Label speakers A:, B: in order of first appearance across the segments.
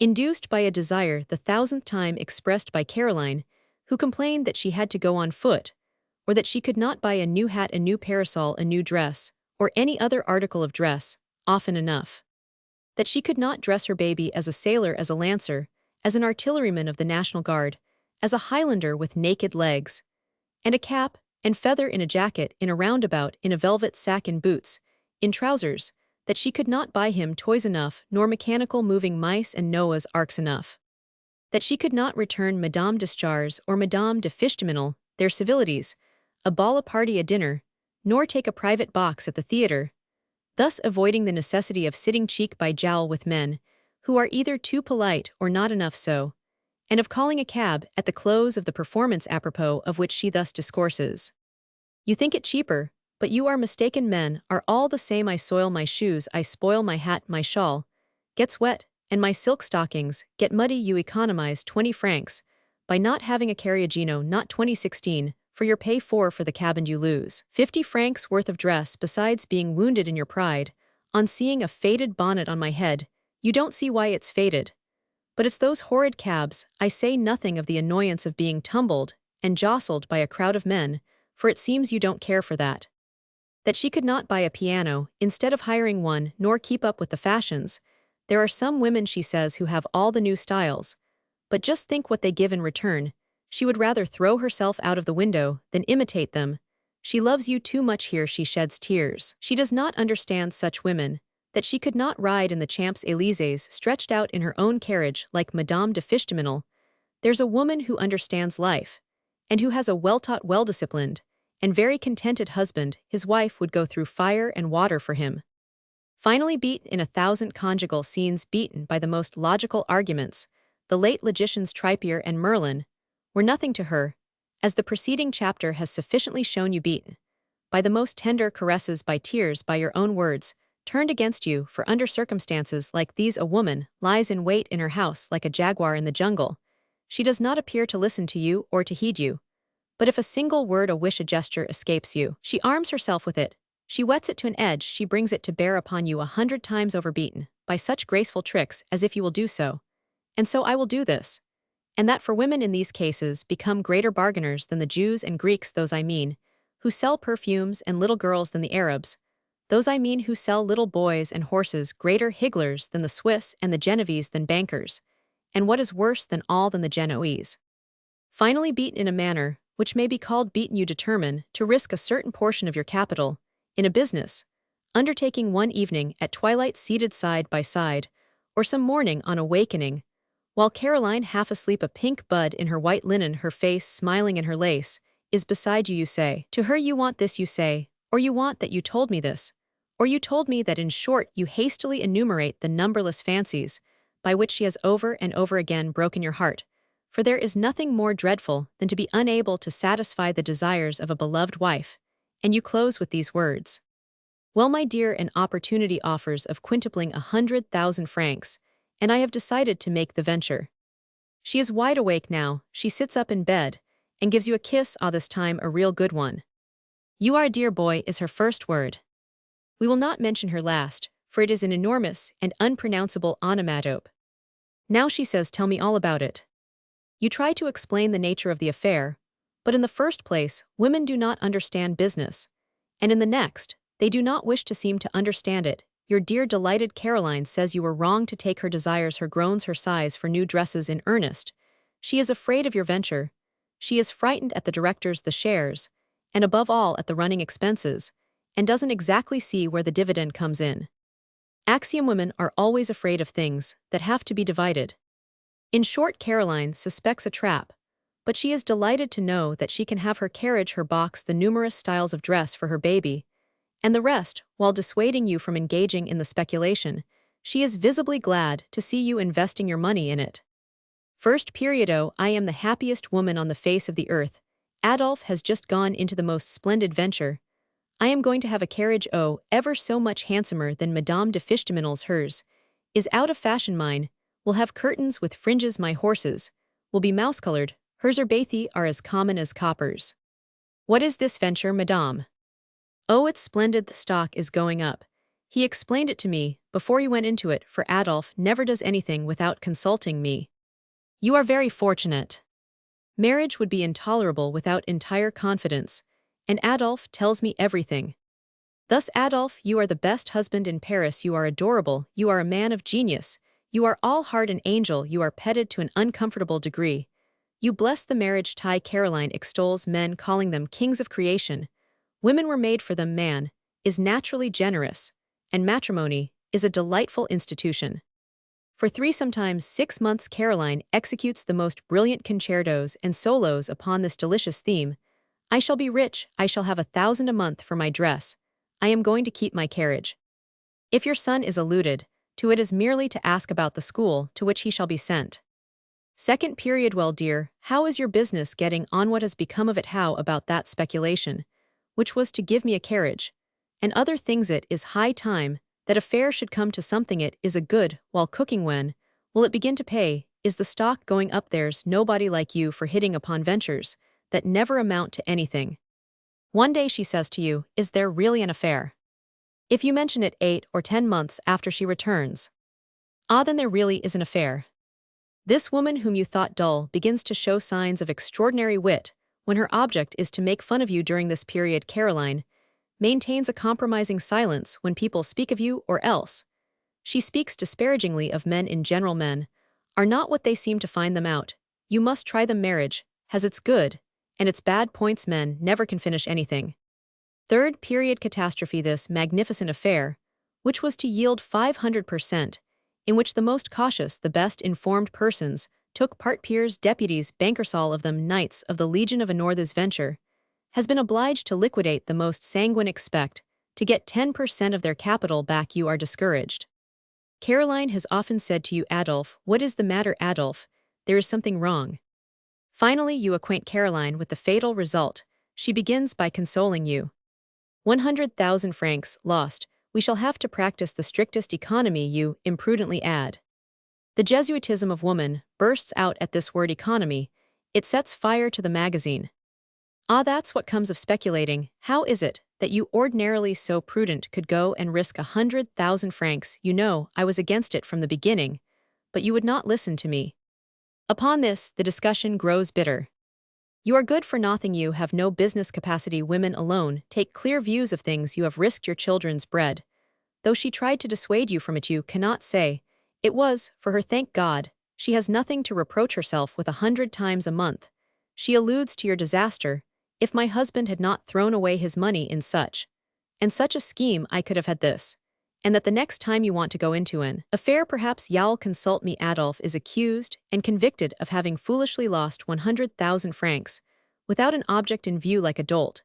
A: Induced by a desire the thousandth time expressed by Caroline, who complained that she had to go on foot, or that she could not buy a new hat, a new parasol, a new dress, or any other article of dress, often enough. That she could not dress her baby as a sailor, as a lancer, as an artilleryman of the National Guard, as a Highlander with naked legs, and a cap and feather in a jacket, in a roundabout, in a velvet sack, in boots, in trousers, that she could not buy him toys enough, nor mechanical moving mice and Noah's arks enough. That she could not return Madame de Stars or Madame de Fichteminel their civilities, a ball, a party, a dinner, nor take a private box at the theatre, thus avoiding the necessity of sitting cheek by jowl with men, who are either too polite or not enough so, and of calling a cab at the close of the performance apropos of which she thus discourses. You think it cheaper, but you are mistaken. Men are all the same. I soil my shoes, I spoil my hat, my shawl gets wet, and my silk stockings get muddy. You economize 20 francs by not having a carriagino, not 2016, for your pay for the cab, and you lose 50 francs worth of dress besides being wounded in your pride. On seeing a faded bonnet on my head, you don't see why it's faded. But it's those horrid cabs. I say nothing of the annoyance of being tumbled and jostled by a crowd of men, for it seems you don't care for that. That she could not buy a piano, instead of hiring one, nor keep up with the fashions. There are some women, she says, who have all the new styles, but just think what they give in return. She would rather throw herself out of the window than imitate them. She loves you too much. Here she sheds tears. She does not understand such women. That she could not ride in the Champs-Élysées stretched out in her own carriage like Madame de Fichteminel. There's a woman who understands life, and who has a well-taught, well-disciplined, and very contented husband. His wife would go through fire and water for him. Finally beaten in 1,000 conjugal scenes, beaten by the most logical arguments, the late logicians Trippier and Merlin were nothing to her, as the preceding chapter has sufficiently shown you, beaten by the most tender caresses, by tears, by your own words, turned against you, for under circumstances like these a woman lies in wait in her house like a jaguar in the jungle. She does not appear to listen to you or to heed you. But if a single word, a wish, a gesture escapes you, she arms herself with it, she whets it to an edge, she brings it to bear upon you 100 times over, beaten by such graceful tricks as if you will do so, and so I will do this, and that. For women in these cases become greater bargainers than the Jews and Greeks, those I mean, who sell perfumes, and little girls than the Arabs, those I mean who sell little boys and horses, greater higglers than the Swiss, and the Genevese than bankers, and what is worse than all, than the Genoese. Finally beaten in a manner which may be called beaten, you determine to risk a certain portion of your capital in a business, undertaking one evening at twilight, seated side by side, or some morning on awakening, while Caroline, half asleep, a pink bud in her white linen, her face smiling in her lace, is beside you. You say to her, you want this, you say, or you want that, you told me this, or you told me that. In short, you hastily enumerate the numberless fancies by which she has over and over again broken your heart, for there is nothing more dreadful than to be unable to satisfy the desires of a beloved wife, and you close with these words: well, my dear, an opportunity offers of quintupling 100,000 francs, and I have decided to make the venture. She is wide awake now, she sits up in bed, and gives you a kiss, this time a real good one. You are a dear boy, is her first word. We will not mention her last, for it is an enormous and unpronounceable onomatope. Now she says, tell me all about it. You try to explain the nature of the affair, but in the first place, women do not understand business, and in the next, they do not wish to seem to understand it. Your dear delighted Caroline says you were wrong to take her desires, her groans, her sighs for new dresses in earnest. She is afraid of your venture. She is frightened at the directors, the shares, and above all at the running expenses, and doesn't exactly see where the dividend comes in. Axiom: women are always afraid of things that have to be divided. In short, Caroline suspects a trap, but she is delighted to know that she can have her carriage, her box, the numerous styles of dress for her baby, and the rest, while dissuading you from engaging in the speculation. She is visibly glad to see you investing your money in it. First period: oh, I am the happiest woman on the face of the earth. Adolphe has just gone into the most splendid venture. I am going to have a carriage, oh, ever so much handsomer than Madame de Fichtemino's. Hers is out of fashion, mine will have curtains with fringes, my horses will be mouse-colored, hers or bathy are as common as coppers. What is this venture, madame? Oh, it's splendid, the stock is going up, He explained it to me before he went into it, for Adolf never does anything without consulting me. You are very fortunate. Marriage would be intolerable without entire confidence, and Adolf tells me everything. Thus, Adolf, you are the best husband in Paris, you are adorable, you are a man of genius, you are all heart and angel, you are petted to an uncomfortable degree. You bless the marriage tie. Caroline extols men, calling them kings of creation. Women were made for them. Man is naturally generous, and matrimony is a delightful institution. For 3, sometimes 6 months, Caroline executes the most brilliant concertos and solos upon this delicious theme. I shall be rich, I shall have 1,000 a month for my dress. I am going to keep my carriage. If your son is alluded to, it is merely to ask about the school to which he shall be sent. Second period. Well, dear, how is your business getting on? What has become of it? How about that speculation, which was to give me a carriage and other things? It is high time that affair should come to something. It is a good while cooking. When will it begin to pay? Is the stock going up? There's nobody like you for hitting upon ventures that never amount to anything. One day she says to you, is there really an affair? If you mention it 8 or 10 months after she returns, then there really is an affair. This woman whom you thought dull begins to show signs of extraordinary wit when her object is to make fun of you. During this period, Caroline maintains a compromising silence when people speak of you, or else she speaks disparagingly of men in general. Men are not what they seem to find them out. You must try them. Marriage has its good and its bad points. Men never can finish anything. Third period. Catastrophe. This magnificent affair, which was to yield 500%, in which the most cautious, the best informed persons took part, peers, deputies, bankers, all of them knights of the Legion of Honor. This venture has been obliged to liquidate the most sanguine. Expect to get 10% of their capital back. You are discouraged. Caroline has often said to you, Adolf, what is the matter? Adolf, there is something wrong. Finally, you acquaint Caroline with the fatal result. She begins by consoling you. 100,000 francs lost. We shall have to practice the strictest economy. You imprudently add. The Jesuitism of woman bursts out at this word economy. It sets fire to the magazine. That's what comes of speculating. How is it that you, ordinarily so prudent, could go and risk 100,000 francs? You know, I was against it from the beginning, but you would not listen to me. Upon this, the discussion grows bitter. You are good for nothing, you have no business capacity. Women alone take clear views of things. You have risked your children's bread. Though she tried to dissuade you from it, you cannot say it was for her. Thank God, she has nothing to reproach herself with 100 times a month. She alludes to your disaster. If my husband had not thrown away his money in such and such a scheme, I could have had this. And that the next time you want to go into an affair, perhaps you'll consult me. Adolf is accused and convicted of having foolishly lost 100,000 francs without an object in view, like a dolt,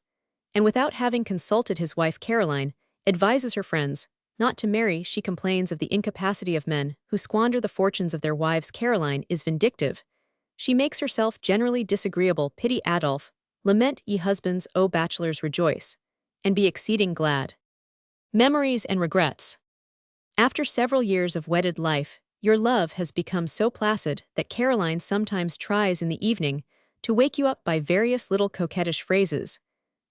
A: and without having consulted his wife. Caroline advises her friends not to marry. She complains of the incapacity of men who squander the fortunes of their wives. Caroline is vindictive. She makes herself generally disagreeable. Pity Adolf. Lament, ye husbands, O bachelors, rejoice, and be exceeding glad. Memories and regrets. After several years of wedded life, your love has become so placid that Caroline sometimes tries in the evening to wake you up by various little coquettish phrases.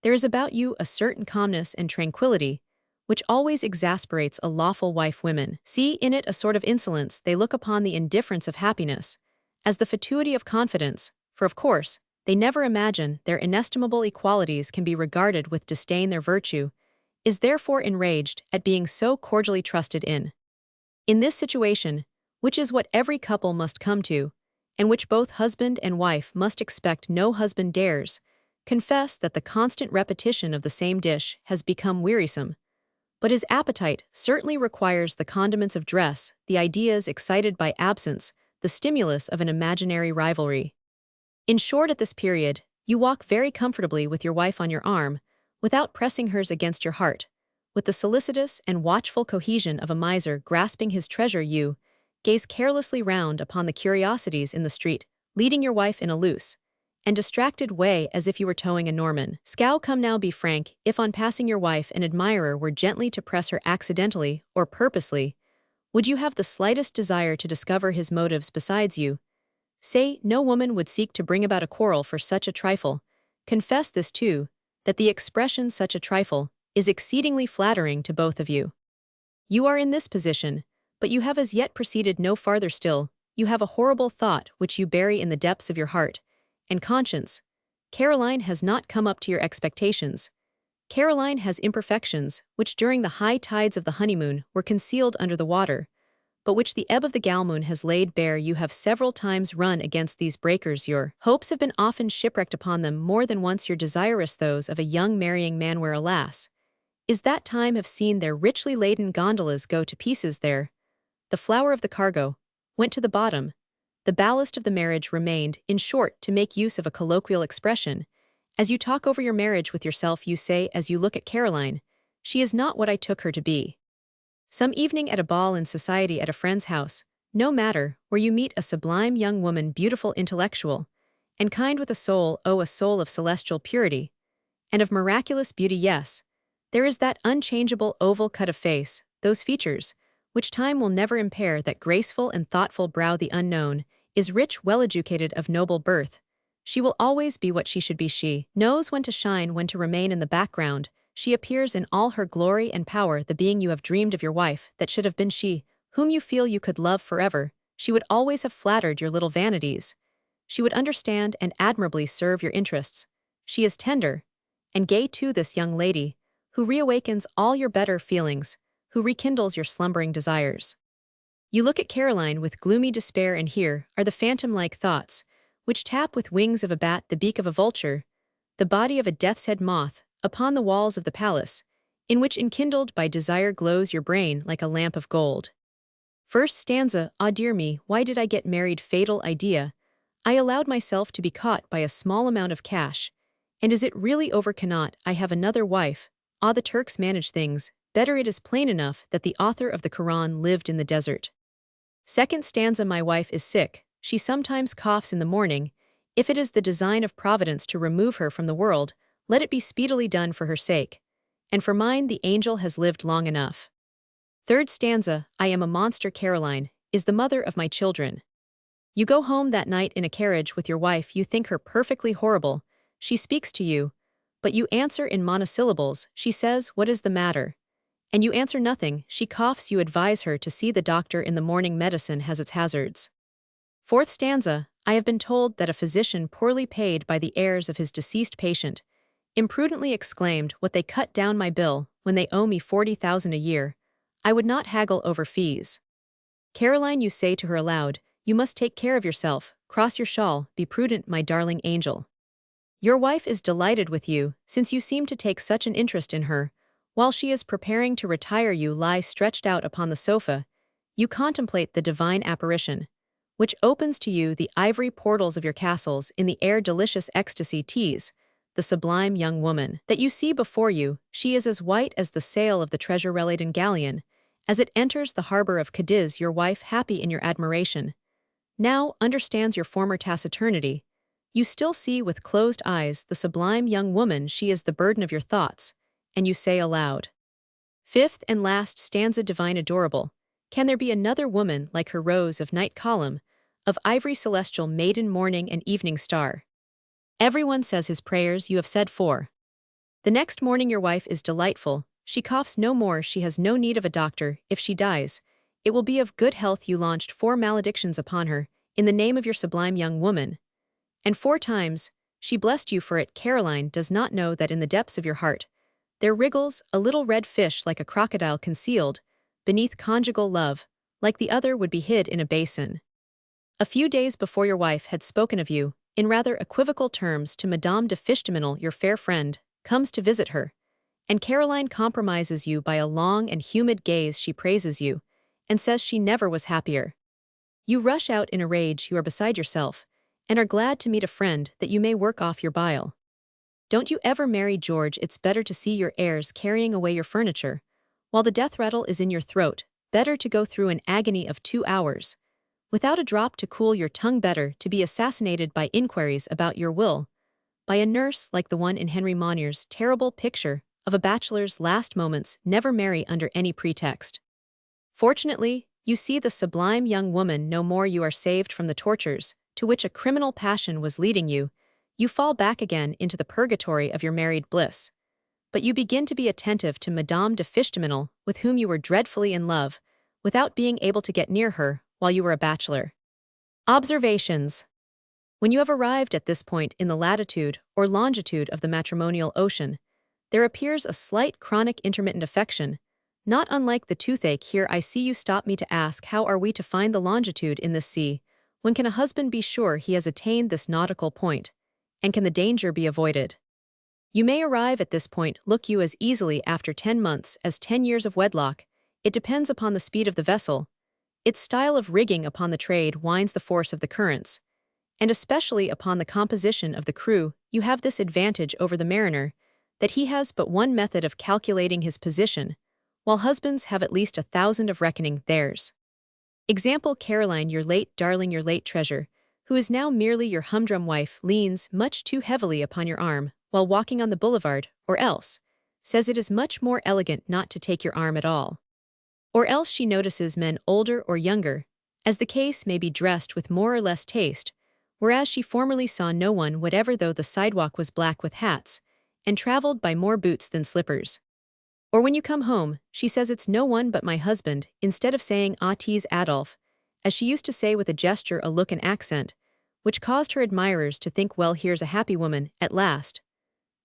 A: There is about you a certain calmness and tranquility which always exasperates a lawful wife. Women see in it a sort of insolence. They look upon the indifference of happiness as the fatuity of confidence, for of course, they never imagine their inestimable equalities can be regarded with disdain. Their virtue is therefore enraged at being so cordially trusted in. In this situation, which is what every couple must come to, and which both husband and wife must expect, no husband dares confess that the constant repetition of the same dish has become wearisome. But his appetite certainly requires the condiments of dress, the ideas excited by absence, the stimulus of an imaginary rivalry. In short, at this period, you walk very comfortably with your wife on your arm, without pressing hers against your heart. With the solicitous and watchful cohesion of a miser grasping his treasure, you gaze carelessly round upon the curiosities in the street, leading your wife in a loose and distracted way as if you were towing a Norman scow. Come now, be frank. If on passing your wife an admirer were gently to press her accidentally or purposely, would you have the slightest desire to discover his motives besides you? Say, no woman would seek to bring about a quarrel for such a trifle. Confess this too, that the expression such a trifle is exceedingly flattering to both of you. You are in this position, but you have as yet proceeded no farther still. You have a horrible thought which you bury in the depths of your heart and conscience. Caroline has not come up to your expectations. Caroline has imperfections, which during the high tides of the honeymoon were concealed under the water, but which the ebb of the galmoon has laid bare. You have several times run against these breakers. Your hopes have been often shipwrecked upon them. More than once you're desirous those of a young marrying man, where alas, is that time have seen their richly laden gondolas go to pieces there. The flower of the cargo went to the bottom. The ballast of the marriage remained. In short, to make use of a colloquial expression, as you talk over your marriage with yourself, you say, as you look at Caroline, she is not what I took her to be. Some evening at a ball in society at a friend's house, no matter, where you meet a sublime young woman, beautiful, intellectual, and kind with a soul, oh, a soul of celestial purity, and of miraculous beauty, yes, there is that unchangeable oval cut of face, those features, which time will never impair, that graceful and thoughtful brow. The unknown is rich, well-educated, of noble birth. She will always be what she should be. She knows when to shine, when to remain in the background. She appears in all her glory and power, the being you have dreamed of, your wife, that should have been she, whom you feel you could love forever. She would always have flattered your little vanities. She would understand and admirably serve your interests. She is tender and gay too, this young lady, who reawakens all your better feelings, who rekindles your slumbering desires. You look at Caroline with gloomy despair, and here are the phantom-like thoughts, which tap with wings of a bat, the beak of a vulture, the body of a death's-head moth, upon the walls of the palace, in which enkindled by desire glows your brain like a lamp of gold. First stanza. Ah, dear me, why did I get married? Fatal idea. I allowed myself to be caught by a small amount of cash, and is it really over? Cannot I have another wife? Ah, the Turks manage things better. It is plain enough that the author of the Quran lived in the desert. Second stanza. My wife is sick. She sometimes coughs in the morning. If it is the design of Providence to remove her from the world, let it be speedily done for her sake. And for mine, the angel has lived long enough. Third stanza. I am a monster. Caroline is the mother of my children. You go home that night in a carriage with your wife. You think her perfectly horrible. She speaks to you, but you answer in monosyllables. She says, what is the matter? And you answer nothing. She coughs. You advise her to see the doctor in the morning. Medicine has its hazards. Fourth stanza. I have been told that a physician poorly paid by the heirs of his deceased patient imprudently exclaimed, what they cut down my bill, when they owe me 40,000 a year. I would not haggle over fees. Caroline, you say to her aloud, you must take care of yourself, cross your shawl, be prudent, my darling angel. Your wife is delighted with you, since you seem to take such an interest in her. While she is preparing to retire, you lie stretched out upon the sofa. You contemplate the divine apparition, which opens to you the ivory portals of your castles. In the air delicious ecstasy tease the sublime young woman that you see before you. She is as white as the sail of the treasure-laden galleon, as it enters the harbor of Cadiz. Your wife, happy in your admiration, now understands your former taciturnity. You still see with closed eyes the sublime young woman. She is the burden of your thoughts, and you say aloud. Fifth and last stanza. Divine, adorable. Can there be another woman like her? Rose of night, column of ivory, celestial, maiden, morning and evening star. Everyone says his prayers. You have said 4. The next morning your wife is delightful. She coughs no more. She has no need of a doctor. If she dies, it will be of good health. You launched 4 maledictions upon her, in the name of your sublime young woman, and 4 times she blessed you for it. Caroline does not know that in the depths of your heart there wriggles a little red fish, like a crocodile concealed beneath conjugal love, like the other would be hid in a basin. A few days before your wife had spoken of you, in rather equivocal terms, to Madame de Fichteminel, your fair friend, comes to visit her, and Caroline compromises you by a long and humid gaze. She praises you, and says she never was happier. You rush out in a rage. You are beside yourself, and are glad to meet a friend that you may work off your bile. Don't you ever marry, George. It's better to see your heirs carrying away your furniture, while the death rattle is in your throat. Better to go through an agony of 2 hours, without a drop to cool your tongue. Better to be assassinated by inquiries about your will, by a nurse like the one in Henry Monier's terrible picture of a bachelor's last moments. Never marry under any pretext. Fortunately, you see the sublime young woman no more. You are saved from the tortures to which a criminal passion was leading you. You fall back again into the purgatory of your married bliss. but you begin to be attentive to Madame de Fichteminel, with whom you were dreadfully in love, without being able to get near her while you were a bachelor. Observations. When you have arrived at this point in the latitude or longitude of the matrimonial ocean, there appears a slight chronic intermittent affection, not unlike the toothache here. I see you stop me to ask, how are we to find the longitude in this sea? When can a husband be sure he has attained this nautical point? And can the danger be avoided? You may arrive at this point, look you, as easily after 10 months as 10 years of wedlock. It depends upon the speed of the vessel. Its style of rigging upon the trade winds the force of the currents, and especially upon the composition of the crew. You have this advantage over the mariner, that he has but one method of calculating his position, while husbands have at least 1,000 of reckoning theirs. Example: Caroline, your late darling, your late treasure, who is now merely your humdrum wife, leans much too heavily upon your arm while walking on the boulevard, or else says it is much more elegant not to take your arm at all. Or else she notices men older or younger, as the case may be, dressed with more or less taste, whereas she formerly saw no one whatever, though the sidewalk was black with hats, and traveled by more boots than slippers. Or when you come home, she says it's no one but my husband, instead of saying "Ah, 'tis Adolphe," as she used to say with a gesture, a look, an accent, which caused her admirers to think, well, here's a happy woman, at last.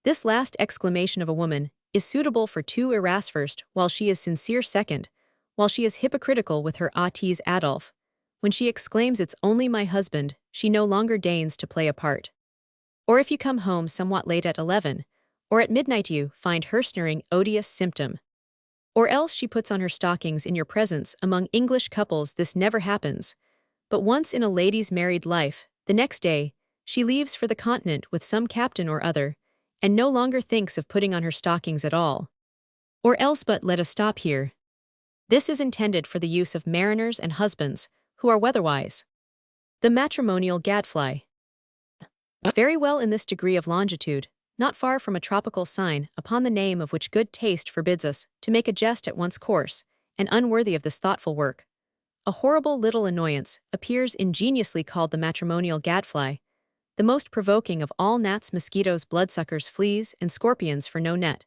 A: This last exclamation of a woman is suitable for 2 eras: first, while she is sincere; second, while she is hypocritical with her "Ah, 'tis Adolphe." When she exclaims "it's only my husband," she no longer deigns to play a part. Or if you come home somewhat late at 11, or at midnight, you find her snoring, odious symptom. Or else she puts on her stockings in your presence. Among English couples this never happens, but once in a lady's married life, the next day, she leaves for the continent with some captain or other, and no longer thinks of putting on her stockings at all. Or else, but let us stop here. This is intended for the use of mariners and husbands who are weatherwise. The matrimonial gadfly. Very well, in this degree of longitude, not far from a tropical sign, upon the name of which good taste forbids us to make a jest at once coarse and unworthy of this thoughtful work, a horrible little annoyance appears, ingeniously called the matrimonial gadfly, the most provoking of all gnats, mosquitoes, bloodsuckers, fleas, and scorpions, for no net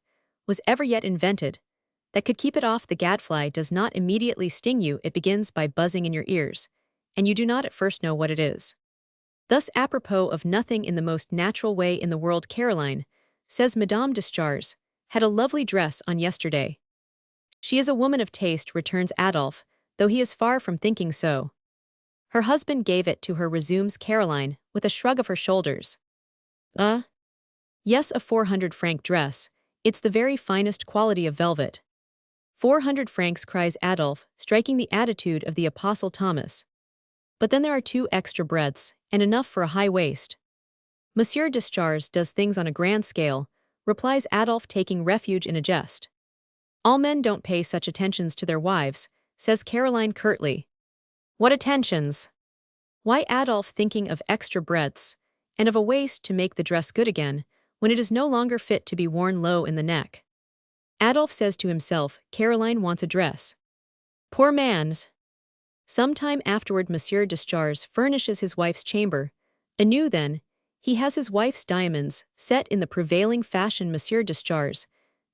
A: was ever yet invented that could keep it off. The gadfly does not immediately sting you, it begins by buzzing in your ears, and you do not at first know what it is. Thus, apropos of nothing, in the most natural way in the world, Caroline, says Madame Deschartres, had a lovely dress on yesterday. She is a woman of taste, returns Adolphe, though he is far from thinking so. Her husband gave it to her, resumes Caroline, with a shrug of her shoulders. Yes, a 400-franc dress. It's the very finest quality of velvet. 400 francs, cries Adolphe, striking the attitude of the Apostle Thomas. But then there are 2 extra breadths, and enough for a high waist. Monsieur Deschartres does things on a grand scale, replies Adolphe, taking refuge in a jest. All men don't pay such attentions to their wives, says Caroline curtly. What attentions? Why, Adolphe, thinking of extra breadths, and of a waist to make the dress good again, when it is no longer fit to be worn low in the neck. Adolphe says to himself, Caroline wants a dress. Poor man's. Some time afterward, Monsieur Deschartres furnishes his wife's chamber. Anew then, he has his wife's diamonds set in the prevailing fashion. Monsieur Deschartres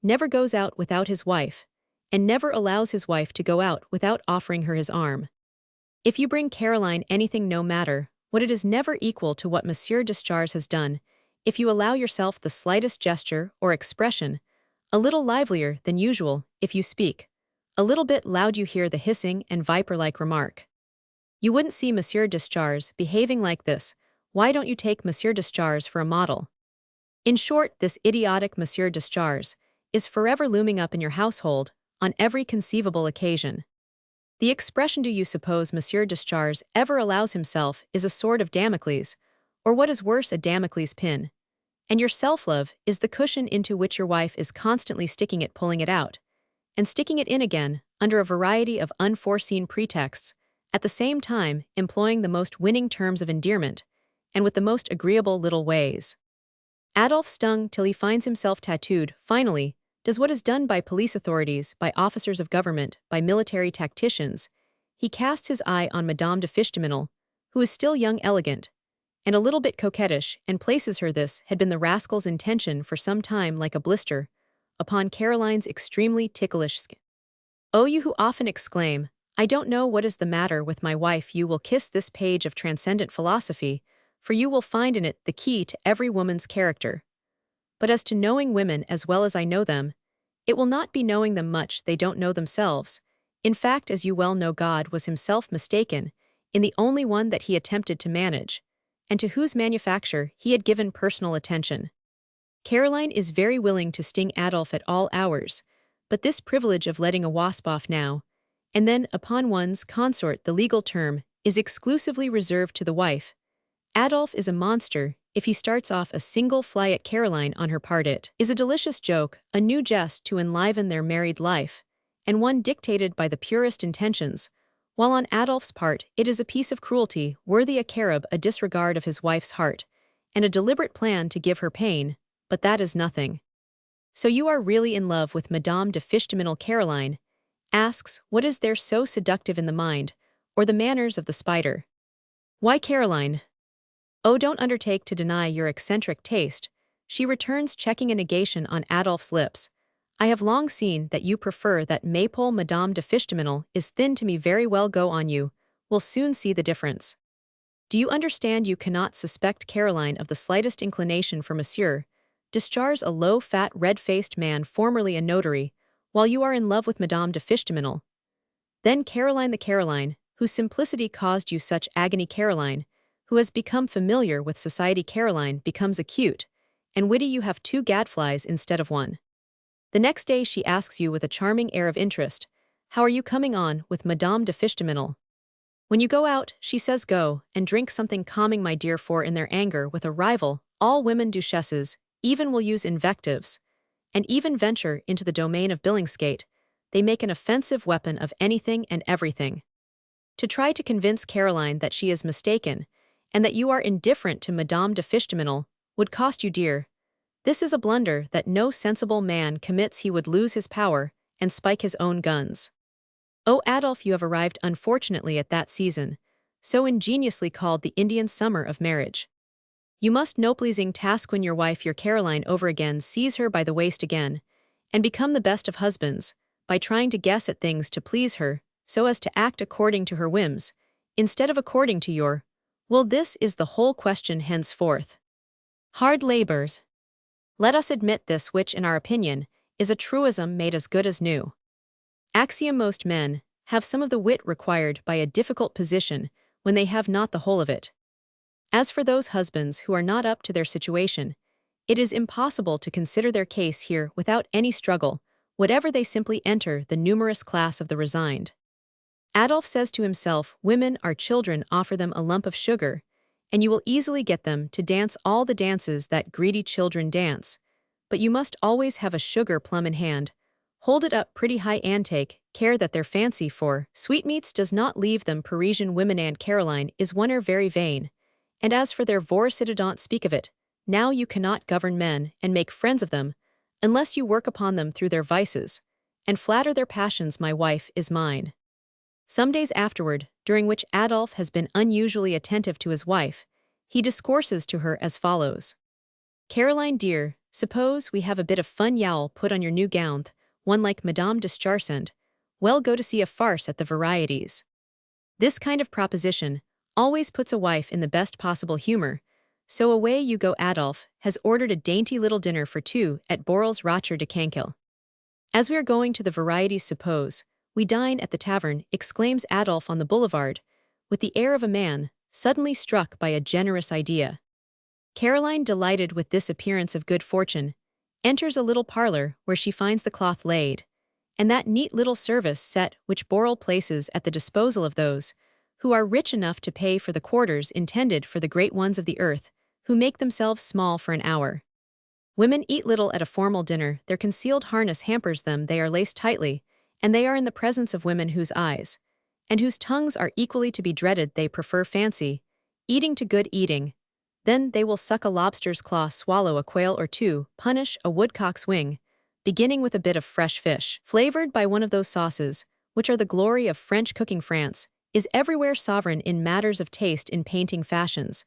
A: never goes out without his wife, and never allows his wife to go out without offering her his arm. If you bring Caroline anything, no matter what, it is never equal to what Monsieur Deschartres has done. If you allow yourself the slightest gesture or expression, a little livelier than usual, if you speak a little bit loud, you hear the hissing and viper-like remark. You wouldn't see Monsieur Deschartres behaving like this. Why don't you take Monsieur Deschartres for a model? In short, this idiotic Monsieur Deschartres is forever looming up in your household on every conceivable occasion. The expression "do you suppose Monsieur Deschartres ever allows himself" is a sword of Damocles, or what is worse, a Damocles pin. And your self-love is the cushion into which your wife is constantly sticking it, pulling it out, and sticking it in again, under a variety of unforeseen pretexts, at the same time employing the most winning terms of endearment, and with the most agreeable little ways. Adolphe, stung till he finds himself tattooed, finally does what is done by police authorities, by officers of government, by military tacticians. He casts his eye on Madame de Fichteminel, who is still young, elegant, and a little bit coquettish, and places her. This had been the rascal's intention for some time, like a blister upon Caroline's extremely ticklish skin. O you who often exclaim, "I don't know what is the matter with my wife," you will kiss this page of transcendent philosophy, for you will find in it the key to every woman's character. But as to knowing women as well as I know them, it will not be knowing them much they don't know themselves. In fact, as you well know, God was himself mistaken in the only one that he attempted to manage, and to whose manufacture he had given personal attention. Caroline is very willing to sting Adolphe at all hours, but this privilege of letting a wasp off now and then upon one's consort, the legal term, is exclusively reserved to the wife. Adolphe is a monster if he starts off a single fly at Caroline on her part. It is a delicious joke, a new jest to enliven their married life, and one dictated by the purest intentions, while on Adolphe's part it is a piece of cruelty worthy a cherub, a disregard of his wife's heart, and a deliberate plan to give her pain, but that is nothing. So you are really in love with Madame de Fichteminal? Caroline asks, what is there so seductive in the mind, or the manners of the spider? Why, Caroline? Oh, don't undertake to deny your eccentric taste, she returns, checking a negation on Adolphe's lips. I have long seen that you prefer that maypole. Madame de Fichteminal is thin to me. Very well, go on, you will soon see the difference. Do you understand? You cannot suspect Caroline of the slightest inclination for Monsieur, discharges a low, fat, red-faced man formerly a notary, while you are in love with Madame de Fichteminal. Then Caroline, the Caroline, whose simplicity caused you such agony, Caroline, who has become familiar with society, Caroline, becomes acute and witty. You have two gadflies instead of one. The next day she asks you with a charming air of interest, how are you coming on with Madame de Fichteminal? When you go out, she says, go and drink something calming, my dear, for in their anger with a rival, all women duchesses even will use invectives, and even venture into the domain of Billingsgate. They make an offensive weapon of anything and everything. To try to convince Caroline that she is mistaken, and that you are indifferent to Madame de Fichteminal, would cost you dear. This is a blunder that no sensible man commits. He would lose his power and spike his own guns. Oh, Adolphe, you have arrived unfortunately at that season, so ingeniously called the Indian summer of marriage. You must no pleasing task when your wife, your Caroline, over again seize her by the waist again, and become the best of husbands, by trying to guess at things to please her, so as to act according to her whims, instead of according to your will. This is the whole question henceforth. Hard labors. Let us admit this, which, in our opinion, is a truism made as good as new. Axiom: most men have some of the wit required by a difficult position when they have not the whole of it. As for those husbands who are not up to their situation, it is impossible to consider their case here without any struggle, whatever they simply enter the numerous class of the resigned. Adolphe says to himself, women are children, offer them a lump of sugar, and you will easily get them to dance all the dances that greedy children dance, but you must always have a sugar plum in hand, hold it up pretty high, and take care that their fancy for sweetmeats does not leave them. Parisian women, and Caroline is one very vain, and as for their voracity, don't speak of it. Now you cannot govern men and make friends of them, unless you work upon them through their vices, and flatter their passions. My wife is mine. Some days afterward, during which Adolphe has been unusually attentive to his wife, he discourses to her as follows. Caroline dear, suppose we have a bit of fun. You'll put on your new gown, one like Madame de Charcent, well, go to see a farce at the Varieties. This kind of proposition always puts a wife in the best possible humor, so away you go. Adolphe has ordered a dainty little dinner for two at Borel's Rocher de Canquil. As we are going to the Varieties, suppose we dine at the tavern, exclaims Adolphe on the boulevard, with the air of a man suddenly struck by a generous idea. Caroline, delighted with this appearance of good fortune, enters a little parlor where she finds the cloth laid, and that neat little service set which Borel places at the disposal of those who are rich enough to pay for the quarters intended for the great ones of the earth, who make themselves small for an hour. Women eat little at a formal dinner, their concealed harness hampers them, they are laced tightly, and they are in the presence of women whose eyes and whose tongues are equally to be dreaded. They prefer fancy eating to good eating. Then they will suck a lobster's claw, swallow a quail or two, punish a woodcock's wing, beginning with a bit of fresh fish, flavored by one of those sauces which are the glory of French cooking. France is everywhere sovereign in matters of taste in painting fashions,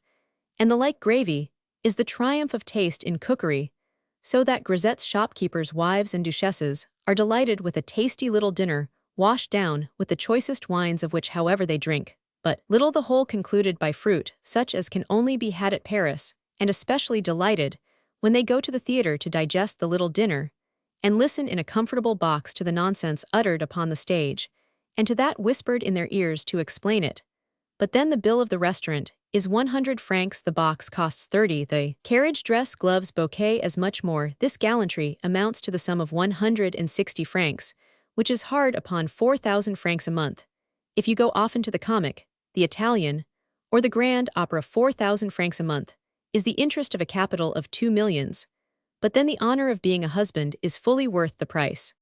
A: and the like gravy is the triumph of taste in cookery, so that grisette's shopkeepers' wives and duchesses are delighted with a tasty little dinner washed down with the choicest wines of which however they drink, but little the whole concluded by fruit such as can only be had at Paris, and especially delighted when they go to the theatre to digest the little dinner, and listen in a comfortable box to the nonsense uttered upon the stage, and to that whispered in their ears to explain it. But then the bill of the restaurant is 100 francs, the box costs 30, the carriage, dress, gloves, bouquet as much more. This gallantry amounts to the sum of 160 francs, which is hard upon 4,000 francs a month. If you go often to the comic, the Italian, or the grand opera, 4,000 francs a month is the interest of a capital of 2 millions. But then the honor of being a husband is fully worth the price.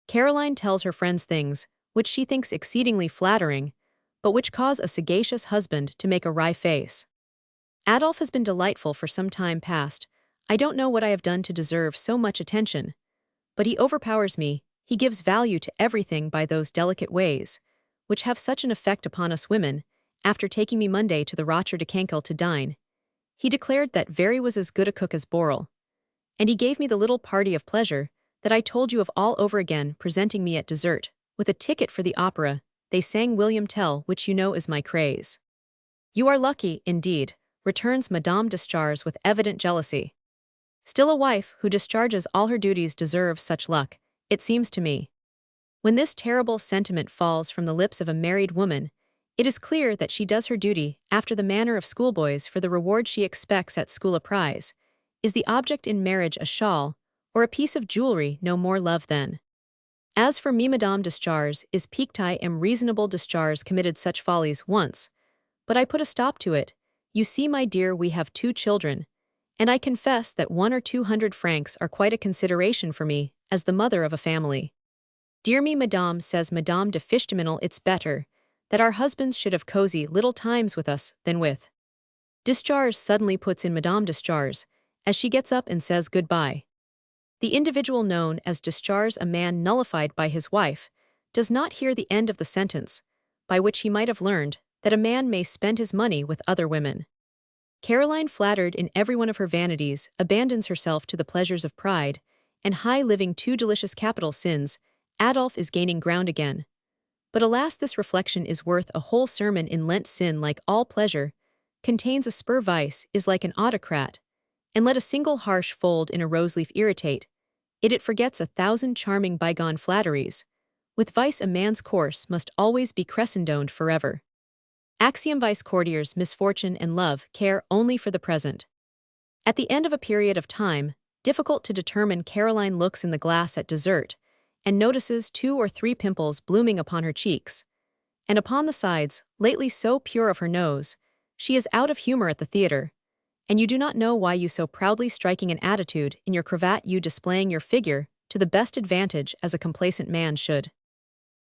A: Caroline tells her friends things which she thinks exceedingly flattering, but which cause a sagacious husband to make a wry face. Adolphe has been delightful for some time past. I don't know what I have done to deserve so much attention, but he overpowers me. He gives value to everything by those delicate ways, which have such an effect upon us women. After taking me Monday to the Rocher de Cancale to dine, he declared that Very was as good a cook as Borel, and he gave me the little party of pleasure that I told you of all over again, presenting me at dessert with a ticket for the opera. They sang William Tell, which you know is my craze. You are lucky, indeed, returns Madame Deschartres with evident jealousy. Still, a wife who discharges all her duties deserves such luck, it seems to me. When this terrible sentiment falls from the lips of a married woman, it is clear that she does her duty after the manner of schoolboys, for the reward she expects at school a prize. Is the object in marriage a shawl, or a piece of jewelry, no more love than? As for me, Madame Deschartres is piqued. I am reasonable. Deschartres committed such follies once, but I put a stop to it. You see, my dear, we have 2 children, and I confess that 100 or 200 francs are quite a consideration for me, as the mother of a family. Dear me, Madame, says Madame de Fichteminel, it's better that our husbands should have cozy little times with us than with. Deschartres, suddenly puts in Madame Deschartres, as she gets up and says goodbye. The individual known as Deschartres, a man nullified by his wife, does not hear the end of the sentence, by which he might have learned that a man may spend his money with other women. Caroline, flattered in every one of her vanities, abandons herself to the pleasures of pride and high living, 2 delicious capital sins. Adolphe is gaining ground again. But alas, this reflection is worth a whole sermon in Lent. Sin, like all pleasure, contains a spur. Vice is like an autocrat, and let a single harsh fold in a rose-leaf irritate it forgets 1,000 charming bygone flatteries. With vice a man's course must always be crescendoned forever. Axiom: vice courtiers, misfortune and love care only for the present. At the end of a period of time, difficult to determine, Caroline looks in the glass at dessert, and notices 2 or 3 pimples blooming upon her cheeks, and upon the sides, lately so pure, of her nose. She is out of humor at the theatre, and you do not know why. You so proudly striking an attitude in your cravat, you displaying your figure to the best advantage, as a complacent man should.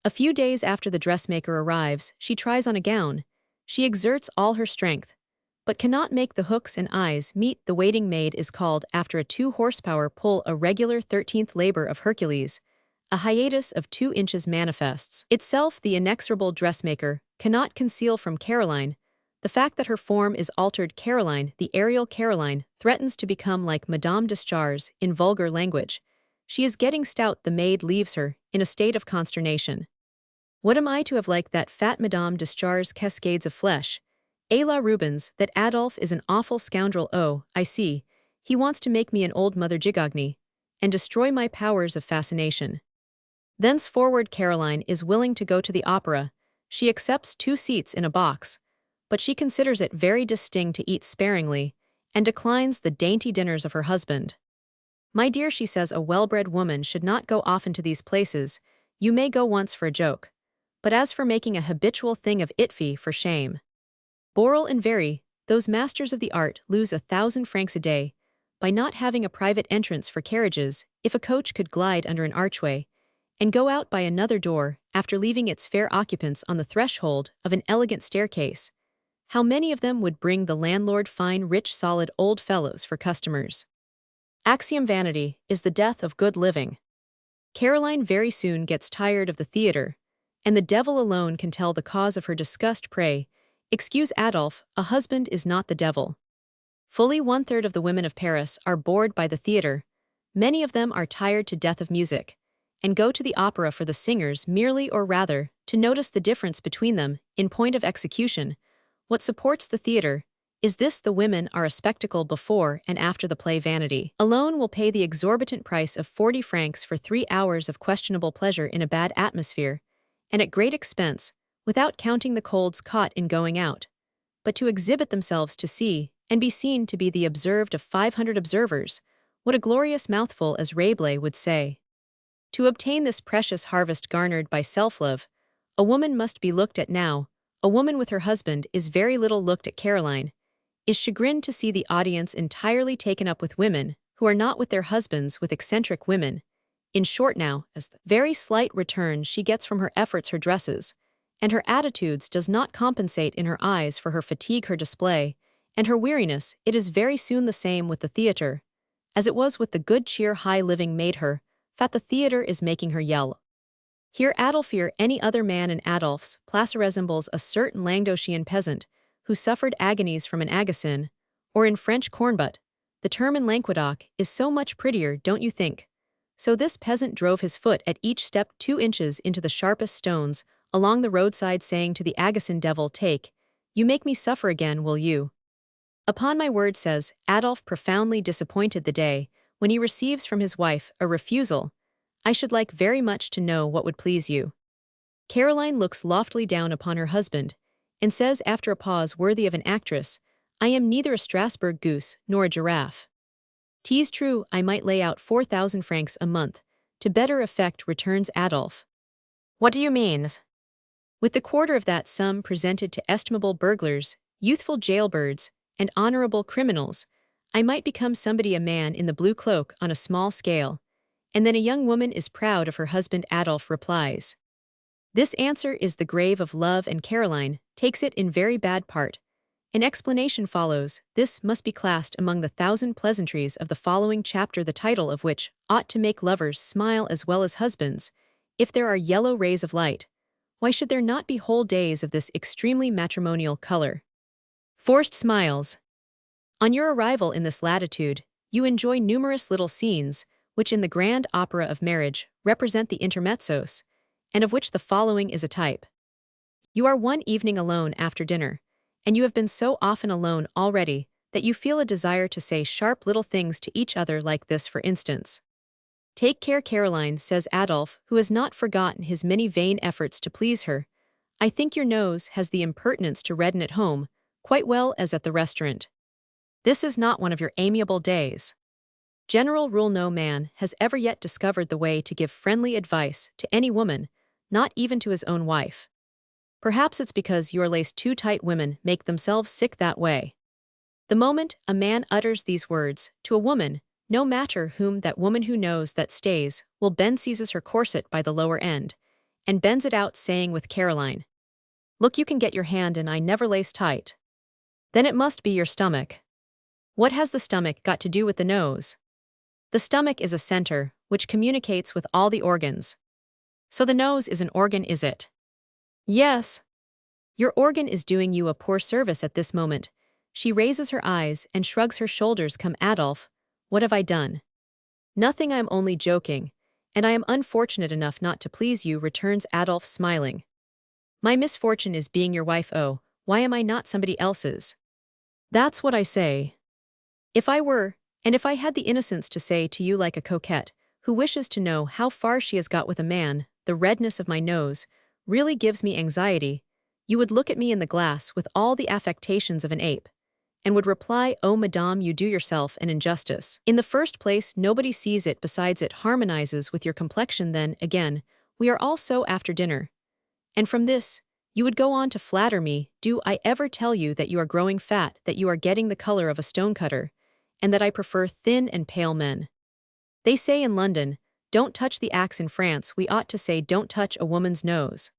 A: A few days after the dressmaker arrives, she tries on a gown. She exerts all her strength, but cannot make the hooks and eyes meet. The waiting maid is called after a 2 horsepower pull, a regular 13th labor of Hercules. A hiatus of 2 inches manifests itself. The inexorable dressmaker cannot conceal from Caroline the fact that her form is altered. Caroline, the aerial Caroline, threatens to become like Madame Deschartres in vulgar language. She is getting stout. The maid leaves her in a state of consternation. What am I to have liked that fat Madame Deschartres' cascades of flesh? Et la Rubens, that Adolphe is an awful scoundrel. Oh, I see, he wants to make me an old Mother Gigogne, and destroy my powers of fascination. Thenceforward Caroline is willing to go to the opera. She accepts 2 seats in a box, but she considers it very distinct to eat sparingly, and declines the dainty dinners of her husband. My dear, she says, a well-bred woman should not go often to these places. You may go once for a joke, but as for making a habitual thing of it, fie for shame. Borel and Very, those masters of the art, lose 1,000 francs a day by not having a private entrance for carriages. If a coach could glide under an archway and go out by another door after leaving its fair occupants on the threshold of an elegant staircase, how many of them would bring the landlord fine, rich, solid old fellows for customers? Axiom: vanity is the death of good living. Caroline very soon gets tired of the theatre, and the devil alone can tell the cause of her disgust. Pray, excuse Adolphe, a husband is not the devil. Fully 1/3 of the women of Paris are bored by the theatre, Many of them are tired to death of music, and go to the opera for the singers merely or rather to notice the difference between them in point of execution. What supports the theater is this: the women are a spectacle before and after the play. Vanity alone will pay the exorbitant price of 40 francs for 3 hours of questionable pleasure in a bad atmosphere, and at great expense, without counting the colds caught in going out. But to exhibit themselves to see, and be seen to be the observed of 500 observers, what a glorious mouthful, as Rabelais would say. To obtain this precious harvest garnered by self-love, a woman must be looked at now. A woman with her husband is very little looked at. Caroline is chagrined to see the audience entirely taken up with women who are not with their husbands, with eccentric women. In short, now, as the very slight return she gets from her efforts, her dresses, and her attitudes does not compensate in her eyes for her fatigue, her display, and her weariness, it is very soon the same with the theatre, as it was with the good cheer high living made her fat. The theatre is making her yell. Here Adolphe, any other man in Adolphe's place, resembles a certain Languedocian peasant who suffered agonies from an agasin, or in French cornbutt. The term in Languedoc is so much prettier, don't you think? So this peasant drove his foot at each step 2 inches into the sharpest stones along the roadside, saying to the agasin, "Devil take, you make me suffer again, will you?" Upon my word, says Adolphe, profoundly disappointed the day when he receives from his wife a refusal, "I should like very much to know what would please you." Caroline looks loftily down upon her husband, and says after a pause worthy of an actress, "I am neither a Strasbourg goose nor a giraffe. 'Tis true, I might lay out 4,000 francs a month, to better effect," returns Adolphe. "What do you mean?" "With the quarter of that sum presented to estimable burglars, youthful jailbirds, and honorable criminals, I might become somebody, a man in the blue cloak on a small scale, and then a young woman is proud of her husband." Adolphe replies. This answer is the grave of love, and Caroline takes it in very bad part. An explanation follows. This must be classed among the 1,000 pleasantries of the following chapter, the title of which ought to make lovers smile as well as husbands. If there are yellow rays of light, why should there not be whole days of this extremely matrimonial color? Forced smiles. On your arrival in this latitude, you enjoy numerous little scenes, which in the grand opera of marriage represent the intermezzos, and of which the following is a type. You are one evening alone after dinner, and you have been so often alone already that you feel a desire to say sharp little things to each other, like this, for instance. "Take care, Caroline," says Adolphe, who has not forgotten his many vain efforts to please her. "I think your nose has the impertinence to redden at home, quite well as at the restaurant. This is not one of your amiable days." General rule: no man has ever yet discovered the way to give friendly advice to any woman, not even to his own wife. Perhaps it's because your laced too tight women make themselves sick that way. The moment a man utters these words to a woman, no matter whom, that woman who knows that stays will bend, seizes her corset by the lower end, and bends it out, saying with Caroline, "Look, you can get your hand in, I never lace tight." Then it must be your stomach. What has the stomach got to do with the nose? The stomach is a center which communicates with all the organs. So the nose is an organ, is it? Yes. Your organ is doing you a poor service at this moment. She raises her eyes and shrugs her shoulders. "Come, Adolphe, what have I done?" "Nothing, I am only joking, and I am unfortunate enough not to please you," returns Adolphe, smiling. "My misfortune is being your wife. Oh, why am I not somebody else's?" "That's what I say. If I were, and if I had the innocence to say to you, like a coquette who wishes to know how far she has got with a man, the redness of my nose really gives me anxiety, you would look at me in the glass with all the affectations of an ape, and would reply, 'Oh, madame, you do yourself an injustice. In the first place, nobody sees it, besides it harmonizes with your complexion. Then, again, we are all so after dinner.' And from this, you would go on to flatter me. Do I ever tell you that you are growing fat, that you are getting the color of a stonecutter, and that I prefer thin and pale men? They say in London, 'Don't touch the axe.' In France, we ought to say, 'Don't touch a woman's nose.'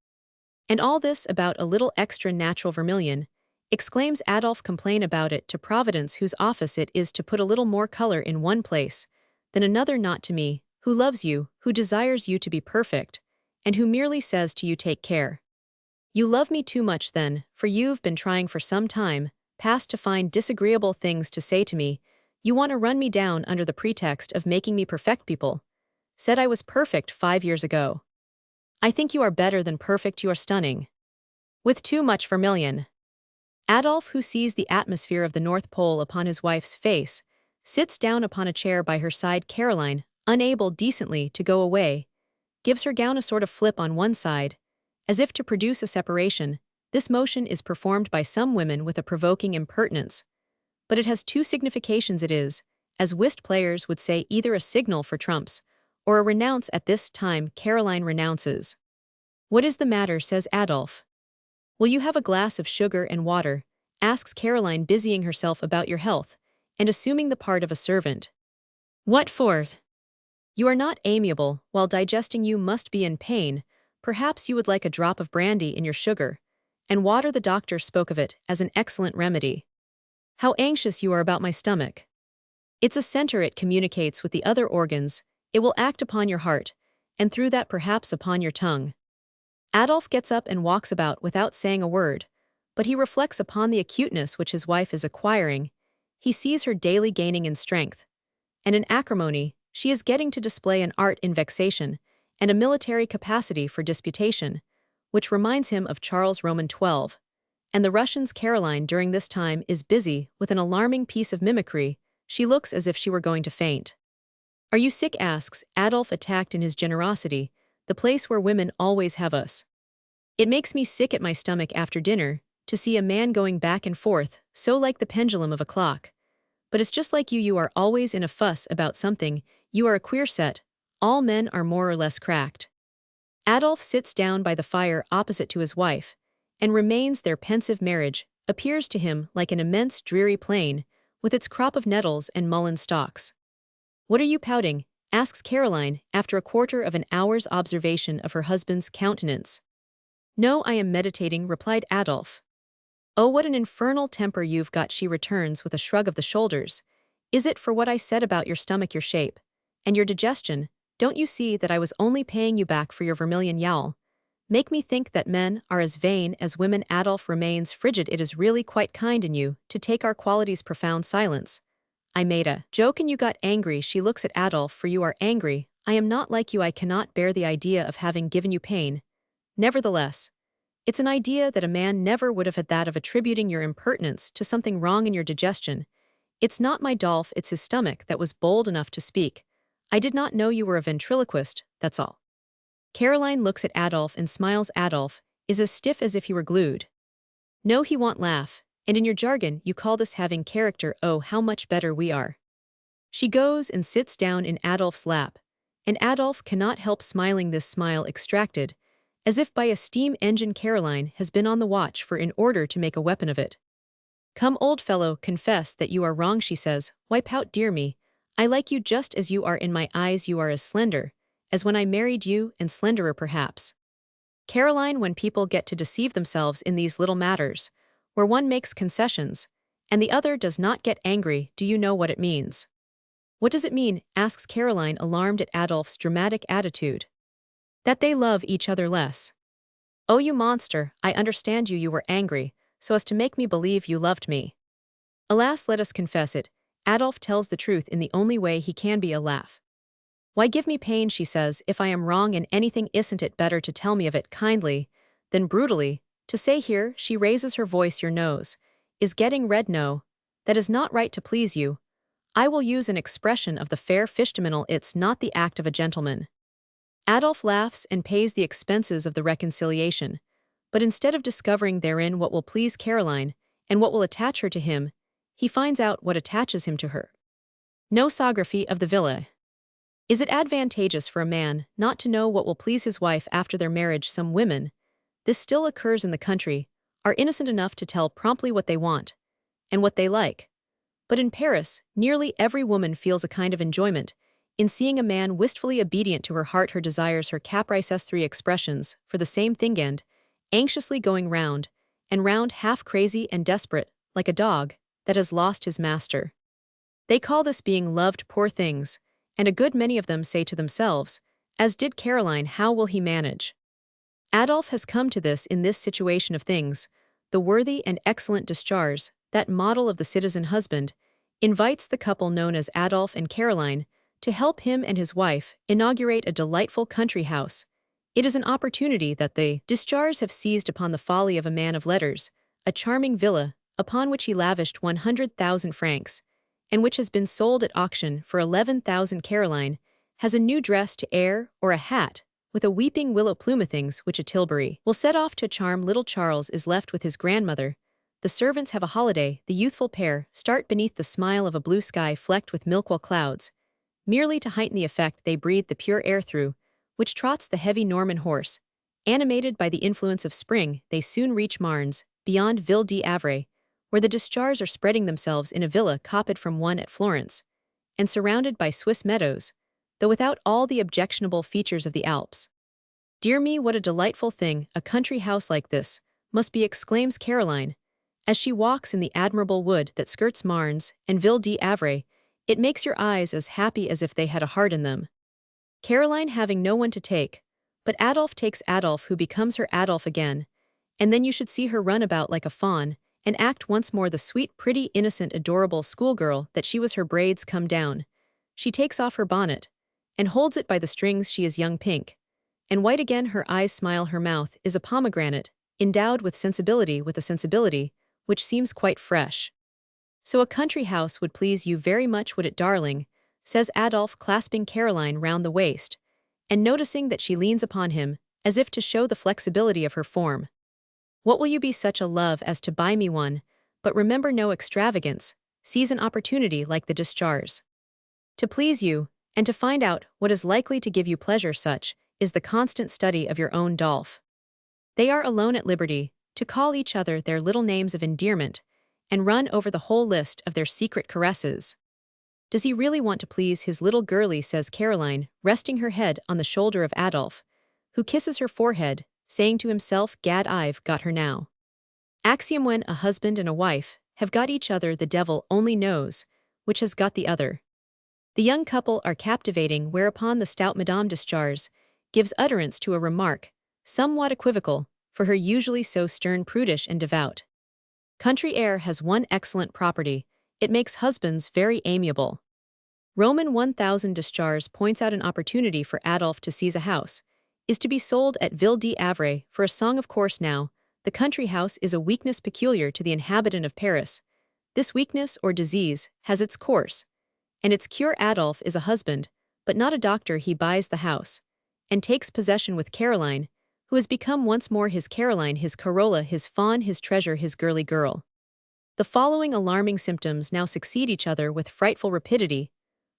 A: And all this about a little extra natural vermilion," exclaims Adolphe. "Complain about it to Providence, whose office it is to put a little more color in one place than another, not to me, who loves you, who desires you to be perfect, and who merely says to you, 'Take care.' You love me too much then, for you've been trying for some time past to find disagreeable things to say to me. You want to run me down under the pretext of making me perfect people. Said I was perfect 5 years ago. I think you are better than perfect, you are stunning. With too much vermilion. Adolf, who sees the atmosphere of the North Pole upon his wife's face, sits down upon a chair by her side. Caroline, unable decently to go away, gives her gown a sort of flip on one side, as if to produce a separation. This motion is performed by some women with a provoking impertinence, but it has two significations. It is, as whist players would say, either a signal for trumps, or a renounce. At this time Caroline renounces. What is the matter, says Adolf. Will you have a glass of sugar and water, asks Caroline, busying herself about your health, and assuming the part of a servant. What for? You are not amiable, while digesting you must be in pain. Perhaps you would like a drop of brandy in your sugar, and water. The doctor spoke of it as an excellent remedy. How anxious you are about my stomach. It's a center, it communicates with the other organs, it will act upon your heart, and through that perhaps upon your tongue. Adolf gets up and walks about without saying a word, but he reflects upon the acuteness which his wife is acquiring. He sees her daily gaining in strength, and in acrimony. She is getting to display an art in vexation, and a military capacity for disputation, which reminds him of Charles Roman 12. And the Russians. Caroline during this time is busy with an alarming piece of mimicry. She looks as if she were going to faint. Are you sick, asks Adolf, attacked in his generosity, the place where women always have us. It makes me sick at my stomach after dinner, to see a man going back and forth, so like the pendulum of a clock. But it's just like you, you are always in a fuss about something, you are a queer set, all men are more or less cracked. Adolf sits down by the fire opposite to his wife, and remains there. Pensive marriage appears to him like an immense dreary plain, with its crop of nettles and mullein stalks. What are you pouting, asks Caroline, after a quarter of an hour's observation of her husband's countenance. No, I am meditating, replied Adolf. Oh, what an infernal temper you've got, she returns with a shrug of the shoulders. Is it for what I said about your stomach, your shape, and your digestion? Don't you see that I was only paying you back for your vermilion yowl? Make me think that men are as vain as women. Adolf remains frigid. It is really quite kind in you to take our qualities. Profound silence. I made a joke and you got angry. She looks at Adolf. For you are angry. I am not like you. I cannot bear the idea of having given you pain. Nevertheless, it's an idea that a man never would have had, that of attributing your impertinence to something wrong in your digestion. It's not my Dolph, it's his stomach that was bold enough to speak. I did not know you were a ventriloquist, that's all. Caroline looks at Adolf and smiles. Adolf is as stiff as if he were glued. No, he won't laugh, and in your jargon you call this having character. Oh, how much better we are. She goes and sits down in Adolf's lap, and Adolf cannot help smiling, this smile extracted, as if by a steam engine. Caroline has been on the watch for in order to make a weapon of it. Come, old fellow, confess that you are wrong, she says. Wipe out, dear me. I like you just as you are. In my eyes you are as slender as when I married you, and slenderer perhaps. Caroline, when people get to deceive themselves in these little matters, where one makes concessions, and the other does not get angry, do you know what it means? What does it mean, asks Caroline, alarmed at Adolf's dramatic attitude. That they love each other less. Oh, you monster, I understand you. You were angry, so as to make me believe you loved me. Alas, let us confess it, Adolf tells the truth in the only way he can be, a laugh. Why give me pain, she says, if I am wrong in anything? Isn't it better to tell me of it kindly than brutally? To say here, she raises her voice, your nose is getting red. No, that is not right to please you. I will use an expression of the fair fishtaminal. It's not the act of a gentleman. Adolf laughs and pays the expenses of the reconciliation, but instead of discovering therein what will please Caroline and what will attach her to him, he finds out what attaches him to her. Nosography of the villa. Is it advantageous for a man not to know what will please his wife after their marriage? Some women, this still occurs in the country, are innocent enough to tell promptly what they want and what they like. But in Paris, nearly every woman feels a kind of enjoyment in seeing a man wistfully obedient to her heart, her desires, her caprices. 3 expressions for the same thing, and anxiously going round and round, half crazy and desperate, like a dog that has lost his master. They call this being loved, poor things, and a good many of them say to themselves, as did Caroline, how will he manage? Adolf has come to this in this situation of things. The worthy and excellent Descharges, that model of the citizen husband, invites the couple known as Adolphe and Caroline to help him and his wife inaugurate a delightful country house. It is an opportunity that the Descharges have seized upon the folly of a man of letters, a charming villa, upon which he lavished 100,000 francs, and which has been sold at auction for 11,000. Caroline has a new dress to air or a hat, with a weeping willow plumethings which a Tilbury will set off to charm. Little Charles is left with his grandmother. The servants have a holiday. The youthful pair start beneath the smile of a blue sky flecked with milk-white clouds. Merely to heighten the effect, they breathe the pure air through which trots the heavy Norman horse. Animated by the influence of spring, they soon reach Marnes, beyond Ville d'Avray, where the Descharges are spreading themselves in a villa copied from one at Florence, and surrounded by Swiss meadows, though without all the objectionable features of the Alps. "Dear me, what a delightful thing a country house like this must be," exclaims Caroline, as she walks in the admirable wood that skirts Marnes and Ville d'Avray. "It makes your eyes as happy as if they had a heart in them." Caroline having no one to take, but Adolphe takes Adolphe, who becomes her Adolphe again, and then you should see her run about like a fawn, and act once more the sweet, pretty, innocent, adorable schoolgirl that she was. Her braids come down. She takes off her bonnet, and holds it by the strings. She is young pink, and white again. Her eyes smile, her mouth is a pomegranate, endowed with a sensibility which seems quite fresh. "So a country house would please you very much, would it, darling?" says Adolphe, clasping Caroline round the waist, and noticing that she leans upon him, as if to show the flexibility of her form. "What will you be such a love as to buy me one? But remember no extravagance. Seize an opportunity like the Descharges. To please you, and to find out what is likely to give you pleasure, such is the constant study of your own Dolph." They are alone at liberty to call each other their little names of endearment, and run over the whole list of their secret caresses. "Does he really want to please his little girlie?" says Caroline, resting her head on the shoulder of Adolphe, who kisses her forehead, saying to himself, "Gad, I've got her now." Axiom: when a husband and a wife have got each other, the devil only knows which has got the other. The young couple are captivating, whereupon the stout Madame Descharges gives utterance to a remark, somewhat equivocal, for her usually so stern, prudish, and devout. "Country air has one excellent property: it makes husbands very amiable." Roman 1000. Descharges points out an opportunity for Adolphe to seize. A house is to be sold at Ville d'Avray for a song. Of course now, the country house is a weakness peculiar to the inhabitant of Paris. This weakness or disease has its course, and its cure. Adolphe is a husband, but not a doctor. He buys the house, and takes possession with Caroline, who has become once more his Caroline, his Corolla, his fawn, his treasure, his girly girl. The following alarming symptoms now succeed each other with frightful rapidity.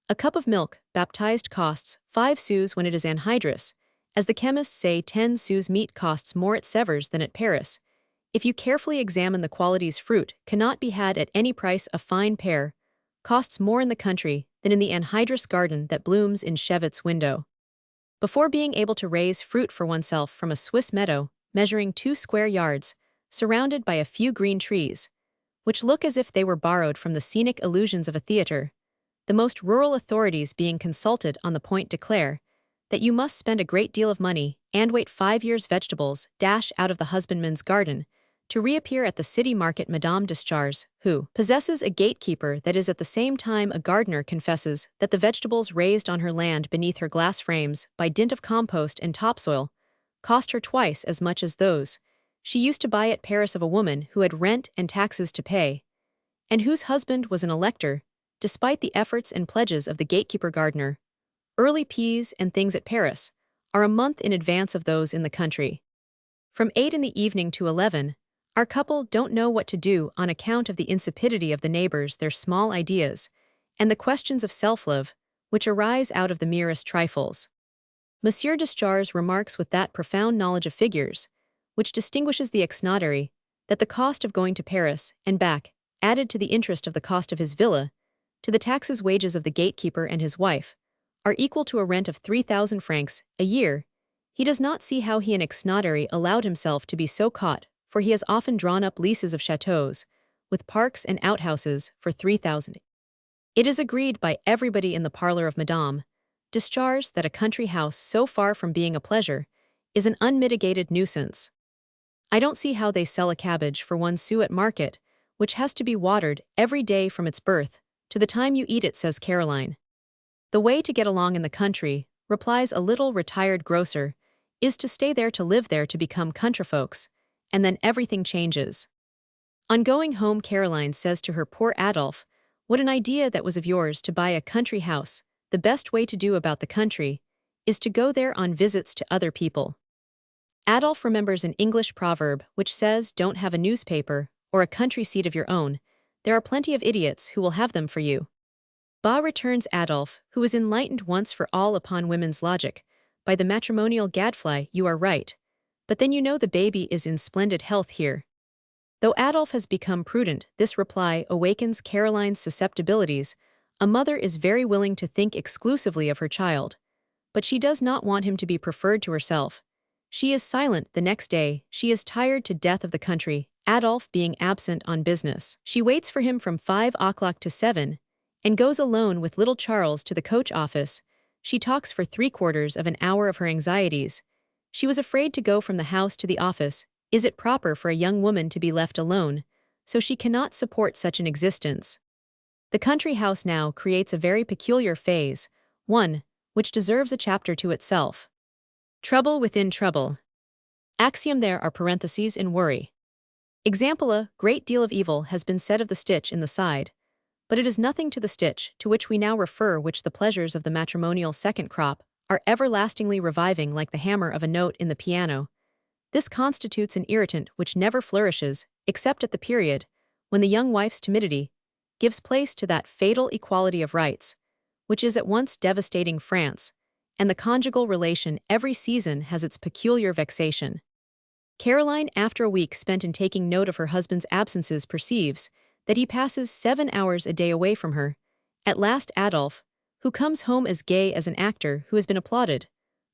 A: A cup of milk, baptized, costs 5 sous when it is anhydrous. As the chemists say, 10 sous. Meat costs more at Sèvres than at Paris. If you carefully examine the qualities, fruit cannot be had at any price. A fine pear costs more in the country than in the anhydrous garden that blooms in Chevet's window. Before being able to raise fruit for oneself from a Swiss meadow, measuring 2 square yards, surrounded by a few green trees, which look as if they were borrowed from the scenic illusions of a theater, the most rural authorities being consulted on the point declare that you must spend a great deal of money and wait 5 years. Vegetables dash out of the husbandman's garden to reappear at the city market. Madame Descharges, who possesses a gatekeeper that is at the same time a gardener, confesses that the vegetables raised on her land beneath her glass frames by dint of compost and topsoil cost her twice as much as those she used to buy at Paris of a woman who had rent and taxes to pay, and whose husband was an elector, despite the efforts and pledges of the gatekeeper gardener. Early peas and things at Paris are a month in advance of those in the country. From 8 in the evening to 11, our couple don't know what to do on account of the insipidity of the neighbors, their small ideas, and the questions of self-love, which arise out of the merest trifles. Monsieur Descharges remarks with that profound knowledge of figures, which distinguishes the ex-notary, that the cost of going to Paris and back, added to the interest of the cost of his villa, to the taxes, wages of the gatekeeper and his wife, are equal to a rent of 3,000 francs a year. He does not see how he, an ex-notary, allowed himself to be so caught, for he has often drawn up leases of chateaux, with parks and outhouses, for 3,000. It is agreed by everybody in the parlor of Madame Descharges that a country house, so far from being a pleasure, is an unmitigated nuisance. "I don't see how they sell a cabbage for 1 sou at market, which has to be watered every day from its birth," to the time you eat it, says Caroline. The way to get along in the country, replies a little retired grocer, is to stay there to live there to become countryfolks, and then everything changes. On going home, Caroline says to her poor Adolphe, "What an idea that was of yours to buy a country house. The best way to do about the country is to go there on visits to other people." Adolphe remembers an English proverb which says, "Don't have a newspaper or a country seat of your own. There are plenty of idiots who will have them for you." Bah, returns Adolphe, who was enlightened once for all upon women's logic, by the matrimonial gadfly, "You are right. But then you know the baby is in splendid health here." Though Adolphe has become prudent, this reply awakens Caroline's susceptibilities. A mother is very willing to think exclusively of her child, but she does not want him to be preferred to herself. She is silent the next day. She is tired to death of the country, Adolphe being absent on business. She waits for him from 5 o'clock to 7, and goes alone with little Charles to the coach office. She talks for 3/4 of an hour of her anxieties. She was afraid to go from the house to the office. Is it proper for a young woman to be left alone? So she cannot support such an existence. The country house now creates a very peculiar phase, one which deserves a chapter to itself. Trouble within trouble. Axiom: there are parentheses in worry. Example: a great deal of evil has been said of the stitch in the side, but it is nothing to the stitch to which we now refer, which the pleasures of the matrimonial second crop are everlastingly reviving like the hammer of a note in the piano. This constitutes an irritant which never flourishes, except at the period when the young wife's timidity gives place to that fatal equality of rights, which is at once devastating France, and the conjugal relation. Every season has its peculiar vexation. Caroline, after a week spent in taking note of her husband's absences, perceives that he passes 7 hours a day away from her. At last Adolphe, who comes home as gay as an actor who has been applauded,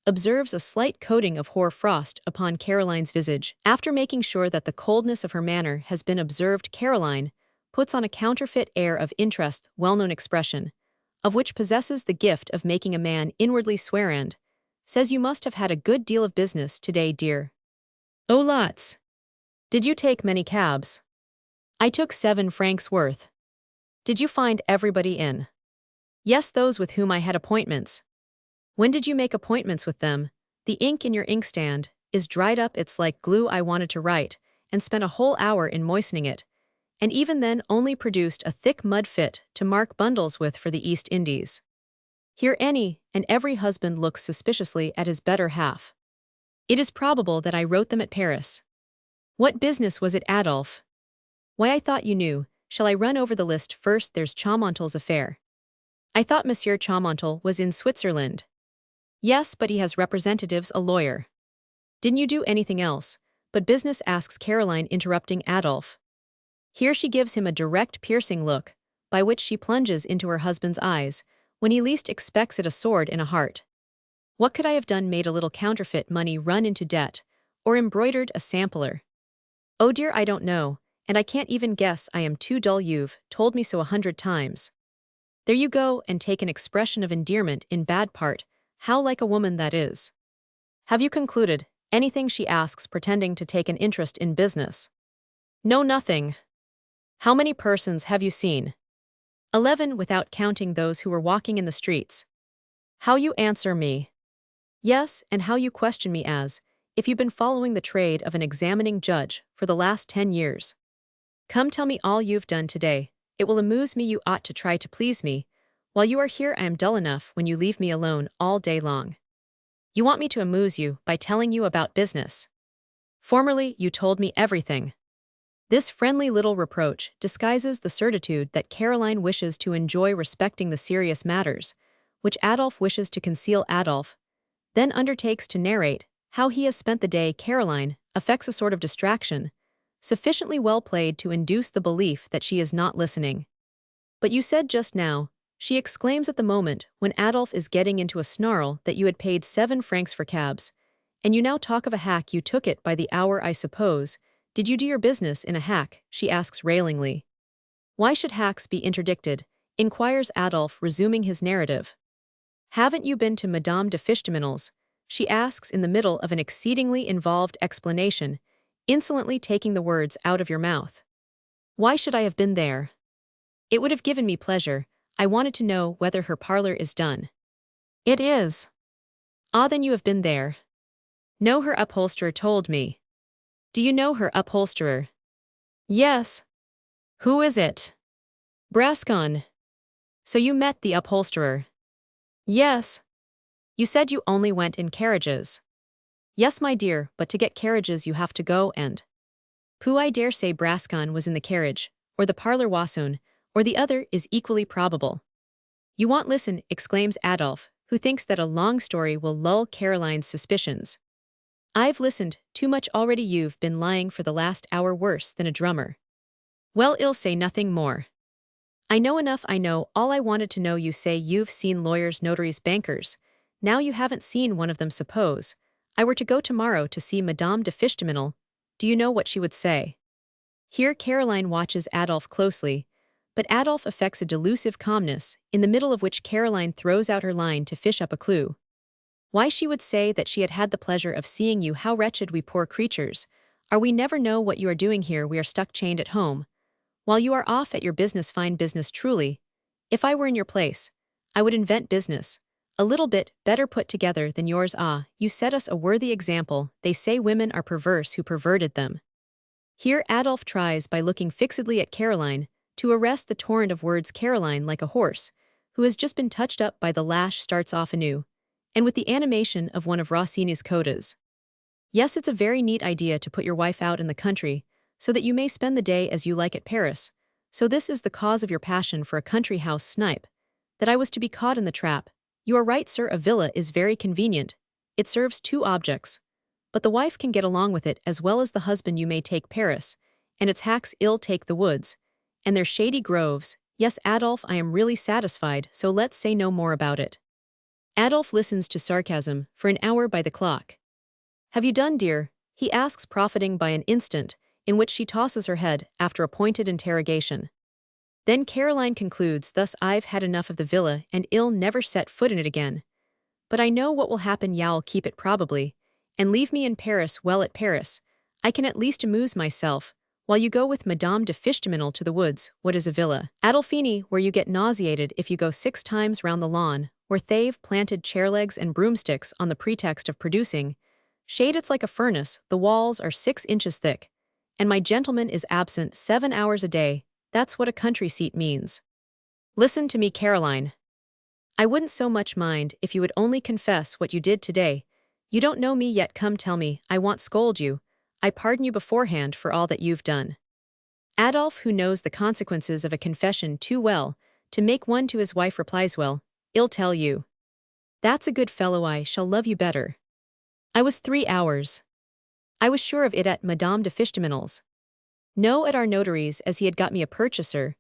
A: observes a slight coating of hoar frost upon Caroline's visage. After making sure that the coldness of her manner has been observed, Caroline puts on a counterfeit air of interest, well-known expression, of which possesses the gift of making a man inwardly swear, and says, "You must have had a good deal of business today, dear." "Oh, lots." "Did you take many cabs?" "I took 7 francs worth." "Did you find everybody in?" "Yes, those with whom I had appointments." "When did you make appointments with them? The ink in your inkstand is dried up. It's like glue. I wanted to write, and spent a whole hour in moistening it, and even then only produced a thick mud fit to mark bundles with for the East Indies." Here any and every husband looks suspiciously at his better half. "It is probable that I wrote them at Paris." "What business was it, Adolphe?" "Why, I thought you knew. Shall I run over the list first? There's Chaumontle's affair." "I thought Monsieur Chaumontle was in Switzerland." "Yes, but he has representatives, a lawyer." "Didn't you do anything else but business?" asks Caroline, interrupting Adolphe. Here she gives him a direct, piercing look, by which she plunges into her husband's eyes, when he least expects it, a sword in a heart. "What could I have done? Made a little counterfeit money, run into debt, or embroidered a sampler?" "Oh dear, I don't know, and I can't even guess. I am too dull. You've told me so 100 times. There you go, and take an expression of endearment in bad part. How like a woman that is." "Have you concluded anything?" she asks, pretending to take an interest in business. "No, nothing." "How many persons have you seen?" 11, without counting those who were walking in the streets." "How you answer me!" "Yes, and how you question me as if you've been following the trade of an examining judge for the last 10 years. Come, tell me all you've done today. It will amuse me. You ought to try to please me. While you are here I am dull enough when you leave me alone all day long. You want me to amuse you by telling you about business. Formerly you told me everything." This friendly little reproach disguises the certitude that Caroline wishes to enjoy respecting the serious matters, which Adolphe wishes to conceal. Adolphe then undertakes to narrate how he has spent the day. Caroline affects a sort of distraction, sufficiently well played to induce the belief that she is not listening. "But you said just now," she exclaims at the moment when Adolphe is getting into a snarl, "that you had paid 7 francs for cabs, and you now talk of a hack. You took it by the hour, I suppose. Did you do your business in a hack?" she asks railingly. "Why should hacks be interdicted?" inquires Adolphe, resuming his narrative. "Haven't you been to Madame de Fichtemino's?" she asks in the middle of an exceedingly involved explanation, insolently taking the words out of your mouth. "Why should I have been there?" It would have given me pleasure. I wanted to know whether her parlor is done. It is. Ah, then you have been there. No, her upholsterer told me. Do you know her upholsterer? Yes. Who is it? Brascon. So you met the upholsterer? Yes. You said you only went in carriages. Yes, my dear, but to get carriages you have to go and. Pooh, I dare say Brascon was in the carriage, or the parlor wassoon, or the other is equally probable. You won't listen, exclaims Adolphe, who thinks that a long story will lull Caroline's suspicions. I've listened, too much already. You've been lying for the last hour worse than a drummer. Well, I'll say nothing more. I know enough. I know all I wanted to know. You say you've seen lawyers, notaries, bankers. Now you haven't seen one of them. Suppose I were to go tomorrow to see Madame de Fichteminel, do you know what she would say? Here Caroline watches Adolphe closely, but Adolphe affects a delusive calmness, in the middle of which Caroline throws out her line to fish up a clue. Why, she would say that she had had the pleasure of seeing you. How wretched we poor creatures are. We never know what you are doing here. We are stuck chained at home, while you are off at your business. Fine business, truly. If I were in your place, I would invent business, a little bit better put together than yours. Ah, you set us a worthy example. They say women are perverse who perverted them. Here Adolphe tries, by looking fixedly at Caroline, to arrest the torrent of words. Caroline, like a horse who has just been touched up by the lash, starts off anew, and with the animation of one of Rossini's codas. Yes, it's a very neat idea to put your wife out in the country, so that you may spend the day as you like at Paris. So this is the cause of your passion for a country house, Snipe, that I was to be caught in the trap. You are right, sir, a villa is very convenient. It serves two objects. But the wife can get along with it as well as the husband. You may take Paris, and its hacks ill take the woods, and their shady groves. Yes, Adolphe, I am really satisfied, so let's say no more about it. Adolphe listens to sarcasm for an hour by the clock. Have you done, dear? He asks, profiting by an instant in which she tosses her head after a pointed interrogation. Then Caroline concludes, thus I've had enough of the villa and I'll never set foot in it again. But I know what will happen. You'll keep it probably, and leave me in Paris. Well, at Paris, I can at least amuse myself, while you go with Madame de Fichteminel to the woods. What is a villa? Adolphine, where you get nauseated if you go 6 times round the lawn, where they've planted chairlegs and broomsticks on the pretext of producing shade. It's like a furnace. The walls are 6 inches thick, and my gentleman is absent 7 hours a day. That's what a country seat means. Listen to me, Caroline. I wouldn't so much mind if you would only confess what you did today. You don't know me yet. Come, tell me. I won't scold you. I pardon you beforehand for all that you've done. Adolphe, who knows the consequences of a confession too well to make one to his wife, replies, well, I'll tell you. That's a good fellow. I shall love you better. I was 3 hours. I was sure of it at Madame de Fichtemino's. No, at our notary's, as he had got me a purchaser,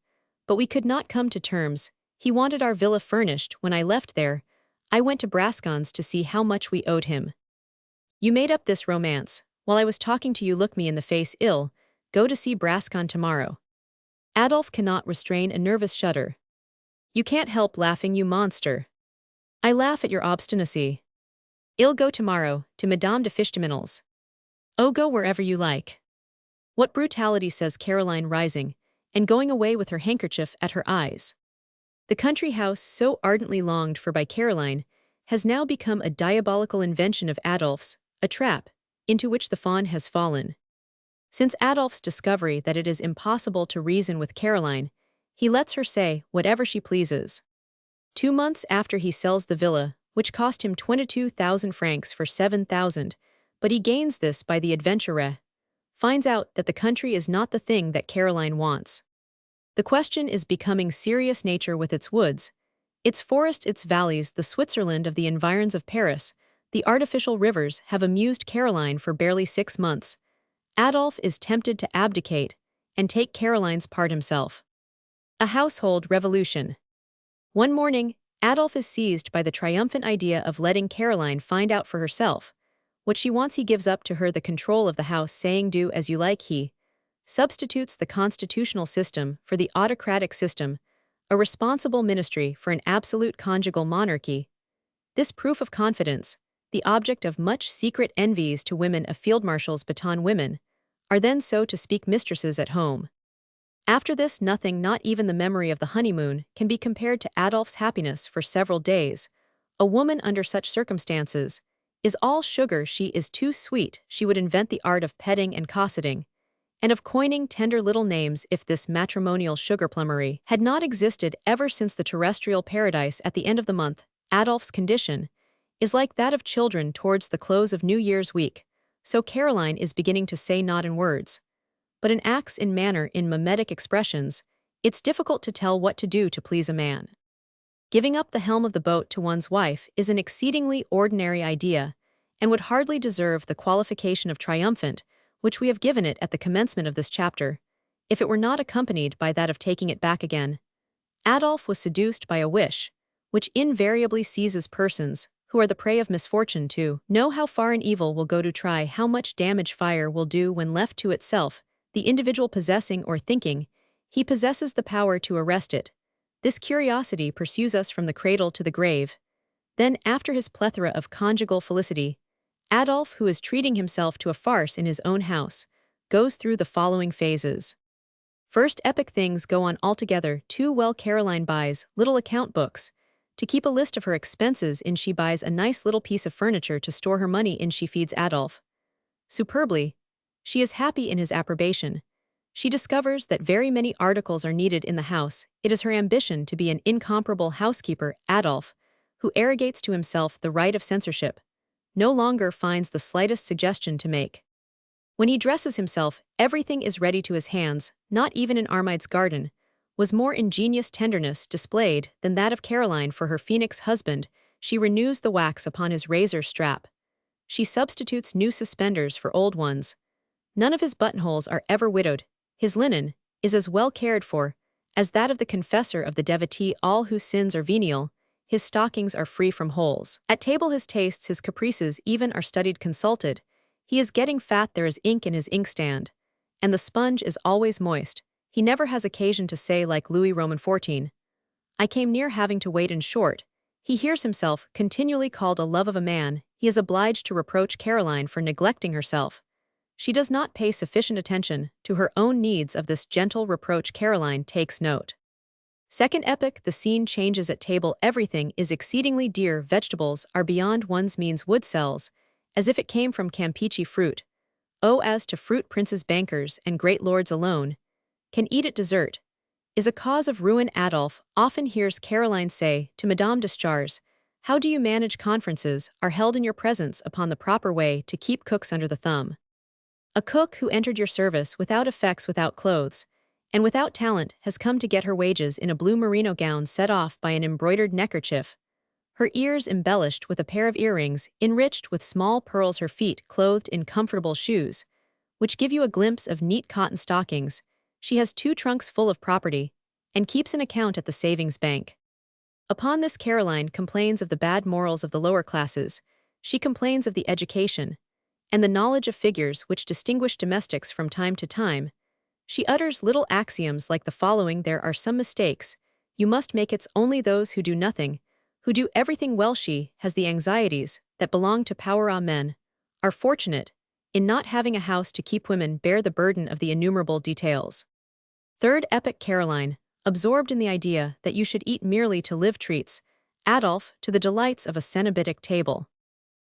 A: but we could not come to terms. He wanted our villa furnished. When I left there, I went to Brascon's to see how much we owed him. You made up this romance while I was talking to you. Look me in the face. Ill go to see Brascon tomorrow. Adolphe cannot restrain a nervous shudder. You can't help laughing, you monster. I laugh at your obstinacy. I'll go tomorrow to Madame de Fichtemino's. Oh, go wherever you like. What brutality, says Caroline, rising and going away with her handkerchief at her eyes. The country house, so ardently longed for by Caroline, has now become a diabolical invention of Adolphe's, a trap into which the fawn has fallen. Since Adolphe's discovery that it is impossible to reason with Caroline, he lets her say whatever she pleases. 2 months after, he sells the villa, which cost him 22,000 francs for 7,000, but he gains this by the adventure, finds out that the country is not the thing that Caroline wants. The question is becoming serious. Nature with its woods, its forests, its valleys, the Switzerland of the environs of Paris, the artificial rivers, have amused Caroline for barely 6 months. Adolphe is tempted to abdicate and take Caroline's part himself. A household revolution. One morning, Adolphe is seized by the triumphant idea of letting Caroline find out for herself what she wants. He gives up to her the control of the house, saying, do as you like. He substitutes the constitutional system for the autocratic system, a responsible ministry for an absolute conjugal monarchy. This proof of confidence, the object of much secret envies to women, a field marshal's baton women, are then, so to speak, mistresses at home. After this, nothing, not even the memory of the honeymoon, can be compared to Adolf's happiness for several days. A woman under such circumstances is all sugar. She is too sweet. She would invent the art of petting and cosseting, and of coining tender little names if this matrimonial sugar-plummery had not existed ever since the terrestrial paradise at the end of the month. Adolf's condition is like that of children towards the close of New Year's week, so Caroline is beginning to say not in words, but in acts, in manner, in mimetic expressions. It's difficult to tell what to do to please a man. Giving up the helm of the boat to one's wife is an exceedingly ordinary idea, and would hardly deserve the qualification of triumphant, which we have given it at the commencement of this chapter, if it were not accompanied by that of taking it back again. Adolf was seduced by a wish, which invariably seizes persons who are the prey of misfortune to know how far an evil will go, to try how much damage fire will do when left to itself. The individual possessing or thinking he possesses the power to arrest it. This curiosity pursues us from the cradle to the grave. Then, after his plethora of conjugal felicity, Adolf, who is treating himself to a farce in his own house, goes through the following phases. First, epic things go on altogether too well. Caroline buys little account books to keep a list of her expenses in. She buys a nice little piece of furniture to store her money in. She feeds Adolf superbly. She is happy in his approbation. She discovers that very many articles are needed in the house. It is her ambition to be an incomparable housekeeper. Adolf, who arrogates to himself the right of censorship, no longer finds the slightest suggestion to make. When he dresses himself, everything is ready to his hands. Not even in Armide's garden was more ingenious tenderness displayed than that of Caroline for her phoenix husband. She renews the wax upon his razor strap. She substitutes new suspenders for old ones. None of his buttonholes are ever widowed. His linen is as well cared for as that of the confessor of the devotee, all whose sins are venial. His stockings are free from holes. At table his tastes, his caprices even are studied, consulted. He is getting fat, there is ink in his inkstand, and the sponge is always moist. He never has occasion to say, like Louis Roman XIV, "I came near having to wait." In short, he hears himself continually called a love of a man. He is obliged to reproach Caroline for neglecting herself. She does not pay sufficient attention to her own needs. Of this gentle reproach Caroline takes note. Second epoch, the scene changes at table. Everything is exceedingly dear. Vegetables are beyond one's means. Wood sells as if it came from Campeche. Fruit, oh, as to fruit, princes, bankers, and great lords alone can eat it. Dessert is a cause of ruin. Adolf often hears Caroline say to Madame Deschartres, "How do you manage? Conferences are held in your presence upon the proper way to keep cooks under the thumb." A cook who entered your service without effects, without clothes, and without talent has come to get her wages in a blue merino gown set off by an embroidered neckerchief, her ears embellished with a pair of earrings enriched with small pearls, her feet clothed in comfortable shoes, which give you a glimpse of neat cotton stockings. She has 2 trunks full of property, and keeps an account at the savings bank. Upon this Caroline complains of the bad morals of the lower classes. She complains of the education and the knowledge of figures which distinguish domestics from time to time. She utters little axioms like the following: "There are some mistakes, you must make it. Only those who do nothing, who do everything well." She has the anxieties that belong to power. Men are fortunate in not having a house to keep. Women bear the burden of the innumerable details. Third epoch, Caroline, absorbed in the idea that you should eat merely to live, treats Adolf to the delights of a cenobitic table.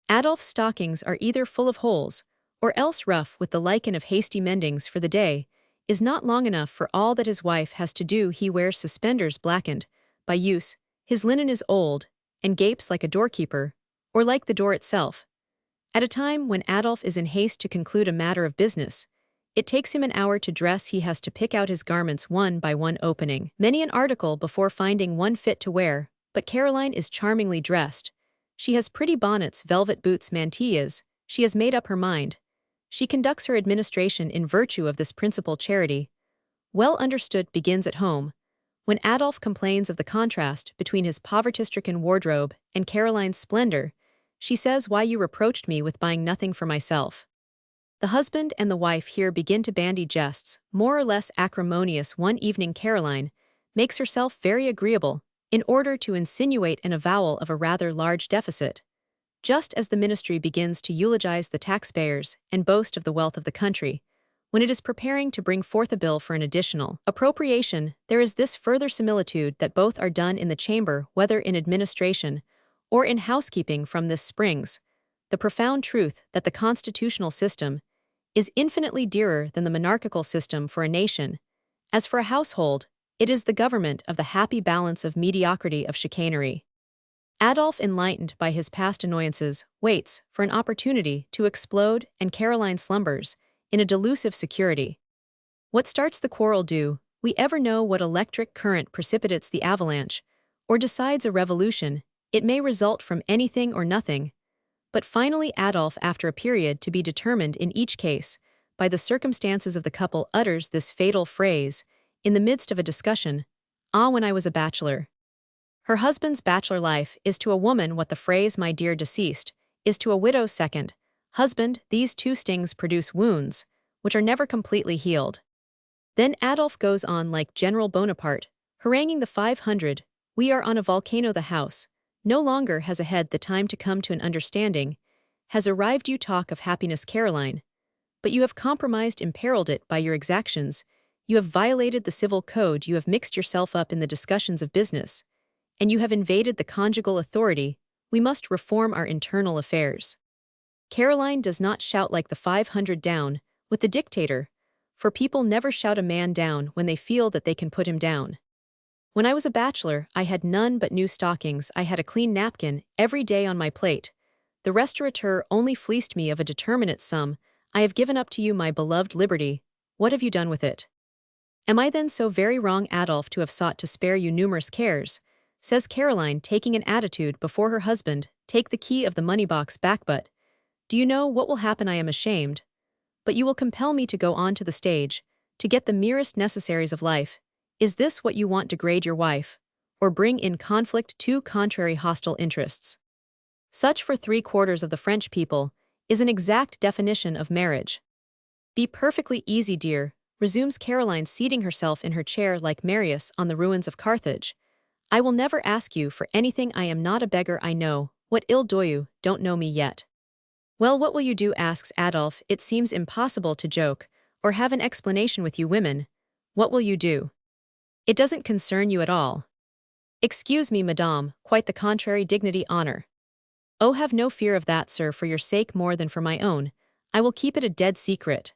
A: Adolf's stockings are either full of holes, or else rough with the lichen of hasty mendings, for the day is not long enough for all that his wife has to do. He wears suspenders blackened by use. His linen is old, and gapes like a doorkeeper, or like the door itself. At a time when Adolf is in haste to conclude a matter of business, it takes him an hour to dress. He has to pick out his garments one by one, opening many an article before finding one fit to wear. But Caroline is charmingly dressed. She has pretty bonnets, velvet boots, mantillas. She has made up her mind. She conducts her administration in virtue of this principle. Charity, well understood, begins at home. When Adolf complains of the contrast between his poverty-stricken wardrobe and Caroline's splendor, she says, "Why, you reproached me with buying nothing for myself." The husband and the wife here begin to bandy jests, more or less acrimonious. One evening Caroline makes herself very agreeable in order to insinuate an avowal of a rather large deficit. Just as the ministry begins to eulogize the taxpayers and boast of the wealth of the country, when it is preparing to bring forth a bill for an additional appropriation, there is this further similitude that both are done in the chamber, whether in administration or in housekeeping. From this springs the profound truth that the constitutional system is infinitely dearer than the monarchical system for a nation. As for a household, it is the government of the happy balance of mediocrity of chicanery. Adolphe, enlightened by his past annoyances, waits for an opportunity to explode, and Caroline slumbers in a delusive security. What starts the quarrel? Do we ever know what electric current precipitates the avalanche, or decides a revolution? It may result from anything or nothing. But finally Adolphe, after a period to be determined in each case by the circumstances of the couple, utters this fatal phrase in the midst of a discussion: "Ah, when I was a bachelor." Her husband's bachelor life is to a woman what the phrase "my dear deceased" is to a widow's second husband. These two stings produce wounds which are never completely healed. Then Adolphe goes on like General Bonaparte, haranguing the 500. "We are on a volcano. The house no longer has a head. The time to come to an understanding has arrived. You talk of happiness, Caroline, but you have compromised, imperiled it by your exactions. You have violated the civil code. You have mixed yourself up in the discussions of business, and you have invaded the conjugal authority. We must reform our internal affairs." Caroline does not shout like the 500 down with the dictator, for people never shout a man down when they feel that they can put him down. "When I was a bachelor, I had none but new stockings. I had a clean napkin every day on my plate. The restaurateur only fleeced me of a determinate sum. I have given up to you my beloved liberty. What have you done with it? Am I then so very wrong, Adolphe, to have sought to spare you numerous cares?" says Caroline, taking an attitude before her husband. "Take the key of the money box back. But do you know what will happen? I am ashamed, but you will compel me to go on to the stage, to get the merest necessaries of life. Is this what you want? Degrade your wife, or bring in conflict two contrary hostile interests? Such, for 3/4 of the French people, is an exact definition of marriage." "Be perfectly easy, dear," resumes Caroline, seating herself in her chair like Marius on the ruins of Carthage. "I will never ask you for anything. I am not a beggar. I know what il do. You don't know me yet." "Well, what will you do?" asks Adolphe. "It seems impossible to joke or have an explanation with you women. What will you do? It doesn't concern you at all." "Excuse me, madame, quite the contrary. Dignity, honor." "Oh, have no fear of that, sir. For your sake more than for my own, I will keep it a dead secret."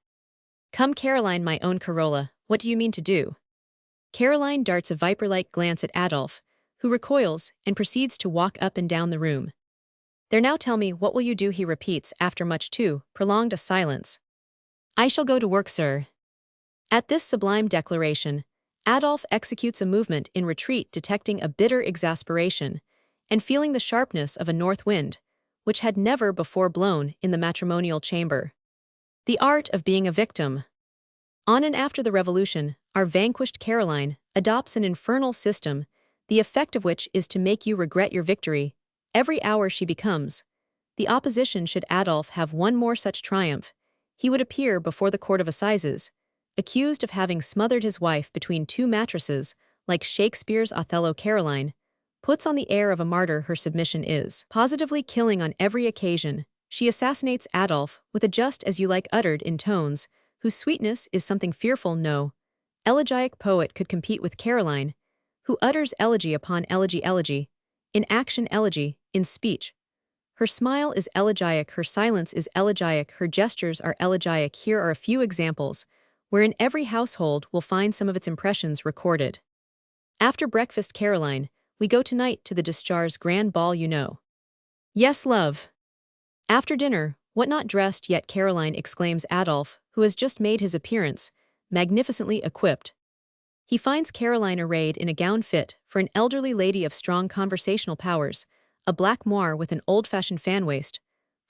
A: "Come, Caroline, my own Corolla, what do you mean to do?" Caroline darts a viper-like glance at Adolphe, who recoils and proceeds to walk up and down the room. "There, now tell me, what will you do?" he repeats after much too prolonged a silence. "I shall go to work, sir." At this sublime declaration, Adolphe executes a movement in retreat, detecting a bitter exasperation, and feeling the sharpness of a north wind, which had never before blown in the matrimonial chamber. The art of being a victim. On and after the revolution, our vanquished Caroline adopts an infernal system, the effect of which is to make you regret your victory every hour she becomes the opposition. Should Adolphe have one more such triumph, he would appear before the court of assizes, accused of having smothered his wife between two mattresses, like Shakespeare's Othello. Caroline puts on the air of a martyr. Her submission is positively killing on every occasion. She assassinates Adolphe with a "just as you like" uttered in tones whose sweetness is something fearful. No elegiac poet could compete with Caroline, who utters elegy upon elegy, elegy in action, elegy in speech. Her smile is elegiac, her silence is elegiac, her gestures are elegiac. Here are a few examples wherein every household will find some of its impressions recorded. "After breakfast, Caroline, we go tonight to the discharge's grand ball, you know." "Yes, love." "After dinner, what, not dressed yet?" Caroline exclaims. Adolphe, who has just made his appearance, magnificently equipped. He finds Caroline arrayed in a gown fit for an elderly lady of strong conversational powers, a black moire with an old-fashioned fan waist.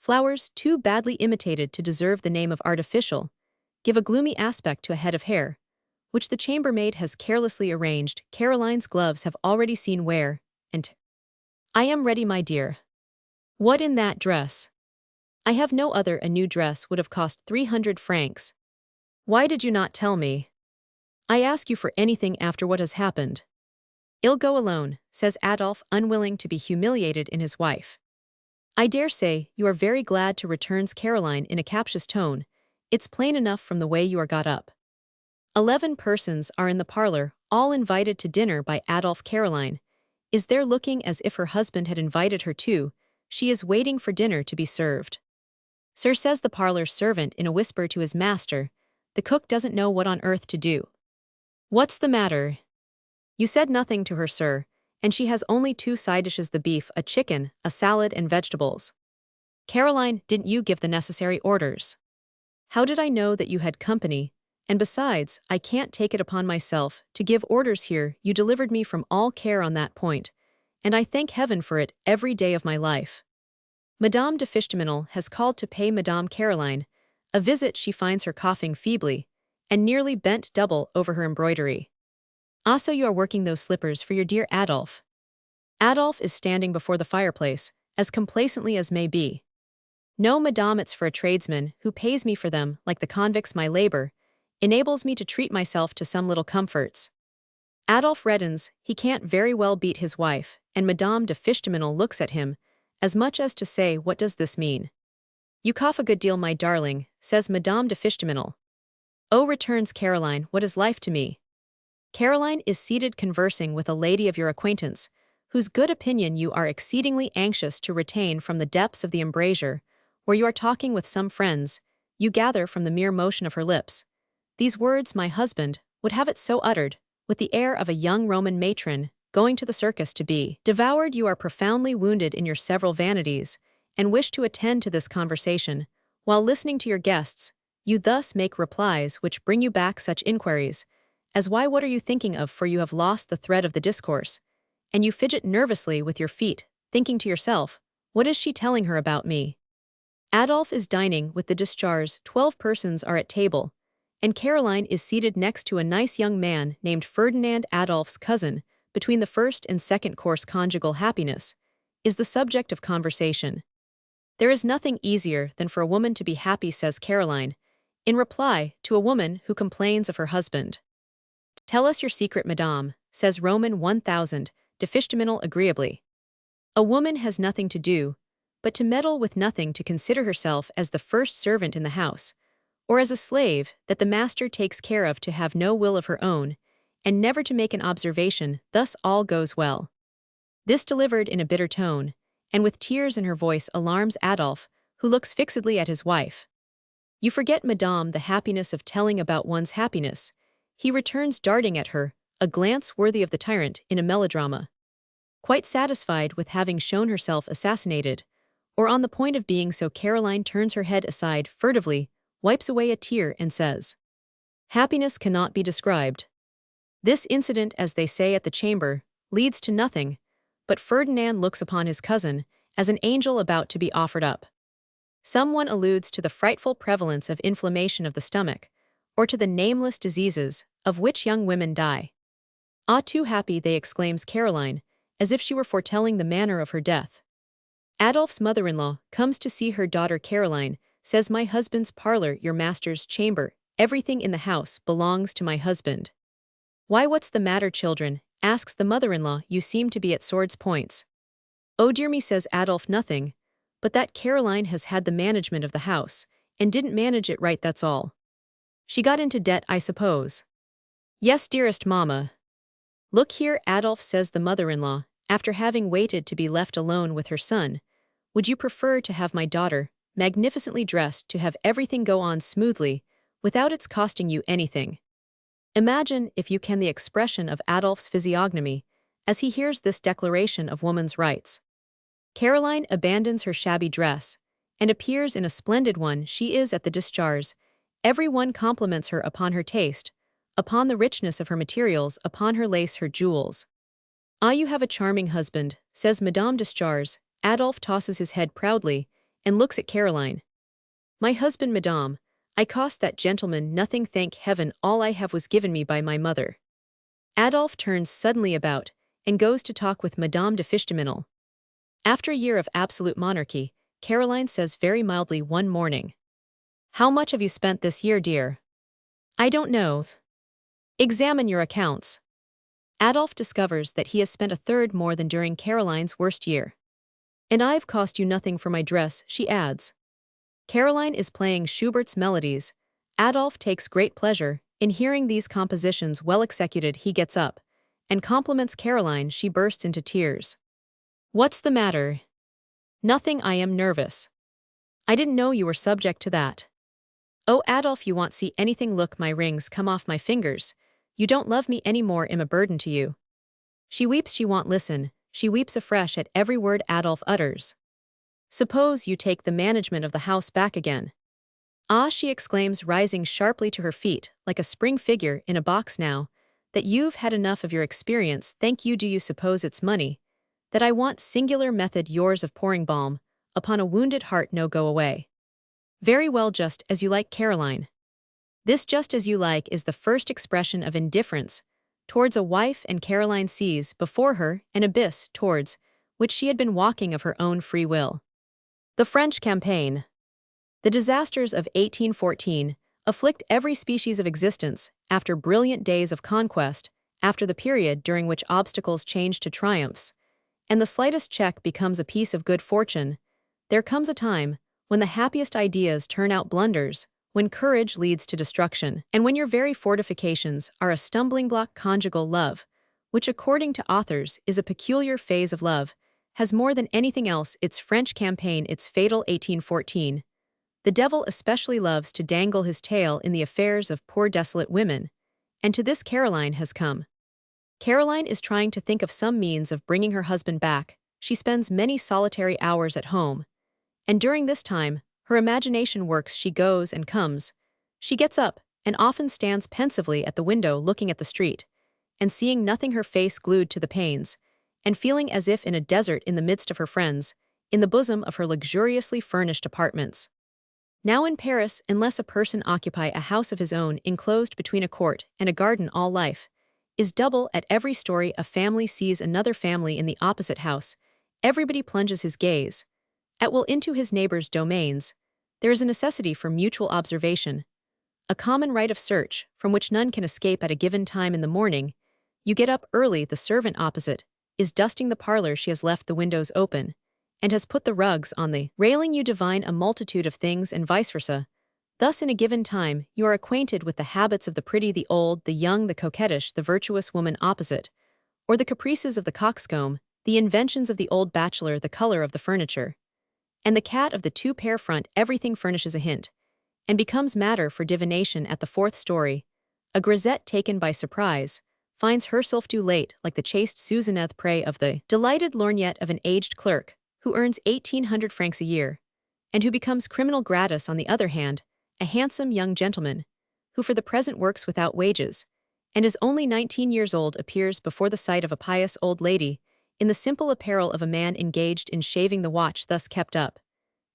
A: Flowers, too badly imitated to deserve the name of artificial, give a gloomy aspect to a head of hair, which the chambermaid has carelessly arranged. Caroline's gloves have already seen wear, and "I am ready, my dear." "What, in that dress?" "I have no other. A new dress would have cost 300 francs. Why did you not tell me? I ask you for anything after what has happened." "I'll go alone," says Adolphe, unwilling to be humiliated in his wife. "I dare say you are very glad to," returns Caroline in a captious tone, It's plain enough from the way you are got up. 11 persons are in the parlor, all invited to dinner by Adolphe. Caroline is there looking as if her husband had invited her too. She is waiting for dinner to be served. Sir, says the parlor servant in a whisper to his master, the cook doesn't know what on earth to do. What's the matter? You said nothing to her, sir, and she has only 2 side dishes: the beef, a chicken, a salad, and vegetables. Caroline, didn't you give the necessary orders? How did I know that you had company? And besides, I can't take it upon myself to give orders here. You delivered me from all care on that point, and I thank heaven for it every day of my life. Madame de Fishtaminel has called to pay Madame Caroline a visit. She finds her coughing feebly and nearly bent double over her embroidery. Ah, so you are working those slippers for your dear Adolphe. Adolphe is standing before the fireplace, as complacently as may be. No, madame, it's for a tradesman who pays me for them like the convicts. My labor enables me to treat myself to some little comforts. Adolphe reddens. He can't very well beat his wife, and Madame de Fishtaminel looks at him, as much as to say, what does this mean? You cough a good deal, my darling, says Madame de Fishtaminel. Oh, returns Caroline, what is life to me? Caroline is seated conversing with a lady of your acquaintance, whose good opinion you are exceedingly anxious to retain from the depths of the embrasure, where you are talking with some friends. You gather from the mere motion of her lips these words, my husband would have it so uttered, with the air of a young Roman matron going to the circus to be devoured. You are profoundly wounded in your several vanities, and wish to attend to this conversation. While listening to your guests, you thus make replies which bring you back such inquiries as why, what are you thinking of, for you have lost the thread of the discourse, and you fidget nervously with your feet, thinking to yourself, what is she telling her about me? Adolphe is dining with the discharges. 12 persons are at table, and Caroline is seated next to a nice young man named Ferdinand, Adolphe's cousin. Between the first and second course, conjugal happiness is the subject of conversation. There is nothing easier than for a woman to be happy, says Caroline, in reply to a woman who complains of her husband. Tell us your secret, madame, says Roman 1000, de Fishtaminel agreeably. A woman has nothing to do but to meddle with nothing, to consider herself as the first servant in the house, or as a slave that the master takes care of, to have no will of her own, and never to make an observation. Thus all goes well. This delivered in a bitter tone, and with tears in her voice, alarms Adolphe, who looks fixedly at his wife. You forget, madame, the happiness of telling about one's happiness, he returns, darting at her a glance worthy of the tyrant in a melodrama. Quite satisfied with having shown herself assassinated, or on the point of being so, Caroline turns her head aside furtively, wipes away a tear, and says, happiness cannot be described. This incident, as they say at the chamber, leads to nothing, but Ferdinand looks upon his cousin as an angel about to be offered up. Someone alludes to the frightful prevalence of inflammation of the stomach, or to the nameless diseases of which young women die. Ah, too happy, they, exclaims Caroline, as if she were foretelling the manner of her death. Adolphe's mother-in-law comes to see her daughter. Caroline says, my husband's parlor, your master's chamber, everything in the house belongs to my husband. Why, what's the matter, children? Asks the mother-in-law. You seem to be at swords' points. Oh dear me, says Adolphe, nothing, but that Caroline has had the management of the house, and didn't manage it right, that's all. She got into debt, I suppose. Yes, dearest mamma. Look here, Adolphe, says the mother-in-law, after having waited to be left alone with her son, would you prefer to have my daughter, magnificently dressed, to have everything go on smoothly, without its costing you anything? Imagine, if you can, the expression of Adolphe's physiognomy as he hears this declaration of woman's rights. Caroline abandons her shabby dress and appears in a splendid one. She is at the discharges. Every one compliments her upon her taste, upon the richness of her materials, upon her lace, her jewels. Ah, you have a charming husband, says Madame Descharges. Adolphe tosses his head proudly and looks at Caroline. My husband, madame, I cost that gentleman nothing, thank heaven, all I have was given me by my mother. Adolphe turns suddenly about and goes to talk with Madame de Fishtaminel. After a year of absolute monarchy, Caroline says very mildly one morning, how much have you spent this year, dear? I don't know. Examine your accounts. Adolphe discovers that he has spent a third more than during Caroline's worst year. And I've cost you nothing for my dress, she adds. Caroline is playing Schubert's melodies Adolphe takes great pleasure in hearing these compositions well executed. He gets up and compliments Caroline. She bursts into tears. What's the matter? Nothing, I am nervous. I didn't know you were subject to that. Oh, Adolphe, you won't see anything. Look, my rings come off my fingers. You don't love me any more. I'm a burden to you. She weeps, she won't listen. She weeps afresh at every word Adolphe utters. Suppose you take the management of the house back again. Ah, she exclaims, rising sharply to her feet, like a spring figure in a box. Now that you've had enough of your experience, thank you. Do you suppose it's money that I want? Singular method yours of pouring balm upon a wounded heart. No, go away. Very well, just as you like, Caroline. This just as you like is the first expression of indifference towards a wife, and Caroline sees before her an abyss towards which she had been walking of her own free will. The French campaign. The disasters of 1814 afflict every species of existence after brilliant days of conquest, after the period during which obstacles change to triumphs, and the slightest check becomes a piece of good fortune. There comes a time when the happiest ideas turn out blunders, when courage leads to destruction, and when your very fortifications are a stumbling block. Conjugal love, which according to authors is a peculiar phase of love, has more than anything else its French campaign, its fatal 1814. The devil especially loves to dangle his tail in the affairs of poor desolate women, and to this Caroline has come. Caroline is trying to think of some means of bringing her husband back. She spends many solitary hours at home, and during this time, her imagination works. She goes and comes. She gets up and often stands pensively at the window looking at the street, and seeing nothing, her face glued to the panes, and feeling as if in a desert in the midst of her friends, in the bosom of her luxuriously furnished apartments. Now in Paris, unless a person occupy a house of his own enclosed between a court and a garden, all life is double. At every story a family sees another family in the opposite house. Everybody plunges his gaze at will into his neighbor's domains. There is a necessity for mutual observation, a common right of search from which none can escape. At a given time in the morning, you get up early. The servant opposite is dusting the parlor. She has left the windows open and has put the rugs on the railing. You divine a multitude of things and vice versa. Thus in a given time you are acquainted with the habits of the pretty, the old, the young, the coquettish, the virtuous woman opposite, or the caprices of the coxcomb, the inventions of the old bachelor, the color of the furniture, and the cat of the two-pair front. Everything furnishes a hint, and becomes matter for divination. At the fourth story, a grisette taken by surprise finds herself too late, like the chaste Susaneth, prey of the delighted lorgnette of an aged clerk, who earns 1,800 francs a year, and who becomes criminal gratis. On the other hand, a handsome young gentleman, who for the present works without wages, and is only 19 years old, appears before the sight of a pious old lady, in the simple apparel of a man engaged in shaving. The watch thus kept up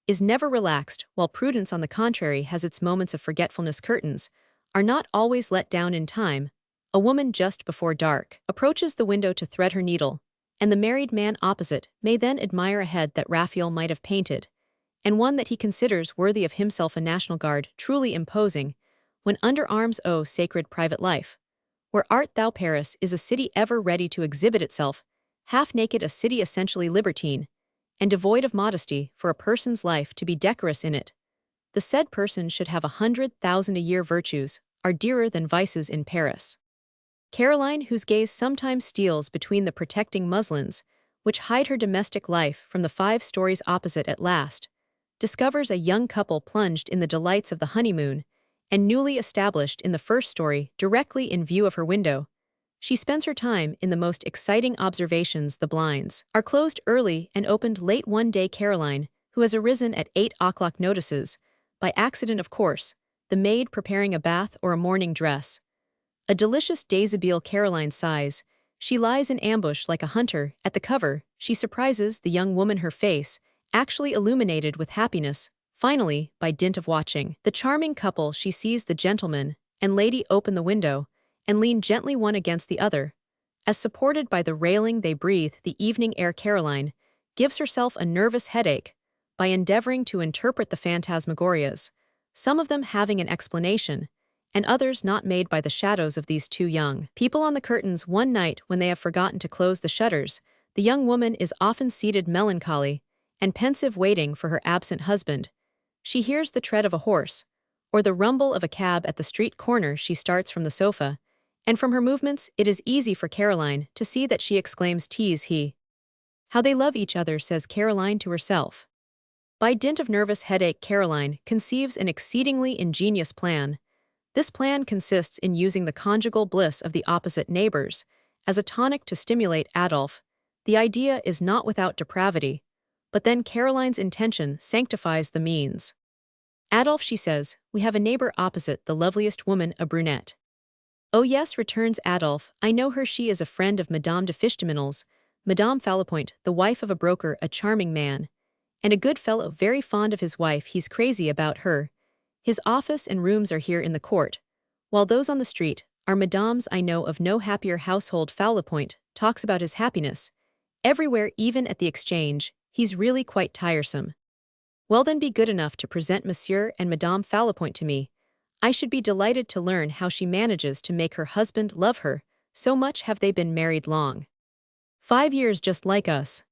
A: is never relaxed, while prudence, on the contrary, has its moments of forgetfulness. Curtains are not always let down in time. A woman just before dark approaches the window to thread her needle, and the married man opposite may then admire a head that Raphael might have painted, and one that he considers worthy of himself. A National Guard, truly imposing, when under arms. O sacred private life, where art thou? Paris is a city ever ready to exhibit itself, half naked, a city essentially libertine, and devoid of modesty. For a person's life to be decorous in it, the said person should have 100,000 a year. Virtues are dearer than vices in Paris. Caroline, whose gaze sometimes steals between the protecting muslins which hide her domestic life from the 5 stories opposite, at last discovers a young couple plunged in the delights of the honeymoon and newly established in the first story, directly in view of her window. She spends her time in the most exciting observations. The blinds are closed early and opened late. One day Caroline, who has arisen at 8 o'clock, notices, by accident of course, the maid preparing a bath or a morning dress. A delicious déshabille. Caroline sighs. She lies in ambush like a hunter. At the cover, she surprises the young woman, her face actually illuminated with happiness. Finally, by dint of watching the charming couple, she sees the gentleman and lady open the window and lean gently one against the other. As supported by the railing they breathe the evening air. Caroline gives herself a nervous headache by endeavoring to interpret the phantasmagorias, some of them having an explanation, and others not, made by the shadows of these two young people on the curtains. One night, when they have forgotten to close the shutters, the young woman is often seated melancholy and pensive, waiting for her absent husband. She hears the tread of a horse, or the rumble of a cab at the street corner. She starts from the sofa, and from her movements it is easy for Caroline to see that she exclaims tease he. How they love each other, says Caroline to herself. By dint of nervous headache, Caroline conceives an exceedingly ingenious plan. This plan consists in using the conjugal bliss of the opposite neighbors as a tonic to stimulate Adolphe. The idea is not without depravity, but then Caroline's intention sanctifies the means. Adolphe, she says, we have a neighbor opposite, the loveliest woman, a brunette. Oh yes, returns Adolphe, I know her, she is a friend of Madame de Fichtemino's, Madame Fallopoint, the wife of a broker, a charming man, and a good fellow, very fond of his wife, he's crazy about her. His office and rooms are here in the court, while those on the street are madames. I know of no happier household. Fallopoint talks about his happiness. Everywhere, even at the exchange, he's really quite tiresome. Well then, be good enough to present Monsieur and Madame Fallopoint to me. I should be delighted to learn how she manages to make her husband love her, so much have they been married long. 5 years, just like us.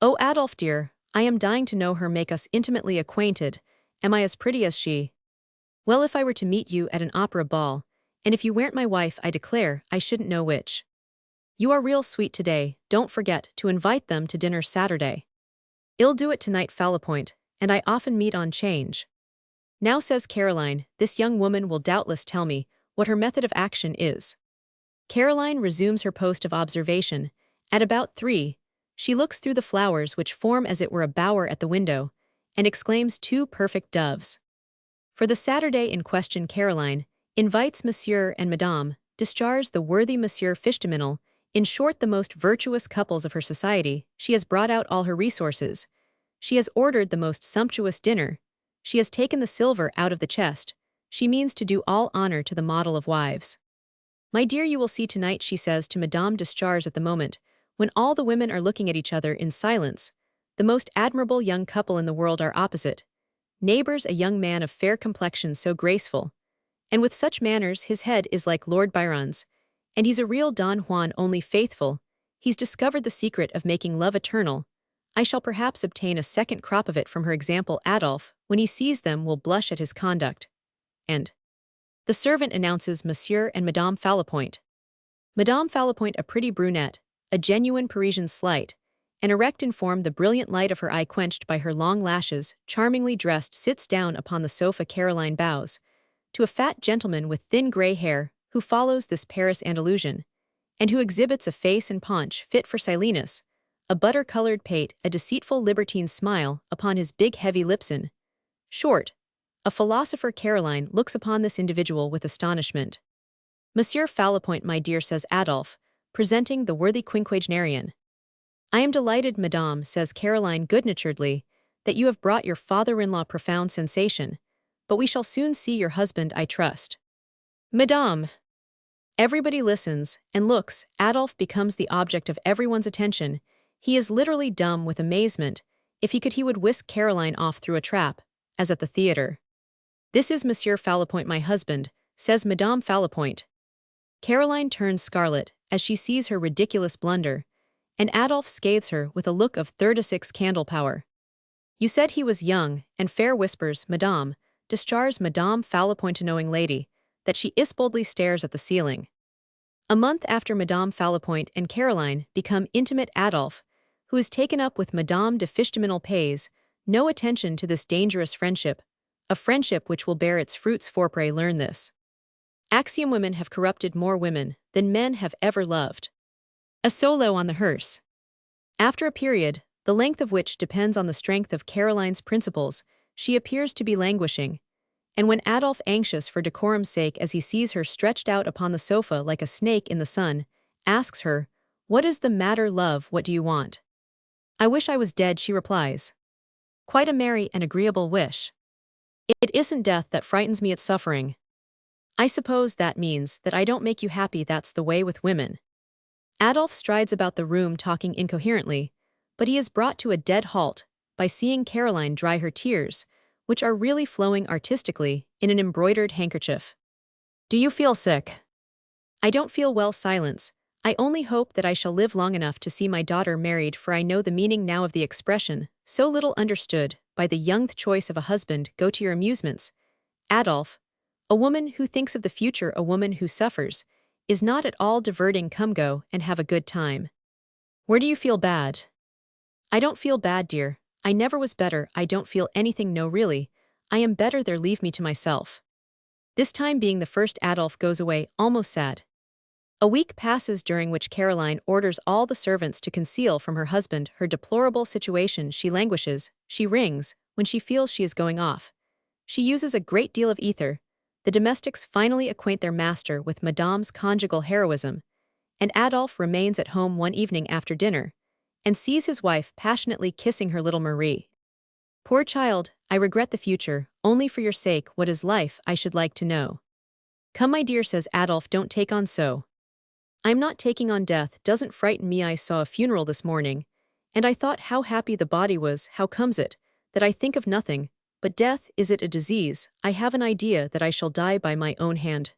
A: Oh Adolphe dear, I am dying to know her, make us intimately acquainted. Am I as pretty as she? Well, if I were to meet you at an opera ball, and if you weren't my wife, I declare I shouldn't know which. You are real sweet today, don't forget to invite them to dinner Saturday. I'll do it tonight, Fallopoint, and I often meet on change. Now, says Caroline, this young woman will doubtless tell me what her method of action is. Caroline resumes her post of observation. At about 3, she looks through the flowers which form as it were a bower at the window, and exclaims, 2 perfect doves. For the Saturday in question, Caroline invites Monsieur and Madame Descharges, the worthy Monsieur Fichtemino, in short the most virtuous couples of her society. She has brought out all her resources. She has ordered the most sumptuous dinner. She has taken the silver out of the chest. She means to do all honor to the model of wives. My dear, you will see tonight, she says to Madame Descharges at the moment, when all the women are looking at each other in silence. The most admirable young couple in the world are opposite. Neighbors, a young man of fair complexion, so graceful, and with such manners his head is like Lord Byron's, and he's a real Don Juan, only faithful. He's discovered the secret of making love eternal. I shall perhaps obtain a second crop of it from her example. Adolphe, when he sees them, will blush at his conduct. And the servant announces Monsieur and Madame Fallopoint. Madame Fallopoint, a pretty brunette, a genuine Parisian slight, and erect in form, the brilliant light of her eye quenched by her long lashes, charmingly dressed, sits down upon the sofa. Caroline bows to a fat gentleman with thin grey hair, who follows this Paris Andalusian, and who exhibits a face and paunch fit for Silenus, a butter-colored pate, a deceitful libertine smile upon his big heavy lips. In short, a philosopher. Caroline looks upon this individual with astonishment. Monsieur Fallopoint, my dear, says Adolphe, presenting the worthy quinquagenarian. I am delighted, Madame, says Caroline good-naturedly, that you have brought your father-in-law profound sensation, but we shall soon see your husband, I trust. Madame. Everybody listens and looks. Adolphe becomes the object of everyone's attention. He is literally dumb with amazement. If he could, he would whisk Caroline off through a trap, as at the theater. This is Monsieur Fallopoint, my husband, says Madame Fallopoint. Caroline turns scarlet as she sees her ridiculous blunder, and Adolphe scathes her with a look of 36 candle power. You said he was young and fair, whispers Madame Descharges Madame Fallopoint, a knowing lady, that she boldly stares at the ceiling. A month after Madame Fallopoint and Caroline become intimate, Adolphe, who is taken up with Madame de Fichtemino, pays no attention to this dangerous friendship, a friendship which will bear its fruits. Forpre, learn this axiom: women have corrupted more women than men have ever loved. A solo on the hearse. After a period, the length of which depends on the strength of Caroline's principles, she appears to be languishing, and when Adolphe, anxious for decorum's sake as he sees her stretched out upon the sofa like a snake in the sun, asks her, "What is the matter, love, what do you want?" "I wish I was dead," she replies. Quite a merry and agreeable wish. It isn't death that frightens me, it's suffering. I suppose that means that I don't make you happy. That's the way with women. Adolphe strides about the room talking incoherently, but he is brought to a dead halt by seeing Caroline dry her tears, which are really flowing artistically in an embroidered handkerchief. "Do you feel sick?" "I don't feel well." Silence. "I only hope that I shall live long enough to see my daughter married, for I know the meaning now of the expression, so little understood, by the young choice of a husband. Go to your amusements." Adolf, a woman who thinks of the future, a woman who suffers, is not at all diverting. Come go and have a good time. Where do you feel bad? I don't feel bad, dear. I never was better. I don't feel anything. No, really. I am better there. Leave me to myself. This time being the first, Adolf goes away, almost sad. A week passes during which Caroline orders all the servants to conceal from her husband her deplorable situation. She languishes, she rings, when she feels she is going off. She uses a great deal of ether. The domestics finally acquaint their master with Madame's conjugal heroism, and Adolf remains at home one evening after dinner, and sees his wife passionately kissing her little Marie. Poor child, I regret the future, only for your sake. What is life, I should like to know. Come, my dear, says Adolf, don't take on so. I'm not taking on. Death doesn't frighten me. I saw a funeral this morning, and I thought how happy the body was. How comes it that I think of nothing but death? Is it a disease? I have an idea that I shall die by my own hand.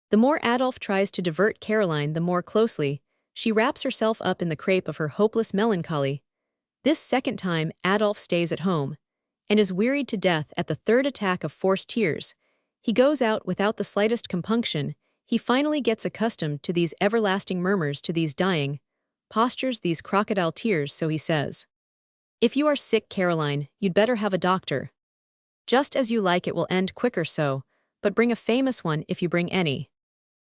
A: The more Adolf tries to divert Caroline, the more closely she wraps herself up in the crape of her hopeless melancholy. This second time, Adolf stays at home, and is wearied to death at the third attack of forced tears. He goes out without the slightest compunction. He finally gets accustomed to these everlasting murmurs, to these dying postures, these crocodile tears, so he says, "If you are sick, Caroline, you'd better have a doctor. Just as you like, it will end quicker so, but bring a famous one if you bring any."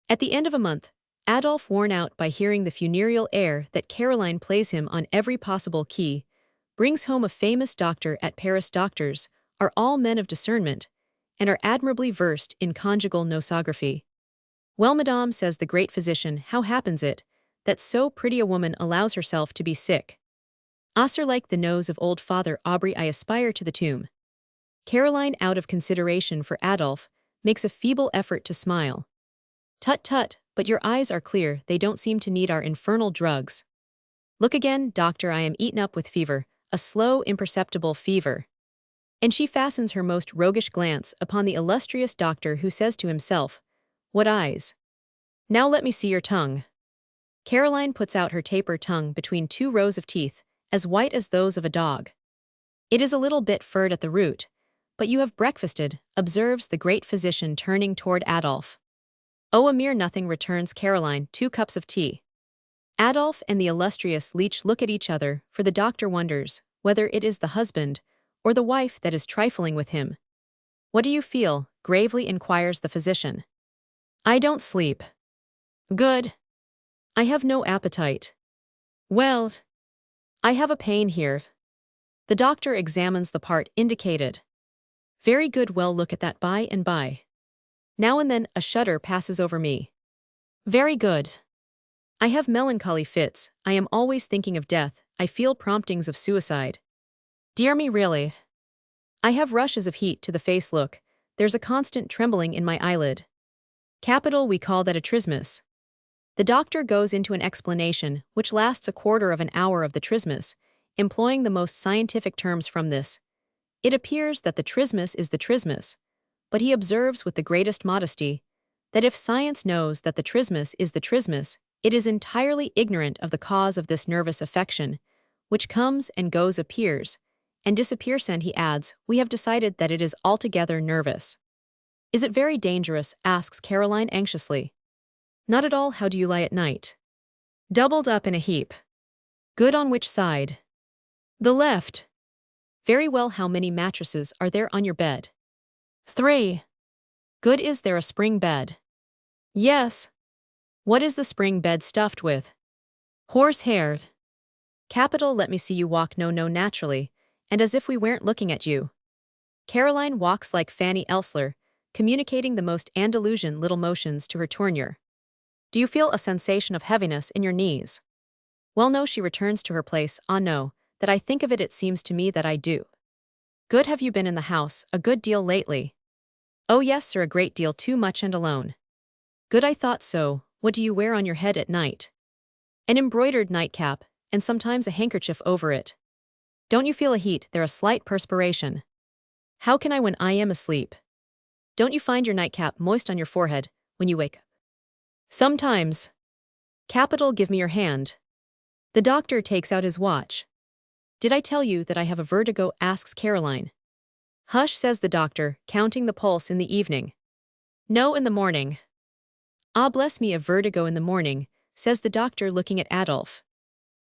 A: At the end of a month, Adolf, worn out by hearing the funereal air that Caroline plays him on every possible key, brings home a famous doctor at Paris. Doctors are all men of discernment, and are admirably versed in conjugal nosography. "Well, madame," says the great physician, "how happens it that so pretty a woman allows herself to be sick?" "Ah, sir, like the nose of old Father Aubrey, I aspire to the tomb." Caroline, out of consideration for Adolf, makes a feeble effort to smile. "Tut tut, but your eyes are clear, they don't seem to need our infernal drugs." "Look again, doctor, I am eaten up with fever, a slow, imperceptible fever." And she fastens her most roguish glance upon the illustrious doctor, who says to himself, "What eyes! Now let me see your tongue." Caroline puts out her taper tongue between two rows of teeth, as white as those of a dog. "It is a little bit furred at the root, but you have breakfasted," observes the great physician, turning toward Adolf. "Oh, a mere nothing," returns Caroline, "2 cups of tea." Adolf and the illustrious leech look at each other, for the doctor wonders whether it is the husband or the wife that is trifling with him. "What do you feel?" gravely inquires the physician. "I don't sleep." "Good." "I have no appetite." "Well." "I have a pain here." The doctor examines the part indicated. "Very good, well, look at that by and by. Now and then a shudder passes over me." "Very good." "I have melancholy fits, I am always thinking of death, I feel promptings of suicide." "Dear me, really." "I have rushes of heat to the face, look, there's a constant trembling in my eyelid." "Capital, we call that a trismus." The doctor goes into an explanation, which lasts a quarter of an hour, of the trismus, employing the most scientific terms. From this, it appears that the trismus is the trismus, but he observes with the greatest modesty that if science knows that the trismus is the trismus, it is entirely ignorant of the cause of this nervous affection, which comes and goes, appears and disappears. And he adds, "We have decided that it is altogether nervous." "Is it very dangerous?" asks Caroline anxiously. "Not at all. How do you lie at night?" "Doubled up in a heap." "Good. On which side?" "The left." "Very well. How many mattresses are there on your bed?" "3. "Good. Is there a spring bed?" "Yes." "What is the spring bed stuffed with?" "Horsehair." "Capital. Let me see you walk. No, naturally, and as if we weren't looking at you." Caroline walks like Fanny Elsler, communicating the most Andalusian little motions to her tournure. "Do you feel a sensation of heaviness in your knees?" "Well, no," she returns to her place. "Ah, no, that I think of it, it seems to me that I do." "Good. Have you been in the house a good deal lately?" "Oh yes, sir, a great deal, too much and alone." "Good. I thought so. What do you wear on your head at night?" "An embroidered nightcap, and sometimes a handkerchief over it." "Don't you feel a heat there, a slight perspiration?" "How can I when I am asleep?" "Don't you find your nightcap moist on your forehead when you wake up?" "Sometimes." "Capital. Give me your hand." The doctor takes out his watch. "Did I tell you that I have a vertigo?" asks Caroline. Hush, says the doctor, counting the pulse in the evening. No, in the morning. Ah, bless me, a vertigo in the morning, says the doctor, looking at Adolphe.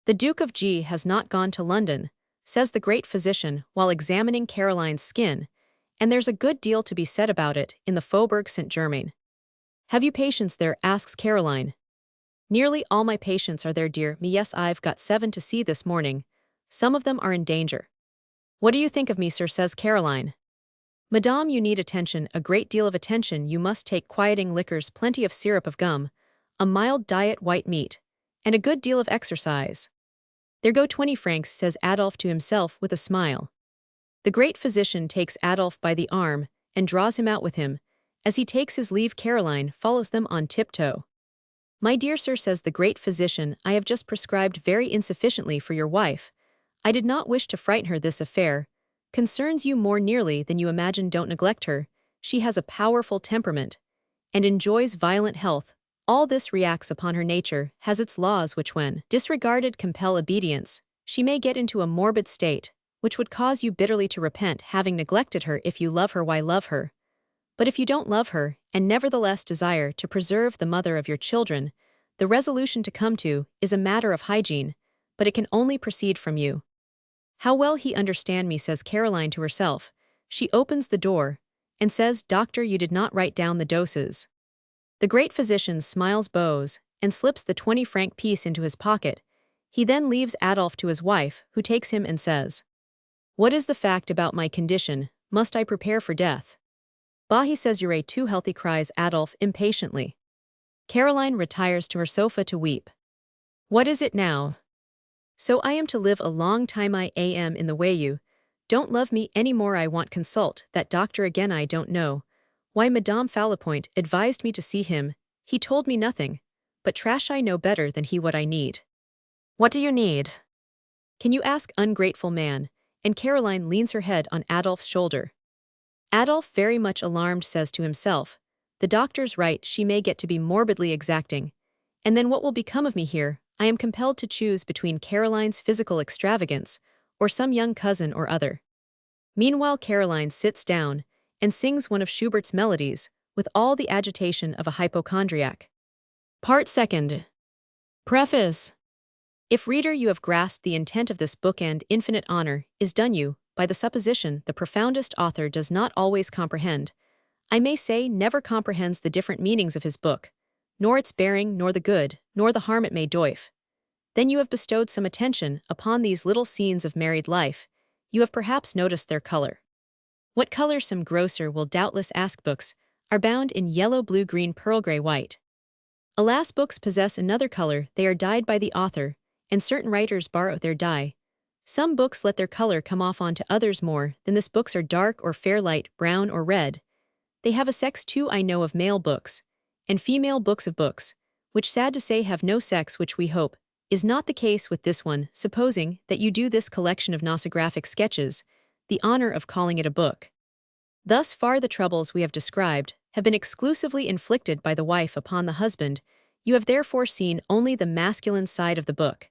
A: The Duke of G has not gone to London, says the great physician while examining Caroline's skin, and there's a good deal to be said about it in the Faubourg Saint-Germain. Have you patients there? Asks Caroline. Nearly all my patients are there, dear me. Yes, I've got 7 to see this morning. Some of them are in danger. What do you think of me, sir? Says Caroline. Madame, you need attention, a great deal of attention. You must take quieting liquors, plenty of syrup of gum, a mild diet, white meat, and a good deal of exercise. There go 20 francs, says Adolphe to himself with a smile. The great physician takes Adolphe by the arm and draws him out with him. As he takes his leave, Caroline follows them on tiptoe. My dear sir, says the great physician, I have just prescribed very insufficiently for your wife. I did not wish to frighten her. This affair concerns you more nearly than you imagine. Don't neglect her. She has a powerful temperament and enjoys violent health. All this reacts upon her nature, has its laws which when disregarded compel obedience. She may get into a morbid state, which would cause you bitterly to repent having neglected her. If you love her, why love her? But if you don't love her, and nevertheless desire to preserve the mother of your children, the resolution to come to is a matter of hygiene, but it can only proceed from you. How well he understand me, says Caroline to herself. She opens the door and says, Doctor, you did not write down the doses. The great physician smiles, bows, and slips the 20-franc piece into his pocket. He then leaves Adolphe to his wife, who takes him and says, What is the fact about my condition? Must I prepare for death? Bah, he says, you're too healthy, cries Adolphe impatiently. Caroline retires to her sofa to weep. What is it now? So I am to live a long time. I am in the way you don't love me any more. I want consult that doctor again. I don't know why Madame Falapoint advised me to see him. He told me nothing, but trash, I know better than he what I need. What do you need? Can you ask, ungrateful man? And Caroline leans her head on Adolphe's shoulder. Adolphe, very much alarmed, says to himself, the doctor's right, she may get to be morbidly exacting. And then what will become of me here? I am compelled to choose between Caroline's physical extravagance or some young cousin or other. Meanwhile, Caroline sits down and sings one of Schubert's melodies with all the agitation of a hypochondriac. Part 2. Preface. If, reader, you have grasped the intent of this book, and infinite honor is done you by the supposition the profoundest author does not always comprehend, I may say never comprehends, the different meanings of his book, nor its bearing, nor the good, nor the harm it may doif, then you have bestowed some attention upon these little scenes of married life. You have perhaps noticed their color. What color? Some grocer will doubtless ask. Books are bound in yellow, blue, green, pearl, gray, white. Alas, books possess another color. They are dyed by the author, and certain writers borrow their dye. Some books let their color come off onto others more than this. Books are dark or fair, light, brown or red. They have a sex too. I know of male books and female books of books, which, sad to say, have no sex, which we hope is not the case with this one. Supposing that you do this collection of nosographic sketches the honor of calling it a book. Thus far the troubles we have described have been exclusively inflicted by the wife upon the husband. You have therefore seen only the masculine side of the book.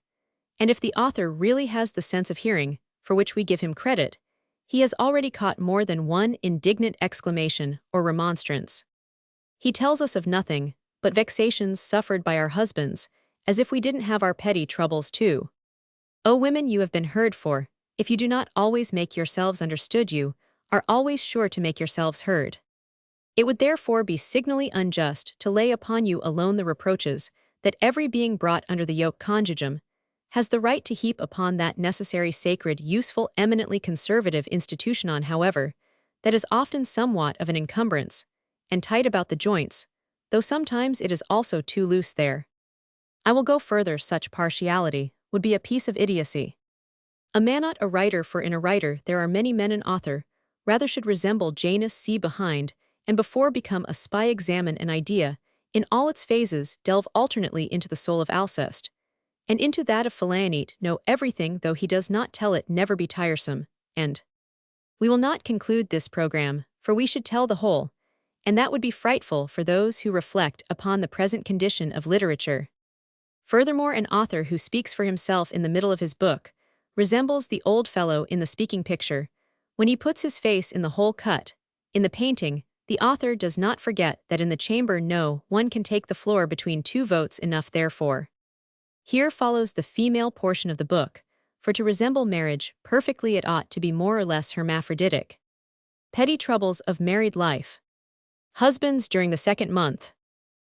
A: And if the author really has the sense of hearing, for which we give him credit, he has already caught more than one indignant exclamation or remonstrance. He tells us of nothing but vexations suffered by our husbands, as if we didn't have our petty troubles too. O women, you have been heard, for, if you do not always make yourselves understood, you are always sure to make yourselves heard. It would therefore be signally unjust to lay upon you alone the reproaches that every being brought under the yoke conjugum has the right to heap upon that necessary, sacred, useful, eminently conservative institution. On, however, that is often somewhat of an encumbrance, and tight about the joints, though sometimes it is also too loose there. I will go further. Such partiality would be a piece of idiocy. A man not a writer, for in a writer there are many men. An author rather should resemble Janus, see behind, and before become a spy, examine an idea in all its phases, delve alternately into the soul of Alceste, and into that of Philanete, know everything though he does not tell it, never be tiresome, and we will not conclude this program, for we should tell the whole, and that would be frightful for those who reflect upon the present condition of literature. Furthermore, an author who speaks for himself in the middle of his book resembles the old fellow in the speaking picture, When he puts his face in the hole cut, in the painting, the author does not forget that in the chamber no one can take the floor between two votes enough therefore. Here follows the female portion of the book, for to resemble marriage perfectly it ought to be more or less hermaphroditic. Petty troubles of married life. Husbands during the second month.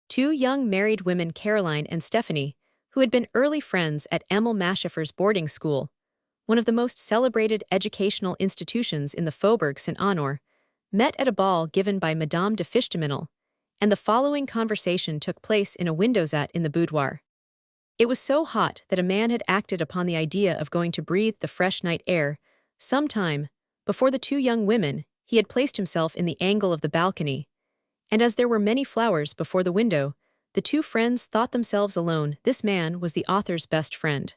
A: Two young married women, Caroline and Stephanie, who had been early friends at Emil Mascheffer's boarding school, one of the most celebrated educational institutions in the Faubourg Saint-Honore, met at a ball given by Madame de Fichtemesnil, and the following conversation took place in a windowsat in the boudoir. It was so hot that a man had acted upon the idea of going to breathe the fresh night air. Some time before the two young women, he had placed himself in the angle of the balcony, and as there were many flowers before the window, the two friends thought themselves alone. This man was the author's best friend.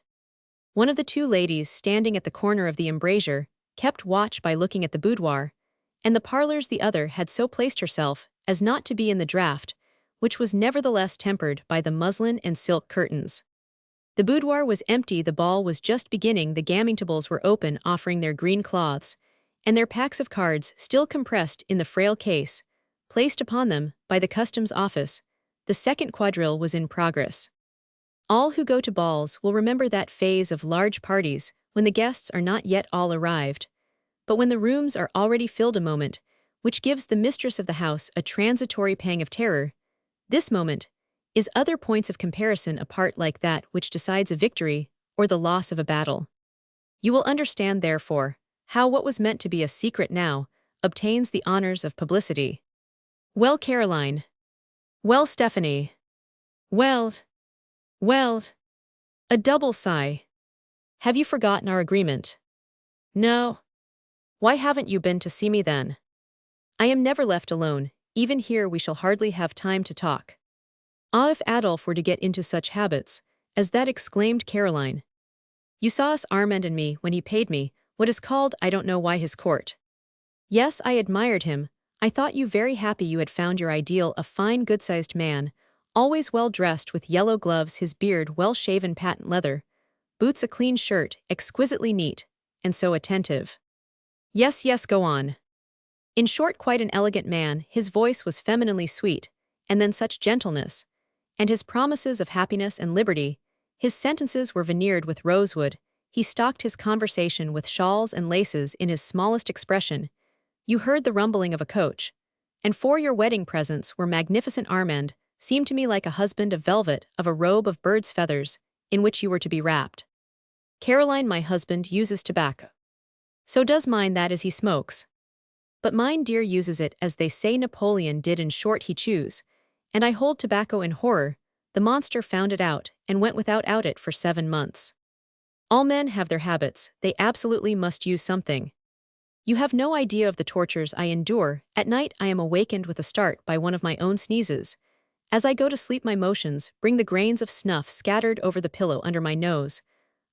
A: One of the two ladies standing at the corner of the embrasure kept watch by looking at the boudoir, and the parlors the other had so placed herself as not to be in the draught, which was nevertheless tempered by the muslin and silk curtains. The boudoir was empty, the ball was just beginning, the gaming tables were open offering their green cloths, and their packs of cards still compressed in the frail case, placed upon them by the customs office. The second quadrille was in progress. All who go to balls will remember that phase of large parties when the guests are not yet all arrived, but when the rooms are already filled, a moment which gives the mistress of the house a transitory pang of terror. This moment is other points of comparison apart, like that which decides a victory or the loss of a battle. You will understand, therefore, how what was meant to be a secret now obtains the honors of publicity. Well, Caroline. Well, Stephanie. Well. A double sigh. Have you forgotten our agreement? No. Why haven't you been to see me then? I am never left alone, even here we shall hardly have time to talk. Ah, if Adolphe were to get into such habits as that, exclaimed Caroline. You saw us, Armand and me, when he paid me what is called, I don't know why, his court. Yes, I admired him. I thought you very happy you had found your ideal, a fine good-sized man, always well dressed with yellow gloves, his beard well shaven, patent leather, boots, a clean shirt, exquisitely neat, and so attentive. Yes, go on. In short, quite an elegant man, his voice was femininely sweet, and then such gentleness, and his promises of happiness and liberty, his sentences were veneered with rosewood, he stocked his conversation with shawls and laces in his smallest expression. You heard the rumbling of a coach, and for your wedding presents were magnificent. Armand seemed to me like a husband of velvet, of a robe of bird's feathers, in which you were to be wrapped. Caroline, my husband uses tobacco. So does mine, that is, he smokes. But mine dear uses it, as they say Napoleon did. In short, he chews, and I hold tobacco in horror. The monster found it out, and went without it for 7 months. All men have their habits, they absolutely must use something. You have no idea of the tortures I endure. At night I am awakened with a start by one of my own sneezes. As I go to sleep, my motions bring the grains of snuff scattered over the pillow under my nose.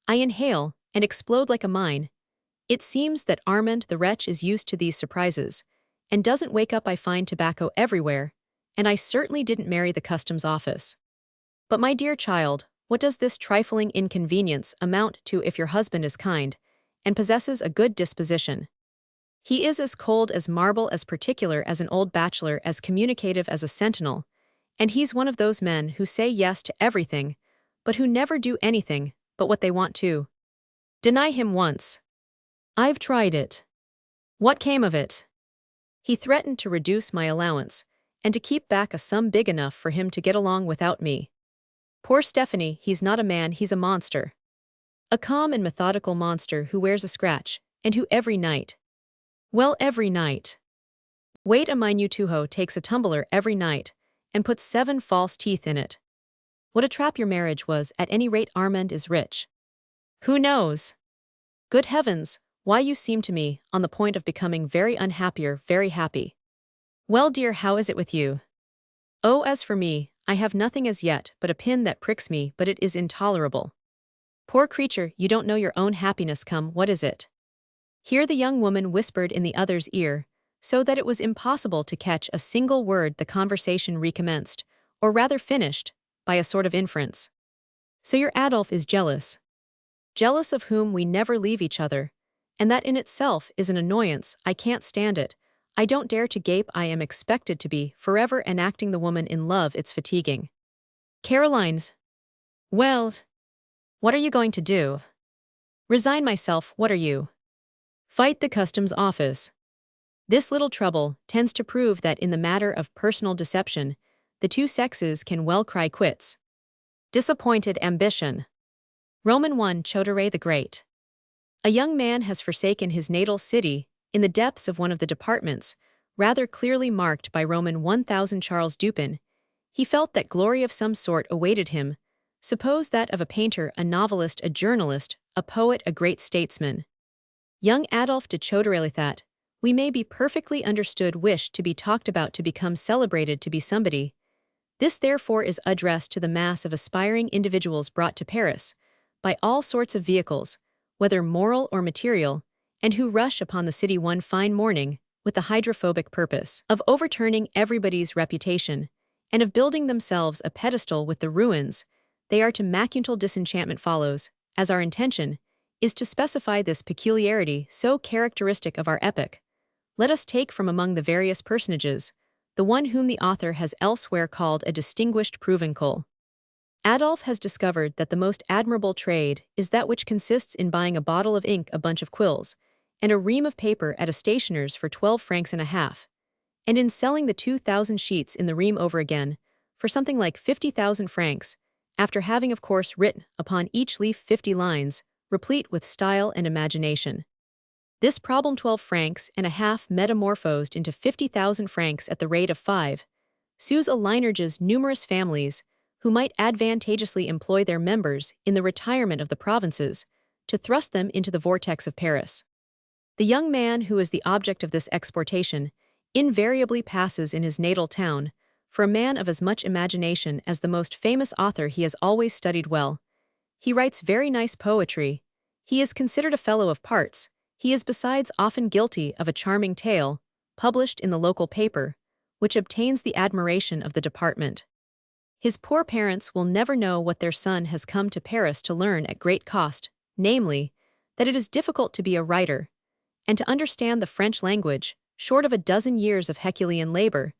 A: I inhale, and explode like a mine. It seems that Armand the wretch is used to these surprises, and doesn't wake up. I find tobacco everywhere, and I certainly didn't marry the customs office. But my dear child, what does this trifling inconvenience amount to if your husband is kind, and possesses a good disposition? He is as cold as marble, as particular as an old bachelor, as communicative as a sentinel, and he's one of those men who say yes to everything, but who never do anything but what they want to. Deny him once. I've tried it. What came of it? He threatened to reduce my allowance, and to keep back a sum big enough for him to get along without me. Poor Stephanie, he's not a man, he's a monster. A calm and methodical monster who wears a scratch, and who every night. Wait a minute, Tuho takes a tumbler every night, and puts 7 false teeth in it. What a trap your marriage was. At any rate, Armand is rich. Who knows? Good heavens, why you seem to me on the point of becoming very unhappy or very happy. Well, dear, how is it with you? Oh, as for me, I have nothing as yet but a pin that pricks me, but it is intolerable. Poor creature, you don't know your own happiness. Come, what is it? Here the young woman whispered in the other's ear, so that it was impossible to catch a single word. The conversation recommenced, or rather finished, by a sort of inference. So your Adolphe is jealous. Jealous of whom? We never leave each other, And that in itself is an annoyance. I can't stand it. I don't dare to gape. I am expected to be forever enacting the woman in love. It's fatiguing. Caroline's. Well, what are you going to do? Resign myself. What are you? Fight the customs office. This little trouble tends to prove that in the matter of personal deception, the two sexes can well cry quits. Disappointed ambition. Roman 1 Honoré the Great. A young man has forsaken his natal city in the depths of one of the departments, rather clearly marked by Roman 1000 Charles Dupin. He felt that glory of some sort awaited him, suppose that of a painter, a novelist, a journalist, a poet, a great statesman. Young Adolphe de Chauderay, we may be perfectly understood, wished to be talked about, to become celebrated, to be somebody. This therefore is addressed to the mass of aspiring individuals brought to Paris by all sorts of vehicles, whether moral or material, and who rush upon the city one fine morning with the hydrophobic purpose of overturning everybody's reputation and of building themselves a pedestal with the ruins they are to. Macutal disenchantment follows, as our intention is to specify this peculiarity so characteristic of our epoch. Let us take from among the various personages the one whom the author has elsewhere called a distinguished provincial. Adolphe has discovered that the most admirable trade is that which consists in buying a bottle of ink, a bunch of quills, and a ream of paper at a stationer's for 12 francs and a half, and in selling the 2,000 sheets in the ream over again for something like 50,000 francs, after having of course written upon each leaf 50 lines, replete with style and imagination. This problem 12 francs and a half metamorphosed into 50,000 francs at the rate of 5 sous a numerous families who might advantageously employ their members in the retirement of the provinces to thrust them into the vortex of Paris. The young man who is the object of this exportation invariably passes in his natal town for a man of as much imagination as the most famous author. He has always studied well. He writes very nice poetry. He is considered a fellow of parts. He is besides often guilty of a charming tale, published in the local paper, which obtains the admiration of the department. His poor parents will never know what their son has come to Paris to learn at great cost, namely, that it is difficult to be a writer, and to understand the French language, short of a dozen years of Herculean labor,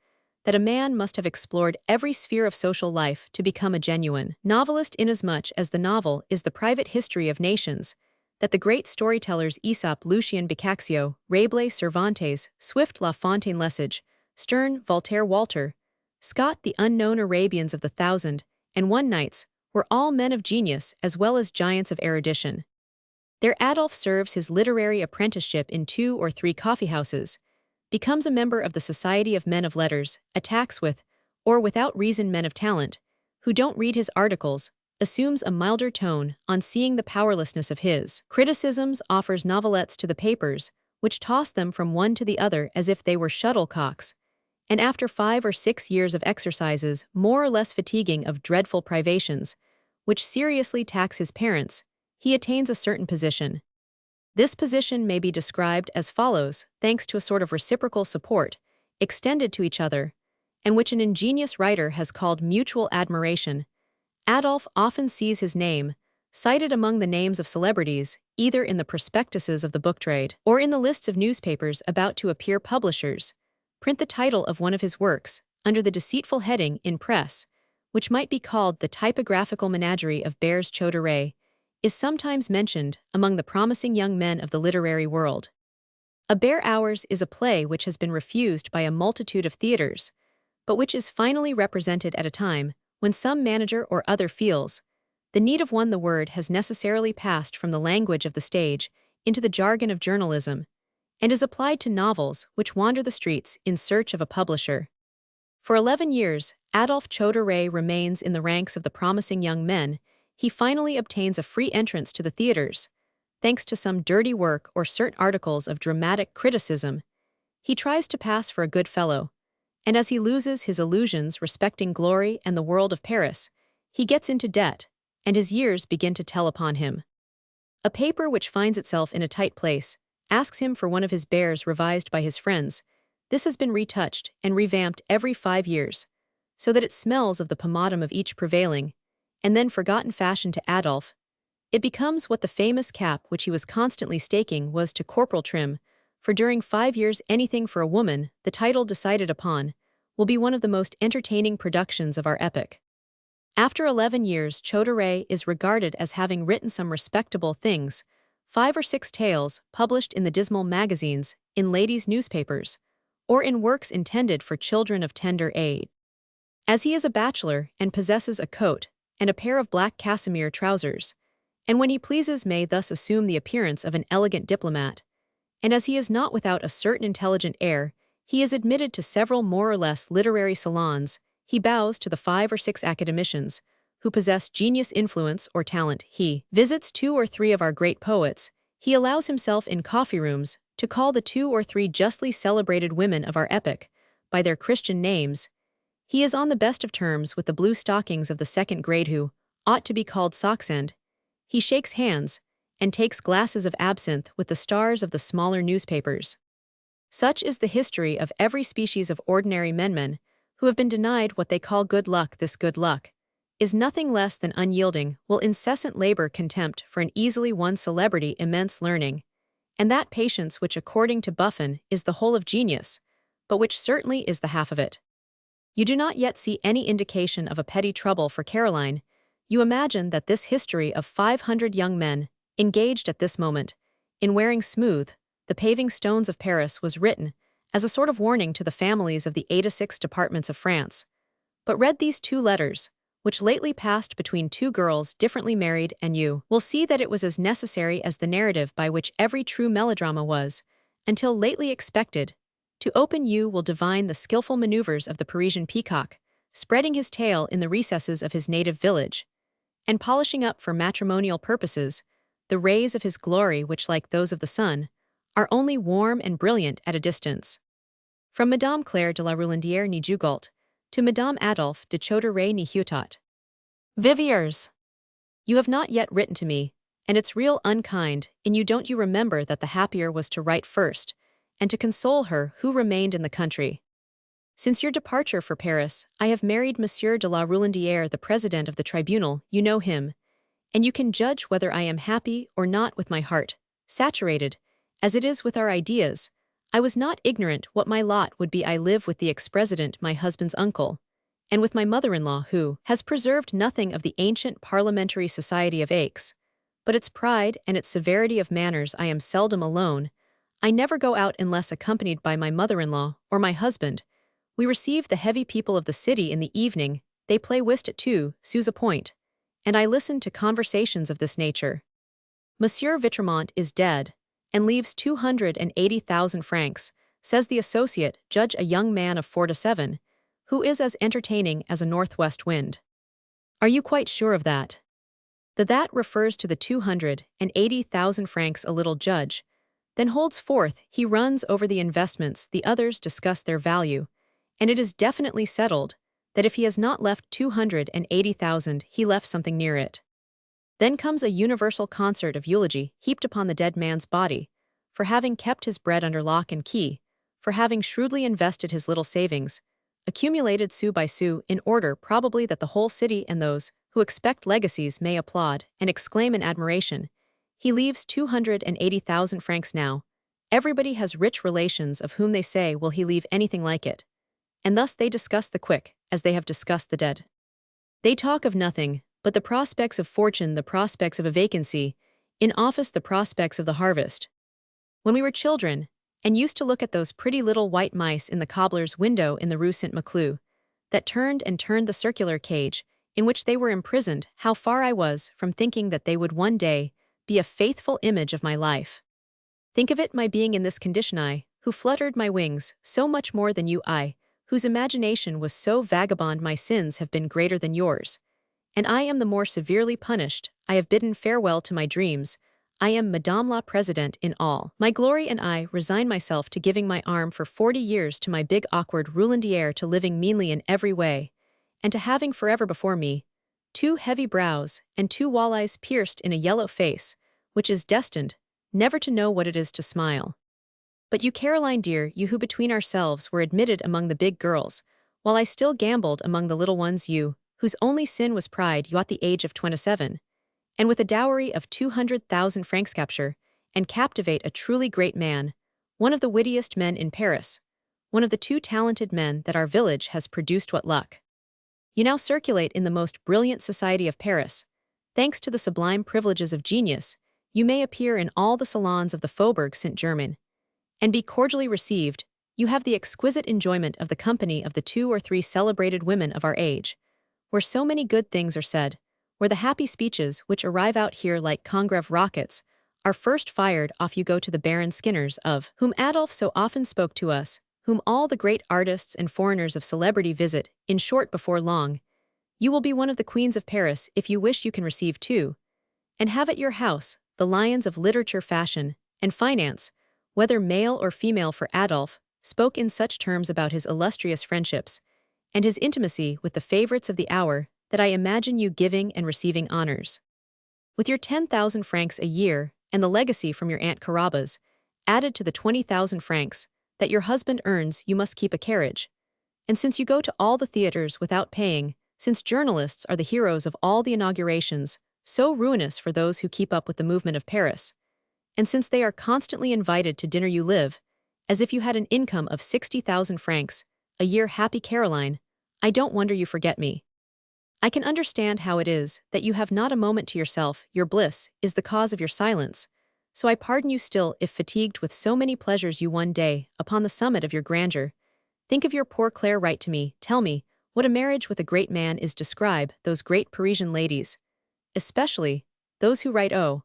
A: that a man must have explored every sphere of social life to become a genuine novelist, inasmuch as the novel is the private history of nations, that the great storytellers Aesop, Lucian, Boccaccio, Rabelais, Cervantes, Swift, La Fontaine, Lesage, Sterne, Voltaire, Walter, Scott, the unknown Arabians of the 1001 Nights, were all men of genius as well as giants of erudition. There Adolphe serves his literary apprenticeship in 2 or 3 coffeehouses, becomes a member of the Society of Men of Letters, attacks with, or without reason, men of talent, who don't read his articles, assumes a milder tone on seeing the powerlessness of his criticisms, offers novelettes to the papers, which toss them from one to the other as if they were shuttlecocks, and after 5 or 6 years of exercises, more or less fatiguing, of dreadful privations, which seriously tax his parents, he attains a certain position. This position may be described as follows, thanks to a sort of reciprocal support, extended to each other, and which an ingenious writer has called mutual admiration. Adolphe often sees his name cited among the names of celebrities, either in the prospectuses of the book trade or in the lists of newspapers about to appear. Publishers print the title of one of his works under the deceitful heading in press, which might be called the typographical menagerie of Bears. Chauderay is sometimes mentioned among the promising young men of the literary world. A Bare Hours is a play which has been refused by a multitude of theaters, but which is finally represented at a time when some manager or other feels the need of one. The word has necessarily passed from the language of the stage into the jargon of journalism, and is applied to novels which wander the streets in search of a publisher. For 11 years, Adolphe Chauderay remains in the ranks of the promising young men. He finally obtains a free entrance to the theaters, thanks to some dirty work or certain articles of dramatic criticism. He tries to pass for a good fellow, and as he loses his illusions respecting glory and the world of Paris, he gets into debt, and his years begin to tell upon him. A paper which finds itself in a tight place asks him for one of his bears revised by his friends. This has been retouched and revamped every 5 years, so that it smells of the pomatum of each prevailing and then forgotten fashion to Adolphe. It becomes what the famous cap which he was constantly staking was to corporal trim, for during 5 years anything for a woman, the title decided upon, will be one of the most entertaining productions of our epoch. After 11 years, Honoré is regarded as having written some respectable things, 5 or 6 tales published in the dismal magazines, in ladies' newspapers, or in works intended for children of tender age. As he is a bachelor and possesses a coat and a pair of black casimere trousers, and when he pleases may thus assume the appearance of an elegant diplomat, and as he is not without a certain intelligent air, he is admitted to several more or less literary salons, he bows to the 5 or 6 academicians, who possess genius, influence, or talent, he visits 2 or 3 of our great poets, he allows himself in coffee rooms to call the 2 or 3 justly celebrated women of our epoch by their Christian names, he is on the best of terms with the blue stockings of the second grade who ought to be called socksend, he shakes hands, and takes glasses of absinthe with the stars of the smaller newspapers. Such is the history of every species of ordinary men who have been denied what they call good luck. This good luck is nothing less than unyielding, will incessant labor, contempt for an easily won celebrity, immense learning, and that patience which according to Buffon is the whole of genius, but which certainly is the half of it. You do not yet see any indication of a petty trouble for Caroline. You imagine that this history of 500 young men, engaged at this moment, in wearing smooth, the paving stones of Paris was written, as a sort of warning to the families of the 86 departments of France. But read these 2 letters, which lately passed between 2 girls differently married, and you will see that it was as necessary as the narrative by which every true melodrama was, until lately expected. To open you will divine the skillful maneuvers of the Parisian peacock, spreading his tail in the recesses of his native village, and polishing up for matrimonial purposes the rays of his glory which, like those of the sun, are only warm and brilliant at a distance. From Madame Claire de la Roulandière ni Jugalt to Madame Adolphe de Chauderey ni Hutot. Viviers! You have not yet written to me, and it's real unkind in you. Don't you remember that the happier was to write first, and to console her who remained in the country? Since your departure for Paris, I have married Monsieur de la Roulandière, the president of the tribunal, you know him, and you can judge whether I am happy or not with my heart, saturated, as it is with our ideas. I was not ignorant what my lot would be. I live with the ex-president, my husband's uncle, and with my mother-in-law who has preserved nothing of the ancient parliamentary society of Aix, but its pride and its severity of manners. I am seldom alone. I never go out unless accompanied by my mother-in-law or my husband. We receive the heavy people of the city in the evening, they play whist at 2 sous a point, and I listen to conversations of this nature. Monsieur Vitremont is dead, and leaves 280,000 francs, says the associate judge, a young man of 4 to 7, who is as entertaining as a northwest wind. Are you quite sure of that? The that refers to the 280,000 francs. A little judge then holds forth, he runs over the investments, the others discuss their value, and it is definitely settled that if he has not left 280,000, he left something near it. Then comes a universal concert of eulogy heaped upon the dead man's body, for having kept his bread under lock and key, for having shrewdly invested his little savings, accumulated sou by sou, in order probably that the whole city and those who expect legacies may applaud and exclaim in admiration. He leaves 280,000 francs now. Everybody has rich relations of whom they say, will he leave anything like it? And thus they discuss the quick, as they have discussed the dead. They talk of nothing but the prospects of fortune, the prospects of a vacancy, in office the prospects of the harvest. When we were children, and used to look at those pretty little white mice in the cobbler's window in the Rue Saint-Maclou, that turned and turned the circular cage in which they were imprisoned, how far I was from thinking that they would one day be a faithful image of my life. Think of it, my being in this condition, I, who fluttered my wings so much more than you, I, whose imagination was so vagabond. My sins have been greater than yours, and I am the more severely punished. I have bidden farewell to my dreams. I am Madame la Présidente in all my glory, and I resign myself to giving my arm for 40 years to my big awkward Roulandière, to living meanly in every way, and to having forever before me 2 heavy brows and 2 walleyes pierced in a yellow face, which is destined never to know what it is to smile. But you, Caroline dear, you who between ourselves were admitted among the big girls, while I still gambled among the little ones, you, whose only sin was pride, you at the age of 27, and with a dowry of 200,000 francs capture, and captivate a truly great man, one of the wittiest men in Paris, one of the two talented men that our village has produced. What luck! You now circulate in the most brilliant society of Paris. Thanks to the sublime privileges of genius, you may appear in all the salons of the Faubourg Saint-Germain, and be cordially received. You have the exquisite enjoyment of the company of the 2 or 3 celebrated women of our age, where so many good things are said, where the happy speeches which arrive out here like Congreve rockets are first fired off. You go to the Baron Skinners, of whom Adolphe so often spoke to us, whom all the great artists and foreigners of celebrity visit. In short, before long, you will be one of the queens of Paris. If you wish, you can receive too, and have at your house, the lions of literature, fashion, and finance, whether male or female. For Adolphe spoke in such terms about his illustrious friendships and his intimacy with the favorites of the hour that I imagine you giving and receiving honors. With your 10,000 francs a year and the legacy from your Aunt Carabas, added to the 20,000 francs that your husband earns, you must keep a carriage. And since you go to all the theaters without paying, since journalists are the heroes of all the inaugurations, so ruinous for those who keep up with the movement of Paris, and since they are constantly invited to dinner, you live as if you had an income of 60,000 francs a year. Happy Caroline, I don't wonder you forget me. I can understand how it is that you have not a moment to yourself. Your bliss is the cause of your silence, so I pardon you still if, fatigued with so many pleasures, you one day, upon the summit of your grandeur, think of your poor Claire. Write to me, tell me what a marriage with a great man is. Describe those great Parisian ladies, especially those who write. Oh,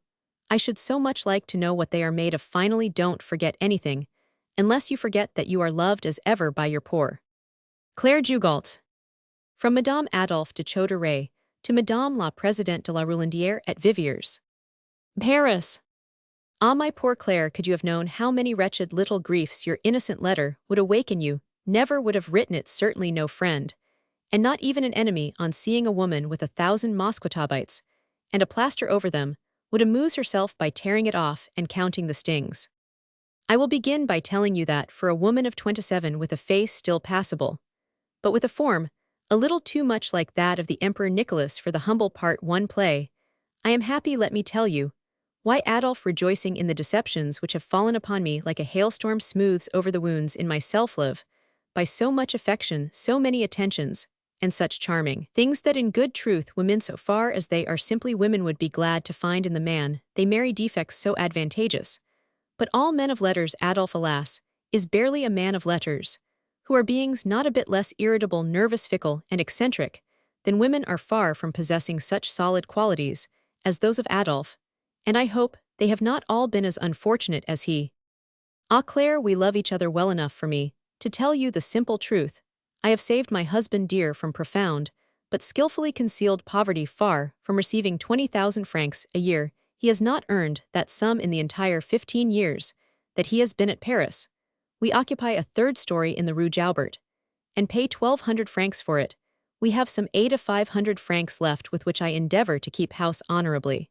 A: I should so much like to know what they are made of. Finally, don't forget anything, unless you forget that you are loved as ever by your poor Claire Jugault. From Madame Adolphe de Chauderay to Madame la Présidente de la Roulandière at Viviers, Paris. Ah, my poor Claire, could you have known how many wretched little griefs your innocent letter would awaken, you never would have written it. Certainly no friend, and not even an enemy, on seeing a woman with 1,000 mosquitobites and a plaster over them, would amuse herself by tearing it off and counting the stings. I will begin by telling you that for a woman of 27 with a face still passable, but with a form a little too much like that of the Emperor Nicholas for the humble Part 1 play, I am happy, let me tell you, why Adolphe, rejoicing in the deceptions which have fallen upon me like a hailstorm, smooths over the wounds in my self-love, by so much affection, so many attentions, and such charming things that in good truth women, so far as they are simply women, would be glad to find in the man they marry. Defects so advantageous. But all men of letters, Adolphe, alas, is barely a man of letters, who are beings not a bit less irritable, nervous, fickle, and eccentric than women are, far from possessing such solid qualities as those of Adolphe, and I hope they have not all been as unfortunate as he. Ah, Claire, we love each other well enough for me to tell you the simple truth. I have saved my husband dear from profound, but skillfully concealed poverty. Far from receiving 20,000 francs a year, he has not earned that sum in the entire 15 years that he has been at Paris. We occupy a 3rd story in the Rue Jaubert, and pay 1,200 francs for it. We have some 8 of 500 francs left, with which I endeavor to keep house honorably.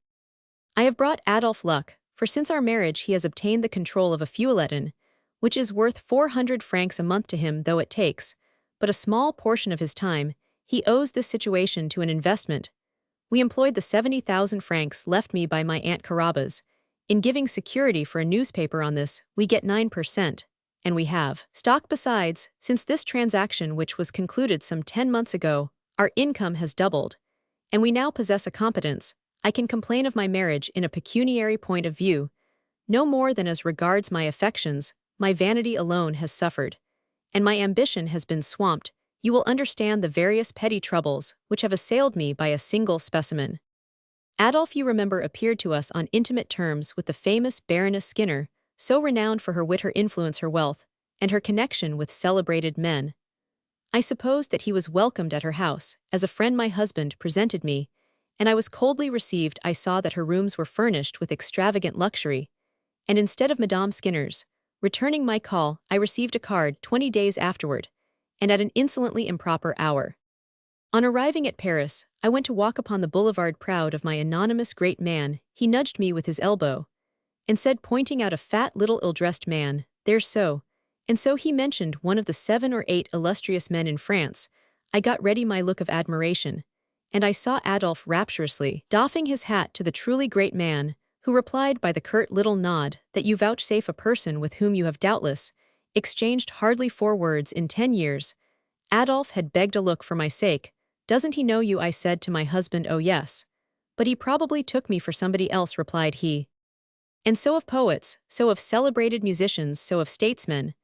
A: I have brought Adolphe luck, for since our marriage he has obtained the control of a feuilleton, which is worth 400 francs a month to him. Though it takes but a small portion of his time, he owes this situation to an investment. We employed the 70,000 francs left me by my Aunt Carabas in giving security for a newspaper. On this we get 9%. And we have stock besides. Since this transaction, which was concluded some 10 months ago, our income has doubled, and we now possess a competence. I can complain of my marriage in a pecuniary point of view no more than as regards my affections. My vanity alone has suffered, and my ambition has been swamped. You will understand the various petty troubles which have assailed me by a single specimen. Adolphe, you remember, appeared to us on intimate terms with the famous Baroness Skinner, so renowned for her wit, her influence, her wealth, and her connection with celebrated men. I supposed that he was welcomed at her house as a friend. My husband presented me, and I was coldly received. I saw that her rooms were furnished with extravagant luxury, and instead of Madame Skinner's returning my call, I received a card 20 days afterward, and at an insolently improper hour. On arriving at Paris, I went to walk upon the boulevard proud of my anonymous great man. He nudged me with his elbow, and said, pointing out a fat little ill-dressed man, "There's so." And so he mentioned one of the 7 or 8 illustrious men in France. I got ready my look of admiration, and I saw Adolf rapturously doffing his hat to the truly great man, who replied by the curt little nod that you vouchsafe a person with whom you have doubtless exchanged hardly 4 words in 10 years. Adolf had begged a look for my sake. Doesn't he know you? I said to my husband. Oh yes. But he probably took me for somebody else, replied he. And so of poets, so of celebrated musicians, so of statesmen.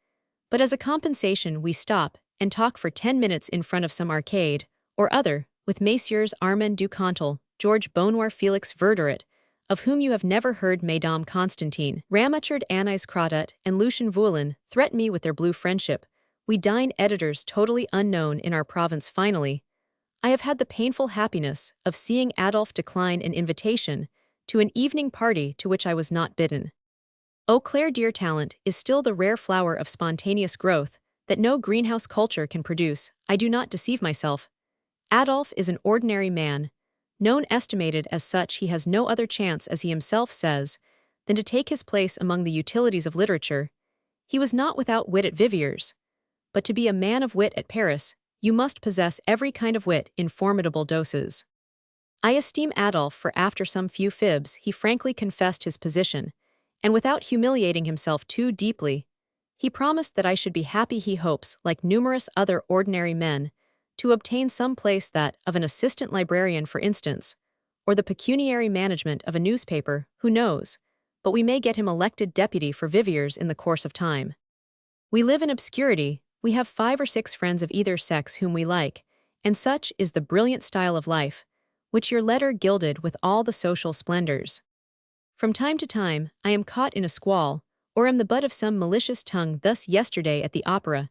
A: But as a compensation we stop and talk for 10 minutes in front of some arcade, or other, with Messieurs Armand du Cantal, George Beaunoir, Felix Verduret, of whom you have never heard, Mesdames Constantine, Ramachard, Anais Craudot, and Lucien Voulin, threaten me with their blue friendship. We dine editors totally unknown in our province. Finally, I have had the painful happiness of seeing Adolf decline an invitation to an evening party to which I was not bidden. Oh, Claire, dear, talent is still the rare flower of spontaneous growth that no greenhouse culture can produce. I do not deceive myself. Adolf is an ordinary man. Known, estimated as such, he has no other chance, as he himself says, than to take his place among the utilities of literature. He was not without wit at Vivier's. But to be a man of wit at Paris, you must possess every kind of wit in formidable doses. I esteem Adolf, for after some few fibs he frankly confessed his position, and without humiliating himself too deeply, he promised that I should be happy. He hopes, like numerous other ordinary men, to obtain some place, that of an assistant librarian for instance, or the pecuniary management of a newspaper. Who knows, but we may get him elected deputy for Vivier's in the course of time. We live in obscurity, we have 5 or 6 friends of either sex whom we like, and such is the brilliant style of life, which your letter gilded with all the social splendors. From time to time, I am caught in a squall, or am the butt of some malicious tongue. Thus yesterday at the opera,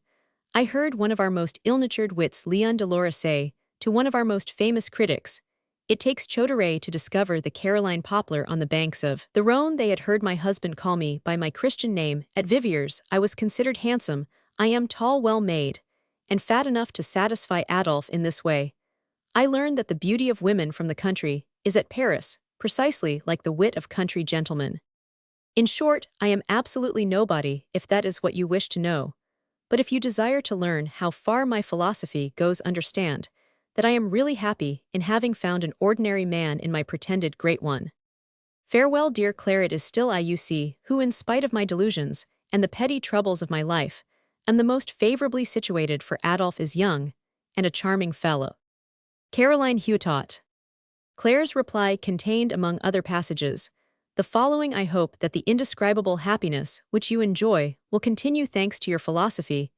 A: I heard one of our most ill-natured wits, Léon Delora, say to one of our most famous critics, "It takes Choderé to discover the Caroline poplar on the banks of the Rhone." They had heard my husband call me by my Christian name. At Vivier's I was considered handsome. I am tall, well made, and fat enough to satisfy Adolf in this way. I learned that the beauty of women from the country is at Paris, precisely like the wit of country gentlemen. In short, I am absolutely nobody, if that is what you wish to know. But if you desire to learn how far my philosophy goes, understand that I am really happy in having found an ordinary man in my pretended great one. Farewell, dear Claire. It is still I, you see, who, in spite of my delusions and the petty troubles of my life, am the most favorably situated, for Adolf is young and a charming fellow. Caroline Hutot. Claire's reply contained, among other passages, the following: I hope that the indescribable happiness which you enjoy will continue thanks to your philosophy.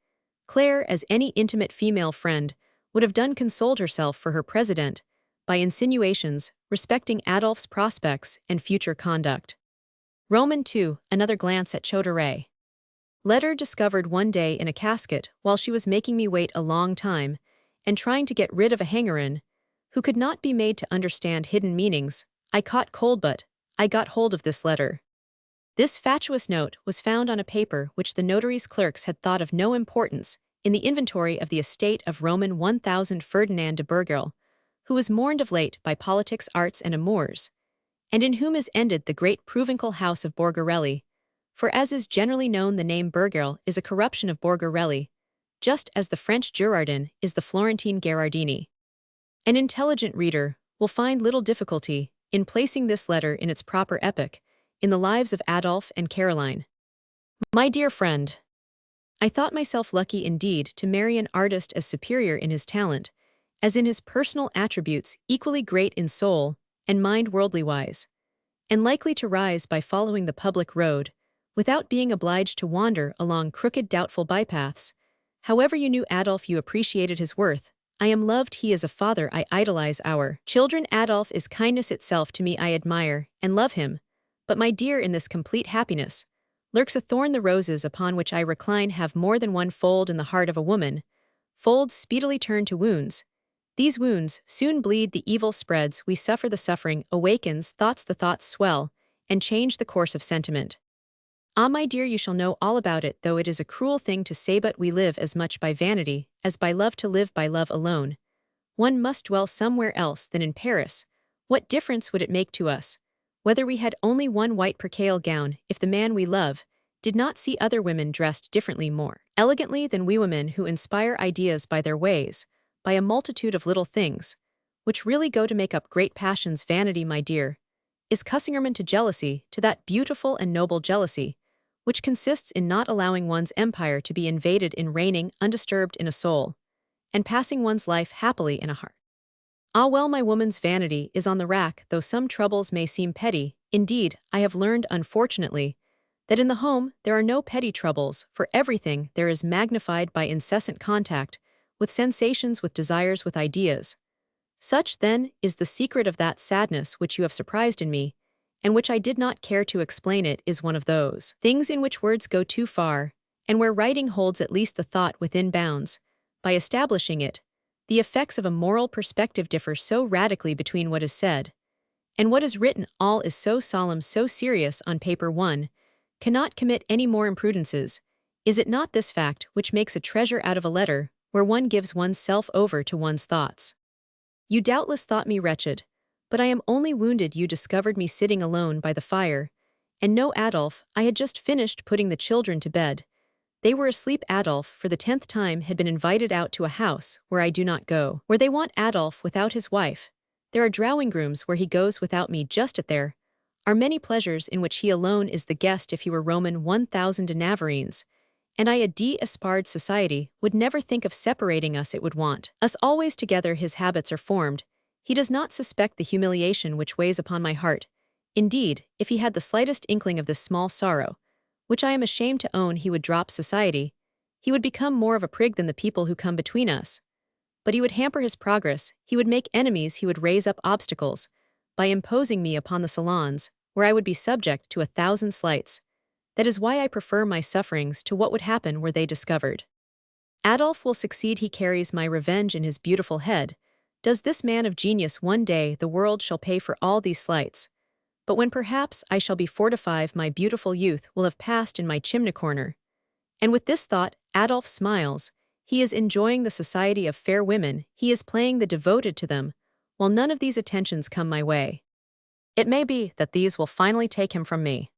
A: Claire, as any intimate female friend would have done, consoled herself for her president by insinuations respecting Adolph's prospects and future conduct. Roman 2. Another glance at Choderé. Letter discovered one day in a casket while she was making me wait a long time and trying to get rid of a hanger-on who could not be made to understand hidden meanings. I caught cold, but I got hold of this letter. This fatuous note was found on a paper which the notary's clerks had thought of no importance in the inventory of the estate of Roman 1000 Ferdinand de Burgerel, who was mourned of late by politics, arts, and amours, and in whom is ended the great provincial house of Borgarelli. For, as is generally known, the name Burgerel is a corruption of Borgarelli, just as the French Girardin is the Florentine Gherardini. An intelligent reader will find little difficulty in placing this letter in its proper epoch in the lives of Adolf and Caroline. My dear friend, I thought myself lucky indeed to marry an artist as superior in his talent as in his personal attributes, equally great in soul and mind, worldly-wise, and likely to rise by following the public road without being obliged to wander along crooked, doubtful bypaths. However you knew Adolf, you appreciated his worth. I am loved, he is a father, I idolize our children. Adolf is kindness itself to me, I admire and love him. But my dear, in this complete happiness lurks a thorn. The roses upon which I recline have more than one fold in the heart of a woman. Folds speedily turn to wounds. These wounds soon bleed, the evil spreads, we suffer, the suffering awakens thoughts, the thoughts swell and change the course of sentiment. Ah, my dear, you shall know all about it, though it is a cruel thing to say, but we live as much by vanity as by love. To live by love alone, one must dwell somewhere else than in Paris. What difference would it make to us whether we had only one white percale gown, if the man we love did not see other women dressed differently, more elegantly than we women, who inspire ideas by their ways, by a multitude of little things, which really go to make up great passion's vanity, my dear, is Cussingerman to jealousy, to that beautiful and noble jealousy, which consists in not allowing one's empire to be invaded in reigning undisturbed in a soul, and passing one's life happily in a heart. Ah well, my woman's vanity is on the rack, though some troubles may seem petty. Indeed, I have learned, unfortunately, that in the home there are no petty troubles, for everything there is magnified by incessant contact, with sensations, with desires, with ideas. Such, then, is the secret of that sadness which you have surprised in me, and which I did not care to explain. It is one of those things in which words go too far, and where writing holds at least the thought within bounds. By establishing it, the effects of a moral perspective differ so radically between what is said and what is written. All is so solemn, so serious on paper, one cannot commit any more imprudences. Is it not this fact which makes a treasure out of a letter, where one gives one's self over to one's thoughts? You doubtless thought me wretched, but I am only wounded. You discovered me sitting alone by the fire, and no Adolphe. I had just finished putting the children to bed. They were asleep. Adolphe, for the 10th time, had been invited out to a house where I do not go, where they want Adolphe without his wife. There are drawing rooms where he goes without me. Just at there are many pleasures in which he alone is the guest. If he were Roman 1,000 de Navarreins, and I a d'Espard society, would never think of separating us. It would want us always together. His habits are formed. He does not suspect the humiliation which weighs upon my heart. Indeed, if he had the slightest inkling of this small sorrow, which I am ashamed to own, he would drop society. He would become more of a prig than the people who come between us. But he would hamper his progress, he would make enemies, he would raise up obstacles, by imposing me upon the salons, where I would be subject to 1,000 slights. That is why I prefer my sufferings to what would happen were they discovered. Adolphe will succeed. He carries my revenge in his beautiful head. Does this man of genius? One day the world shall pay for all these slights. But when perhaps I shall be 45, my beautiful youth will have passed in my chimney corner. And with this thought, Adolphe smiles. He is enjoying the society of fair women, he is playing the devoted to them, while none of these attentions come my way. It may be that these will finally take him from me.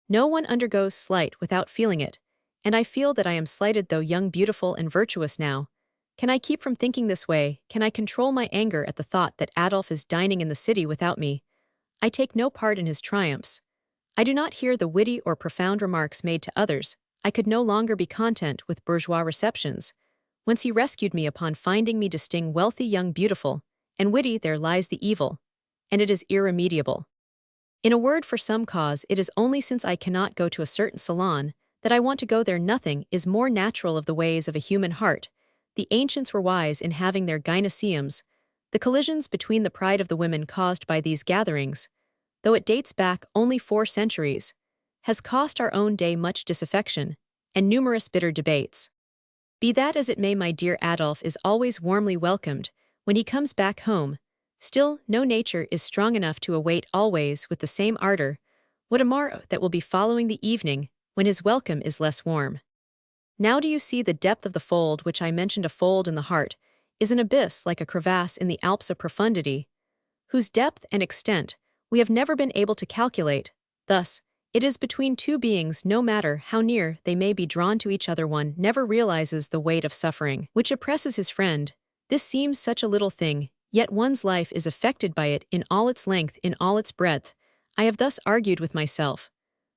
A: No one undergoes slight without feeling it, and I feel that I am slighted. Though young, beautiful, and virtuous now, can I keep from thinking this way? Can I control my anger at the thought that Adolphe is dining in the city without me? I take no part in his triumphs. I do not hear the witty or profound remarks made to others. I could no longer be content with bourgeois receptions. Whence he rescued me upon finding me distinct, wealthy, young, beautiful, and witty, there lies the evil, and it is irremediable. In a word, for some cause, it is only since I cannot go to a certain salon that I want to go there. Nothing is more natural of the ways of a human heart. The ancients were wise in having their gyneceums. The collisions between the pride of the women caused by these gatherings, though it dates back only 4 centuries, has cost our own day much disaffection and numerous bitter debates. Be that as it may, my dear, Adolphe is always warmly welcomed when he comes back home. Still, no nature is strong enough to await always with the same ardor what a morrow that will be following the evening when his welcome is less warm. Now do you see the depth of the fold which I mentioned? A fold in the heart is an abyss like a crevasse in the Alps of profundity, whose depth and extent we have never been able to calculate. Thus, it is between two beings, no matter how near they may be drawn to each other. One never realizes the weight of suffering which oppresses his friend. This seems such a little thing, yet one's life is affected by it in all its length, in all its breadth. I have thus argued with myself.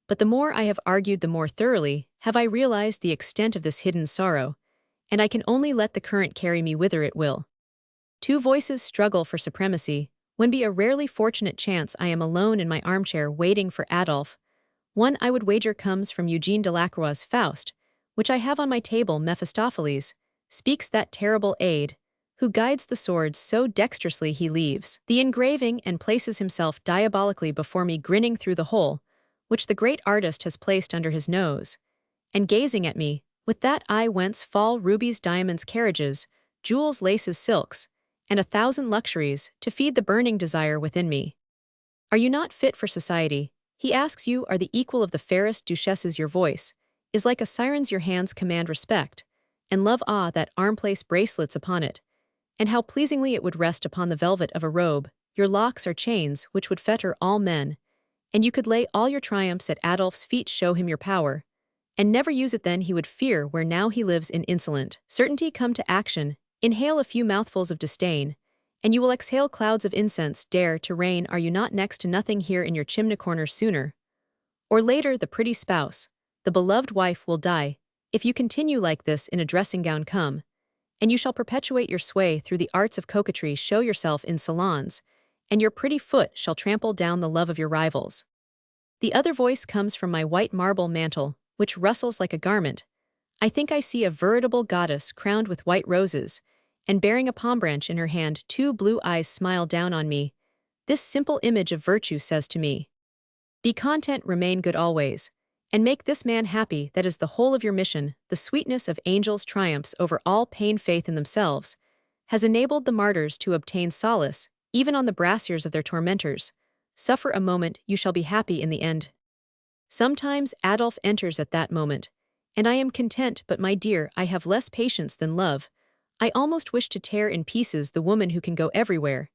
A: But the more I have argued, the more thoroughly have I realized the extent of this hidden sorrow, and I can only let the current carry me whither it will. 2 voices struggle for supremacy. When by a rarely fortunate chance I am alone in my armchair waiting for Adolphe, one I would wager comes from Eugene Delacroix's Faust, which I have on my table. Mephistopheles speaks, that terrible aide, who guides the swords so dexterously he leaves the engraving and places himself diabolically before me, grinning through the hole which the great artist has placed under his nose, and gazing at me with that eye whence fall rubies, diamonds, carriages, jewels, laces, silks, and 1,000 luxuries to feed the burning desire within me. Are you not fit for society? He asks. You are the equal of the fairest duchesses. Your voice is like a siren's. Your hands command respect and love. Ah, that arm, place bracelets upon it, and how pleasingly it would rest upon the velvet of a robe. Your locks are chains which would fetter all men, and you could lay all your triumphs at Adolphe's feet. Show him your power, and never use it. Then he would fear where now he lives in insolent certainty. Come to action, inhale a few mouthfuls of disdain, and you will exhale clouds of incense dare to reign are you not next to nothing here in your chimney corner sooner. Or later the pretty spouse, the beloved wife will die, if you continue like this in a dressing gown come, and you shall perpetuate your sway through the arts of coquetry show yourself in salons, and your pretty foot shall trample down the love of your rivals. The other voice comes from my white marble mantle, which rustles like a garment. I think I see a veritable goddess crowned with white roses, and bearing a palm branch in her hand 2 blue eyes smile down on me. This simple image of virtue says to me, be content, remain good always, and make this man happy. That is the whole of your mission. The sweetness of angels triumphs over all pain. Faith in themselves has enabled the martyrs to obtain solace, even on the brassiers of their tormentors. Suffer a moment, you shall be happy in the end. Sometimes Adolf enters at that moment, and I am content, but my dear, I have less patience than love. I almost wish to tear in pieces the woman who can go everywhere,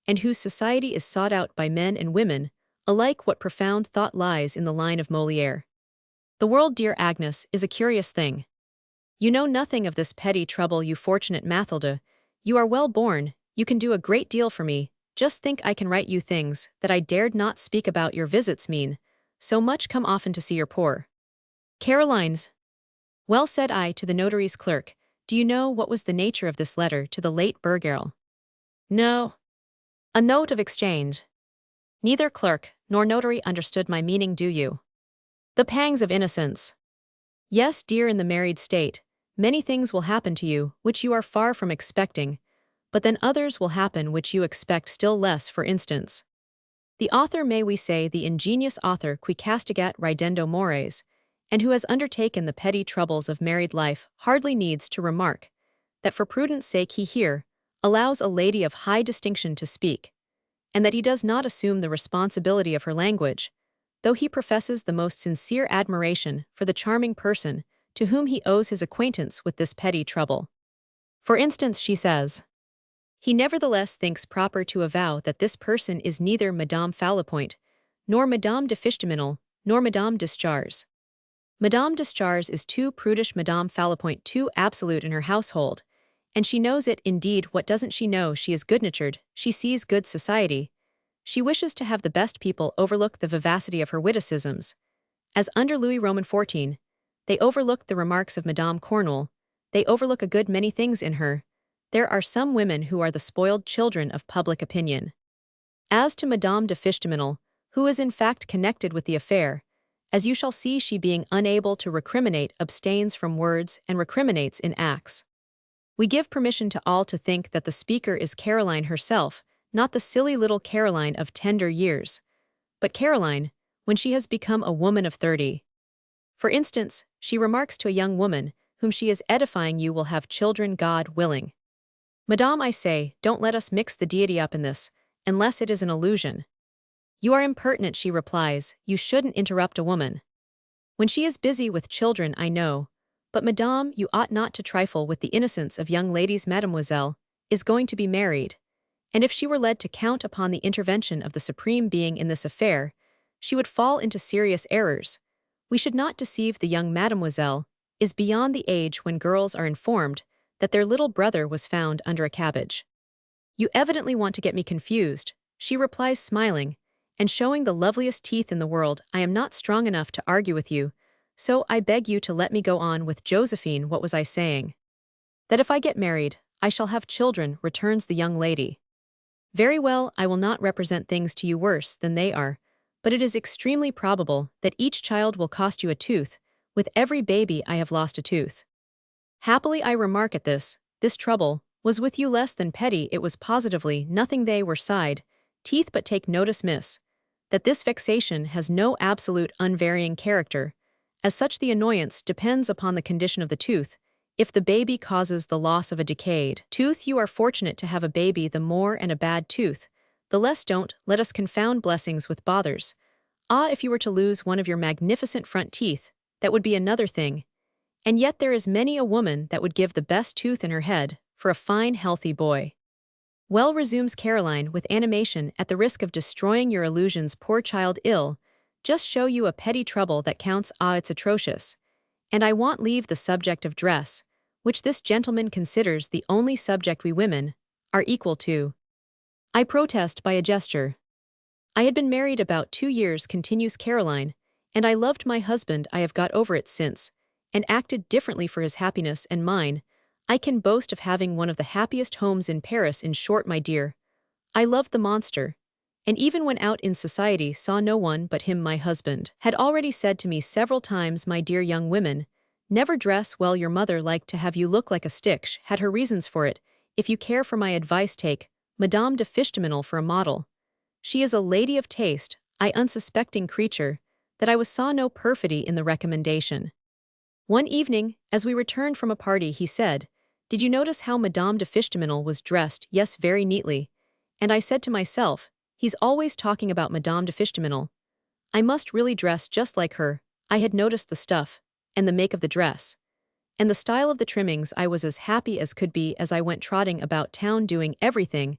A: and whose society is sought out by men and women, alike. What profound thought lies in the line of Molière. The world, dear Agnes, is a curious thing. You know nothing of this petty trouble, you fortunate Mathilde. You are well born, you can do a great deal for me. Just think, I can write you things that I dared not speak about. Your visits mean so much. Come often to see your poor Caroline's. Well, said I to the notary's clerk, do you know what was the nature of this letter to the late Burgerl? No. A note of exchange. Neither clerk nor notary understood my meaning, do you? The pangs of innocence. Yes, dear, in the married state, many things will happen to you which you are far from expecting, but then others will happen which you expect still less. For instance, the author, may we say the ingenious author qui castigat ridendo mores, and who has undertaken the petty troubles of married life, hardly needs to remark that for prudence sake he here allows a lady of high distinction to speak, and that he does not assume the responsibility of her language, though he professes the most sincere admiration for the charming person to whom he owes his acquaintance with this petty trouble. For instance, she says, he nevertheless thinks proper to avow that this person is neither Madame Falapoint, nor Madame de Fichteminel, nor Madame Deschars. Madame Deschars is too prudish, Madame Falapoint too absolute in her household, and she knows it. Indeed, what doesn't she know? She is good-natured, she sees good society. She wishes to have the best people overlook the vivacity of her witticisms. As under Louis Roman XIV, they overlooked the remarks of Madame Cornwall, they overlook a good many things in her. There are some women who are the spoiled children of public opinion. As to Madame de Fichteminel, who is in fact connected with the affair, as you shall see, she being unable to recriminate abstains from words and recriminates in acts. We give permission to all to think that the speaker is Caroline herself, not the silly little Caroline of tender years, but Caroline, when she has become a woman of 30. For instance, she remarks to a young woman, whom she is edifying, you will have children, God willing. Madame, I say, don't let us mix the deity up in this, unless it is an illusion. You are impertinent, she replies, you shouldn't interrupt a woman when she is busy with children, I know, but Madame, you ought not to trifle with the innocence of young ladies. Mademoiselle is going to be married, and if she were led to count upon the intervention of the Supreme Being in this affair, she would fall into serious errors. We should not deceive the young Mademoiselle, is beyond the age when girls are informed that their little brother was found under a cabbage. You evidently want to get me confused, she replies, smiling, and showing the loveliest teeth in the world. I am not strong enough to argue with you, so I beg you to let me go on with Josephine. What was I saying? That if I get married, I shall have children, returns the young lady. Very well, I will not represent things to you worse than they are, but it is extremely probable that each child will cost you a tooth. With every baby I have lost a tooth. Happily, I remark at this trouble was with you less than petty. It was positively nothing. They were side teeth, but take notice, miss, that this vexation has no absolute unvarying character. As such, the annoyance depends upon the condition of the tooth. If the baby causes the loss of a decayed tooth, you are fortunate to have a baby. The more and a bad tooth, the less. Don't let us confound blessings with bothers. Ah, if you were to lose one of your magnificent front teeth, that would be another thing. And yet there is many a woman that would give the best tooth in her head for a fine, healthy boy. Well, resumes Caroline with animation, at the risk of destroying your illusions, poor child, ill, just show you a petty trouble that counts. Ah, it's atrocious. And I won't leave the subject of dress, which this gentleman considers the only subject we women are equal to. I protest by a gesture. I had been married about 2 years, continues Caroline, and I loved my husband. I have got over it since, and acted differently for his happiness and mine. I can boast of having one of the happiest homes in Paris. In short, my dear, I loved the monster, and even when out in society saw no one but him. My husband had already said to me several times, my dear young women, never dress well. Your mother liked to have you look like a stick. She had her reasons for it. If you care for my advice, take Madame de Fichteminel for a model. She is a lady of taste. I, unsuspecting creature, that I saw no perfidy in the recommendation. One evening, as we returned from a party, he said, "Did you notice how Madame de Fichteminel was dressed?" "Yes, very neatly." And I said to myself, "He's always talking about Madame de Fichteminel. I must really dress just like her." I had noticed the stuff, and the make of the dress, and the style of the trimmings. I was as happy as could be as I went trotting about town doing everything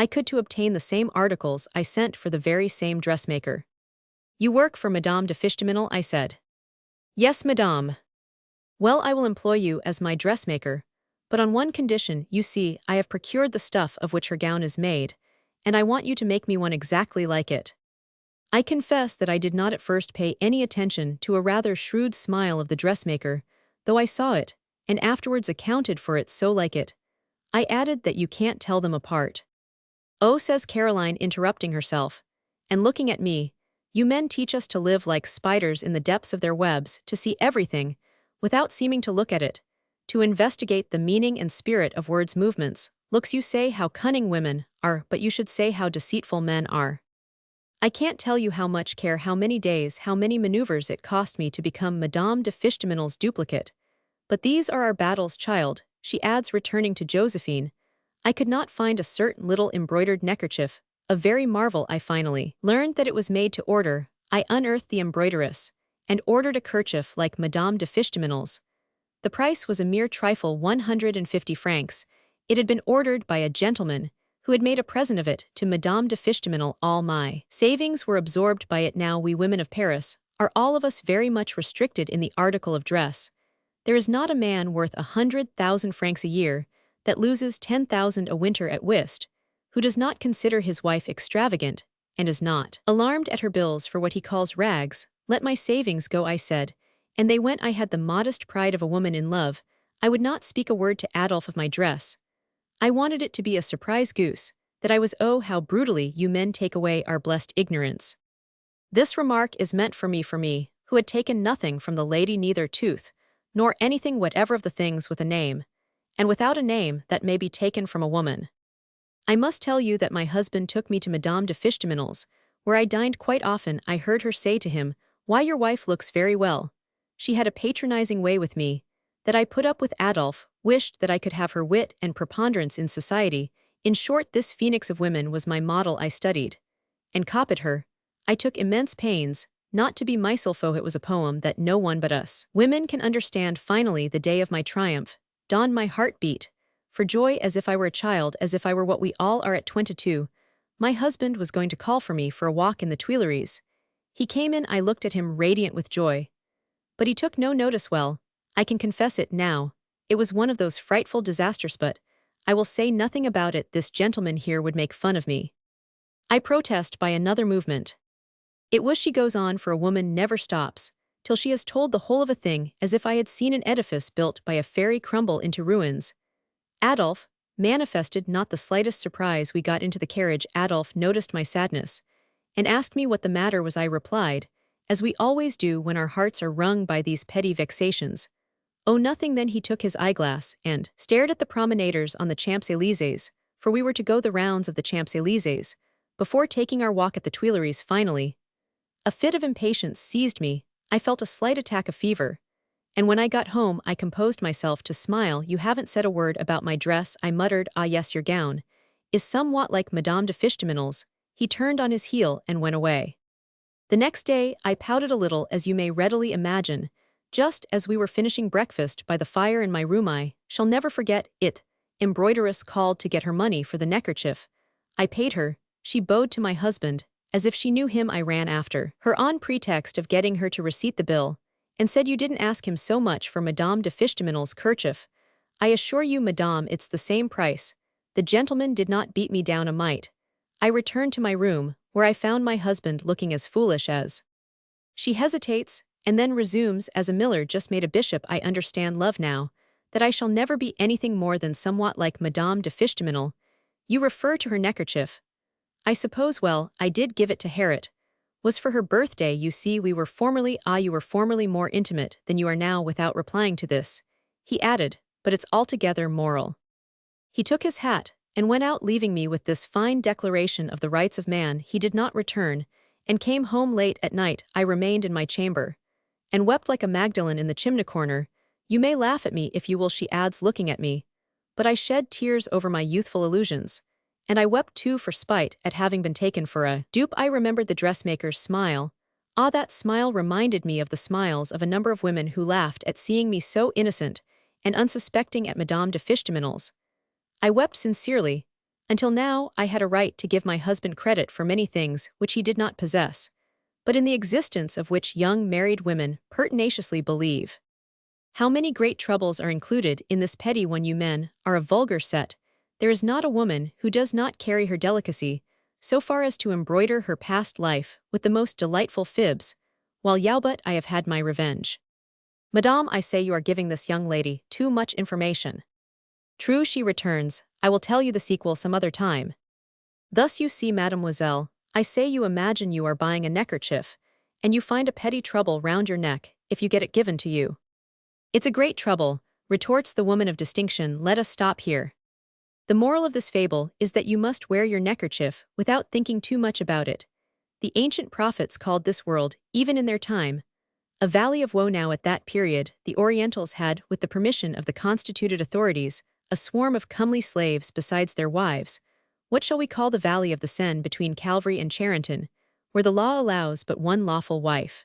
A: I could to obtain the same articles. I sent for the very same dressmaker. "You work for Madame de Fichteminel?" I said. "Yes, madame." "Well, I will employ you as my dressmaker, but on one condition. You see, I have procured the stuff of which her gown is made, and I want you to make me one exactly like it." I confess that I did not at first pay any attention to a rather shrewd smile of the dressmaker, though I saw it, and afterwards accounted for it so like it. I added that you can't tell them apart. "Oh," says Caroline, interrupting herself, and looking at me, "you men teach us to live like spiders in the depths of their webs, to see everything, without seeming to look at it, to investigate the meaning and spirit of words' movements. Looks, you say how cunning women are, but you should say how deceitful men are. I can't tell you how much care, how many days, how many maneuvers it cost me to become Madame de Fichteminel's duplicate. But these are our battles, child," she adds, returning to Josephine. "I could not find a certain little embroidered neckerchief, a very marvel. I finally learned that it was made to order. I unearthed the embroideress, and ordered a kerchief like Madame de Fichteminel's. The price was a mere trifle, 150 francs. It had been ordered by a gentleman who had made a present of it to Madame de Fichteminel. All my savings were absorbed by it. Now we women of Paris are all of us very much restricted in the article of dress. There is not a man worth 100,000 francs a year that loses 10,000 a winter at whist, who does not consider his wife extravagant, and is not alarmed at her bills for what he calls rags. Let my savings go," I said, and they went. I had the modest pride of a woman in love. I would not speak a word to Adolphe of my dress. I wanted it to be a surprise goose, that I was. "Oh, how brutally you men take away our blessed ignorance." This remark is meant for me, who had taken nothing from the lady, neither tooth, nor anything whatever of the things with a name, and without a name that may be taken from a woman. I must tell you that my husband took me to Madame de Fichteminel's, where I dined quite often. I heard her say to him, "Why, your wife looks very well." She had a patronizing way with me, that I put up with. Adolphe wished that I could have her wit and preponderance in society. In short, this phoenix of women was my model. I studied and copied her. I took immense pains not to be myself. It was a poem that no one but us women can understand. Finally, the day of my triumph dawned. My heart beat for joy as if I were a child, as if I were what we all are at 22. My husband was going to call for me for a walk in the Tuileries. He came in. I looked at him radiant with joy, but he took no notice. Well, I can confess it now. It was one of those frightful disasters, but I will say nothing about it. This gentleman here would make fun of me. I protest by another movement. It was, she goes on, for a woman never stops till she has told the whole of a thing, as if I had seen an edifice built by a fairy crumble into ruins. Adolphe manifested not the slightest surprise. We got into the carriage. Adolphe noticed my sadness and asked me what the matter was. I replied, as we always do when our hearts are wrung by these petty vexations, "Oh, nothing." Then he took his eyeglass and stared at the promenaders on the Champs-Élysées, for we were to go the rounds of the Champs-Élysées before taking our walk at the Tuileries. Finally, a fit of impatience seized me. I felt a slight attack of fever, and when I got home I composed myself to smile. "You haven't said a word about my dress," I muttered. "Ah yes, your gown is somewhat like Madame de Fichteminel's." He turned on his heel and went away. The next day I pouted a little, as you may readily imagine. Just as we were finishing breakfast by the fire in my room, I shall never forget it. Embroideress called to get her money for the neckerchief. I paid her. She bowed to my husband, as if she knew him. I ran after her on pretext of getting her to receipt the bill, and said, "You didn't ask him so much for Madame de Fichteminel's kerchief." "I assure you, madame, it's the same price." The gentleman did not beat me down a mite, I returned to my room, where I found my husband looking as foolish as. She hesitates, and then resumes, as a miller just made a bishop. I understand love now, that I shall never be anything more than somewhat like Madame de Fishtaminel. You refer to her neckerchief. I suppose, well, I did give it to Harriet. Was for her birthday. You see, you were formerly more intimate than you are now. Without replying to this, he added, but it's altogether moral. He took his hat and went out, leaving me with this fine declaration of the rights of man. He did not return, and came home late at night. I remained in my chamber, and wept like a Magdalene in the chimney corner. You may laugh at me if you will, she adds, looking at me, but I shed tears over my youthful illusions. And I wept too for spite at having been taken for a dupe. I remembered the dressmaker's smile. Ah, that smile reminded me of the smiles of a number of women who laughed at seeing me so innocent and unsuspecting at Madame de Fishtaminel's. I wept sincerely. Until now, I had a right to give my husband credit for many things which he did not possess, but in the existence of which young married women pertinaciously believe. How many great troubles are included in this petty one? You men are a vulgar set. There is not a woman who does not carry her delicacy so far as to embroider her past life with the most delightful fibs, while but I have had my revenge. Madame, I say you are giving this young lady too much information. True, she returns, I will tell you the sequel some other time. Thus you see, mademoiselle, I say, you imagine you are buying a neckerchief, and you find a petty trouble round your neck if you get it given to you. It's a great trouble, retorts the woman of distinction. Let us stop here. The moral of this fable is that you must wear your neckerchief without thinking too much about it. The ancient prophets called this world, even in their time, a valley of woe. Now at that period, the Orientals had, with the permission of the constituted authorities, a swarm of comely slaves besides their wives. What shall we call the valley of the Seine between Calvary and Charenton, where the law allows but one lawful wife?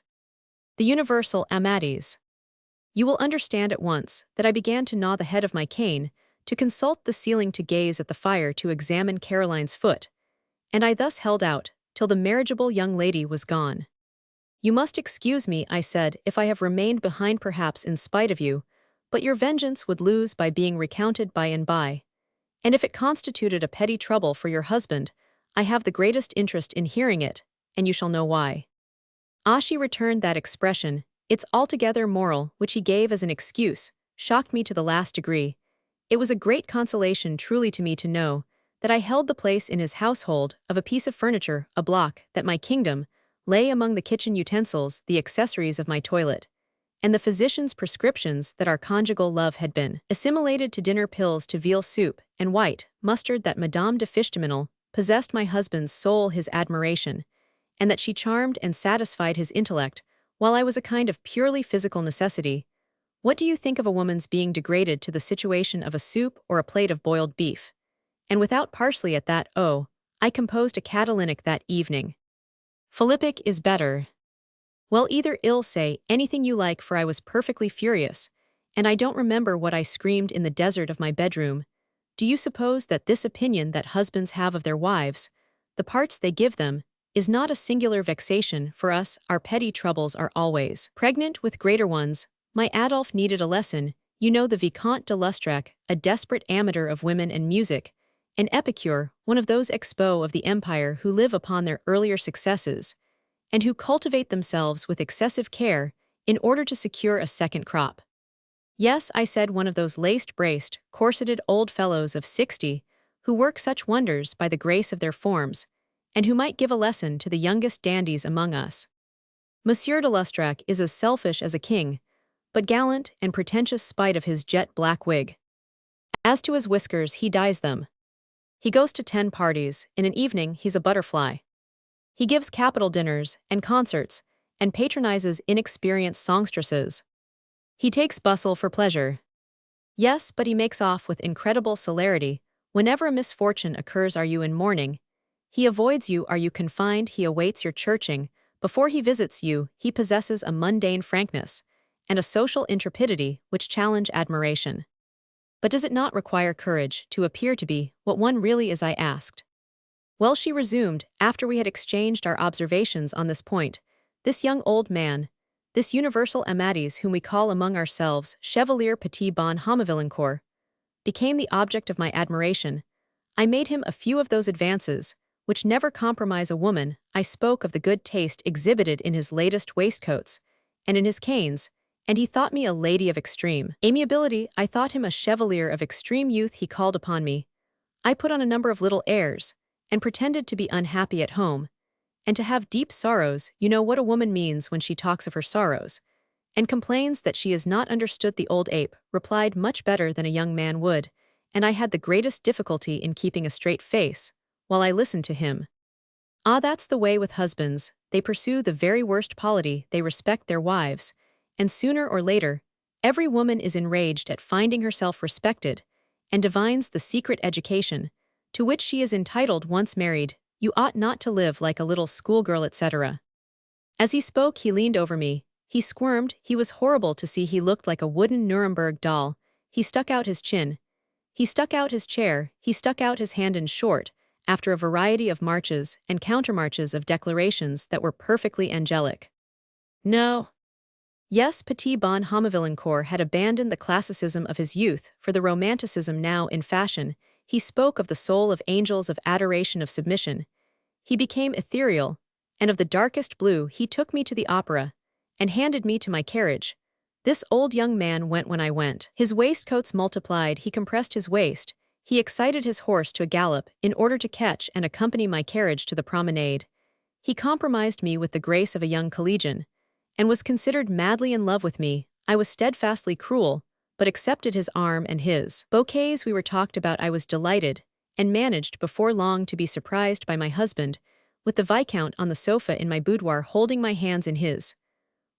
A: The universal amatis. You will understand at once that I began to gnaw the head of my cane, to consult the ceiling, to gaze at the fire, to examine Caroline's foot, and I thus held out till the marriageable young lady was gone. You must excuse me, I said, if I have remained behind, perhaps in spite of you, but your vengeance would lose by being recounted by and by. And if it constituted a petty trouble for your husband, I have the greatest interest in hearing it, and you shall know why. Ah, she returned, that expression, it's altogether moral, which he gave as an excuse, shocked me to the last degree. It was a great consolation truly to me to know that I held the place in his household of a piece of furniture, a block, that my kingdom lay among the kitchen utensils, the accessories of my toilet, and the physician's prescriptions, that our conjugal love had been assimilated to dinner pills, to veal soup and white mustard, that Madame de Fishtaminel possessed my husband's soul, his admiration, and that she charmed and satisfied his intellect, while I was a kind of purely physical necessity. What do you think of a woman's being degraded to the situation of a soup or a plate of boiled beef? And without parsley at that. Oh, I composed a cataloguing that evening. Philippic is better. Well, either ill, say anything you like, for I was perfectly furious, and I don't remember what I screamed in the desert of my bedroom. Do you suppose that this opinion that husbands have of their wives, the parts they give them, is not a singular vexation for us? Our petty troubles are always pregnant with greater ones. My Adolphe needed a lesson. You know the Vicomte de Lustrac, a desperate amateur of women and music, an epicure, one of those expos of the empire who live upon their earlier successes, and who cultivate themselves with excessive care in order to secure a second crop. Yes, I said, one of those laced-braced, corseted old fellows of 60, who work such wonders by the grace of their forms, and who might give a lesson to the youngest dandies among us. Monsieur de Lustrac is as selfish as a king, but gallant and pretentious spite of his jet-black wig. As to his whiskers, he dyes them. He goes to 10 parties, in an evening he's a butterfly. He gives capital dinners and concerts, and patronizes inexperienced songstresses. He takes bustle for pleasure. Yes, but he makes off with incredible celerity. Whenever a misfortune occurs, are you in mourning? He avoids you. Are you confined? He awaits your churching. Before he visits you, he possesses a mundane frankness and a social intrepidity which challenge admiration. But does it not require courage to appear to be what one really is? I asked. Well, she resumed, after we had exchanged our observations on this point, this young old man, this universal amatis whom we call among ourselves Chevalier Petit Bon Homme, became the object of my admiration. I made him a few of those advances which never compromise a woman, I spoke of the good taste exhibited in his latest waistcoats, and in his canes, and he thought me a lady of extreme amiability. I thought him a chevalier of extreme youth. He called upon me. I put on a number of little airs, and pretended to be unhappy at home, and to have deep sorrows. You know what a woman means when she talks of her sorrows, and complains that she has not understood. The old ape replied much better than a young man would, and I had the greatest difficulty in keeping a straight face, while I listened to him. Ah, that's the way with husbands. They pursue the very worst polity, they respect their wives, and sooner or later, every woman is enraged at finding herself respected, and divines the secret education, to which she is entitled once married. You ought not to live like a little schoolgirl, etc. As he spoke, he leaned over me. He squirmed. He was horrible to see. He looked like a wooden Nuremberg doll. He stuck out his chin. He stuck out his chair. He stuck out his hand. In short, after a variety of marches and countermarches of declarations that were perfectly angelic. No. Yes, Petit Bon Homme had abandoned the classicism of his youth for the romanticism now in fashion. He spoke of the soul of angels, of adoration, of submission. He became ethereal, and of the darkest blue. He took me to the opera, and handed me to my carriage. This old young man went when I went. His waistcoats multiplied. He compressed his waist. He excited his horse to a gallop in order to catch and accompany my carriage to the promenade. He compromised me with the grace of a young collegian, and was considered madly in love with me. I was steadfastly cruel, but accepted his arm and his bouquets. We were talked about. I was delighted, and managed before long to be surprised by my husband, with the Viscount on the sofa in my boudoir holding my hands in his,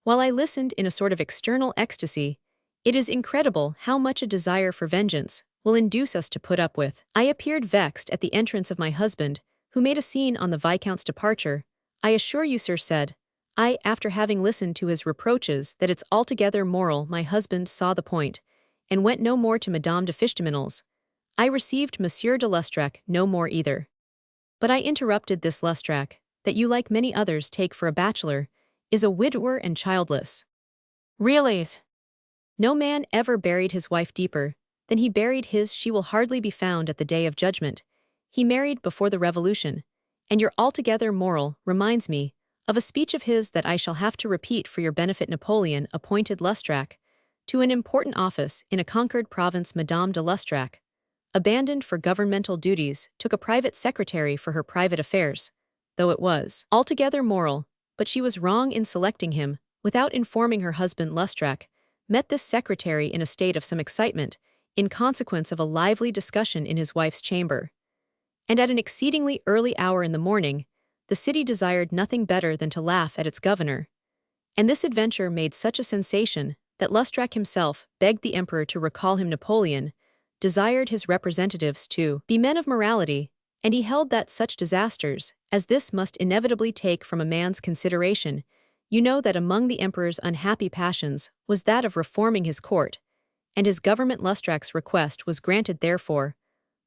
A: while I listened in a sort of external ecstasy. It is incredible how much a desire for vengeance will induce us to put up with. I appeared vexed at the entrance of my husband, who made a scene on the Viscount's departure. I assure you, sir, said I, after having listened to his reproaches that it's altogether moral. My husband saw the point, and went no more to Madame de Fichtemino's. I received Monsieur de Lustrac no more either. But I interrupted. This Lustrac, that you like many others take for a bachelor, is a widower and childless. Really? No man ever buried his wife deeper than he buried his. She will hardly be found at the day of judgment. He married before the Revolution, and your altogether moral reminds me of a speech of his that I shall have to repeat for your benefit. Napoleon appointed Lustrac to an important office in a conquered province. Madame de Lustrac, abandoned for governmental duties, took a private secretary for her private affairs, though it was altogether moral, but she was wrong in selecting him without informing her husband. Lustrac met this secretary in a state of some excitement in consequence of a lively discussion in his wife's chamber, and at an exceedingly early hour in the morning. The city desired nothing better than to laugh at its governor, and this adventure made such a sensation that Lustrac himself begged the emperor to recall him. Napoleon desired his representatives to be men of morality, and he held that such disasters as this must inevitably take from a man's consideration. You know that among the emperor's unhappy passions was that of reforming his court, and his government. Lustrac's request was granted therefore,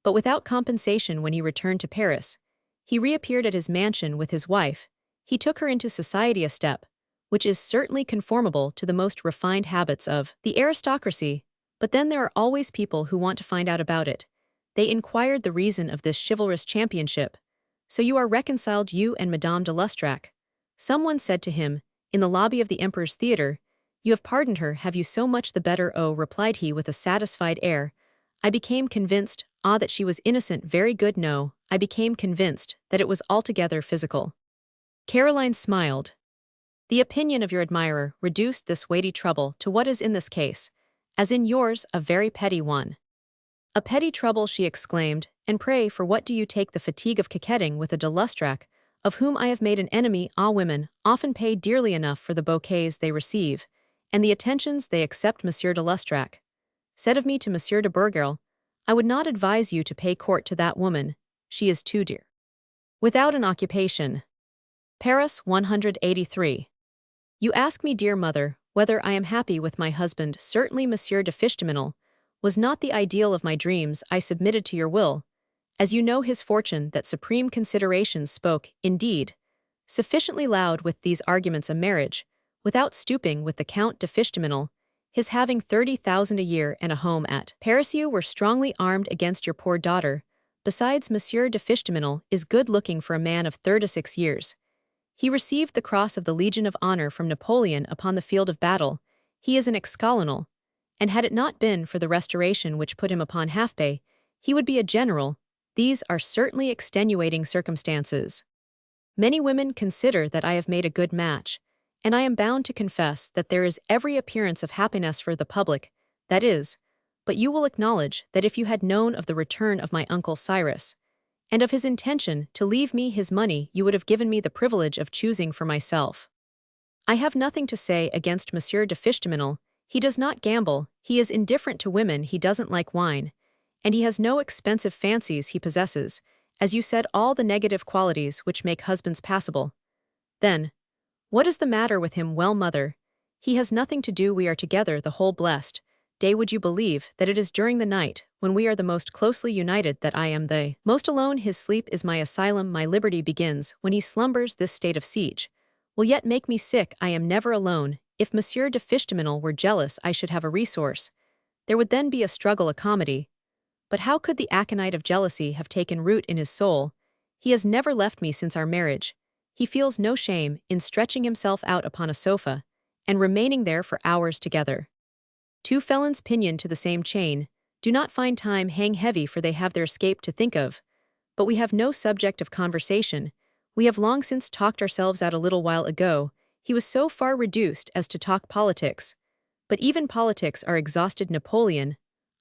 A: but without compensation. When he returned to Paris, he reappeared at his mansion with his wife. He took her into society, a step which is certainly conformable to the most refined habits of the aristocracy, but then there are always people who want to find out about it. They inquired the reason of this chivalrous championship. So you are reconciled, you and Madame de Lustrac? Someone said to him, in the lobby of the Emperor's theatre. You have pardoned her, have you? So much the better. Oh, replied he with a satisfied air. I became convinced, that she was innocent. Very good. No, I became convinced that it was altogether physical. Caroline smiled. The opinion of your admirer reduced this weighty trouble to what is in this case, as in yours, a very petty one. A petty trouble, she exclaimed, and pray for what do you take the fatigue of coquetting with a de Lustrac, of whom I have made an enemy? Ah, women often pay dearly enough for the bouquets they receive, and the attentions they accept. Monsieur de Lustrac said of me to Monsieur de Bourgel, I would not advise you to pay court to that woman, she is too dear. Without an occupation. Paris 183. You ask me, dear mother, whether I am happy with my husband. Certainly Monsieur de Fichtemino was not the ideal of my dreams. I submitted to your will. As you know, his fortune, that supreme considerations spoke, indeed, sufficiently loud with these arguments. A marriage, without stooping with the Count de Fichtemino, his having 30,000 a year and a home at Paris. You were strongly armed against your poor daughter. Besides, Monsieur de Fichteminel is good-looking for a man of 36 years. He received the Cross of the Legion of Honor from Napoleon upon the field of battle. He is an ex-colonel, and had it not been for the Restoration which put him upon half-pay, he would be a general. These are certainly extenuating circumstances. Many women consider that I have made a good match, and I am bound to confess that there is every appearance of happiness for the public, that is, but you will acknowledge that if you had known of the return of my uncle Cyrus, and of his intention to leave me his money, you would have given me the privilege of choosing for myself. I have nothing to say against Monsieur de Fichteminel. He does not gamble, he is indifferent to women, he doesn't like wine, and he has no expensive fancies. He possesses, as you said, all the negative qualities which make husbands passable. Then, what is the matter with him? Well, mother, he has nothing to do. We are together the whole blessed day. Would you believe that it is during the night, when we are the most closely united, that I am the most alone? His sleep is my asylum, my liberty begins when he slumbers. This state of siege will yet make me sick. I am never alone. If Monsieur de Fichteminel were jealous, I should have a resource. There would then be a struggle, a comedy. But how could the aconite of jealousy have taken root in his soul? He has never left me since our marriage. He feels no shame in stretching himself out upon a sofa, and remaining there for hours together. Two felons pinioned to the same chain do not find time hang heavy, for they have their escape to think of. But we have no subject of conversation. We have long since talked ourselves out. A little while ago, he was so far reduced as to talk politics. But even politics are exhausted. Napoleon,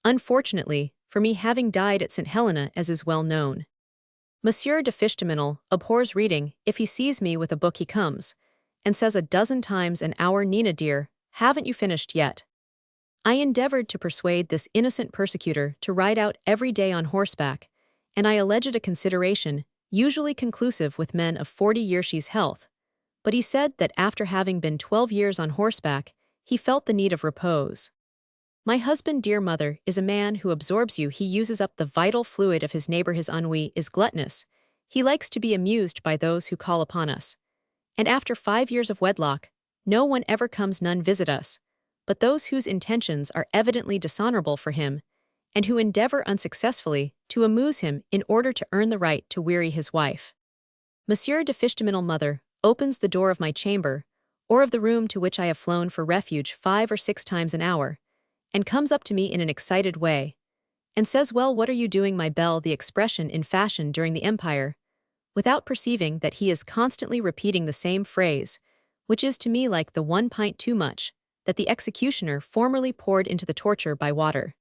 A: unfortunately, for me, having died at St. Helena, as is well known. Monsieur de Fichteminel abhors reading. If he sees me with a book, he comes and says a dozen times an hour, Nina dear, haven't you finished yet? I endeavored to persuade this innocent persecutor to ride out every day on horseback, and I alleged a consideration, usually conclusive with men of 40 years' health. But he said that after having been 12 years on horseback, he felt the need of repose. My husband, dear mother, is a man who absorbs you. He uses up the vital fluid of his neighbor. His ennui is gluttonous. He likes to be amused by those who call upon us. And after 5 years of wedlock, no one ever comes, none visit us, but those whose intentions are evidently dishonorable for him, and who endeavor unsuccessfully to amuse him in order to earn the right to weary his wife. Monsieur de Fichteminel, mother, opens the door of my chamber, or of the room to which I have flown for refuge 5 or 6 times an hour, and comes up to me in an excited way, and says, well, what are you doing, my belle? The expression in fashion during the Empire, without perceiving that he is constantly repeating the same phrase, which is to me like the 1 pint too much that the executioner formerly poured into the torture by water.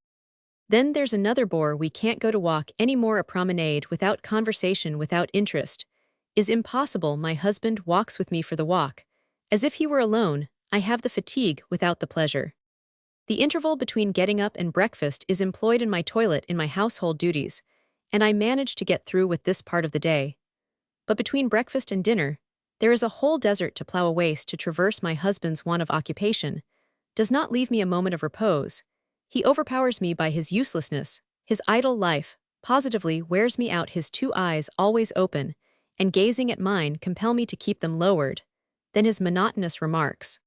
A: Then there's another bore. We can't go to walk any more. A promenade without conversation, without interest, is impossible. My husband walks with me for the walk, as if he were alone. I have the fatigue without the pleasure. The interval between getting up and breakfast is employed in my toilet, in my household duties, and I manage to get through with this part of the day. But between breakfast and dinner, there is a whole desert to plow, a waste to traverse. My husband's want of occupation does not leave me a moment of repose. He overpowers me by his uselessness. His idle life positively wears me out. His 2 eyes, always open and gazing at mine, compel me to keep them lowered. Then his monotonous remarks.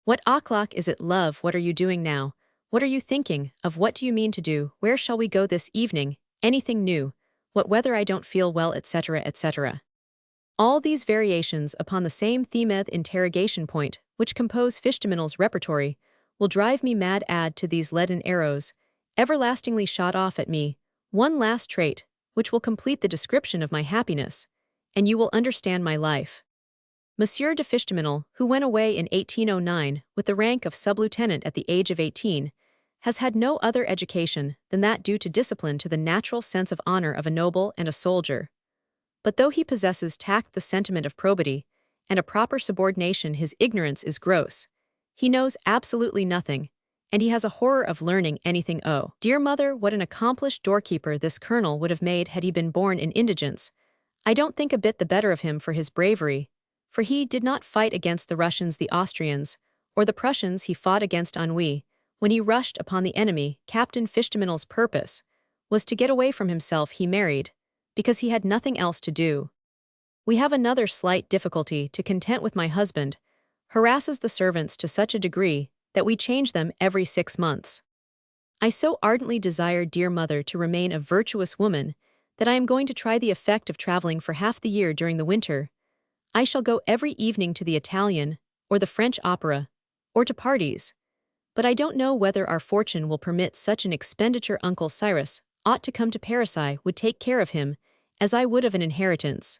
A: What o'clock is it, love? What are you doing now? What are you thinking of? What do you mean to do? Where shall we go this evening? Anything new? What weather? I don't feel well, etc., etc. All these variations upon the same theme, interrogation point, which compose Fichteminel's repertory, will drive me mad. Add to these leaden arrows, everlastingly shot off at me, one last trait, which will complete the description of my happiness, and you will understand my life. Monsieur de Fichteminel, who went away in 1809 with the rank of sub-lieutenant at the age of 18, has had no other education than that due to discipline, to the natural sense of honor of a noble and a soldier. But though he possesses tact, the sentiment of probity, and a proper subordination, his ignorance is gross. He knows absolutely nothing, and he has a horror of learning anything. Oh, dear mother, what an accomplished doorkeeper this colonel would have made had he been born in indigence. I don't think a bit the better of him for his bravery, for he did not fight against the Russians, the Austrians, or the Prussians. He fought against ennui. When he rushed upon the enemy, Captain Fichteminel's purpose was to get away from himself. He married, because he had nothing else to do. We have another slight difficulty to content with. My husband harasses the servants to such a degree that we change them every 6 months. I so ardently desire, dear mother, to remain a virtuous woman, that I am going to try the effect of traveling for half the year during the winter. I shall go every evening to the Italian, or the French opera, or to parties. But I don't know whether our fortune will permit such an expenditure. Uncle Cyrus ought to come to Paris. I would take care of him, as I would of an inheritance.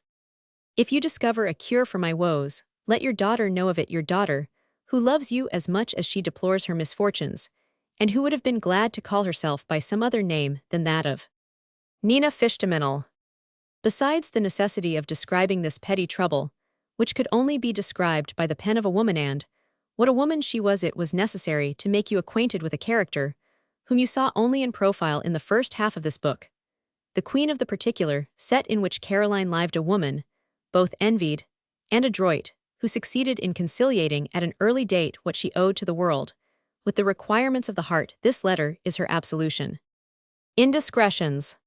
A: If you discover a cure for my woes, let your daughter know of it. Your daughter, who loves you as much as she deplores her misfortunes, and who would have been glad to call herself by some other name than that of Nina Fichtemennel. Besides the necessity of describing this petty trouble, which could only be described by the pen of a woman, and what a woman she was, it was necessary to make you acquainted with a character, whom you saw only in profile in the first half of this book. The queen of the particular set in which Caroline lived, a woman, both envied and adroit, who succeeded in conciliating at an early date what she owed to the world, with the requirements of the heart. This letter is her absolution. Indiscretions.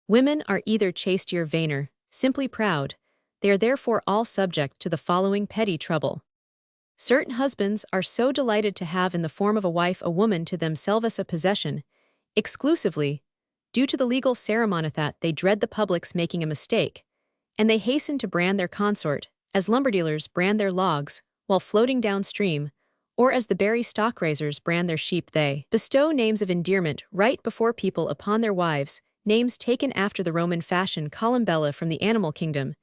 A: Women are either chaste or vainer, simply proud. They are therefore all subject to the following petty trouble. Certain husbands are so delighted to have in the form of a wife a woman to themselves a possession, exclusively, due to the legal ceremony, that they dread the public's making a mistake, and they hasten to brand their consort, as lumberdealers brand their logs while floating downstream, or as the berry stock raisers brand their sheep. They bestow names of endearment right before people upon their wives, names taken after the Roman fashion, Columbella from the animal kingdom,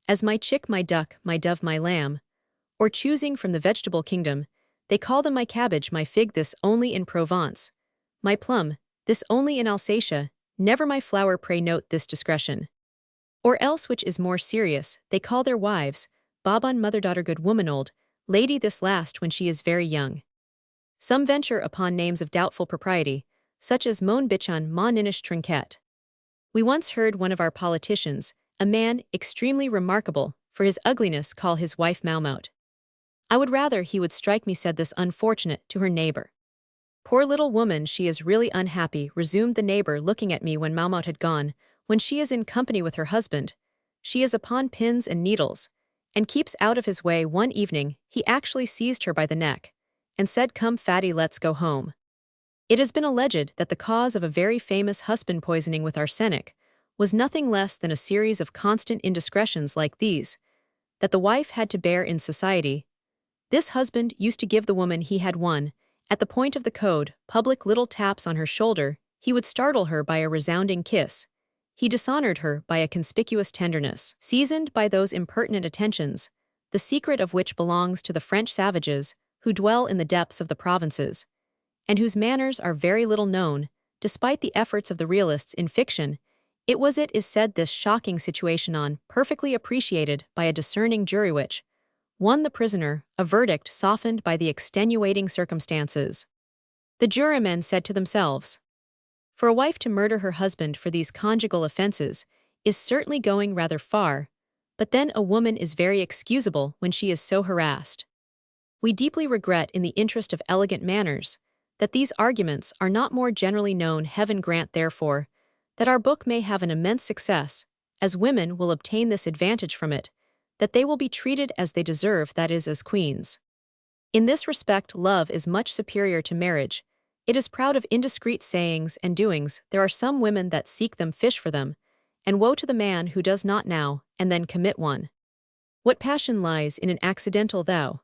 A: as my chick, my duck, my dove, my lamb, or choosing from the vegetable kingdom, they call them my cabbage, my fig, this only in Provence, my plum, this only in Alsatia, never my flower. Pray note this discretion. Or else, which is more serious, they call their wives, Babon, mother, daughter, good woman, old lady, this last when she is very young. Some venture upon names of doubtful propriety, such as mon bichon, mon ninish trinquet. We once heard one of our politicians, a man extremely remarkable for his ugliness, call his wife Malmout. I would rather he would strike me, said this unfortunate to her neighbor. Poor little woman, she is really unhappy, resumed the neighbor, looking at me when Malmout had gone. When she is in company with her husband, she is upon pins and needles, and keeps out of his way. One evening he actually seized her by the neck, and said, "Come, fatty, let's go home." It has been alleged that the cause of a very famous husband poisoning with arsenic was nothing less than a series of constant indiscretions like these that the wife had to bear in society. This husband used to give the woman he had won, at the point of the code, public little taps on her shoulder. He would startle her by a resounding kiss. He dishonored her by a conspicuous tenderness, seasoned by those impertinent attentions, the secret of which belongs to the French savages who dwell in the depths of the provinces, and whose manners are very little known, despite the efforts of the realists in fiction. It is said, this shocking situation on perfectly appreciated by a discerning jury which won the prisoner a verdict softened by the extenuating circumstances. The jurymen said to themselves, for a wife to murder her husband for these conjugal offenses is certainly going rather far, but then a woman is very excusable when she is so harassed. We deeply regret, in the interest of elegant manners, that these arguments are not more generally known. Heaven grant, therefore, that our book may have an immense success, as women will obtain this advantage from it, that they will be treated as they deserve, that is, as queens. In this respect, love is much superior to marriage. It is proud of indiscreet sayings and doings. There are some women that seek them, fish for them, and woe to the man who does not now and then commit one. What passion lies in an accidental thou?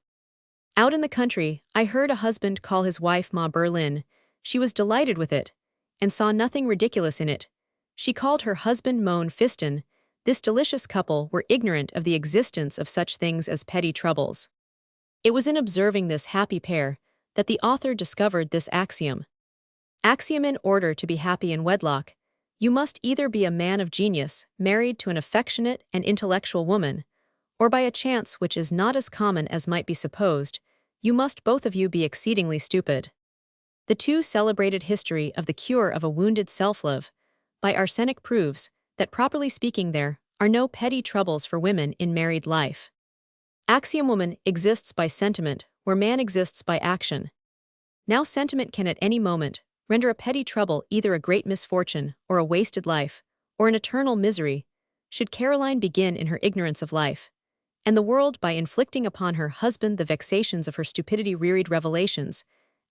A: Out in the country, I heard a husband call his wife Ma Berlin. She was delighted with it, and saw nothing ridiculous in it. She called her husband Mon Fiston. This delicious couple were ignorant of the existence of such things as petty troubles. It was in observing this happy pair that the author discovered this axiom. Axiom: in order to be happy in wedlock, you must either be a man of genius, married to an affectionate and intellectual woman, or by a chance which is not as common as might be supposed, you must both of you be exceedingly stupid. The too celebrated history of the cure of a wounded self-love by arsenic proves that, properly speaking, there are no petty troubles for women in married life. Axiom: woman exists by sentiment, where man exists by action. Now sentiment can at any moment render a petty trouble either a great misfortune or a wasted life, or an eternal misery, should Caroline begin in her ignorance of life, and the world by inflicting upon her husband the vexations of her stupidity. Reread Revelations.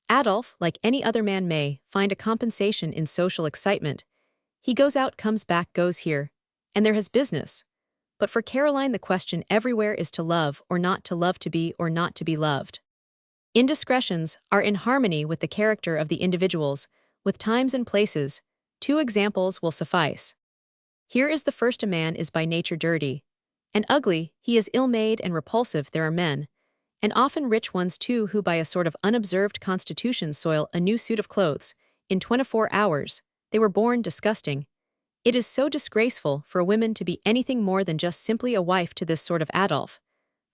A: Adolf, like any other man, may find a compensation in social excitement. He goes out, comes back, goes here, and there has business. But for Caroline the question everywhere is to love or not to love, to be or not to be loved. Indiscretions are in harmony with the character of the individuals, with times and places. 2 examples will suffice. Here is the first. A man is by nature dirty and ugly, he is ill-made and repulsive. There are men, and often rich ones too, who by a sort of unobserved constitution soil a new suit of clothes. In 24 hours, they were born disgusting. It is so disgraceful for a woman to be anything more than just simply a wife to this sort of Adolf,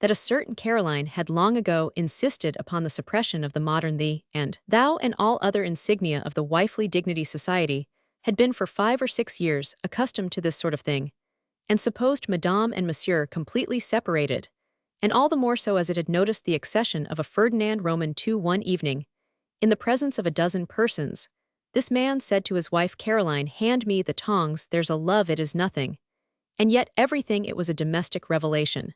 A: that a certain Caroline had long ago insisted upon the suppression of the modern thee and thou and all other insignia of the wifely dignity. Society had been for 5 or 6 years accustomed to this sort of thing, and supposed Madame and Monsieur completely separated, and all the more so as it had noticed the accession of a Ferdinand Roman II one evening, in the presence of a dozen persons. This man said to his wife Caroline, "Hand me the tongs, there's a love it is nothing." And yet everything it was a domestic revelation.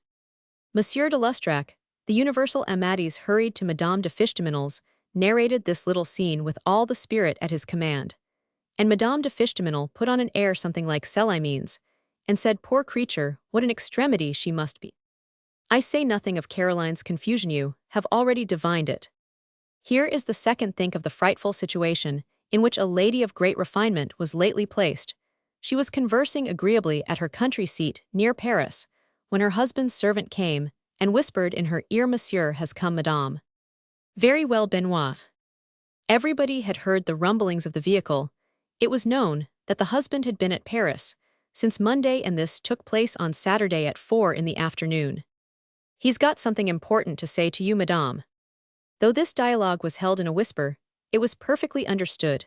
A: Monsieur de Lustrac, the universal Amadis, hurried to Madame de Fichteminols, narrated this little scene with all the spirit at his command. And Madame de Fichteminols put on an air something like Celimène's, and said, "Poor creature, what an extremity she must be." I say nothing of Caroline's confusion, you have already divined it. Here is the second. Think of the frightful situation in which a lady of great refinement was lately placed. She was conversing agreeably at her country seat near Paris, when her husband's servant came and whispered in her ear, "Monsieur has come, Madame." Very well, Benoit. Everybody had heard the rumblings of the vehicle. It was known that the husband had been at Paris since Monday, and this took place on Saturday at 4 in the afternoon. "He's got something important to say to you, Madame." Though this dialogue was held in a whisper, it was perfectly understood,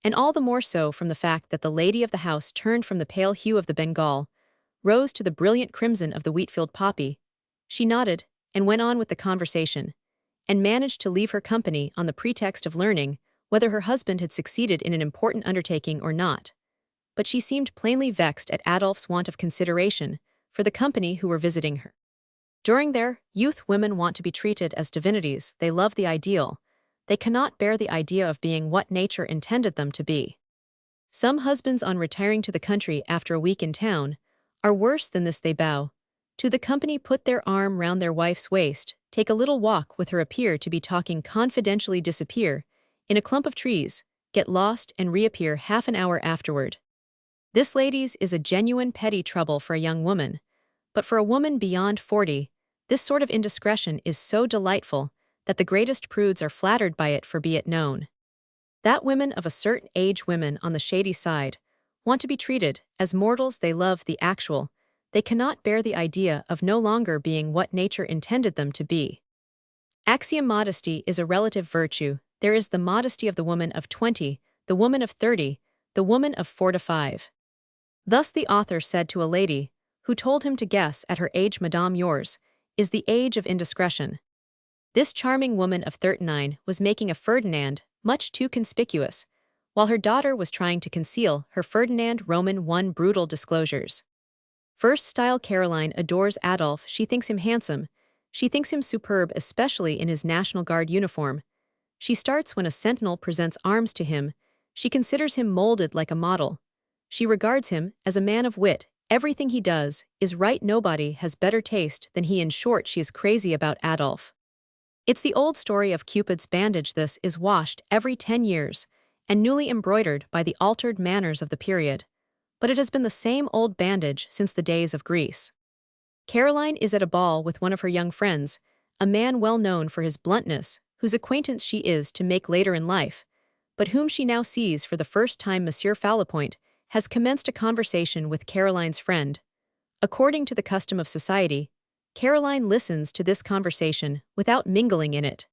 A: and all the more so from the fact that the lady of the house turned from the pale hue of the Bengal, rose to the brilliant crimson of the wheatfield poppy. She nodded, and went on with the conversation, and managed to leave her company on the pretext of learning whether her husband had succeeded in an important undertaking or not. But she seemed plainly vexed at Adolphe's want of consideration for the company who were visiting her. During their youth, women want to be treated as divinities. They love the ideal. They cannot bear the idea of being what nature intended them to be. Some husbands, on retiring to the country after a week in town, are worse than this. They bow to the company, put their arm round their wife's waist, take a little walk with her, appear to be talking confidentially, disappear in a clump of trees, get lost and reappear half an hour afterward. This, ladies, is a genuine petty trouble for a young woman, but for a woman beyond 40, this sort of indiscretion is so delightful that the greatest prudes are flattered by it. For be it known that women of a certain age, women on the shady side, want to be treated as mortals. They love the actual. They cannot bear the idea of no longer being what nature intended them to be. Axiom: modesty is a relative virtue. There is the modesty of the woman of 20, the woman of 30, the woman of 4 to 5. Thus the author said to a lady who told him to guess at her age, "Madame, yours is the age of indiscretion." This charming woman of 39 was making a Ferdinand much too conspicuous, while her daughter was trying to conceal her Ferdinand Roman I brutal disclosures. First style: Caroline adores Adolphe. She thinks him handsome. She thinks him superb, especially in his National Guard uniform. She starts when a sentinel presents arms to him. She considers him molded like a model. She regards him as a man of wit. Everything he does is right. Nobody has better taste than he. In short, she is crazy about Adolphe. It's the old story of Cupid's bandage. This is washed every 10 years and newly embroidered by the altered manners of the period. But it has been the same old bandage since the days of Greece. Caroline is at a ball with one of her young friends, a man well known for his bluntness, whose acquaintance she is to make later in life, but whom she now sees for the first time. Monsieur Fallopoint has commenced a conversation with Caroline's friend. According to the custom of society, Caroline listens to this conversation without mingling in it.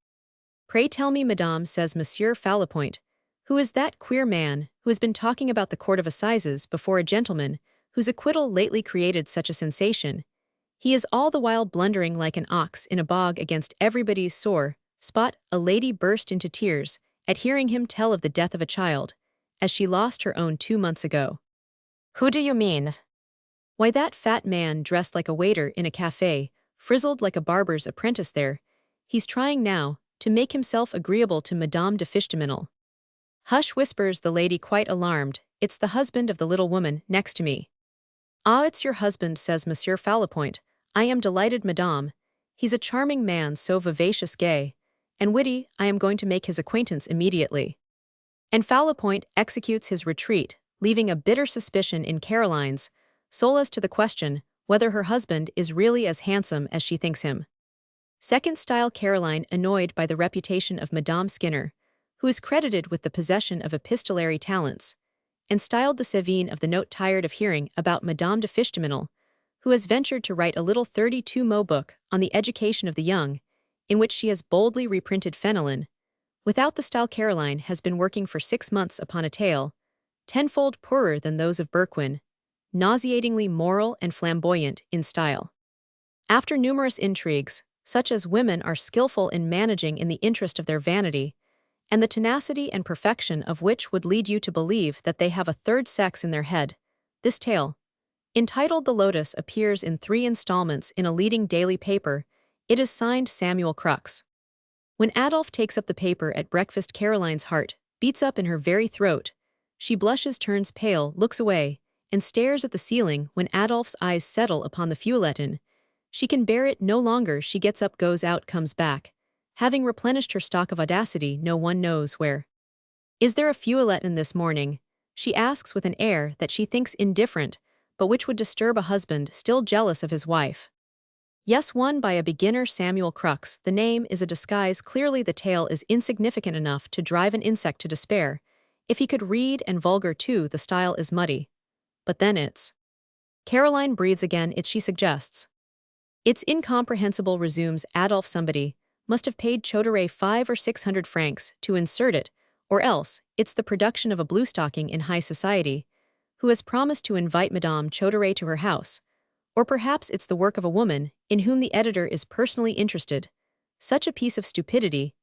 A: "Pray tell me, Madame," says Monsieur Fallopoint, "who is that queer man who has been talking about the Court of Assizes before a gentleman whose acquittal lately created such a sensation? He is all the while blundering like an ox in a bog against everybody's sore spot." A lady burst into tears at hearing him tell of the death of a child, as she lost her own 2 months ago. "Who do you mean?" "Why, that fat man dressed like a waiter in a cafe, frizzled like a barber's apprentice there. He's trying now to make himself agreeable to Madame de Fichteminols." "Hush," whispers the lady, quite alarmed. it's the husband of the little woman next to me. Ah, it's your husband, says Monsieur Falapoint. I am delighted, madame. He's a charming man, so vivacious, gay, and witty. I am going to make his acquaintance immediately. And Falapoint executes his retreat, leaving a bitter suspicion in Caroline's soul as to the question whether her husband is really as handsome as she thinks him. Second style Caroline, annoyed by the reputation of Madame Skinner, who is credited with the possession of epistolary talents, and styled the Sévine of the note tired of hearing about Madame de Fichteminel, who has ventured to write a little 32-mo book on the education of the young, in which she has boldly reprinted Fenelon. Without the style, Caroline has been working for 6 months upon a tale, tenfold poorer than those of Berquin, nauseatingly moral and flamboyant in style. After numerous intrigues, such as women are skillful in managing in the interest of their vanity, and the tenacity and perfection of which would lead you to believe that they have a third sex in their head, this tale, entitled The Lotus, appears in 3 installments in a leading daily paper. It is signed Samuel Crux. When Adolphe takes up the paper at breakfast, Caroline's heart beats up in her very throat. She blushes, turns pale, looks away, and stares at the ceiling. When Adolphe's eyes settle upon the feuilleton, she can bear it no longer. She gets up, goes out, comes back, having replenished her stock of audacity no one knows where. Is there a feuilleton this morning? She asks with an air that she thinks indifferent, but which would disturb a husband still jealous of his wife. Yes, one by a beginner, Samuel Crux. The name is a disguise. Clearly the tale is insignificant enough to drive an insect to despair. If he could read, and vulgar too, the style is muddy. But then it's... Caroline breathes again. It's, she suggests. It's incomprehensible, resumes Adolphe. Somebody must have paid Choteray 500 or 600 francs to insert it, or else it's the production of a bluestocking in high society, who has promised to invite Madame Choteray to her house, or perhaps it's the work of a woman in whom the editor is personally interested. Such a piece of stupidity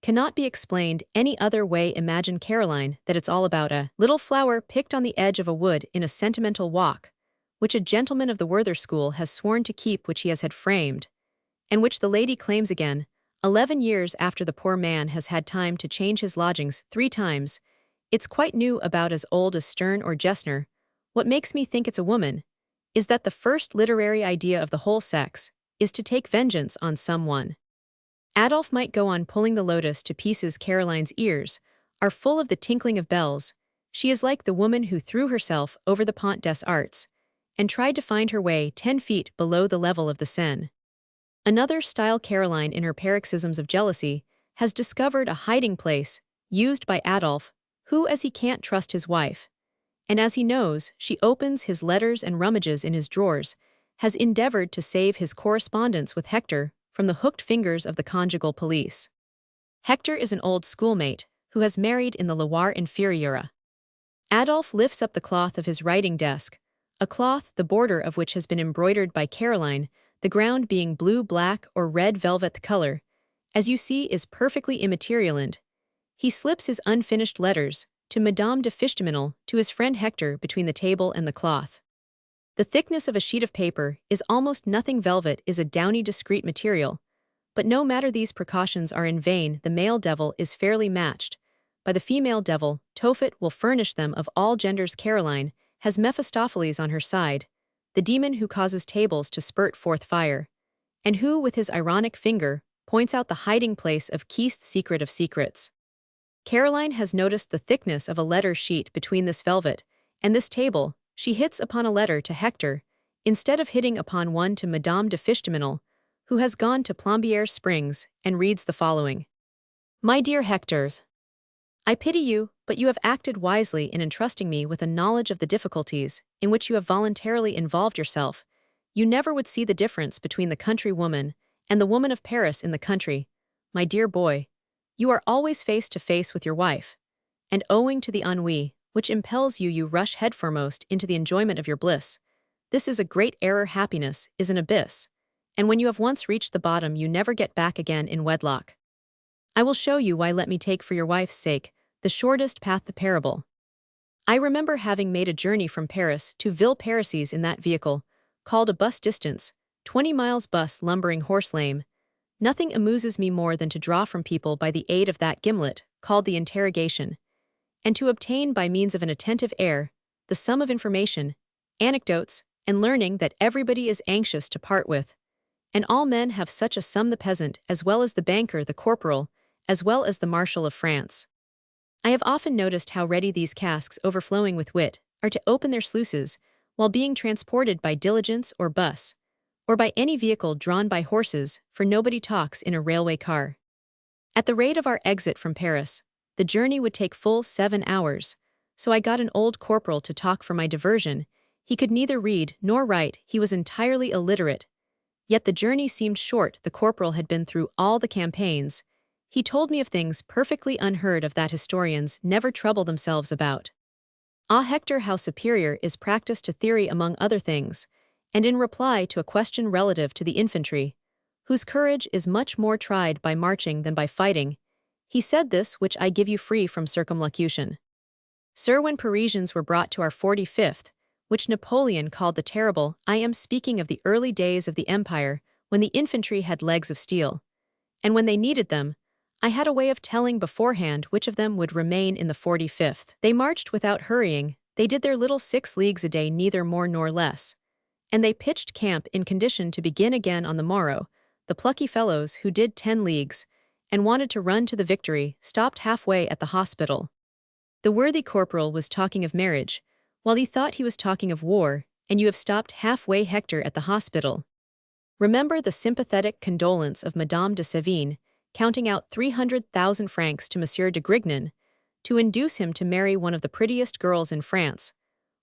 A: cannot be explained any other way. Imagine, Caroline, that it's all about a little flower picked on the edge of a wood in a sentimental walk, which a gentleman of the Werther school has sworn to keep, which he has had framed, and which the lady claims again, 11 years after the poor man has had time to change his lodgings 3 times. It's quite new, about as old as Sterne or Gessner. What makes me think it's a woman is that the first literary idea of the whole sex is to take vengeance on someone. Adolphe might go on pulling the lotus to pieces. Caroline's ears are full of the tinkling of bells. She is like the woman who threw herself over the Pont des Arts and tried to find her way 10 feet below the level of the Seine. Another style, Caroline, in her paroxysms of jealousy, has discovered a hiding place used by Adolphe, who, as he can't trust his wife, and as he knows she opens his letters and rummages in his drawers, has endeavored to save his correspondence with Hector from the hooked fingers of the conjugal police. Hector is an old schoolmate who has married in the Loire Inférieure. Adolphe lifts up the cloth of his writing desk, a cloth the border of which has been embroidered by Caroline, the ground being blue, black, or red velvet. The color, as you see, is perfectly immaterial, and he slips his unfinished letters to Madame de Fichteminel, to his friend Hector, between the table and the cloth. The thickness of a sheet of paper is almost nothing. Velvet is a downy, discreet material. But no matter, these precautions are in vain. The male devil is fairly matched by the female devil. Tophet will furnish them of all genders. Caroline has Mephistopheles on her side, the demon who causes tables to spurt forth fire, and who, with his ironic finger, points out the hiding place of Keith's secret of secrets. Caroline has noticed the thickness of a letter sheet between this velvet and this table. She hits upon a letter to Hector, instead of hitting upon one to Madame de Fichteminel, who has gone to Plombières Springs, and reads the following. My dear Hectors, I pity you, but you have acted wisely in entrusting me with a knowledge of the difficulties in which you have voluntarily involved yourself. You never would see the difference between the country woman and the woman of Paris in the country. My dear boy, you are always face to face with your wife, and owing to the ennui which impels you, you rush headforemost into the enjoyment of your bliss. This is a great error. Happiness is an abyss, and when you have once reached the bottom, you never get back again in wedlock. I will show you why. Let me take for your wife's sake the shortest path. The parable. I remember having made a journey from Paris to Ville-Parisis in that vehicle, called a bus, distance 20 miles, bus lumbering horse lame. Nothing amuses me more than to draw from people by the aid of that gimlet, called the interrogation. and to obtain by means of an attentive air the sum of information, anecdotes, and learning that everybody is anxious to part with. And all men have such a sum, the peasant, as well as the banker, the corporal, as well as the marshal of France. I have often noticed how ready these casks overflowing with wit are to open their sluices while being transported by diligence or bus, or by any vehicle drawn by horses, for nobody talks in a railway car. At the rate of our exit from Paris, the journey would take full 7 hours, so I got an old corporal to talk for my diversion. He could neither read nor write, he was entirely illiterate. Yet the journey seemed short. The corporal had been through all the campaigns. He told me of things perfectly unheard of that historians never trouble themselves about. Ah, Hector, how superior is practice to theory among other things, and in reply to a question relative to the infantry, whose courage is much more tried by marching than by fighting, he said this, which I give you free from circumlocution. Sir, when Parisians were brought to our 45th, which Napoleon called the terrible, I am speaking of the early days of the empire, when the infantry had legs of steel, and when they needed them, I had a way of telling beforehand which of them would remain in the 45th. They marched without hurrying, they did their little 6 leagues a day, neither more nor less, and they pitched camp in condition to begin again on the morrow. The plucky fellows who did 10 leagues, and wanted to run to the victory, stopped halfway at the hospital. The worthy corporal was talking of marriage, while he thought he was talking of war, and you have stopped halfway, Hector, at the hospital. Remember the sympathetic condolence of Madame de Sévigné, counting out 300,000 francs to Monsieur de Grignan, to induce him to marry one of the prettiest girls in France.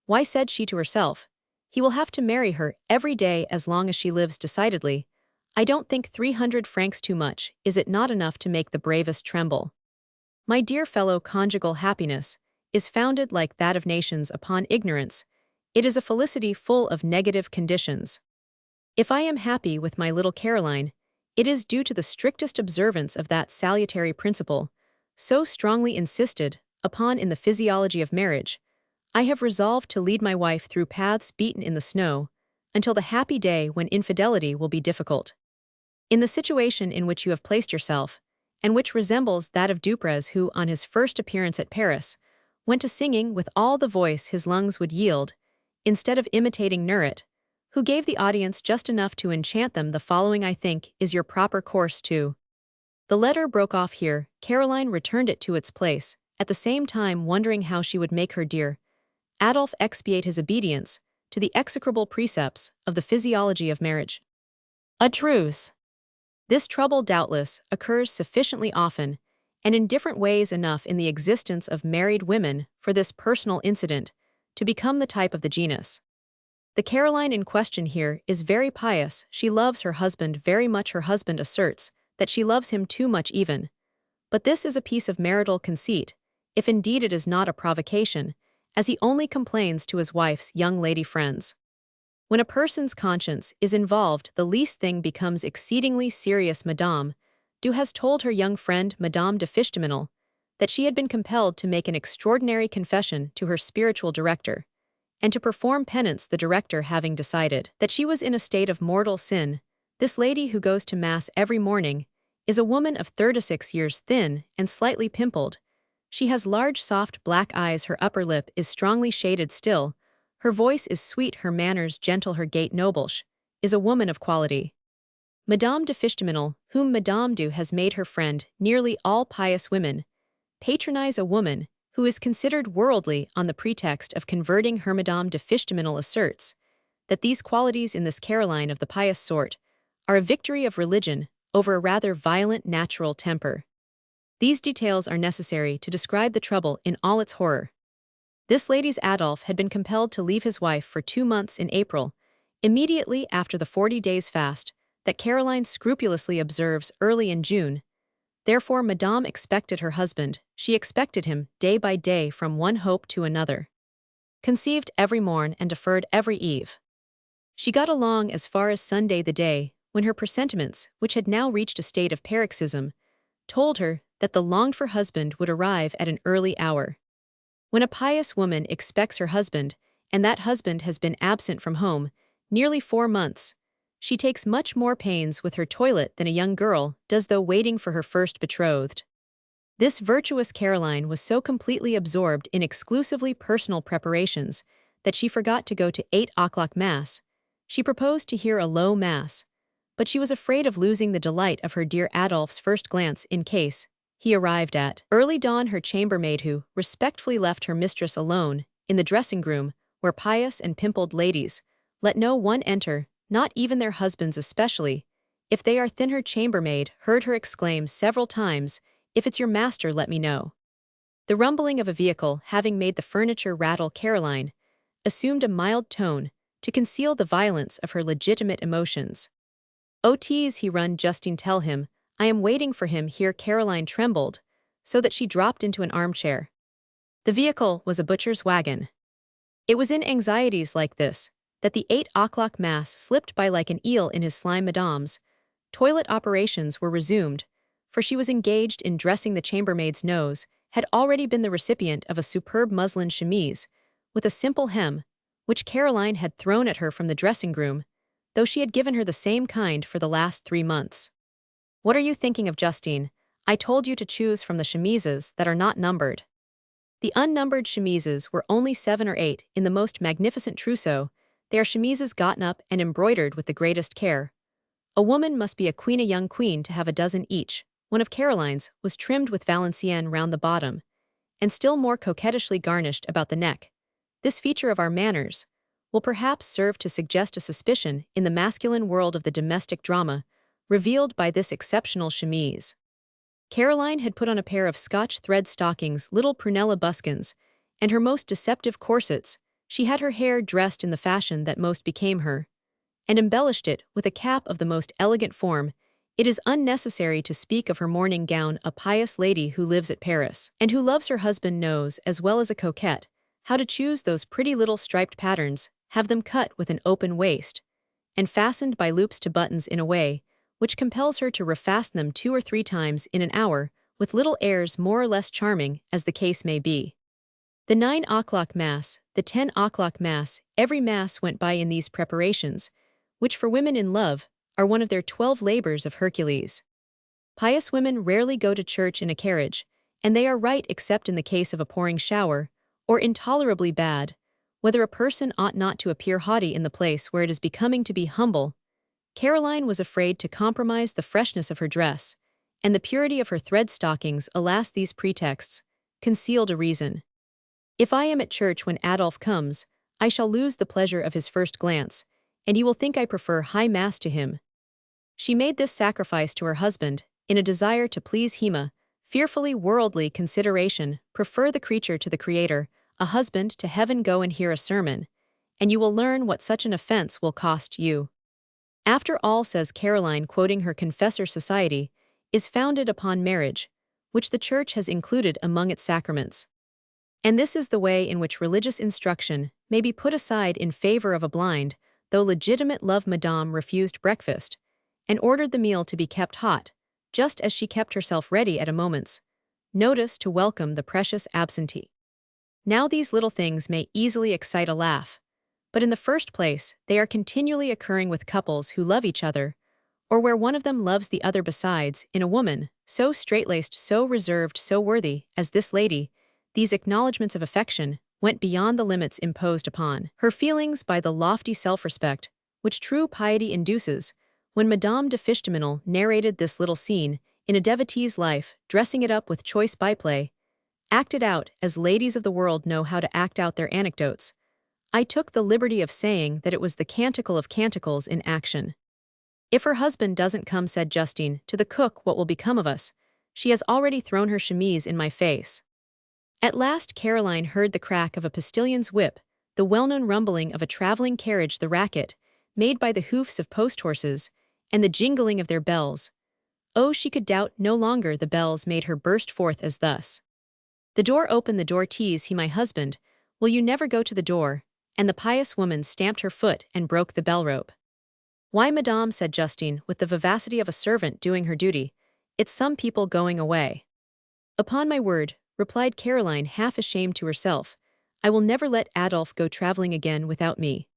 A: Why, said she to herself, he will have to marry her every day as long as she lives. Decidedly, I don't think 300 francs too much. Is it not enough to make the bravest tremble? My dear fellow, conjugal happiness is founded, like that of nations, upon ignorance. It is a felicity full of negative conditions. If I am happy with my little Caroline, it is due to the strictest observance of that salutary principle, so strongly insisted upon in the physiology of marriage. I have resolved to lead my wife through paths beaten in the snow, until the happy day when infidelity will be difficult. In the situation in which you have placed yourself, and which resembles that of Duprez, who, on his first appearance at Paris, went to singing with all the voice his lungs would yield, instead of imitating Nuret, who gave the audience just enough to enchant them, the following, I think, is your proper course too. The letter broke off here. Caroline returned it to its place, at the same time wondering how she would make her dear Adolphe expiate his obedience to the execrable precepts of the physiology of marriage. A truce. This trouble doubtless occurs sufficiently often, and in different ways enough in the existence of married women for this personal incident to become the type of the genus. The Caroline in question here is very pious. She loves her husband very much. Her husband asserts that she loves him too much even. But this is a piece of marital conceit, if indeed it is not a provocation, as he only complains to his wife's young lady friends. When a person's conscience is involved, the least thing becomes exceedingly serious. Madame Du has told her young friend Madame de Fichtemesnil that she had been compelled to make an extraordinary confession to her spiritual director, and to perform penance, the director having decided that she was in a state of mortal sin. This lady, who goes to Mass every morning, is a woman of 36 years, thin and slightly pimpled. She has large soft black eyes, her upper lip is strongly shaded still, her voice is sweet, her manners gentle, her gait noblish, is a woman of quality. Madame de Fichtemesnil, whom Madame Du has made her friend, nearly all pious women patronize a woman who is considered worldly on the pretext of converting her. Madame de Fichtemesnil asserts that these qualities in this Caroline of the pious sort are a victory of religion over a rather violent natural temper. These details are necessary to describe the trouble in all its horror. This lady's Adolphe had been compelled to leave his wife for 2 months in April, immediately after the 40 days fast that Caroline scrupulously observes early in June. Therefore Madame expected her husband, she expected him day by day from one hope to another. Conceived every morn and deferred every eve. She got along as far as Sunday, the day when her presentiments, which had now reached a state of paroxysm, told her that the longed-for husband would arrive at an early hour. When a pious woman expects her husband, and that husband has been absent from home nearly 4 months, she takes much more pains with her toilet than a young girl does though waiting for her first betrothed. This virtuous Caroline was so completely absorbed in exclusively personal preparations that she forgot to go to 8 o'clock Mass. She proposed to hear a low Mass, but she was afraid of losing the delight of her dear Adolphe's first glance in case he arrived at early dawn. Her chambermaid, who respectfully left her mistress alone in the dressing-room, where pious and pimpled ladies let no one enter, not even their husbands especially, if they are thin, her chambermaid heard her exclaim several times, "If it's your master, let me know." The rumbling of a vehicle having made the furniture rattle, Caroline assumed a mild tone to conceal the violence of her legitimate emotions. "Oh, tease he run, Justine, tell him I am waiting for him here." Caroline trembled so that she dropped into an armchair. The vehicle was a butcher's wagon. It was in anxieties like this that the 8 o'clock Mass slipped by like an eel in his slime. Madame's toilet operations were resumed, for she was engaged in dressing. The chambermaid's nose had already been the recipient of a superb muslin chemise with a simple hem, which Caroline had thrown at her from the dressing-room, though she had given her the same kind for the last 3 months. "What are you thinking of, Justine? I told you to choose from the chemises that are not numbered." The unnumbered chemises were only 7 or 8 in the most magnificent trousseau. They are chemises gotten up and embroidered with the greatest care. A woman must be a queen, a young queen, to have a dozen each. One of Caroline's was trimmed with Valenciennes round the bottom, and still more coquettishly garnished about the neck. This feature of our manners will perhaps serve to suggest a suspicion in the masculine world of the domestic drama, revealed by this exceptional chemise. Caroline had put on a pair of Scotch thread stockings, little prunella buskins, and her most deceptive corsets. She had her hair dressed in the fashion that most became her, and embellished it with a cap of the most elegant form. It is unnecessary to speak of her morning gown. A pious lady who lives at Paris, and who loves her husband, knows, as well as a coquette, how to choose those pretty little striped patterns, have them cut with an open waist, and fastened by loops to buttons in a way which compels her to refasten them 2 or 3 times in an hour, with little airs more or less charming, as the case may be. The 9 o'clock Mass, the 10 o'clock Mass, every Mass went by in these preparations, which for women in love are one of their 12 labors of Hercules. Pious women rarely go to church in a carriage, and they are right except in the case of a pouring shower, or intolerably bad, whether a person ought not to appear haughty in the place where it is becoming to be humble. Caroline was afraid to compromise the freshness of her dress, and the purity of her thread stockings. Alas, these pretexts concealed a reason. "If I am at church when Adolphe comes, I shall lose the pleasure of his first glance, and he will think I prefer high Mass to him." She made this sacrifice to her husband, in a desire to please him, a fearfully worldly consideration. Prefer the creature to the Creator, a husband to heaven. Go and hear a sermon, and you will learn what such an offense will cost you. After all, says Caroline, quoting her confessor, society is founded upon marriage, which the Church has included among its sacraments. And this is the way in which religious instruction may be put aside in favor of a blind, though legitimate love. Madame refused breakfast, and ordered the meal to be kept hot, just as she kept herself ready at a moment's notice to welcome the precious absentee. Now these little things may easily excite a laugh, but in the first place they are continually occurring with couples who love each other, or where one of them loves the other. Besides, in a woman so straight-laced, so reserved, so worthy as this lady, these acknowledgments of affection went beyond the limits imposed upon her feelings by the lofty self-respect which true piety induces. When Madame de Fichtemesnil narrated this little scene in a devotee's life, dressing it up with choice byplay, acted out as ladies of the world know how to act out their anecdotes, I took the liberty of saying that it was the canticle of canticles in action. "If her husband doesn't come," said Justine to the cook, "what will become of us? She has already thrown her chemise in my face." At last Caroline heard the crack of a postillion's whip, the well-known rumbling of a traveling carriage, the racket made by the hoofs of post-horses, and the jingling of their bells. Oh, she could doubt no longer. The bells made her burst forth as thus. "The door open, the door tease he, my husband, will you never go to the door?" And the pious woman stamped her foot and broke the bell rope. "Why, madame," said Justine, with the vivacity of a servant doing her duty, "it's some people going away." "Upon my word," replied Caroline, half ashamed to herself, "I will never let Adolphe go traveling again without me."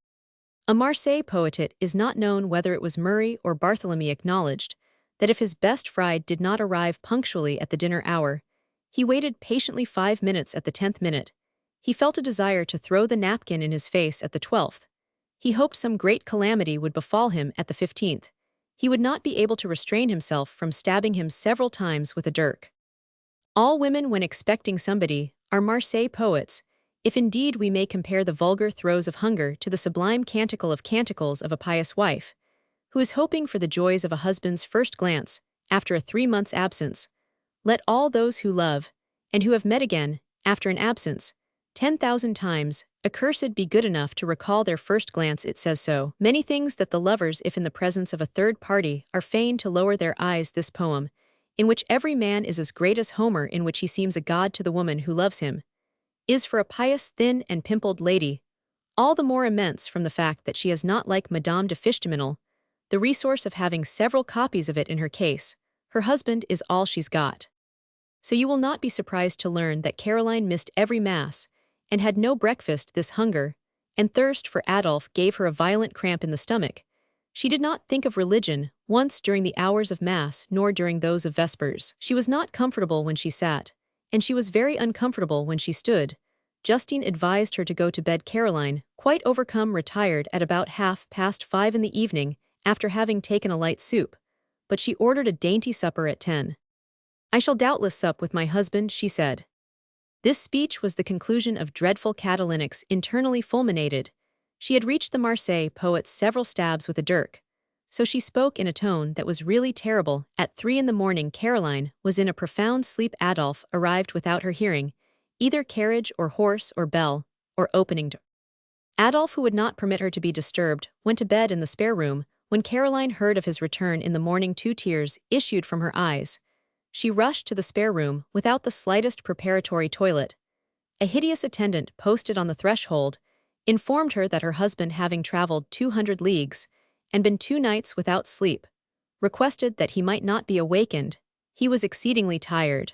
A: A Marseille poet, it is not known whether it was Murray or Barthélemy, acknowledged that if his best fried did not arrive punctually at the dinner hour, He waited patiently 5 minutes at the 10th minute. He felt a desire to throw the napkin in his face at the 12th. He hoped some great calamity would befall him at the 15th. He would not be able to restrain himself from stabbing him several times with a dirk. All women, when expecting somebody, are Marseille poets, if indeed we may compare the vulgar throes of hunger to the sublime canticle of canticles of a pious wife, who is hoping for the joys of a husband's first glance, after a 3 months' absence. Let all those who love, and who have met again, after an absence, 10,000 times, accursed be good enough to recall their first glance. It says so. Many things that the lovers, if in the presence of a third party, are fain to lower their eyes. This poem, in which every man is as great as Homer, in which he seems a god to the woman who loves him, is for a pious, thin and pimpled lady, all the more immense from the fact that she has not, like Madame de Fichteminel, the resource of having several copies of it in her case. Her husband is all she's got. So you will not be surprised to learn that Caroline missed every mass, and had no breakfast. This hunger and thirst for Adolphe gave her a violent cramp in the stomach. She did not think of religion once during the hours of Mass nor during those of Vespers. She was not comfortable when she sat, and she was very uncomfortable when she stood. Justine advised her to go to bed. Caroline, quite overcome, retired at about 5:30 in the evening, after having taken a light soup, but she ordered a dainty supper at 10. "I shall doubtless sup with my husband," she said. This speech was the conclusion of dreadful catalytics, internally fulminated. She had reached the Marseille poet's several stabs with a dirk, so she spoke in a tone that was really terrible. At 3 in the morning Caroline was in a profound sleep. Adolphe arrived without her hearing either carriage or horse or bell or opening door. Adolphe, who would not permit her to be disturbed, went to bed in the spare room. When Caroline heard of his return in the morning, 2 tears issued from her eyes. She rushed to the spare room without the slightest preparatory toilet. A hideous attendant posted on the threshold informed her that her husband, having traveled 200 leagues and been 2 nights without sleep, requested that he might not be awakened. He was exceedingly tired.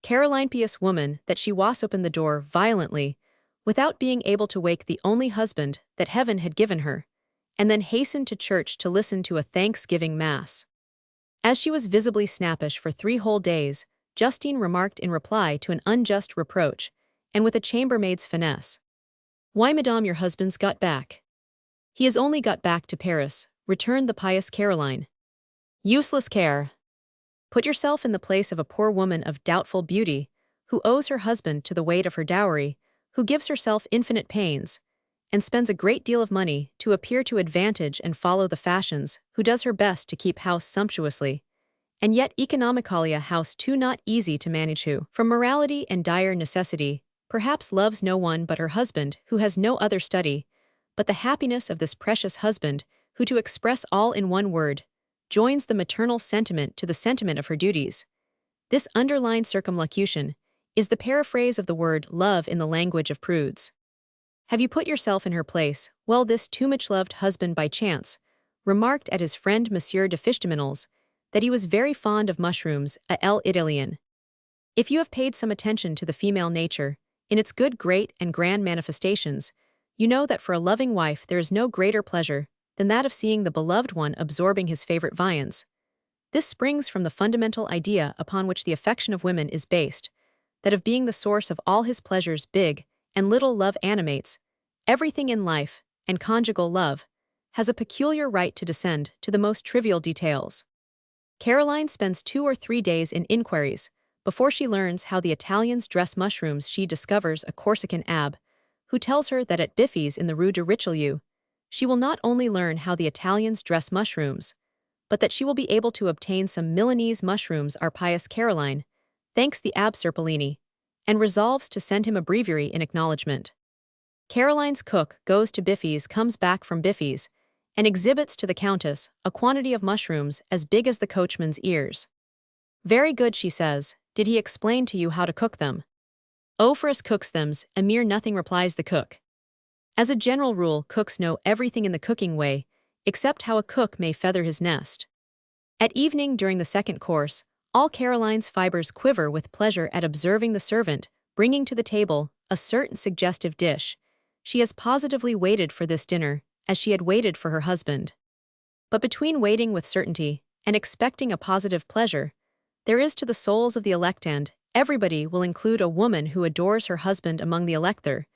A: Caroline, pious woman, that she was opened the door violently, without being able to wake the only husband that heaven had given her, and then hastened to church to listen to a Thanksgiving Mass. As she was visibly snappish for 3 whole days, Justine remarked in reply to an unjust reproach, and with a chambermaid's finesse, "Why, madame, your husband's got back." "He has only got back to Paris," returned the pious Caroline. "Useless care. Put yourself in the place of a poor woman of doubtful beauty, who owes her husband to the weight of her dowry, who gives herself infinite pains, and spends a great deal of money to appear to advantage and follow the fashions, who does her best to keep house sumptuously, and yet economically a house too not easy to manage, who, from morality and dire necessity, perhaps loves no one but her husband, who has no other study but the happiness of this precious husband, who, to express all in one word, joins the maternal sentiment to the sentiment of her duties. This underlined circumlocution is the paraphrase of the word love in the language of prudes. Have you put yourself in her place? Well, this too much loved husband by chance remarked at his friend Monsieur de Fichtemino's that he was very fond of mushrooms, à l'Italien. If you have paid some attention to the female nature, in its good, great, and grand manifestations, you know that for a loving wife there is no greater pleasure than that of seeing the beloved one absorbing his favorite viands. This springs from the fundamental idea upon which the affection of women is based, that of being the source of all his pleasures. Big and little love animates everything in life, and conjugal love has a peculiar right to descend to the most trivial details. Caroline spends 2 or 3 days in inquiries before she learns how the Italians dress mushrooms. She discovers a Corsican abbé who tells her that at Biffy's in the Rue de Richelieu, she will not only learn how the Italians dress mushrooms, but that she will be able to obtain some Milanese mushrooms. Our pious Caroline thanks the Abbé Serpellini, and resolves to send him a breviary in acknowledgement. Caroline's cook goes to Biffy's, comes back from Biffy's, and exhibits to the Countess a quantity of mushrooms as big as the coachman's ears. "Very good," she says. "Did he explain to you how to cook them?" "Oh, for us cooks them's a mere nothing," replies the cook. As a general rule, cooks know everything in the cooking way, except how a cook may feather his nest. At evening, during the second course, all Caroline's fibers quiver with pleasure at observing the servant bringing to the table a certain suggestive dish. She has positively waited for this dinner, as she had waited for her husband. But between waiting with certainty and expecting a positive pleasure, there is to the souls of the elect and everybody will include a woman who adores her husband among the elector,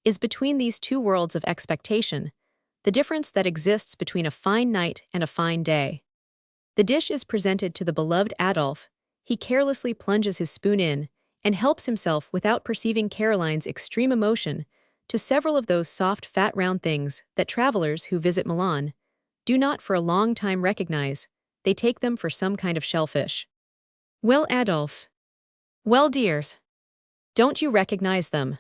A: is between these two worlds of expectation, the difference that exists between a fine night and a fine day. The dish is presented to the beloved Adolphe. He carelessly plunges his spoon in and helps himself without perceiving Caroline's extreme emotion to several of those soft, fat, round things that travelers who visit Milan do not for a long time recognize. They take them for some kind of shellfish. Well, Adolphe. Well, dears. Don't you recognize them?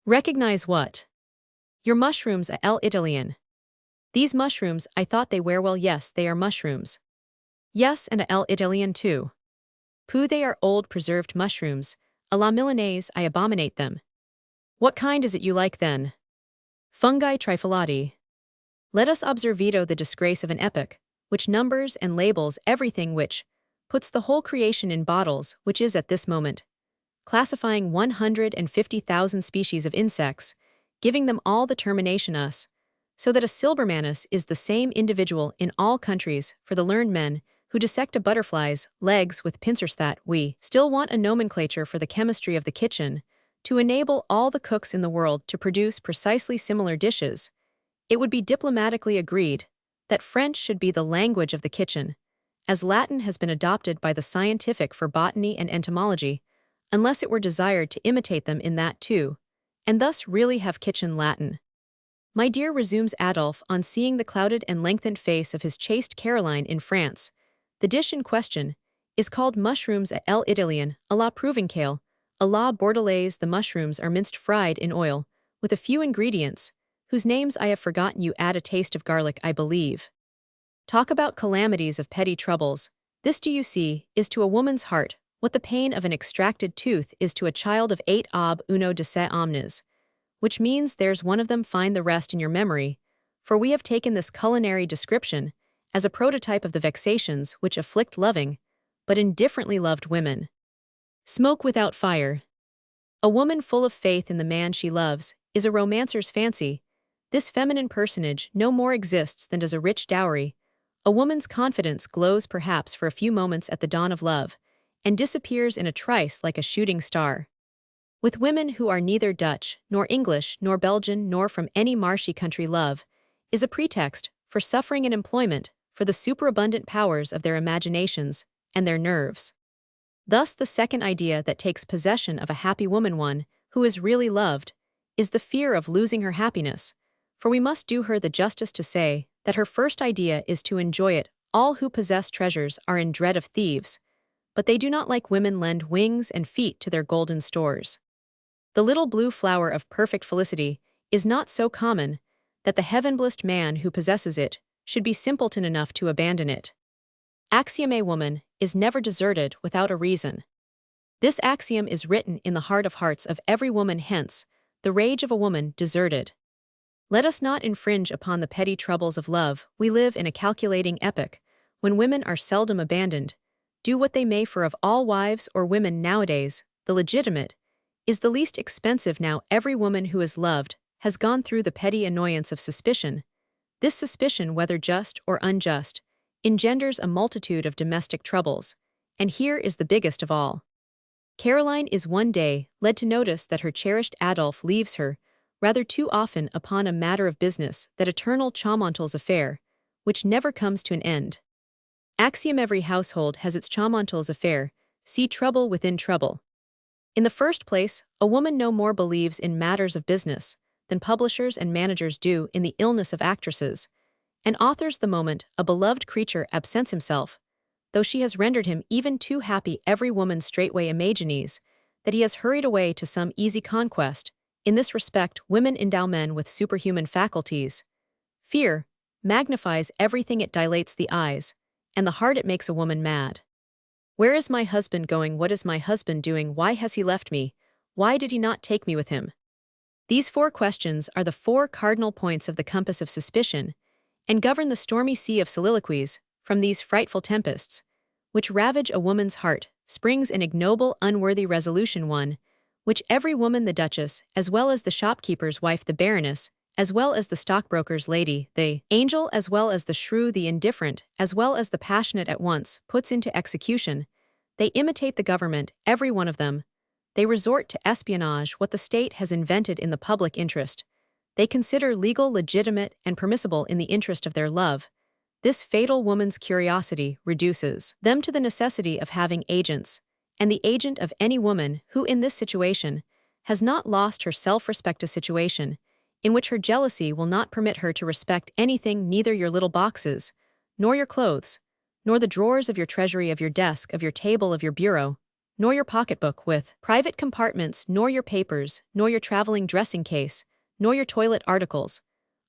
A: Recognize what? Your mushrooms à l'Italian. These mushrooms, I thought they were well, yes, they are mushrooms. Yes, and à l'Italian too. Pooh, they are old preserved mushrooms. À la Milanese, I abominate them. What kind is it you like then? Fungi trifolati. Let us observe the disgrace of an epoch, which numbers and labels everything, which puts the whole creation in bottles, which is at this moment classifying 150,000 species of insects, giving them all the termination us, so that a Silbermanus is the same individual in all countries. For the learned men who dissect a butterfly's legs with pincers, that we still want a nomenclature for the chemistry of the kitchen to enable all the cooks in the world to produce precisely similar dishes. It would be diplomatically agreed that French should be the language of the kitchen, as Latin has been adopted by the scientific for botany and entomology, unless it were desired to imitate them in that too, and thus really have kitchen Latin. My dear, resumes Adolphe on seeing the clouded and lengthened face of his chaste Caroline in France, the dish in question is called mushrooms à l'Italian, à la provençale, à la bordelaise. The mushrooms are minced fried in oil, with a few ingredients, whose names I have forgotten. You add a taste of garlic, I believe. Talk about calamities of petty troubles. This, do you see, is to a woman's heart what the pain of an extracted tooth is to a child of 8 ob uno de se omnes, which means there's one of them, find the rest in your memory, for we have taken this culinary description as a prototype of the vexations which afflict loving, but indifferently loved women. Smoke without fire. A woman full of faith in the man she loves is a romancer's fancy. This feminine personage no more exists than does a rich dowry. A woman's confidence glows perhaps for a few moments at the dawn of love, and disappears in a trice like a shooting star. With women who are neither Dutch, nor English, nor Belgian, nor from any marshy country, love is a pretext for suffering and employment for the superabundant powers of their imaginations and their nerves. Thus the second idea that takes possession of a happy woman, one who is really loved, is the fear of losing her happiness, for we must do her the justice to say that her first idea is to enjoy it. All who possess treasures are in dread of thieves, but they do not like women lend wings and feet to their golden stores. The little blue flower of perfect felicity is not so common that the heaven-blessed man who possesses it should be simpleton enough to abandon it. Axiom: a woman is never deserted without a reason. This axiom is written in the heart of hearts of every woman, hence the rage of a woman deserted. Let us not infringe upon the petty troubles of love. We live in a calculating epoch, when women are seldom abandoned, do what they may, for of all wives or women nowadays, the legitimate is the least expensive. Now every woman who is loved has gone through the petty annoyance of suspicion. This suspicion, whether just or unjust, engenders a multitude of domestic troubles, and here is the biggest of all. Caroline is one day led to notice that her cherished Adolphe leaves her rather too often upon a matter of business, that eternal Chaumontles affair, which never comes to an end. Axiom: every household has its Chaumontles affair. See trouble within trouble. In the first place, a woman no more believes in matters of business than publishers and managers do in the illness of actresses and authors. The moment a beloved creature absents himself, though she has rendered him even too happy, every woman straightway imagines that he has hurried away to some easy conquest. In this respect, women endow men with superhuman faculties. Fear magnifies everything, it dilates the eyes, and the heart. It makes a woman mad. Where is my husband going? What is my husband doing? Why has he left me? Why did he not take me with him? These 4 questions are the 4 cardinal points of the compass of suspicion, and govern the stormy sea of soliloquies. From these frightful tempests, which ravage a woman's heart, springs an ignoble, unworthy resolution, one which every woman, the Duchess, as well as the shopkeeper's wife, the Baroness, as well as the stockbroker's lady, the angel, as well as the shrew, the indifferent, as well as the passionate, at once puts into execution. They imitate the government, every one of them. They resort to espionage, what the state has invented in the public interest. They consider legal, legitimate, and permissible in the interest of their love. This fatal woman's curiosity reduces them to the necessity of having agents, and the agent of any woman who, in this situation, has not lost her self-respect, a situation in which her jealousy will not permit her to respect anything, neither your little boxes, nor your clothes, nor the drawers of your treasury, of your desk, of your table, of your bureau, nor your pocketbook with private compartments, nor your papers, nor your traveling dressing case, nor your toilet articles.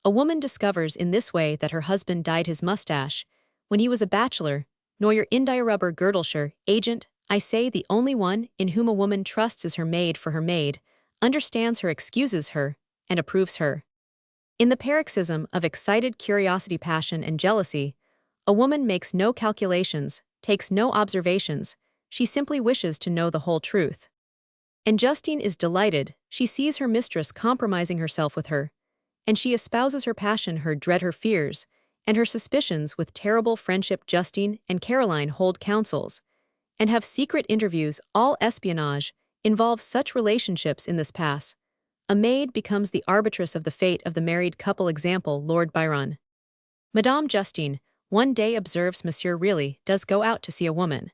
A: A woman discovers in this way that her husband dyed his mustache when he was a bachelor, nor your india-rubber girdleshire agent. I say the only one in whom a woman trusts is her maid, for her maid understands her, excuses her, and approves her. In the paroxysm of excited curiosity, passion, and jealousy, a woman makes no calculations, takes no observations, she simply wishes to know the whole truth. And Justine is delighted, she sees her mistress compromising herself with her, and she espouses her passion, her dread, her fears, and her suspicions with terrible friendship. Justine and Caroline hold councils, and have secret interviews. All espionage involves such relationships in this pass. A maid becomes the arbitress of the fate of the married couple. Example, Lord Byron. Madame Justine one day observes Monsieur really does go out to see a woman.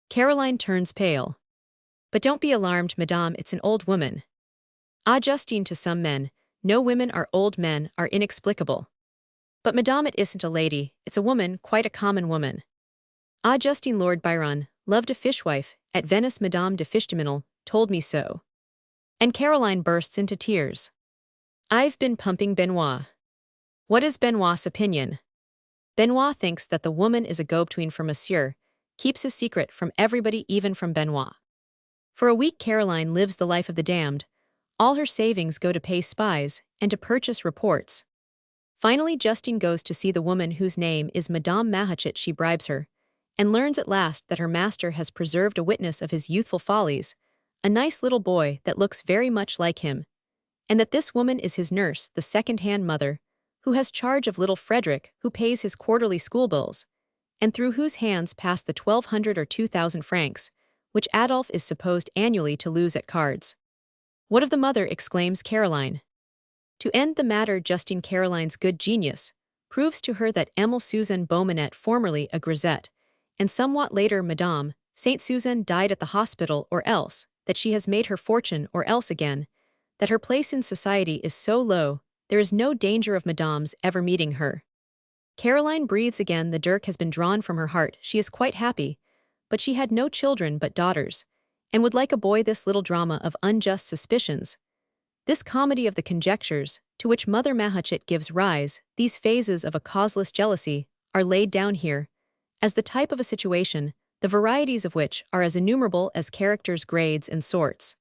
A: Caroline turns pale. But don't be alarmed, Madame, it's an old woman. Ah, Justine, to some men, no women are old, men are inexplicable. But Madame, it isn't a lady, it's a woman, quite a common woman. Ah, Justine, Lord Byron loved a fishwife at Venice, Madame de Fishtiminal told me so. And Caroline bursts into tears. I've been pumping Benoit. What is Benoit's opinion? Benoit thinks that the woman is a go-between for Monsieur, keeps his secret from everybody, even from Benoit. For a week Caroline lives the life of the damned. All her savings go to pay spies and to purchase reports. Finally Justine goes to see the woman whose name is Madame Mahachet. She bribes her, and learns at last that her master has preserved a witness of his youthful follies, a nice little boy that looks very much like him, and that this woman is his nurse, the second-hand mother, who has charge of little Frederick, who pays his quarterly school bills, and through whose hands pass the 1,200 or 2,000 francs, which Adolphe is supposed annually to lose at cards. What of the mother? Exclaims Caroline. To end the matter, Justine, Caroline's good genius, proves to her that Émile Suzanne Beaumanet, formerly a grisette, and somewhat later Madame Saint Suzanne, died at the hospital, or else that she has made her fortune, or else again that her place in society is so low there is no danger of Madame's ever meeting her. Caroline breathes again. The dirk has been drawn from her heart. She is quite happy, but she had no children but daughters, and would like a boy. This little drama of unjust suspicions, this comedy of the conjectures to which Mother Mahachet gives rise, these phases of a causeless jealousy, are laid down here as the type of a situation, the varieties of which are as innumerable as characters, grades, and sorts.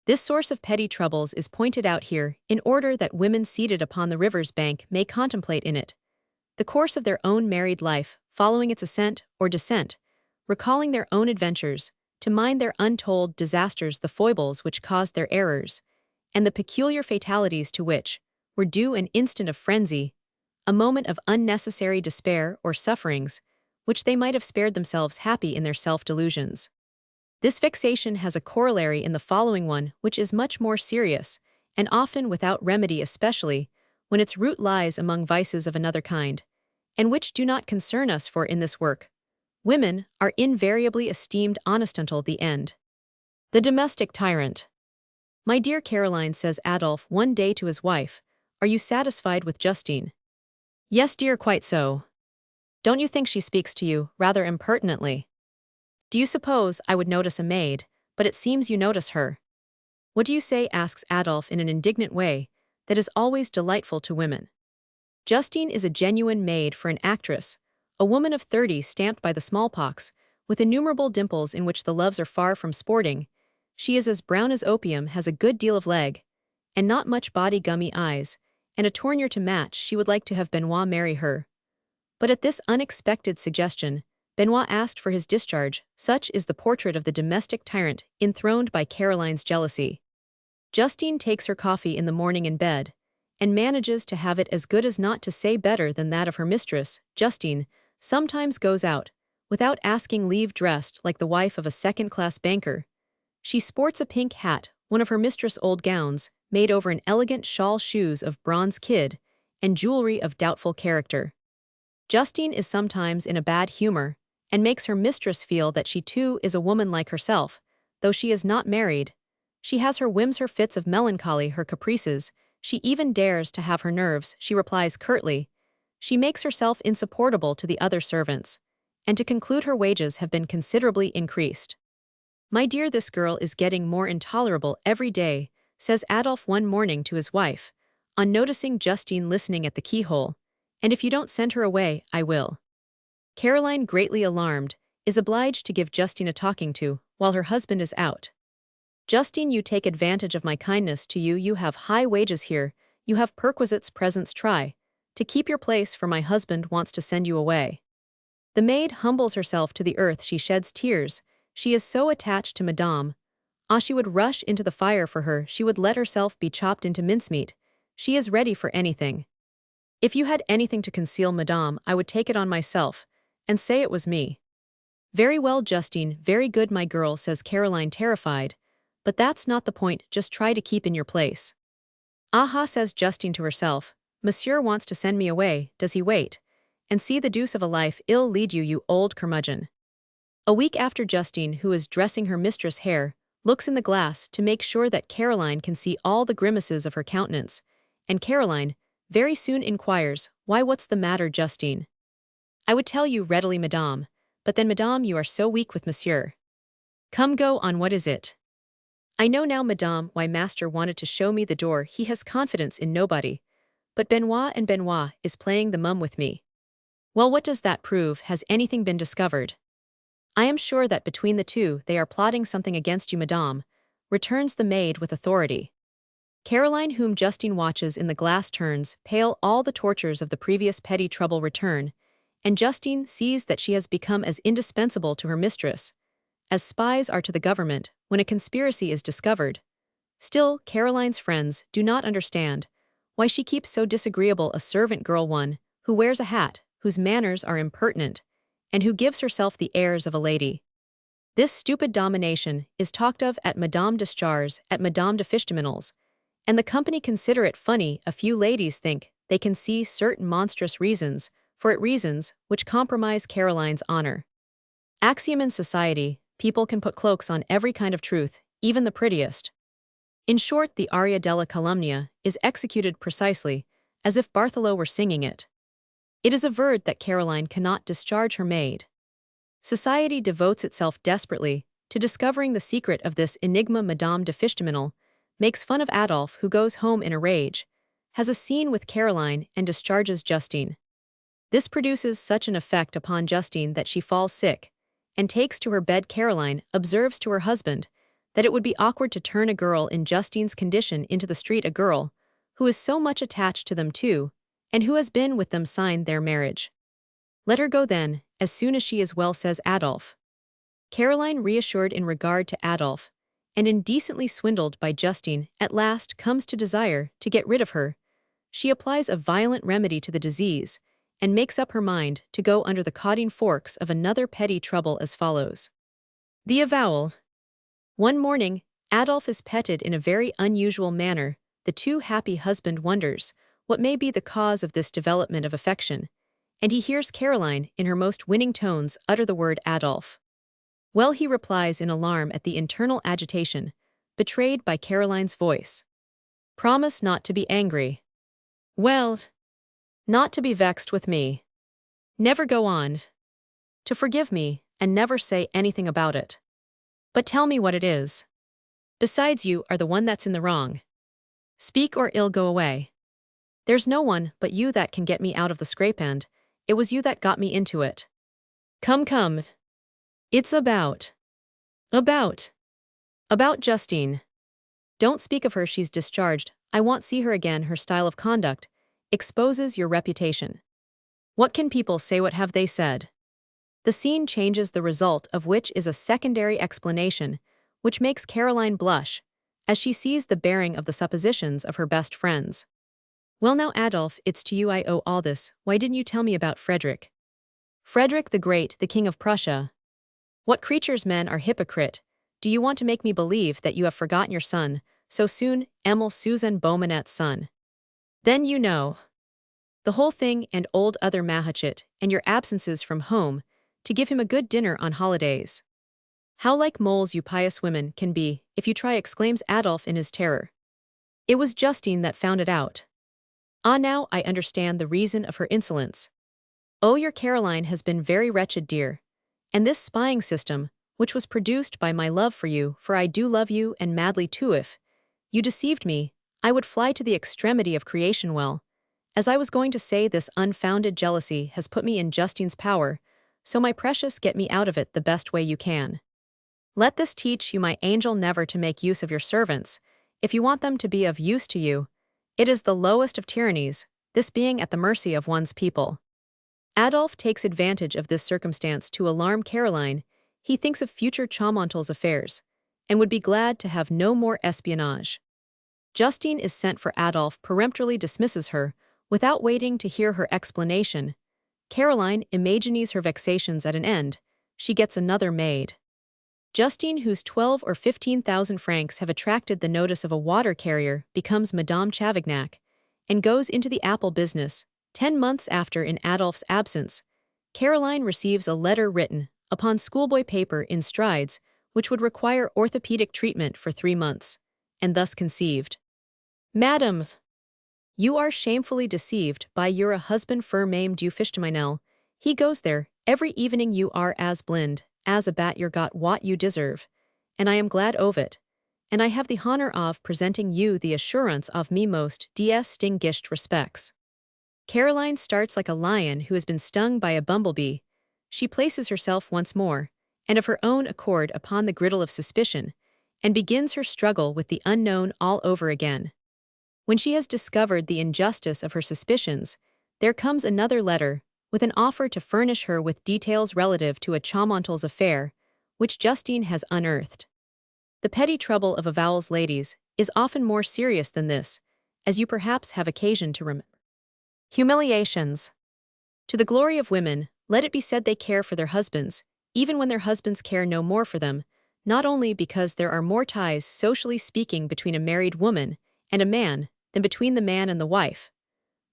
A: This source of petty troubles is pointed out here in order that women seated upon the river's bank may contemplate in it the course of their own married life, following its ascent or descent, recalling their own adventures, to mind their untold disasters, the foibles which caused their errors, and the peculiar fatalities to which were due an instant of frenzy, a moment of unnecessary despair or sufferings, which they might have spared themselves, happy in their self-delusions. This fixation has a corollary in the following one, which is much more serious, and often without remedy, especially when its root lies among vices of another kind, and which do not concern us, for in this work, women are invariably esteemed honest until the end. The domestic tyrant. My dear Caroline, says Adolphe one day to his wife, are you satisfied with Justine? Yes, dear, quite so. Don't you think she speaks to you rather impertinently? Do you suppose I would notice a maid, but it seems you notice her? What do you say? Asks Adolphe in an indignant way that is always delightful to women. Justine is a genuine maid for an actress, a woman of 30 stamped by the smallpox, with innumerable dimples in which the loves are far from sporting. She is as brown as opium, has a good deal of leg, and not much body, gummy eyes, and a tournure to match. She would like to have Benoit marry her. But at this unexpected suggestion, Benoit asked for his discharge. Such is the portrait of the domestic tyrant enthroned by Caroline's jealousy. Justine takes her coffee in the morning in bed, and manages to have it as good as not to say better than that of her mistress. Justine sometimes goes out, without asking leave dressed like the wife of a second-class banker. She sports a pink hat, one of her mistress' old gowns, made over an elegant shawl, shoes of bronze kid, and jewelry of doubtful character. Justine is sometimes in a bad humor, and makes her mistress feel that she too is a woman like herself, though she is not married. She has her whims, her fits of melancholy, her caprices. She even dares to have her nerves, she replies curtly. She makes herself insupportable to the other servants, and to conclude her wages have been considerably increased. My dear, this girl is getting more intolerable every day, says Adolphe one morning to his wife, on noticing Justine listening at the keyhole, and if you don't send her away, I will. Caroline, greatly alarmed, is obliged to give Justine a talking to, while her husband is out. Justine, you take advantage of my kindness to you. You have high wages here, you have perquisites, presents, try to keep your place, for my husband wants to send you away. The maid humbles herself to the earth, she sheds tears, she is so attached to Madame. Ah, she would rush into the fire for her, she would let herself be chopped into mincemeat, she is ready for anything. If you had anything to conceal, Madame, I would take it on myself, and say it was me. Very well, Justine, very good, my girl, says Caroline, terrified. But that's not the point, just try to keep in your place. Aha, says Justine to herself, Monsieur wants to send me away, does he? Wait and see, the deuce of a life ill lead you, you old curmudgeon. A week after, Justine, who is dressing her mistress' hair, looks in the glass to make sure that Caroline can see all the grimaces of her countenance, and Caroline very soon inquires, why, what's the matter, Justine? I would tell you readily, Madame, but then, Madame, you are so weak with Monsieur. Come, go on, what is it? I know now, Madame, why Master wanted to show me the door. He has confidence in nobody. But Benoit is playing the mum with me. Well, what does that prove? Has anything been discovered? I am sure that between the two they are plotting something against you, Madame, returns the maid with authority. Caroline, whom Justine watches in the glass, turns pale. All the tortures of the previous petty trouble return, and Justine sees that she has become as indispensable to her mistress as spies are to the government when a conspiracy is discovered. Still, Caroline's friends do not understand why she keeps so disagreeable a servant girl, one who wears a hat, whose manners are impertinent, and who gives herself the airs of a lady. This stupid domination is talked of at Madame de Char's, at Madame de Fichtemino's, and the company consider it funny. A few ladies think they can see certain monstrous reasons for it, reasons which compromise Caroline's honor. Axiom in society, people can put cloaks on every kind of truth, even the prettiest. In short, the aria della calumnia is executed precisely as if Bartholo were singing it. It is averred that Caroline cannot discharge her maid. Society devotes itself desperately to discovering the secret of this enigma. Madame de Fichtemino makes fun of Adolphe, who goes home in a rage, has a scene with Caroline, and discharges Justine. This produces such an effect upon Justine that she falls sick and takes to her bed. Caroline observes to her husband that it would be awkward to turn a girl in Justine's condition into the street, a girl who is so much attached to them too, and who has been with them since their marriage. Let her go then, as soon as she is well, says Adolphe. Caroline, reassured in regard to Adolphe, and indecently swindled by Justine, at last comes to desire to get rid of her. She applies a violent remedy to the disease, and makes up her mind to go under the cutting forks of another petty trouble, as follows. The avowal. One morning, Adolphe is petted in a very unusual manner. The too happy husband wonders what may be the cause of this development of affection, and he hears Caroline, in her most winning tones, utter the word Adolphe. Well, he replies in alarm at the internal agitation betrayed by Caroline's voice. Promise not to be angry. Well, not to be vexed with me. Never go on. To forgive me, and never say anything about it. But tell me what it is. Besides, you are the one that's in the wrong. Speak or ill go away. There's no one but you that can get me out of the scrape, and it was you that got me into it. Come, come. It's about Justine. Don't speak of her, she's discharged. I won't see her again. Her style of conduct exposes your reputation. What can people say? What have they said? The scene changes, the result of which is a secondary explanation, which makes Caroline blush, as she sees the bearing of the suppositions of her best friends. Well now, Adolphe, it's to you I owe all this. Why didn't you tell me about Frederick? Frederick the Great, the King of Prussia. What creatures men are hypocrite! Do you want to make me believe that you have forgotten your son, so soon, Emile Suzanne Beaumonet's son? Then you know the whole thing and old other Mahachet, and your absences from home, to give him a good dinner on holidays. How like moles you pious women can be, if you try, exclaims Adolphe in his terror. It was Justine that found it out. Ah, now I understand the reason of her insolence. Oh, your Caroline has been very wretched, dear. And this spying system, which was produced by my love for you, for I do love you and madly too, if you deceived me, I would fly to the extremity of creation. Well, as I was going to say, this unfounded jealousy has put me in Justine's power, so my precious, get me out of it the best way you can. Let this teach you, my angel, never to make use of your servants, if you want them to be of use to you. It is the lowest of tyrannies, this being at the mercy of one's people. Adolphe takes advantage of this circumstance to alarm Caroline. He thinks of future Chaumontle's affairs, and would be glad to have no more espionage. Justine is sent for. Adolphe peremptorily dismisses her, without waiting to hear her explanation. Caroline imagines her vexations at an end. She gets another maid. Justine, whose 12 or 15,000 francs have attracted the notice of a water carrier, becomes Madame Chavignac, and goes into the apple business. 10 months after, in Adolphe's absence, Caroline receives a letter written upon schoolboy paper in strides, which would require orthopedic treatment for 3 months, and thus conceived. Madams, you are shamefully deceived by your husband Firmame du Fichtaminel. He goes there every evening. You are as blind as a bat. You're got what you deserve, and I am glad of it. And I have the honor of presenting you the assurance of me most distinguished respects. Caroline starts like a lion who has been stung by a bumblebee. She places herself once more, and of her own accord, upon the griddle of suspicion, and begins her struggle with the unknown all over again. When she has discovered the injustice of her suspicions, there comes another letter, with an offer to furnish her with details relative to a Chaumontle's affair, which Justine has unearthed. The petty trouble of avowals, ladies, is often more serious than this, as you perhaps have occasion to remember. Humiliations. To the glory of women, let it be said they care for their husbands, even when their husbands care no more for them, not only because there are more ties, socially speaking, between a married woman and a man than between the man and the wife,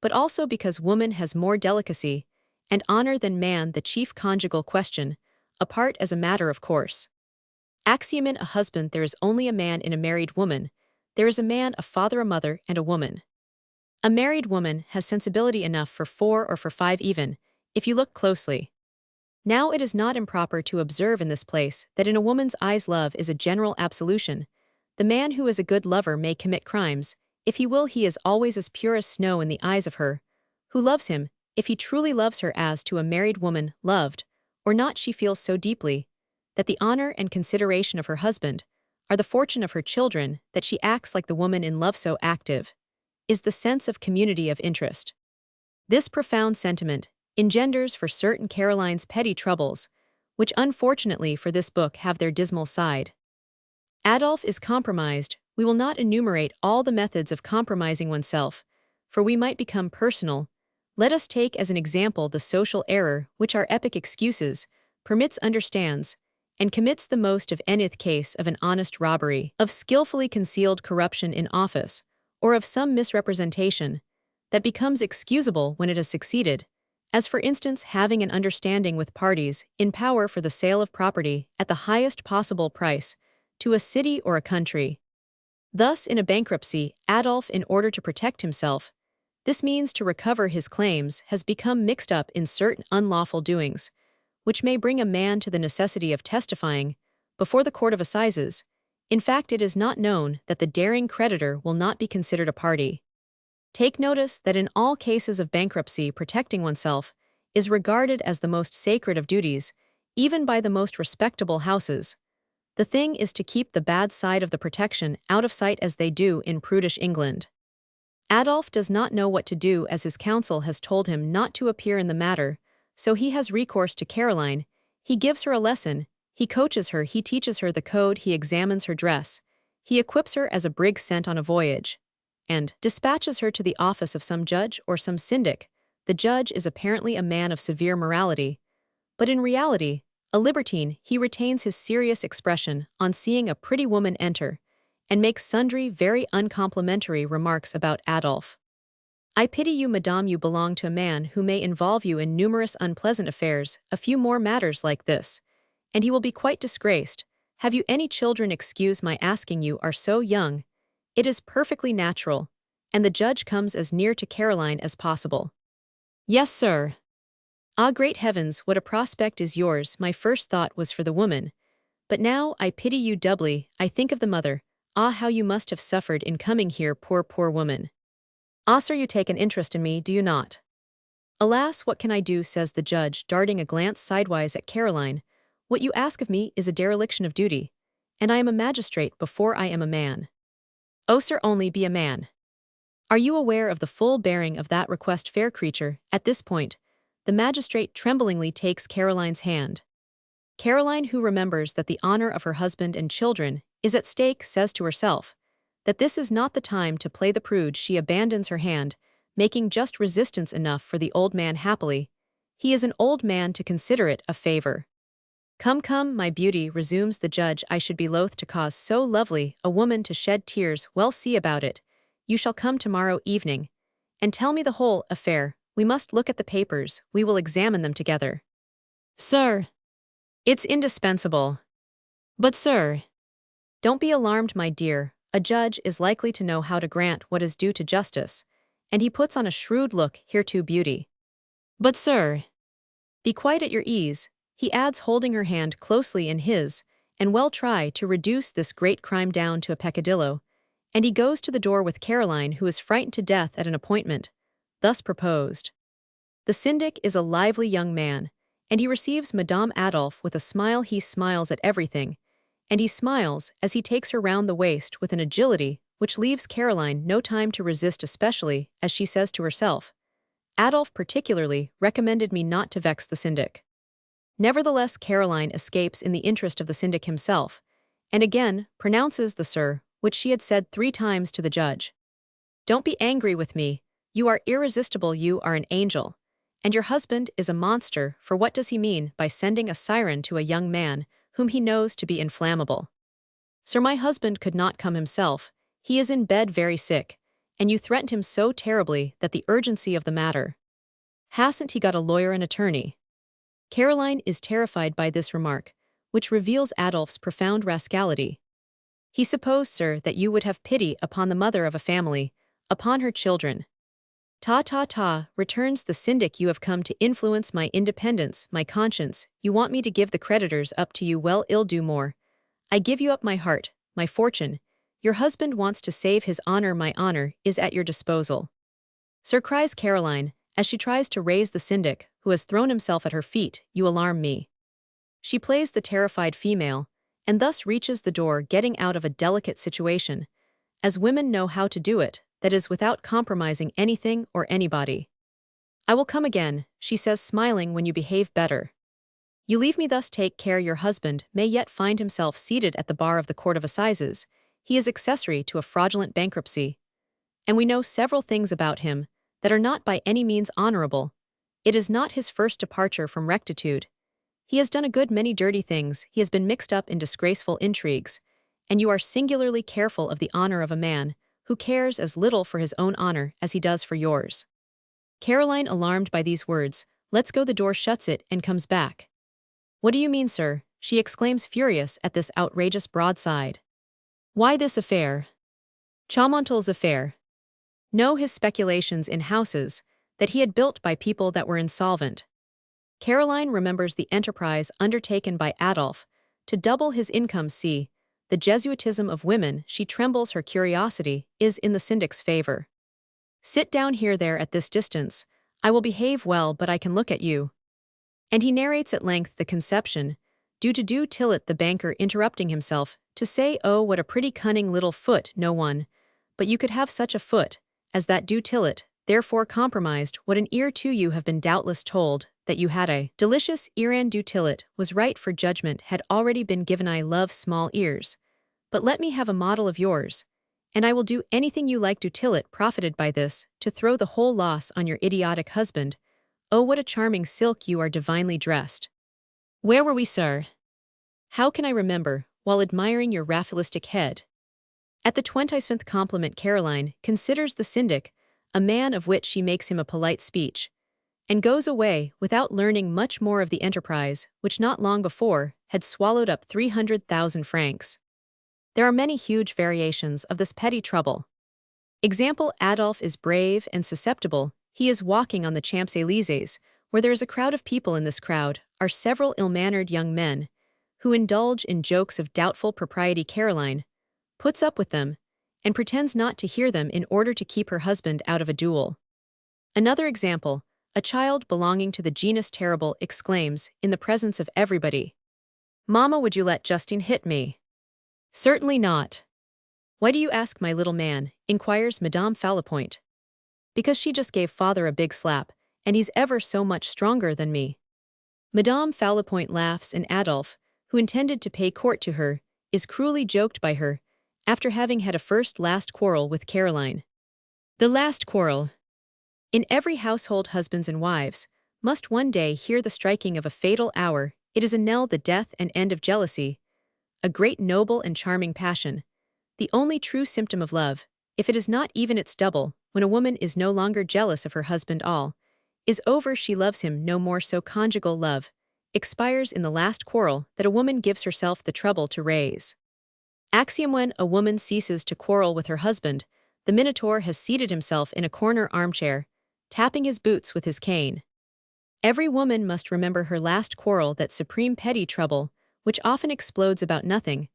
A: but also because woman has more delicacy and honor than man. The chief conjugal question, apart as a matter of course. Axiom: in a husband there is only a man, in a married woman there is a man, a father, a mother, and a woman. A married woman has sensibility enough for 4 or for 5 even, if you look closely. Now it is not improper to observe in this place that in a woman's eyes love is a general absolution. The man who is a good lover may commit crimes. If he will, he is always as pure as snow in the eyes of her who loves him, if he truly loves her as to a married woman loved, or not. She feels so deeply that the honor and consideration of her husband are the fortune of her children, that she acts like the woman in love. So active is the sense of community of interest. This profound sentiment engenders for certain Caroline's petty troubles, which unfortunately for this book have their dismal side. Adolphe is compromised. We will not enumerate all the methods of compromising oneself, for we might become personal. Let us take as an example the social error which our epic excuses, permits, understands, and commits the most of nth case of an honest robbery, of skillfully concealed corruption in office, or of some misrepresentation that becomes excusable when it has succeeded, as for instance having an understanding with parties in power for the sale of property at the highest possible price to a city or a country. Thus, in a bankruptcy, Adolphe, in order to protect himself, this means to recover his claims, has become mixed up in certain unlawful doings, which may bring a man to the necessity of testifying before the court of assizes. In fact, it is not known that the daring creditor will not be considered a party. Take notice that in all cases of bankruptcy, protecting oneself is regarded as the most sacred of duties, even by the most respectable houses. The thing is to keep the bad side of the protection out of sight, as they do in prudish England. Adolphe does not know what to do, as his counsel has told him not to appear in the matter, so he has recourse to Caroline. He gives her a lesson, he coaches her, he teaches her the code, he examines her dress, he equips her as a brig sent on a voyage, and dispatches her to the office of some judge or some syndic. The judge is apparently a man of severe morality, But in reality, a libertine, he retains his serious expression on seeing a pretty woman enter, and makes sundry very uncomplimentary remarks about Adolphe. I pity you, madame, you belong to a man who may involve you in numerous unpleasant affairs, a few more matters like this, and he will be quite disgraced. Have you any children? Excuse my asking, you are so young. It is perfectly natural. And the judge comes as near to Caroline as possible. Yes, sir. Ah, great heavens, what a prospect is yours! My first thought was for the woman. But now I pity you doubly. I think of the mother. Ah, how you must have suffered in coming here, poor, poor woman. Ah, sir, you take an interest in me, do you not? Alas, what can I do, says the judge, darting a glance sidewise at Caroline. What you ask of me is a dereliction of duty, and I am a magistrate before I am a man. Oh, sir, only be a man. Are you aware of the full bearing of that request, fair creature? At this point, the magistrate tremblingly takes Caroline's hand. Caroline, who remembers that the honor of her husband and children is at stake, says to herself that this is not the time to play the prude. She abandons her hand, making just resistance enough for the old man. Happily, he is an old man to consider it a favor. Come, come, my beauty, resumes the judge, I should be loath to cause so lovely a woman to shed tears. Well, see about it. You shall come tomorrow evening, and tell me the whole affair. We must look at the papers, we will examine them together. Sir. It's indispensable. But sir. Don't be alarmed, my dear. A judge is likely to know how to grant what is due to justice, and he puts on a shrewd look here to beauty. But sir. Be quite at your ease, he adds, holding her hand closely in his, and well try to reduce this great crime down to a peccadillo, and he goes to the door with Caroline, who is frightened to death at an appointment thus proposed. The syndic is a lively young man, and he receives Madame Adolphe with a smile. He smiles at everything, and he smiles as he takes her round the waist with an agility which leaves Caroline no time to resist, especially as she says to herself, Adolphe particularly recommended me not to vex the syndic. Nevertheless, Caroline escapes in the interest of the syndic himself, and again pronounces the sir, which she had said 3 times to the judge. Don't be angry with me, you are irresistible, you are an angel, and your husband is a monster, for what does he mean by sending a siren to a young man whom he knows to be inflammable? Sir, my husband could not come himself, he is in bed very sick, and you threatened him so terribly that the urgency of the matter. Hasn't he got a lawyer and attorney? Caroline is terrified by this remark, which reveals Adolphe's profound rascality. He supposed, sir, that you would have pity upon the mother of a family, upon her children. Ta ta ta, returns the syndic, you have come to influence my independence, my conscience, you want me to give the creditors up to you. Well, ill do more. I give you up my heart, my fortune. Your husband wants to save his honor, my honor is at your disposal. Sir, cries Caroline, as she tries to raise the syndic, who has thrown himself at her feet, you alarm me. She plays the terrified female, and thus reaches the door, getting out of a delicate situation, as women know how to do it, that is, without compromising anything or anybody. I will come again, she says, smiling, when you behave better. You leave me thus. Take care, your husband may yet find himself seated at the bar of the Court of Assizes. He is accessory to a fraudulent bankruptcy, and we know several things about him that are not by any means honorable. It is not his first departure from rectitude. He has done a good many dirty things, he has been mixed up in disgraceful intrigues, and you are singularly careful of the honor of a man who cares as little for his own honor as he does for yours. Caroline, alarmed by these words, lets go the door, shuts it, and comes back. What do you mean, sir? She exclaims, furious at this outrageous broadside. Why, this affair. Chaumontel's affair. No, his speculations in houses that he had built by people that were insolvent. Caroline remembers the enterprise undertaken by Adolphe to double his income. See, the Jesuitism of women. She trembles, her curiosity is in the syndic's favor. Sit down here, there, at this distance. I will behave well, but I can look at you. And he narrates at length the conception, due to Du Tillet, the banker, interrupting himself to say, oh, what a pretty cunning little foot, no one, but you could have such a foot as that Du Tillet, therefore compromised. What an ear too, you have been doubtless told that you had a delicious ear, and Du Tillet was right, for judgment had already been given. I love small ears, but let me have a model of yours, and I will do anything you like. Du Tillet profited by this to throw the whole loss on your idiotic husband. Oh, what a charming silk, you are divinely dressed. Where were we, sir? How can I remember, while admiring your Raphaelistic head? At the 25th compliment Caroline considers the syndic, a man of which she makes him a polite speech, and goes away without learning much more of the enterprise, which not long before had swallowed up 300,000 francs. There are many huge variations of this petty trouble. Example: Adolphe is brave and susceptible. He is walking on the Champs-Élysées, where there is a crowd of people. In this crowd are several ill-mannered young men, who indulge in jokes of doubtful propriety. Caroline puts up with them, and pretends not to hear them in order to keep her husband out of a duel. Another example: a child belonging to the genus terrible exclaims, in the presence of everybody, "Mama, would you let Justine hit me?" "Certainly not." "Why do you ask, my little man?" inquires Madame Falapoint. "Because she just gave father a big slap, and he's ever so much stronger than me." Madame Falapoint laughs, and Adolphe, who intended to pay court to her, is cruelly joked by her, after having had a last quarrel with Caroline. The last quarrel. In every household, husbands and wives must one day hear the striking of a fatal hour. It is a knell, the death and end of jealousy, a great noble and charming passion, the only true symptom of love, if it is not even its double. When a woman is no longer jealous of her husband, all is over, she loves him no more, so conjugal love expires in the last quarrel that a woman gives herself the trouble to raise. Axiom: when a woman ceases to quarrel with her husband, the Minotaur has seated himself in a corner armchair, tapping his boots with his cane. Every woman must remember her last quarrel, that supreme petty trouble, which often explodes about nothing,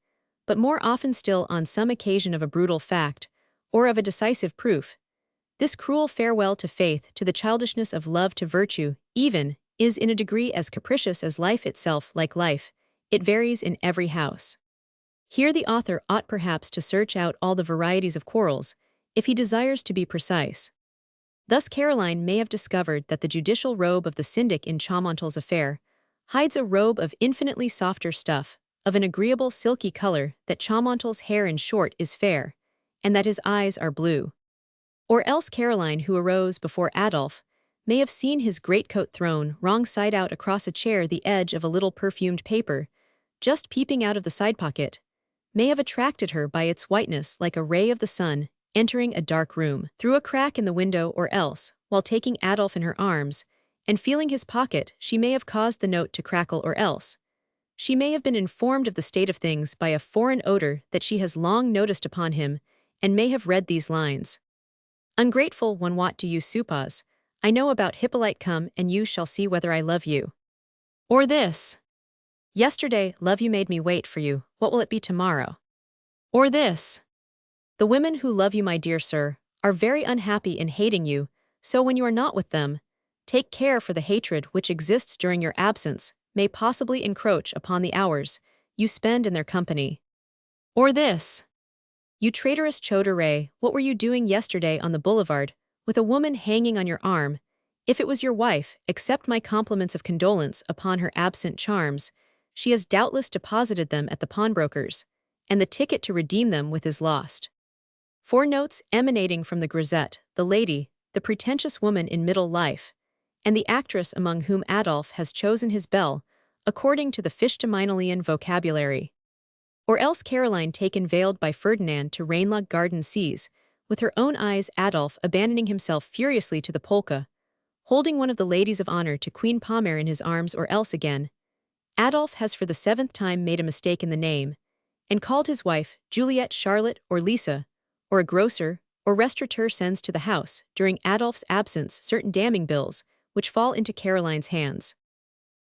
A: but more often still on some occasion of a brutal fact, or of a decisive proof. This cruel farewell to faith, to the childishness of love, to virtue, even, is in a degree as capricious as life itself. Like life, it varies in every house. Here the author ought perhaps to search out all the varieties of quarrels, if he desires to be precise. Thus Caroline may have discovered that the judicial robe of the syndic in Chaumontle's affair hides a robe of infinitely softer stuff, of an agreeable silky color, that Chaumontle's hair, in short, is fair, and that his eyes are blue. Or else Caroline, who arose before Adolphe, may have seen his greatcoat thrown wrong side out across a chair, the edge of a little perfumed paper, just peeping out of the side pocket, may have attracted her by its whiteness, like a ray of the sun entering a dark room through a crack in the window. Or else, while taking Adolphe in her arms and feeling his pocket, she may have caused the note to crackle. Or else, she may have been informed of the state of things by a foreign odor that she has long noticed upon him, and may have read these lines: "Ungrateful one, what do you suppose I know about Hippolyte? Come, and you shall see whether I love you." Or this: "Yesterday, love, you made me wait for you, what will it be tomorrow?" Or this: "The women who love you, my dear sir, are very unhappy in hating you, so when you are not with them, take care, for the hatred which exists during your absence may possibly encroach upon the hours you spend in their company." Or this: "You traitorous Chodere, what were you doing yesterday on the boulevard, with a woman hanging on your arm? If it was your wife, accept my compliments of condolence upon her absent charms. She has doubtless deposited them at the pawnbroker's, and the ticket to redeem them with is lost." 4 notes emanating from the grisette, the lady, the pretentious woman in middle life, and the actress among whom Adolphe has chosen his belle, according to the Fichte-Meinelian vocabulary. Or else Caroline, taken veiled by Ferdinand to Ranelagh Garden, sees, with her own eyes, Adolphe abandoning himself furiously to the polka, holding one of the ladies of honor to Queen Pomare in his arms. Or else again, Adolphe has for the 7th time made a mistake in the name, and called his wife Juliette, Charlotte, or Lisa, or a grocer or restaurateur sends to the house, during Adolphe's absence, certain damning bills, which fall into Caroline's hands.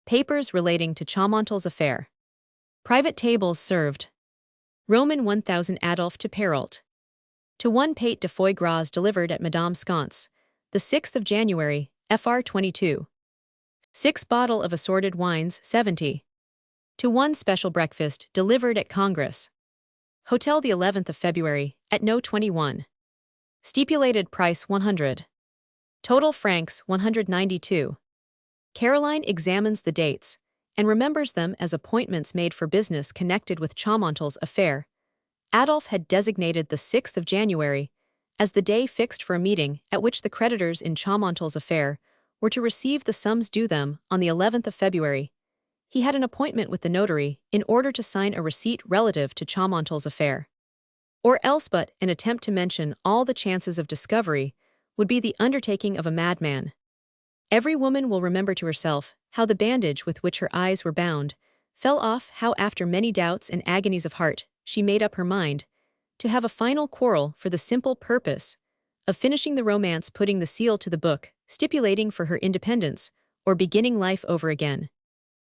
A: Papers relating to Chaumontle's affair. Private tables served. Roman 1000 Adolphe to Perrault. To 1 pate de foie gras delivered at Madame Sconce, the 6th of January, Fr. 22. 6 bottle of assorted wines, 70. To 1 special breakfast delivered at Congress Hotel, the 11th of February, at No. 21. Stipulated price 100. Total francs 192. Caroline examines the dates, and remembers them as appointments made for business connected with Chaumontle's affair. Adolphe had designated the 6th of January as the day fixed for a meeting at which the creditors in Chaumontle's affair were to receive the sums due them on the 11th of February. he had an appointment with the notary in order to sign a receipt relative to Chaumontel's affair. Or else but an attempt to mention all the chances of discovery would be the undertaking of a madman. Every woman will remember to herself how the bandage with which her eyes were bound fell off, how after many doubts and agonies of heart she made up her mind to have a final quarrel for the simple purpose of finishing the romance, putting the seal to the book, stipulating for her independence, or beginning life over again.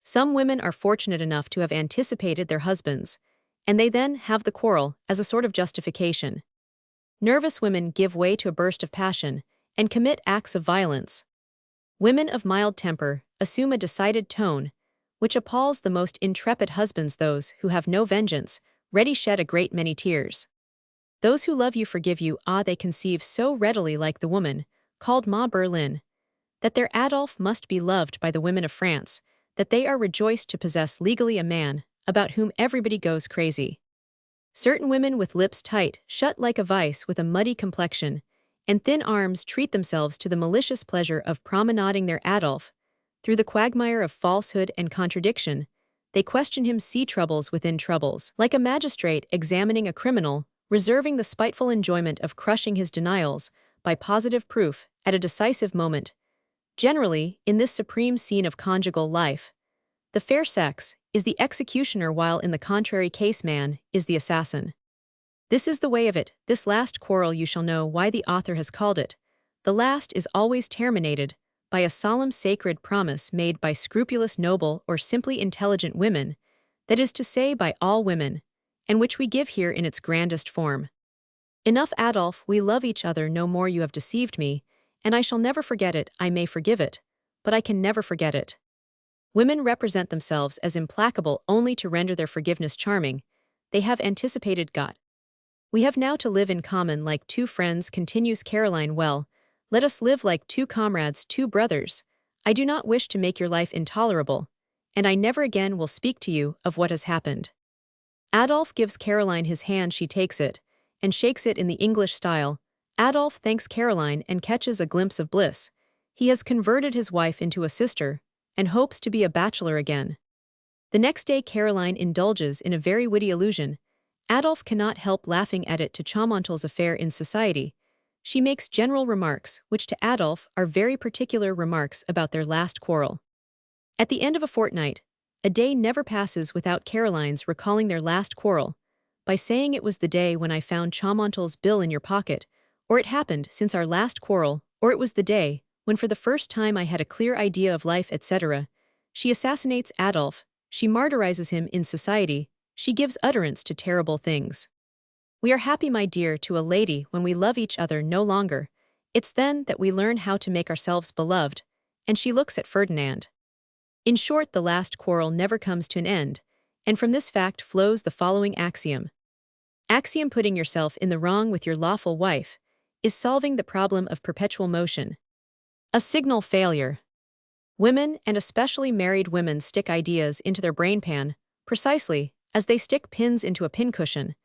A: Some women are fortunate enough to have anticipated their husbands, and they then have the quarrel as a sort of justification. Nervous women give way to a burst of passion and commit acts of violence. Women of mild temper assume a decided tone, which appalls the most intrepid husbands. Those who have no vengeance ready shed a great many tears. Those who love you forgive you. They conceive so readily, like the woman called Ma Berlin, that their Adolphe must be loved by the women of France, that they are rejoiced to possess legally a man about whom everybody goes crazy. Certain women with lips tight, shut like a vice, with a muddy complexion, and thin arms treat themselves to the malicious pleasure of promenading their Adolphe through the quagmire of falsehood and contradiction. They question him, see troubles within troubles, like a magistrate examining a criminal, reserving the spiteful enjoyment of crushing his denials by positive proof at a decisive moment. Generally, in this supreme scene of conjugal life, the fair sex is the executioner, while in the contrary case man is the assassin. This is the way of it. This last quarrel, you shall know why the author has called it the last, is always terminated by a solemn sacred promise made by scrupulous, noble, or simply intelligent women, that is to say, by all women, and which we give here in its grandest form. Enough, Adolphe, we love each other no more. You have deceived me, and I shall never forget it. I may forgive it, but I can never forget it. Women represent themselves as implacable only to render their forgiveness charming. They have anticipated God. We have now to live in common like two friends, continues Caroline. Well, let us live like two comrades, two brothers. I do not wish to make your life intolerable, and I never again will speak to you of what has happened. Adolphe gives Caroline his hand. She takes it, and shakes it in the English style. Adolphe thanks Caroline and catches a glimpse of bliss. He has converted his wife into a sister, and hopes to be a bachelor again. The next day Caroline indulges in a very witty allusion. Adolphe cannot help laughing at it to Chaumontel's affair in society. She makes general remarks, which to Adolphe are very particular remarks about their last quarrel. At the end of a fortnight, a day never passes without Caroline's recalling their last quarrel, by saying, it was the day when I found Chaumontel's bill in your pocket, or it happened since our last quarrel, or it was the day when for the first time I had a clear idea of life, etc. She assassinates Adolphe, she martyrizes him in society, she gives utterance to terrible things. We are happy, my dear, to a lady when we love each other no longer. It's then that we learn how to make ourselves beloved, and she looks at Ferdinand. In short, the last quarrel never comes to an end, and from this fact flows the following axiom. Axiom: putting yourself in the wrong with your lawful wife is solving the problem of perpetual motion. A signal failure. Women, and especially married women, stick ideas into their brain pan, precisely as they stick pins into a pincushion,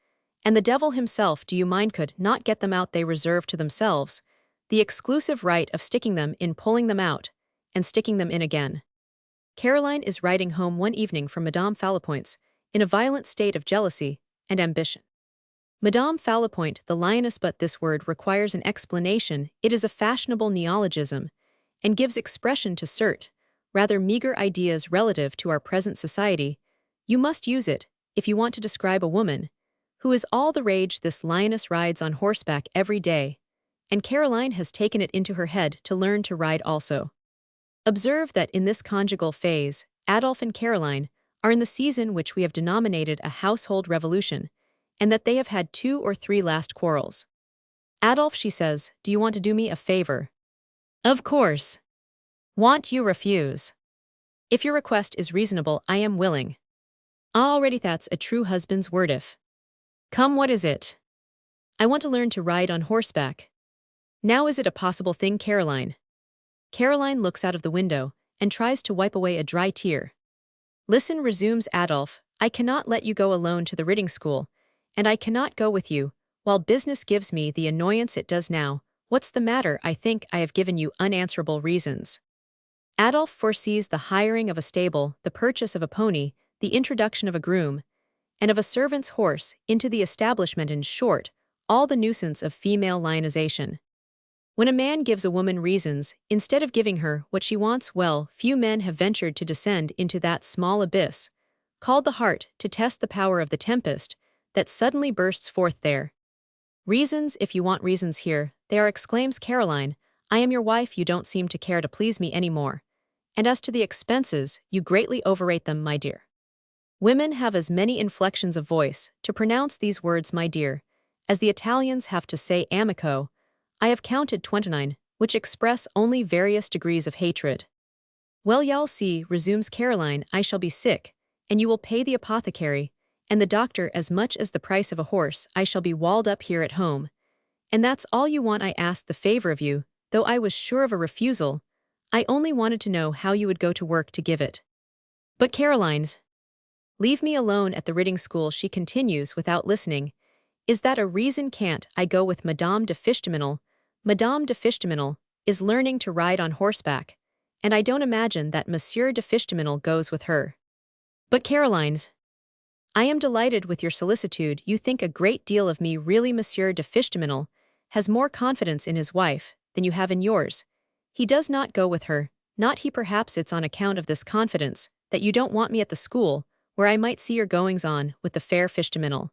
A: and the devil himself, do you mind, could not get them out. They reserve to themselves the exclusive right of sticking them in, pulling them out, and sticking them in again. Caroline is riding home one evening from Madame Fallopoint's, in a violent state of jealousy and ambition. Madame Fallopoint, the lioness, but this word requires an explanation. It is a fashionable neologism, and gives expression to rather meager ideas relative to our present society. You must use it if you want to describe a woman who is all the rage. This lioness rides on horseback every day, and Caroline has taken it into her head to learn to ride also. Observe that in this conjugal phase, Adolphe and Caroline are in the season which we have denominated a household revolution, and that they have had 2 or 3 last quarrels. Adolphe, she says, do you want to do me a favor? Of course. Want you refuse? If your request is reasonable, I am willing. Already that's a true husband's word. If. Come, what is it? I want to learn to ride on horseback. Now is it a possible thing, Caroline? Caroline looks out of the window and tries to wipe away a dry tear. Listen, resumes Adolphe, I cannot let you go alone to the riding school, and I cannot go with you, while business gives me the annoyance it does now. What's the matter? I think I have given you unanswerable reasons. Adolf foresees the hiring of a stable, the purchase of a pony, the introduction of a groom, and of a servant's horse into the establishment, in short, all the nuisance of female lionization. When a man gives a woman reasons, instead of giving her what she wants, well, few men have ventured to descend into that small abyss, called the heart, to test the power of the tempest that suddenly bursts forth there. Reasons, if you want reasons here, they are, exclaims Caroline. I am your wife, you don't seem to care to please me any more. And as to the expenses, you greatly overrate them, my dear. Women have as many inflections of voice to pronounce these words, my dear, as the Italians have to say amico. I have counted 29, which express only various degrees of hatred. Well, y'all see, resumes Caroline, I shall be sick, and you will pay the apothecary, and the doctor as much as the price of a horse. I shall be walled up here at home. And that's all you want. I asked the favor of you, though I was sure of a refusal. I only wanted to know how you would go to work to give it. But Caroline's. Leave me alone at the riding school, she continues without listening. Is that a reason? Can't I go with Madame de Fichteminel? Madame de Fichteminel is learning to ride on horseback, and I don't imagine that Monsieur de Fichteminel goes with her. But Caroline's. I am delighted with your solicitude. You think a great deal of me. Really, Monsieur de Fichteminel has more confidence in his wife than you have in yours. He does not go with her, not he. Perhaps it's on account of this confidence that you don't want me at the school, where I might see your goings-on with the fair Fichteminel.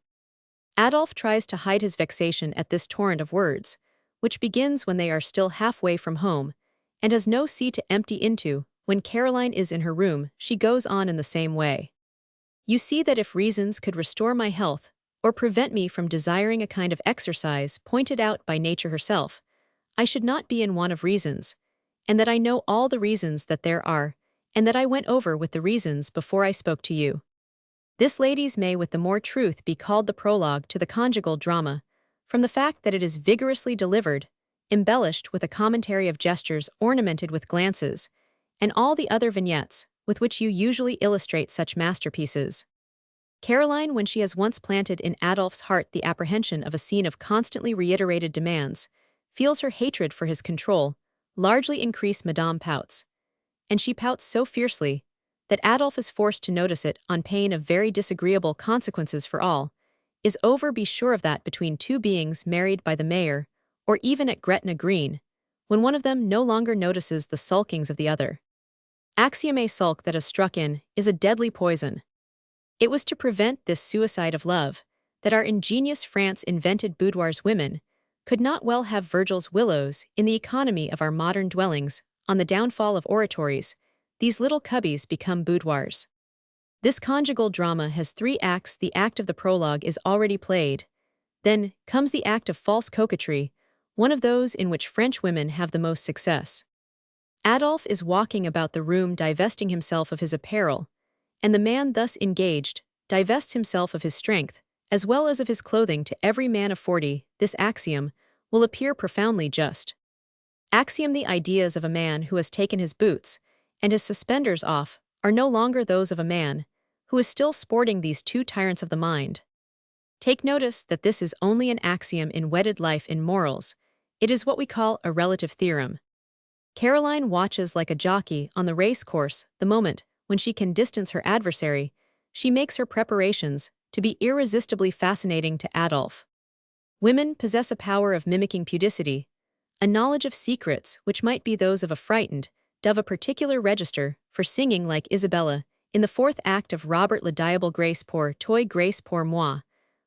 A: Adolf tries to hide his vexation at this torrent of words, which begins when they are still halfway from home, and has no seat to empty into. When Caroline is in her room, she goes on in the same way. You see that if reasons could restore my health, or prevent me from desiring a kind of exercise pointed out by nature herself, I should not be in want of reasons, and that I know all the reasons that there are, and that I went over with the reasons before I spoke to you. This, ladies, may with the more truth be called the prologue to the conjugal drama, from the fact that it is vigorously delivered, embellished with a commentary of gestures ornamented with glances, and all the other vignettes with which you usually illustrate such masterpieces. Caroline, when she has once planted in Adolph's heart the apprehension of a scene of constantly reiterated demands, feels her hatred for his control largely increase. Madame pouts, and she pouts so fiercely that Adolph is forced to notice it on pain of very disagreeable consequences for all. Is over, be sure of that, between two beings married by the mayor, or even at Gretna Green, when one of them no longer notices the sulkings of the other. Axiom A sulk that is struck in is a deadly poison. It was to prevent this suicide of love that our ingenious France invented boudoirs. Women could not well have Virgil's willows in the economy of our modern dwellings. On the downfall of oratories, these little cubbies become boudoirs. This conjugal drama has 3 acts. The act of the prologue is already played. Then comes the act of false coquetry, one of those in which French women have the most success. Adolph is walking about the room divesting himself of his apparel, and the man thus engaged divests himself of his strength, as well as of his clothing. To every man of 40, this axiom will appear profoundly just. Axiom: the ideas of a man who has taken his boots and his suspenders off are no longer those of a man who is still sporting these 2 tyrants of the mind. Take notice that this is only an axiom in wedded life. In morals, it is what we call a relative theorem. Caroline watches like a jockey on the race course the moment when she can distance her adversary. She makes her preparations to be irresistibly fascinating to Adolph. Women possess a power of mimicking pudicity, a knowledge of secrets which might be those of a frightened dove, a particular register for singing like Isabella in the 4th act of Robert le Diable. Grace pour toi, grace pour moi,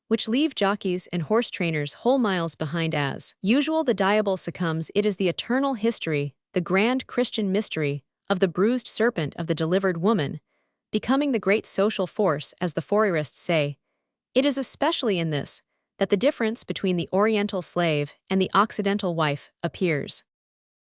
A: which leave jockeys and horse trainers whole miles behind. As usual, the Diable succumbs. It is the eternal history, the grand Christian mystery, of the bruised serpent of the delivered woman, becoming the great social force, as the Fourierists say. It is especially in this that the difference between the Oriental slave and the Occidental wife appears.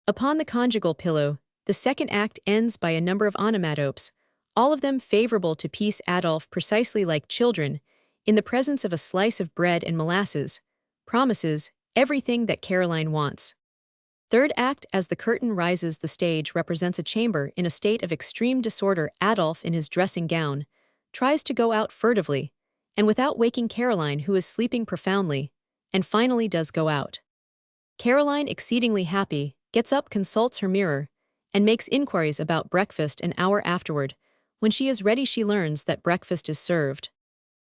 A: Upon the conjugal pillow, the 2nd act ends by a number of onomatopes, all of them favorable to peace. Adolph, precisely like children, in the presence of a slice of bread and molasses, promises everything that Caroline wants. 3rd act: as the curtain rises, the stage represents a chamber in a state of extreme disorder. Adolph, in his dressing gown, tries to go out furtively, and without waking Caroline, who is sleeping profoundly, and finally does go out. Caroline, exceedingly happy, gets up, consults her mirror, and makes inquiries about breakfast an hour afterward. When she is ready, she learns that breakfast is served.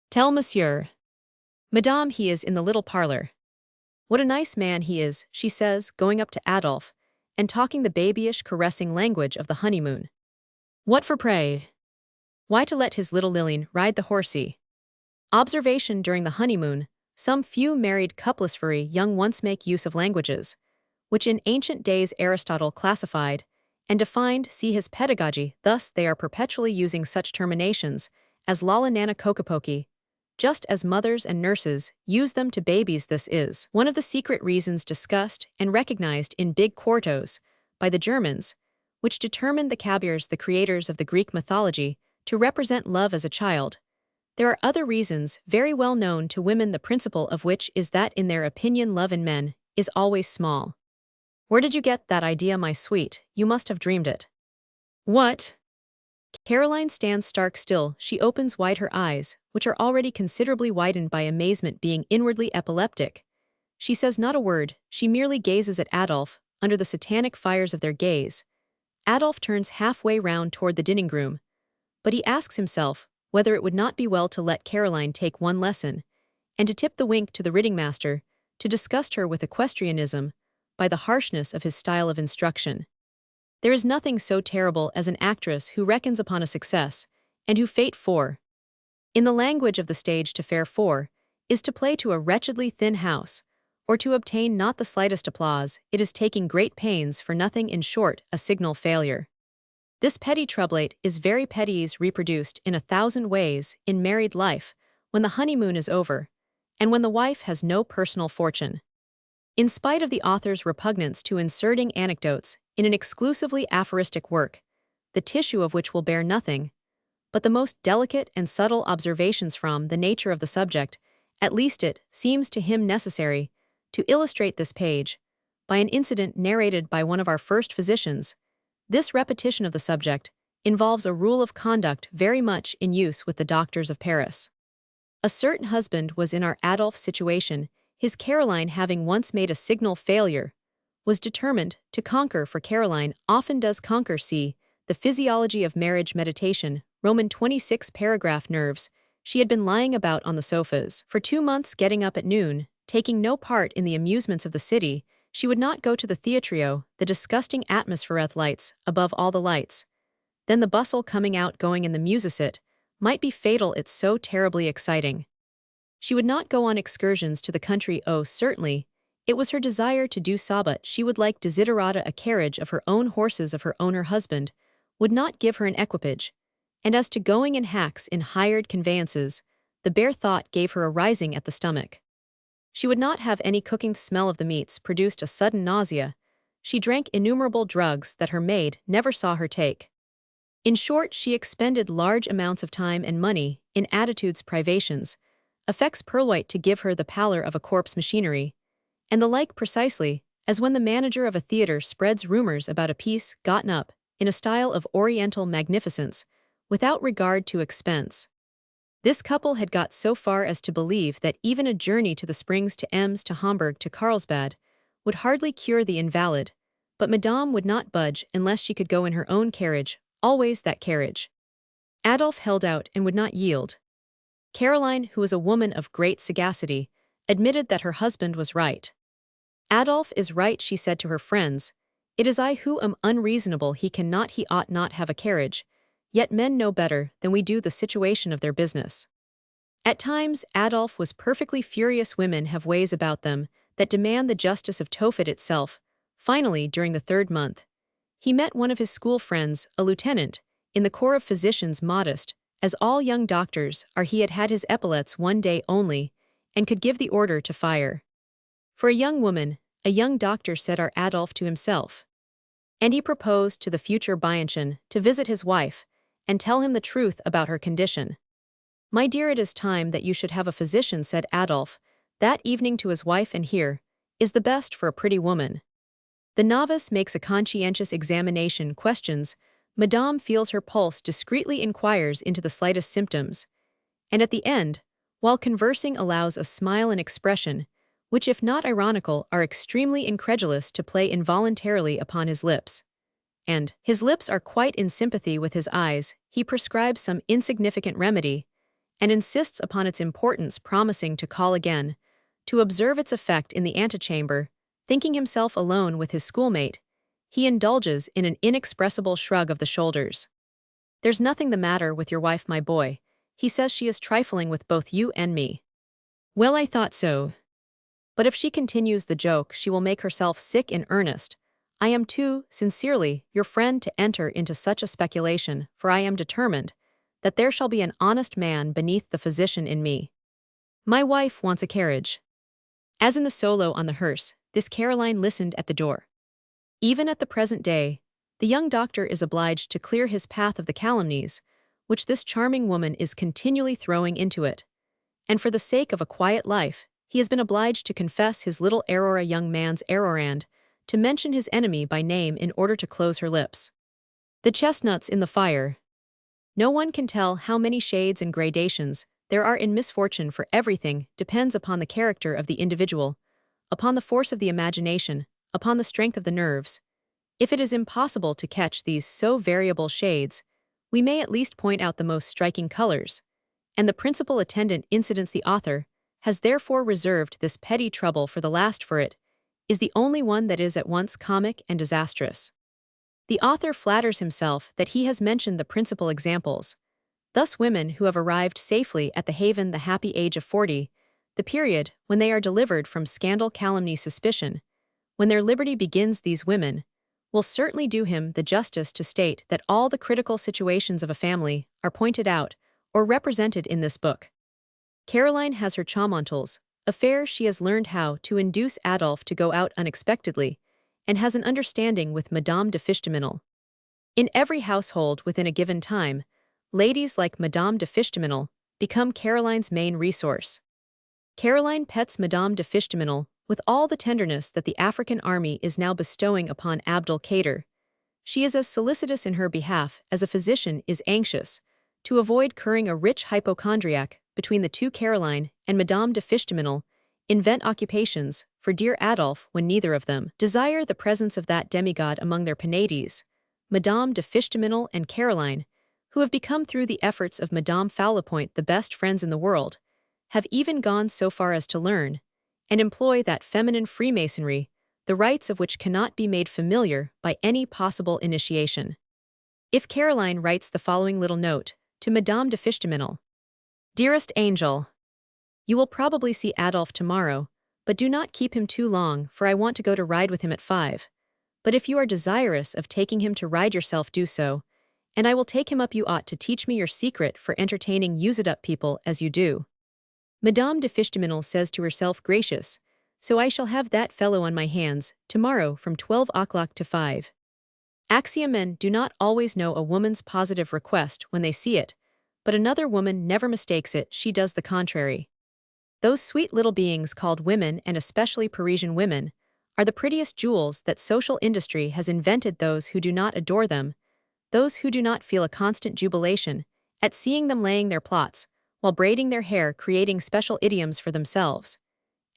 A: Tell Monsieur. Madame, he is in the little parlor. What a nice man he is, she says, going up to Adolphe, and talking the babyish, caressing language of the honeymoon. What for praise? Why, to let his little Lilian ride the horsey. Observation: during the honeymoon, some few married couples young once make use of languages, which in ancient days Aristotle classified and defined, see his pedagogy. Thus they are perpetually using such terminations as lala nana kokapoki, just as mothers and nurses use them to babies. This is one of the secret reasons discussed and recognized in big quartos by the Germans, which determined the Cabirs, the creators of the Greek mythology, to represent love as a child. There are other reasons very well known to women, the principal of which is that in their opinion love in men is always small. Where did you get that idea, my sweet? You must have dreamed it. What? Caroline stands stark still. She opens wide her eyes, which are already considerably widened by amazement, being inwardly epileptic. She says not a word, she merely gazes at Adolphe, under the satanic fires of their gaze. Adolphe turns halfway round toward the dining room, but he asks himself whether it would not be well to let Caroline take one lesson, and to tip the wink to the riding master, to disgust her with equestrianism by the harshness of his style of instruction. There is nothing so terrible as an actress who reckons upon a success, and who fate for. In the language of the stage, to fare for is to play to a wretchedly thin house, or to obtain not the slightest applause. It is taking great pains for nothing, in short, a signal failure. This petty troublette is very petty, is reproduced in 1,000 ways in married life, when the honeymoon is over, and when the wife has no personal fortune. In spite of the author's repugnance to inserting anecdotes in an exclusively aphoristic work, the tissue of which will bear nothing but the most delicate and subtle observations from the nature of the subject, at least it seems to him necessary to illustrate this page by an incident narrated by one of our first physicians. This repetition of the subject involves a rule of conduct very much in use with the doctors of Paris. A certain husband was in our Adolphe's situation. His Caroline, having once made a signal failure, was determined to conquer, for Caroline often does conquer. See The Physiology of Marriage Meditation, Roman 26 paragraph. Nerves. She had been lying about on the sofas for 2 months, getting up at noon, taking no part in the amusements of the city. She would not go to the theatrio, the disgusting atmosphere, lights above all the lights. Then the bustle, coming out, going in the musicet, might be fatal, it's so terribly exciting. She would not go on excursions to the country. Oh, certainly, it was her desire to do so, but she would like desiderata a carriage of her own, horses of her own. Her husband would not give her an equipage, and as to going in hacks, in hired conveyances, the bare thought gave her a rising at the stomach. She would not have any cooking. The smell of the meats produced a sudden nausea. She drank innumerable drugs that her maid never saw her take. In short, she expended large amounts of time and money in attitudes, privations, effects pearl-white to give her the pallor of a corpse, machinery, and the like, precisely as when the manager of a theater spreads rumors about a piece gotten up in a style of oriental magnificence, without regard to expense. This couple had got so far as to believe that even a journey to the Springs, to Ems, to Hamburg, to Carlsbad, would hardly cure the invalid, but Madame would not budge unless she could go in her own carriage, always that carriage. Adolphe held out and would not yield. Caroline, who was a woman of great sagacity, admitted that her husband was right. Adolphe is right, she said to her friends. It is I who am unreasonable. He ought not have a carriage. Yet men know better than we do the situation of their business. At times, Adolphe was perfectly furious. Women have ways about them that demand the justice of Tophet itself. Finally, during the 3rd month, he met one of his school friends, a lieutenant, in the corps of physicians. Modest, as all young doctors are, he had had his epaulets 1 day only, and could give the order to fire. For a young woman, a young doctor, said our Adolphe to himself. And he proposed to the future Bianchon to visit his wife, and tell him the truth about her condition. My dear, it is time that you should have a physician, said Adolphe that evening to his wife, and here is the best for a pretty woman. The novice makes a conscientious examination, questions, Madame feels her pulse, discreetly inquires into the slightest symptoms, and at the end, while conversing, allows a smile and expression, which if not ironical are extremely incredulous, to play involuntarily upon his lips. and his lips are quite in sympathy with his eyes, he prescribes some insignificant remedy, and insists upon its importance, promising to call again, to observe its effect in the antechamber. Thinking himself alone with his schoolmate, he indulges in an inexpressible shrug of the shoulders. "There's nothing the matter with your wife, my boy. He says she is trifling with both you and me." "Well, I thought so. But if she continues the joke, she will make herself sick in earnest. I am too sincerely your friend to enter into such a speculation, for I am determined that there shall be an honest man beneath the physician in me. My wife wants a carriage." As in the solo on the hearse, this Caroline listened at the door. Even at the present day, the young doctor is obliged to clear his path of the calumnies, which this charming woman is continually throwing into it. And for the sake of a quiet life, he has been obliged to confess his little error, a young man's error, and to mention his enemy by name in order to close her lips. The chestnuts in the fire. No one can tell how many shades and gradations there are in misfortune, for everything depends upon the character of the individual, upon the force of the imagination, upon the strength of the nerves. If it is impossible to catch these so variable shades, we may at least point out the most striking colors, and the principal attendant incidents. The author has therefore reserved this petty trouble for the last, for it is the only one that is at once comic and disastrous. The author flatters himself that he has mentioned the principal examples. Thus women who have arrived safely at the haven, the happy age of 40, the period when they are delivered from scandal, calumny, suspicion, when their liberty begins, these women will certainly do him the justice to state that all the critical situations of a family are pointed out or represented in this book. Caroline has her chaumontles, affair. She has learned how to induce Adolphe to go out unexpectedly, and has an understanding with Madame de Fichteminel. In every household within a given time, ladies like Madame de Fichteminel become Caroline's main resource. Caroline pets Madame de Fichteminel with all the tenderness that the African army is now bestowing upon Abdul Kader. She is as solicitous in her behalf as a physician is anxious to avoid curing a rich hypochondriac. Between the two, Caroline and Madame de Fichteminel invent occupations for dear Adolphe when neither of them desire the presence of that demigod among their penates. Madame de Fichteminel and Caroline, who have become through the efforts of Madame Faulepoint the best friends in the world, have even gone so far as to learn and employ that feminine Freemasonry, the rites of which cannot be made familiar by any possible initiation. If Caroline writes the following little note to Madame de Fichteminel: "Dearest angel, you will probably see Adolphe tomorrow, but do not keep him too long, for I want to go to ride with him at 5. But if you are desirous of taking him to ride yourself, do so, and I will take him up. You ought to teach me your secret for entertaining used-up people as you do." Madame de Fichteminel says to herself, "Gracious, so I shall have that fellow on my hands tomorrow from 12 o'clock to 5. Axiom: men do not always know a woman's positive request when they see it, but another woman never mistakes it. She does the contrary. Those sweet little beings called women, and especially Parisian women, are the prettiest jewels that social industry has invented. Those who do not adore them, those who do not feel a constant jubilation at seeing them laying their plots, while braiding their hair, creating special idioms for themselves,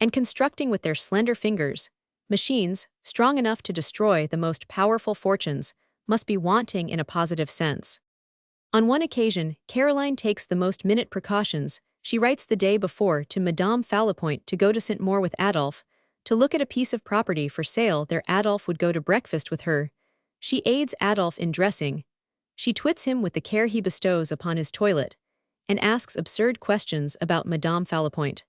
A: and constructing with their slender fingers machines strong enough to destroy the most powerful fortunes, must be wanting in a positive sense. On one occasion, Caroline takes the most minute precautions. She writes the day before to Madame Faulepoint to go to St. Maur with Adolphe, to look at a piece of property for sale there. Adolphe would go to breakfast with her. She aids Adolphe in dressing. She twits him with the care he bestows upon his toilet, and asks absurd questions about Madame Faulepoint.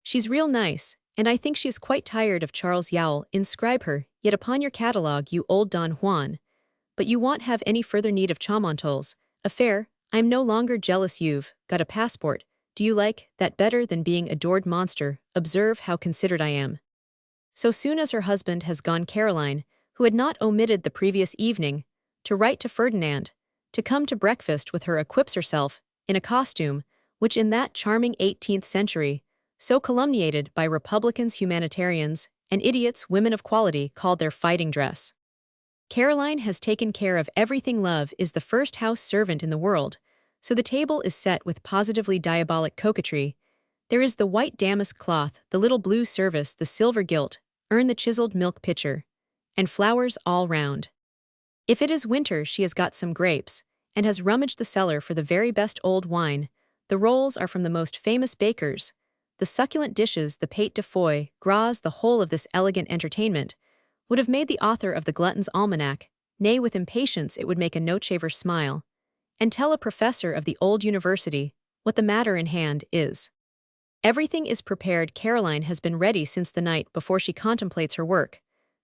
A: She's real nice, and I think she is quite tired of Charles Yowl. Inscribe her yet upon your catalogue, you old Don Juan. But you won't have any further need of chaumontles. Affair, I am no longer jealous. You've got a passport. Do you like that better than being adored? Monster, observe how considered I am." So soon as her husband has gone, Caroline, who had not omitted the previous evening to write to Ferdinand to come to breakfast with her, equips herself in a costume which in that charming 18th century, so calumniated by republicans, humanitarians, and idiots, women of quality, called their fighting dress. Caroline has taken care of everything. Love is the first house servant in the world, so the table is set with positively diabolic coquetry. There is the white damask cloth, the little blue service, the silver gilt urn, the chiseled milk pitcher, and flowers all round. If it is winter, she has got some grapes, and has rummaged the cellar for the very best old wine. The rolls are from the most famous bakers. The succulent dishes, the pate de foie, gras, the whole of this elegant entertainment, would have made the author of the Glutton's Almanac, nay, with impatience it would make a note-shaver smile, and tell a professor of the old university what the matter in hand is. Everything is prepared. Caroline has been ready since the night before. She contemplates her work.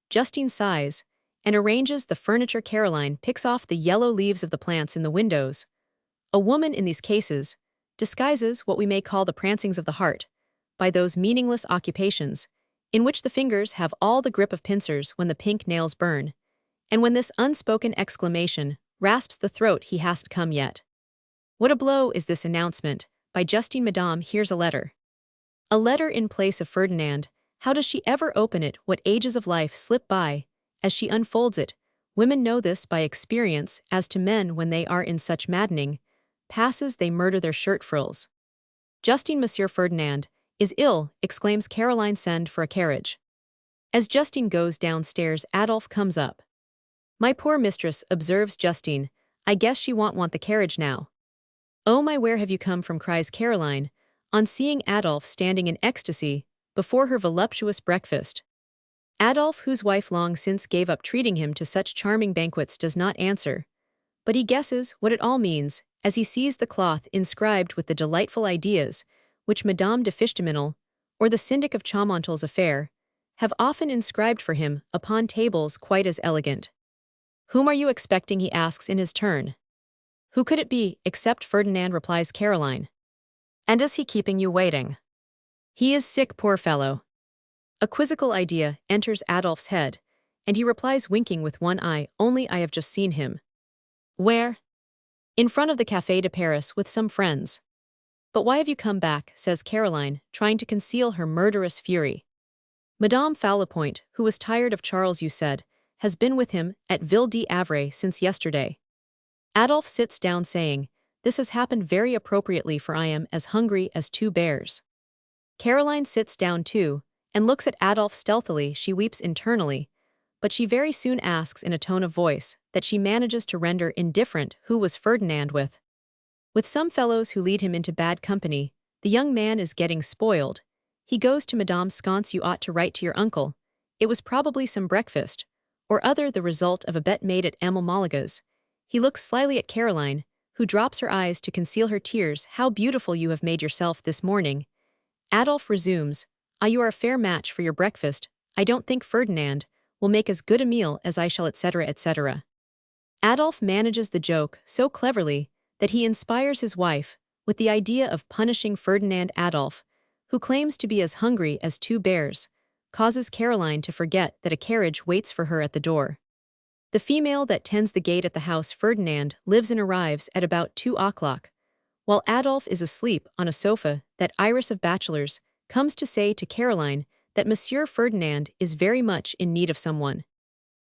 A: Justine sighs and arranges the furniture. Caroline picks off the yellow leaves of the plants in the windows. A woman in these cases disguises what we may call the prancings of the heart by those meaningless occupations in which the fingers have all the grip of pincers when the pink nails burn, and when this unspoken exclamation rasps the throat, he hasn't come yet. What a blow is this announcement by Justine. Madame hears a letter. A letter in place of Ferdinand. How does she ever open it? What ages of life slip by as she unfolds it? Women know this by experience. As to men, when they are in such maddening passes, they murder their shirt frills. Justine, Monsieur Ferdinand is ill, exclaims Caroline. Send for a carriage. As Justine goes downstairs, Adolphe comes up. My poor mistress, observes Justine. I guess she won't want the carriage now. Oh my, where have you come from? Cries Caroline, on seeing Adolphe standing in ecstasy before her voluptuous breakfast. Adolphe, whose wife long since gave up treating him to such charming banquets, does not answer, but he guesses what it all means as he sees the cloth inscribed with the delightful ideas which Madame de Fichteminel, or the Syndic of Chaumontel's affair, have often inscribed for him upon tables quite as elegant. Whom are you expecting? He asks in his turn. Who could it be, except Ferdinand, replies Caroline. And is he keeping you waiting? He is sick, poor fellow. A quizzical idea enters Adolphe's head, and he replies, winking with one eye, only I have just seen him. Where? In front of the Café de Paris with some friends. But why have you come back? Says Caroline, trying to conceal her murderous fury. Madame Falapoint, who was tired of Charles, you said, has been with him at Ville d'Avray since yesterday. Adolphe sits down, saying, This has happened very appropriately, for I am as hungry as two bears. Caroline sits down too, and looks at Adolphe stealthily. She weeps internally, but she very soon asks in a tone of voice that she manages to render indifferent, who was Ferdinand with? With some fellows who lead him into bad company. The young man is getting spoiled. He goes to Madame Sconce. You ought to write to your uncle. It was probably some breakfast or other, the result of a bet made at Emile Malaga's. He looks slyly at Caroline, who drops her eyes to conceal her tears. How beautiful you have made yourself this morning. Adolphe resumes, you are a fair match for your breakfast. I don't think Ferdinand will make as good a meal as I shall, etc., etc. Adolphe manages the joke so cleverly that he inspires his wife with the idea of punishing Ferdinand. Adolphe, who claims to be as hungry as two bears, causes Caroline to forget that a carriage waits for her at the door. The female that tends the gate at the house Ferdinand lives in arrives at about 2 o'clock, while Adolphe is asleep on a sofa. That Iris of bachelors comes to say to Caroline that Monsieur Ferdinand is very much in need of someone.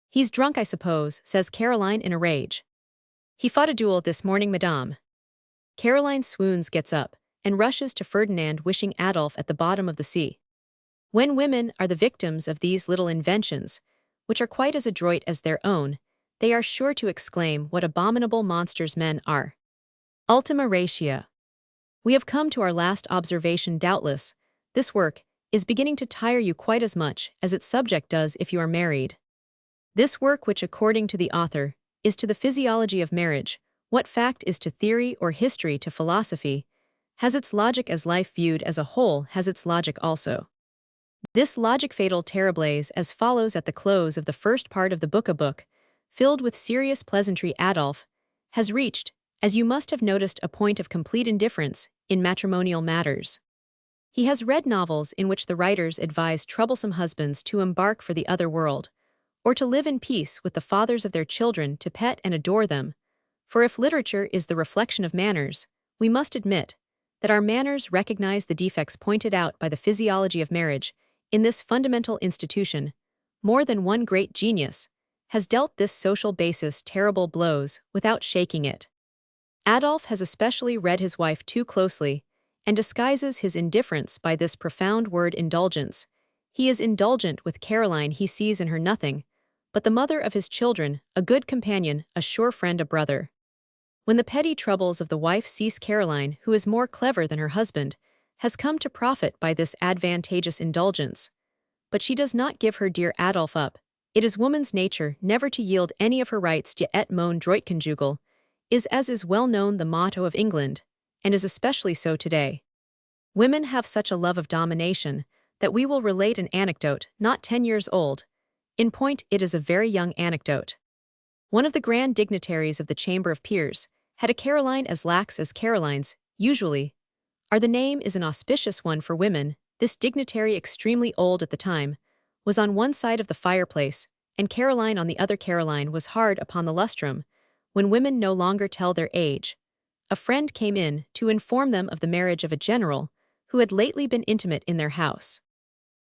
A: He's drunk, I suppose, says Caroline in a rage. He fought a duel this morning, madame. Caroline swoons, gets up, and rushes to Ferdinand, wishing Adolphe at the bottom of the sea. When women are the victims of these little inventions, which are quite as adroit as their own, they are sure to exclaim what abominable monsters men are. Ultima ratio. We have come to our last observation. Doubtless, this work is beginning to tire you quite as much as its subject does if you are married. This work, which according to the author is to the physiology of marriage what fact is to theory or history to philosophy, has its logic as life viewed as a whole has its logic also. This logic fatal terribles as follows at the close of the first part of the book. A book, filled with serious pleasantry. Adolphe has reached, as you must have noticed, a point of complete indifference in matrimonial matters. He has read novels in which the writers advise troublesome husbands to embark for the other world, or to live in peace with the fathers of their children, to pet and adore them. For if literature is the reflection of manners, we must admit that our manners recognize the defects pointed out by the physiology of marriage. In this fundamental institution, more than one great genius has dealt this social basis terrible blows without shaking it. Adolphe has especially read his wife too closely and disguises his indifference by this profound word, indulgence. He is indulgent with Caroline. He sees in her nothing but the mother of his children, a good companion, a sure friend, a brother. When the petty troubles of the wife cease, Caroline, who is more clever than her husband, has come to profit by this advantageous indulgence. But she does not give her dear Adolphe up. It is woman's nature never to yield any of her rights to et mon droit conjugal, as is well known the motto of England, and is especially so today. Women have such a love of domination that we will relate an anecdote not 10 years old. In point, it is a very young anecdote. One of the grand dignitaries of the Chamber of Peers had a Caroline as lax as Carolines, usually. The name is an auspicious one for women. This dignitary, extremely old at the time, was on one side of the fireplace, and Caroline on the other. Caroline was hard upon the lustrum, when women no longer tell their age. A friend came in to inform them of the marriage of a general who had lately been intimate in their house.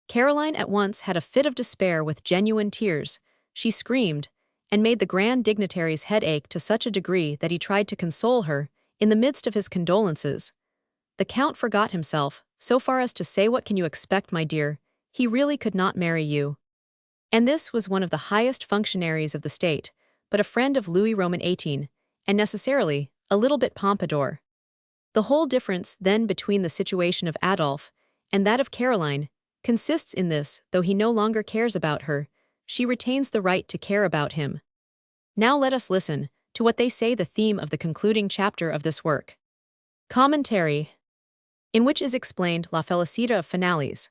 A: Caroline at once had a fit of despair with genuine tears. She screamed, and made the grand dignitary's head ache to such a degree that he tried to console her. In the midst of his condolences, the Count forgot himself, so far as to say, "What can you expect, my dear? He really could not marry you." And this was one of the highest functionaries of the state, but a friend of Louis Roman XVIII, and necessarily a little bit pompadour. The whole difference, then, between the situation of Adolphe and that of Caroline consists in this: though he no longer cares about her, she retains the right to care about him. Now let us listen to what they say, the theme of the concluding chapter of this work. Commentary, in which is explained la felicita of finales.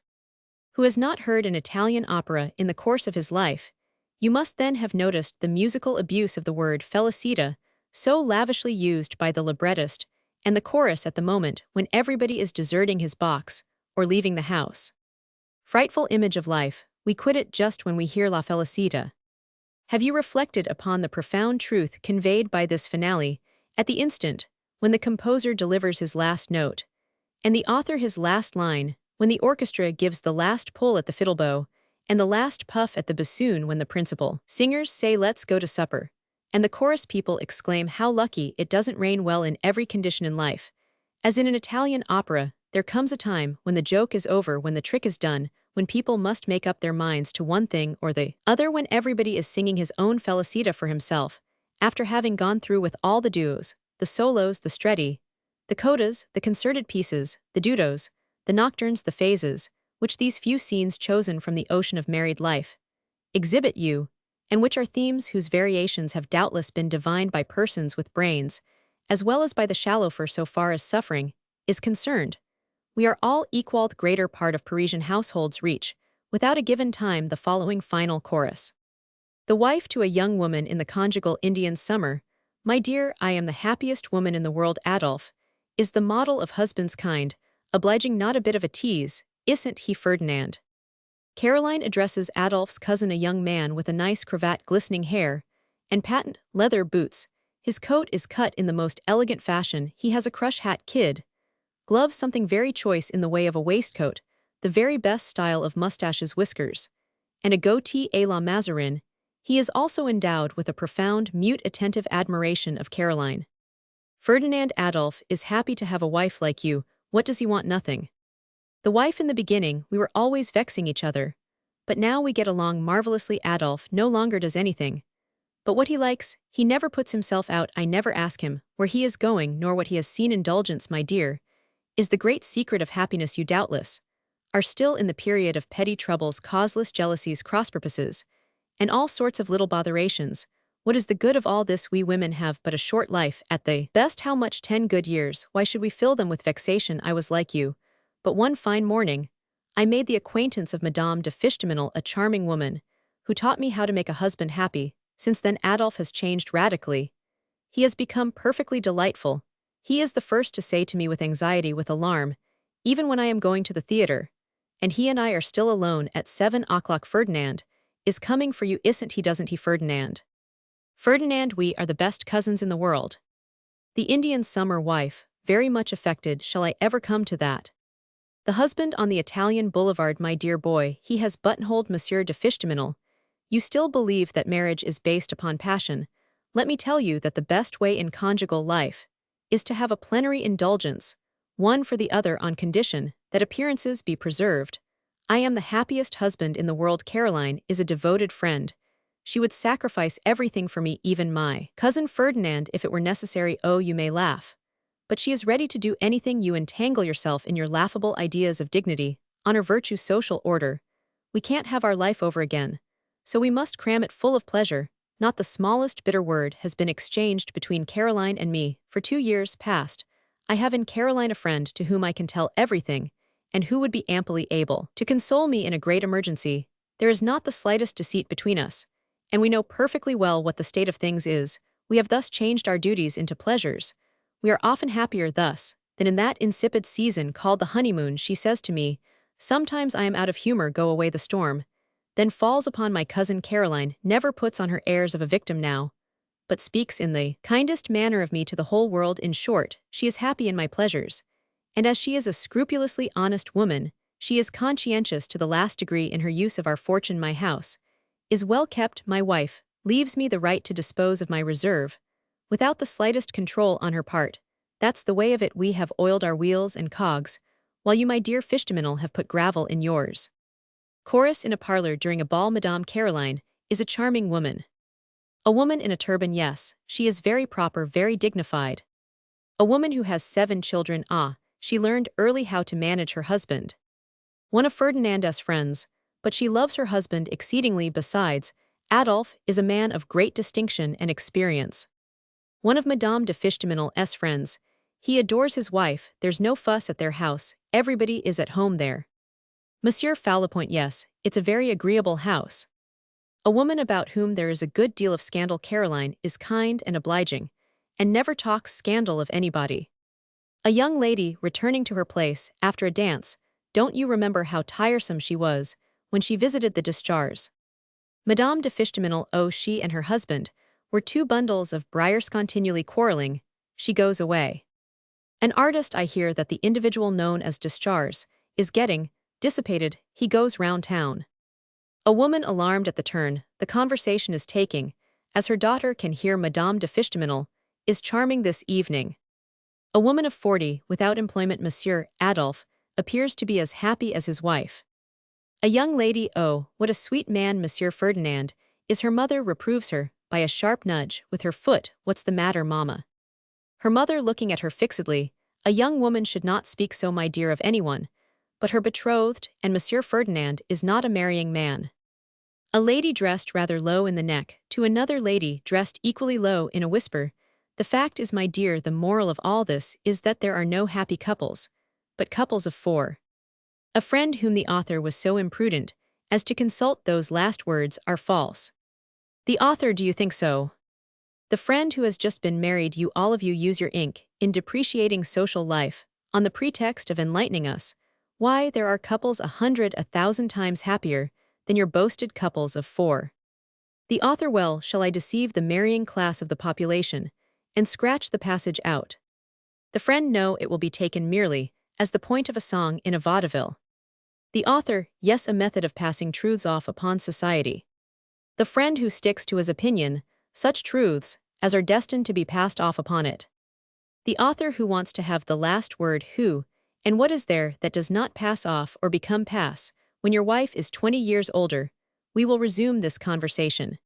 A: Who has not heard an Italian opera in the course of his life, you must then have noticed the musical abuse of the word felicita, so lavishly used by the librettist and the chorus at the moment when everybody is deserting his box or leaving the house. Frightful image of life, we quit it just when we hear la felicita. Have you reflected upon the profound truth conveyed by this finale at the instant when the composer delivers his last note, and the author his last line, when the orchestra gives the last pull at the fiddle bow, and the last puff at the bassoon, when the principal singers say "let's go to supper," and the chorus people exclaim how lucky it doesn't rain? Well, in every condition in life, as in an Italian opera, there comes a time when the joke is over, when the trick is done, when people must make up their minds to one thing or the other, when everybody is singing his own felicita for himself, after having gone through with all the duos, the solos, the stretti, the codas, the concerted pieces, the dudos, the nocturnes, the phases, which these few scenes chosen from the ocean of married life exhibit you, and which are themes whose variations have doubtless been divined by persons with brains, as well as by the shallow, for so far as suffering is concerned. We are all equal. The greater part of Parisian households reach, without a given time, the following final chorus. The wife to a young woman in the conjugal Indian summer: "My dear, I am the happiest woman in the world." Adolphe is the model of husband's kind, obliging, not a bit of a tease, isn't he, Ferdinand? Caroline addresses Adolphe's cousin, a young man with a nice cravat, glistening hair, and patent leather boots. His coat is cut in the most elegant fashion. He has a crush hat, kid gloves, something very choice in the way of a waistcoat, the very best style of mustaches, whiskers, and a goatee à la Mazarin. He is also endowed with a profound, mute, attentive admiration of Caroline. Ferdinand: Adolphe is happy to have a wife like you. What does he want? Nothing. The wife: in the beginning, we were always vexing each other, but now we get along marvelously. Adolphe no longer does anything but what he likes. He never puts himself out. I never ask him where he is going, nor what he has seen. Indulgence, my dear, is the great secret of happiness. You doubtless are still in the period of petty troubles, causeless jealousies, cross-purposes, and all sorts of little botherations. What is the good of all this? We women have but a short life, at the best. How much? 10 good years. Why should we fill them with vexation? I was like you, but one fine morning I made the acquaintance of Madame de Fichtemesnil, a charming woman, who taught me how to make a husband happy. Since then Adolphe has changed radically. He has become perfectly delightful. He is the first to say to me with anxiety, with alarm, even when I am going to the theater, and he and I are still alone at 7 o'clock: "Ferdinand is coming for you, isn't he? Doesn't he, Ferdinand? Ferdinand, we are the best cousins in the world." The Indian summer wife, very much affected: "Shall I ever come to that?" The husband on the Italian boulevard: "My dear boy, he has buttonholed Monsieur de Fichtemesnil. You still believe that marriage is based upon passion. Let me tell you that the best way in conjugal life is to have a plenary indulgence, one for the other, on condition that appearances be preserved. I am the happiest husband in the world. Caroline is a devoted friend. She would sacrifice everything for me, even my cousin Ferdinand, if it were necessary. Oh, you may laugh. But she is ready to do anything. You entangle yourself in your laughable ideas of dignity, honor, virtue, social order. We can't have our life over again, so we must cram it full of pleasure. Not the smallest bitter word has been exchanged between Caroline and me. For 2 years past, I have in Caroline a friend to whom I can tell everything, and who would be amply able to console me in a great emergency. There is not the slightest deceit between us, and we know perfectly well what the state of things is. We have thus changed our duties into pleasures. We are often happier thus than in that insipid season called the honeymoon. She says to me, sometimes I am out of humor, go away the storm. Then falls upon my cousin Caroline, never puts on her airs of a victim now, but speaks in the kindest manner of me to the whole world. In short, she is happy in my pleasures. And as she is a scrupulously honest woman, she is conscientious to the last degree in her use of our fortune. My house is well kept. My wife leaves me the right to dispose of my reserve, without the slightest control on her part. That's the way of it. We have oiled our wheels and cogs, while you, my dear Fishtaminal, have put gravel in yours. Chorus in a parlor during a ball. Madame Caroline is a charming woman. A woman in a turban, yes, she is very proper, very dignified. A woman who has 7 children, ah, she learned early how to manage her husband. One of Ferdinand's friends, but she loves her husband exceedingly. Besides, Adolphe is a man of great distinction and experience. One of Madame de Fishtaminal's friends, he adores his wife. There's no fuss at their house, everybody is at home there. Monsieur Falapoint, yes, it's a very agreeable house. A woman about whom there is a good deal of scandal. Caroline is kind and obliging, and never talks scandal of anybody. A young lady returning to her place after a dance, don't you remember how tiresome she was when she visited the discharges? Madame de Fishtaminal, oh, she and her husband were 2 bundles of briars continually quarreling. She goes away. An artist, I hear that the individual known as discharges is getting dissipated. He goes round town. A woman alarmed at the turn the conversation is taking, as her daughter can hear. Madame de Fishtaminal is charming this evening. A woman of 40 without employment. Monsieur Adolphe appears to be as happy as his wife. A young lady, oh, what a sweet man Monsieur Ferdinand is. Her mother reproves her by a sharp nudge with her foot. What's the matter, mamma? Her mother looking at her fixedly. A young woman should not speak so, my dear, of anyone but her betrothed, and Monsieur Ferdinand is not a marrying man. A lady dressed rather low in the neck to another lady dressed equally low in a whisper. The fact is, my dear, the moral of all this is that there are no happy couples, but couples of 4. A friend whom the author was so imprudent as to consult those last words are false. The author, do you think so? The friend who has just been married. You, all of you, use your ink in depreciating social life on the pretext of enlightening us. Why, there are couples 100, 1,000 times happier than your boasted couples of 4. The author, well, shall I deceive the marrying class of the population and scratch the passage out? The friend, no, it will be taken merely as the point of a song in a vaudeville. The author, yes, a method of passing truths off upon society. The friend who sticks to his opinion, such truths as are destined to be passed off upon it. The author who wants to have the last word. Who and what is there that does not pass off or become pass when your wife is 20 years older? We will resume this conversation.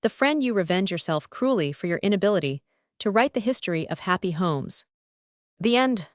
A: The friend, you revenge yourself cruelly for your inability to write the history of happy homes. The end.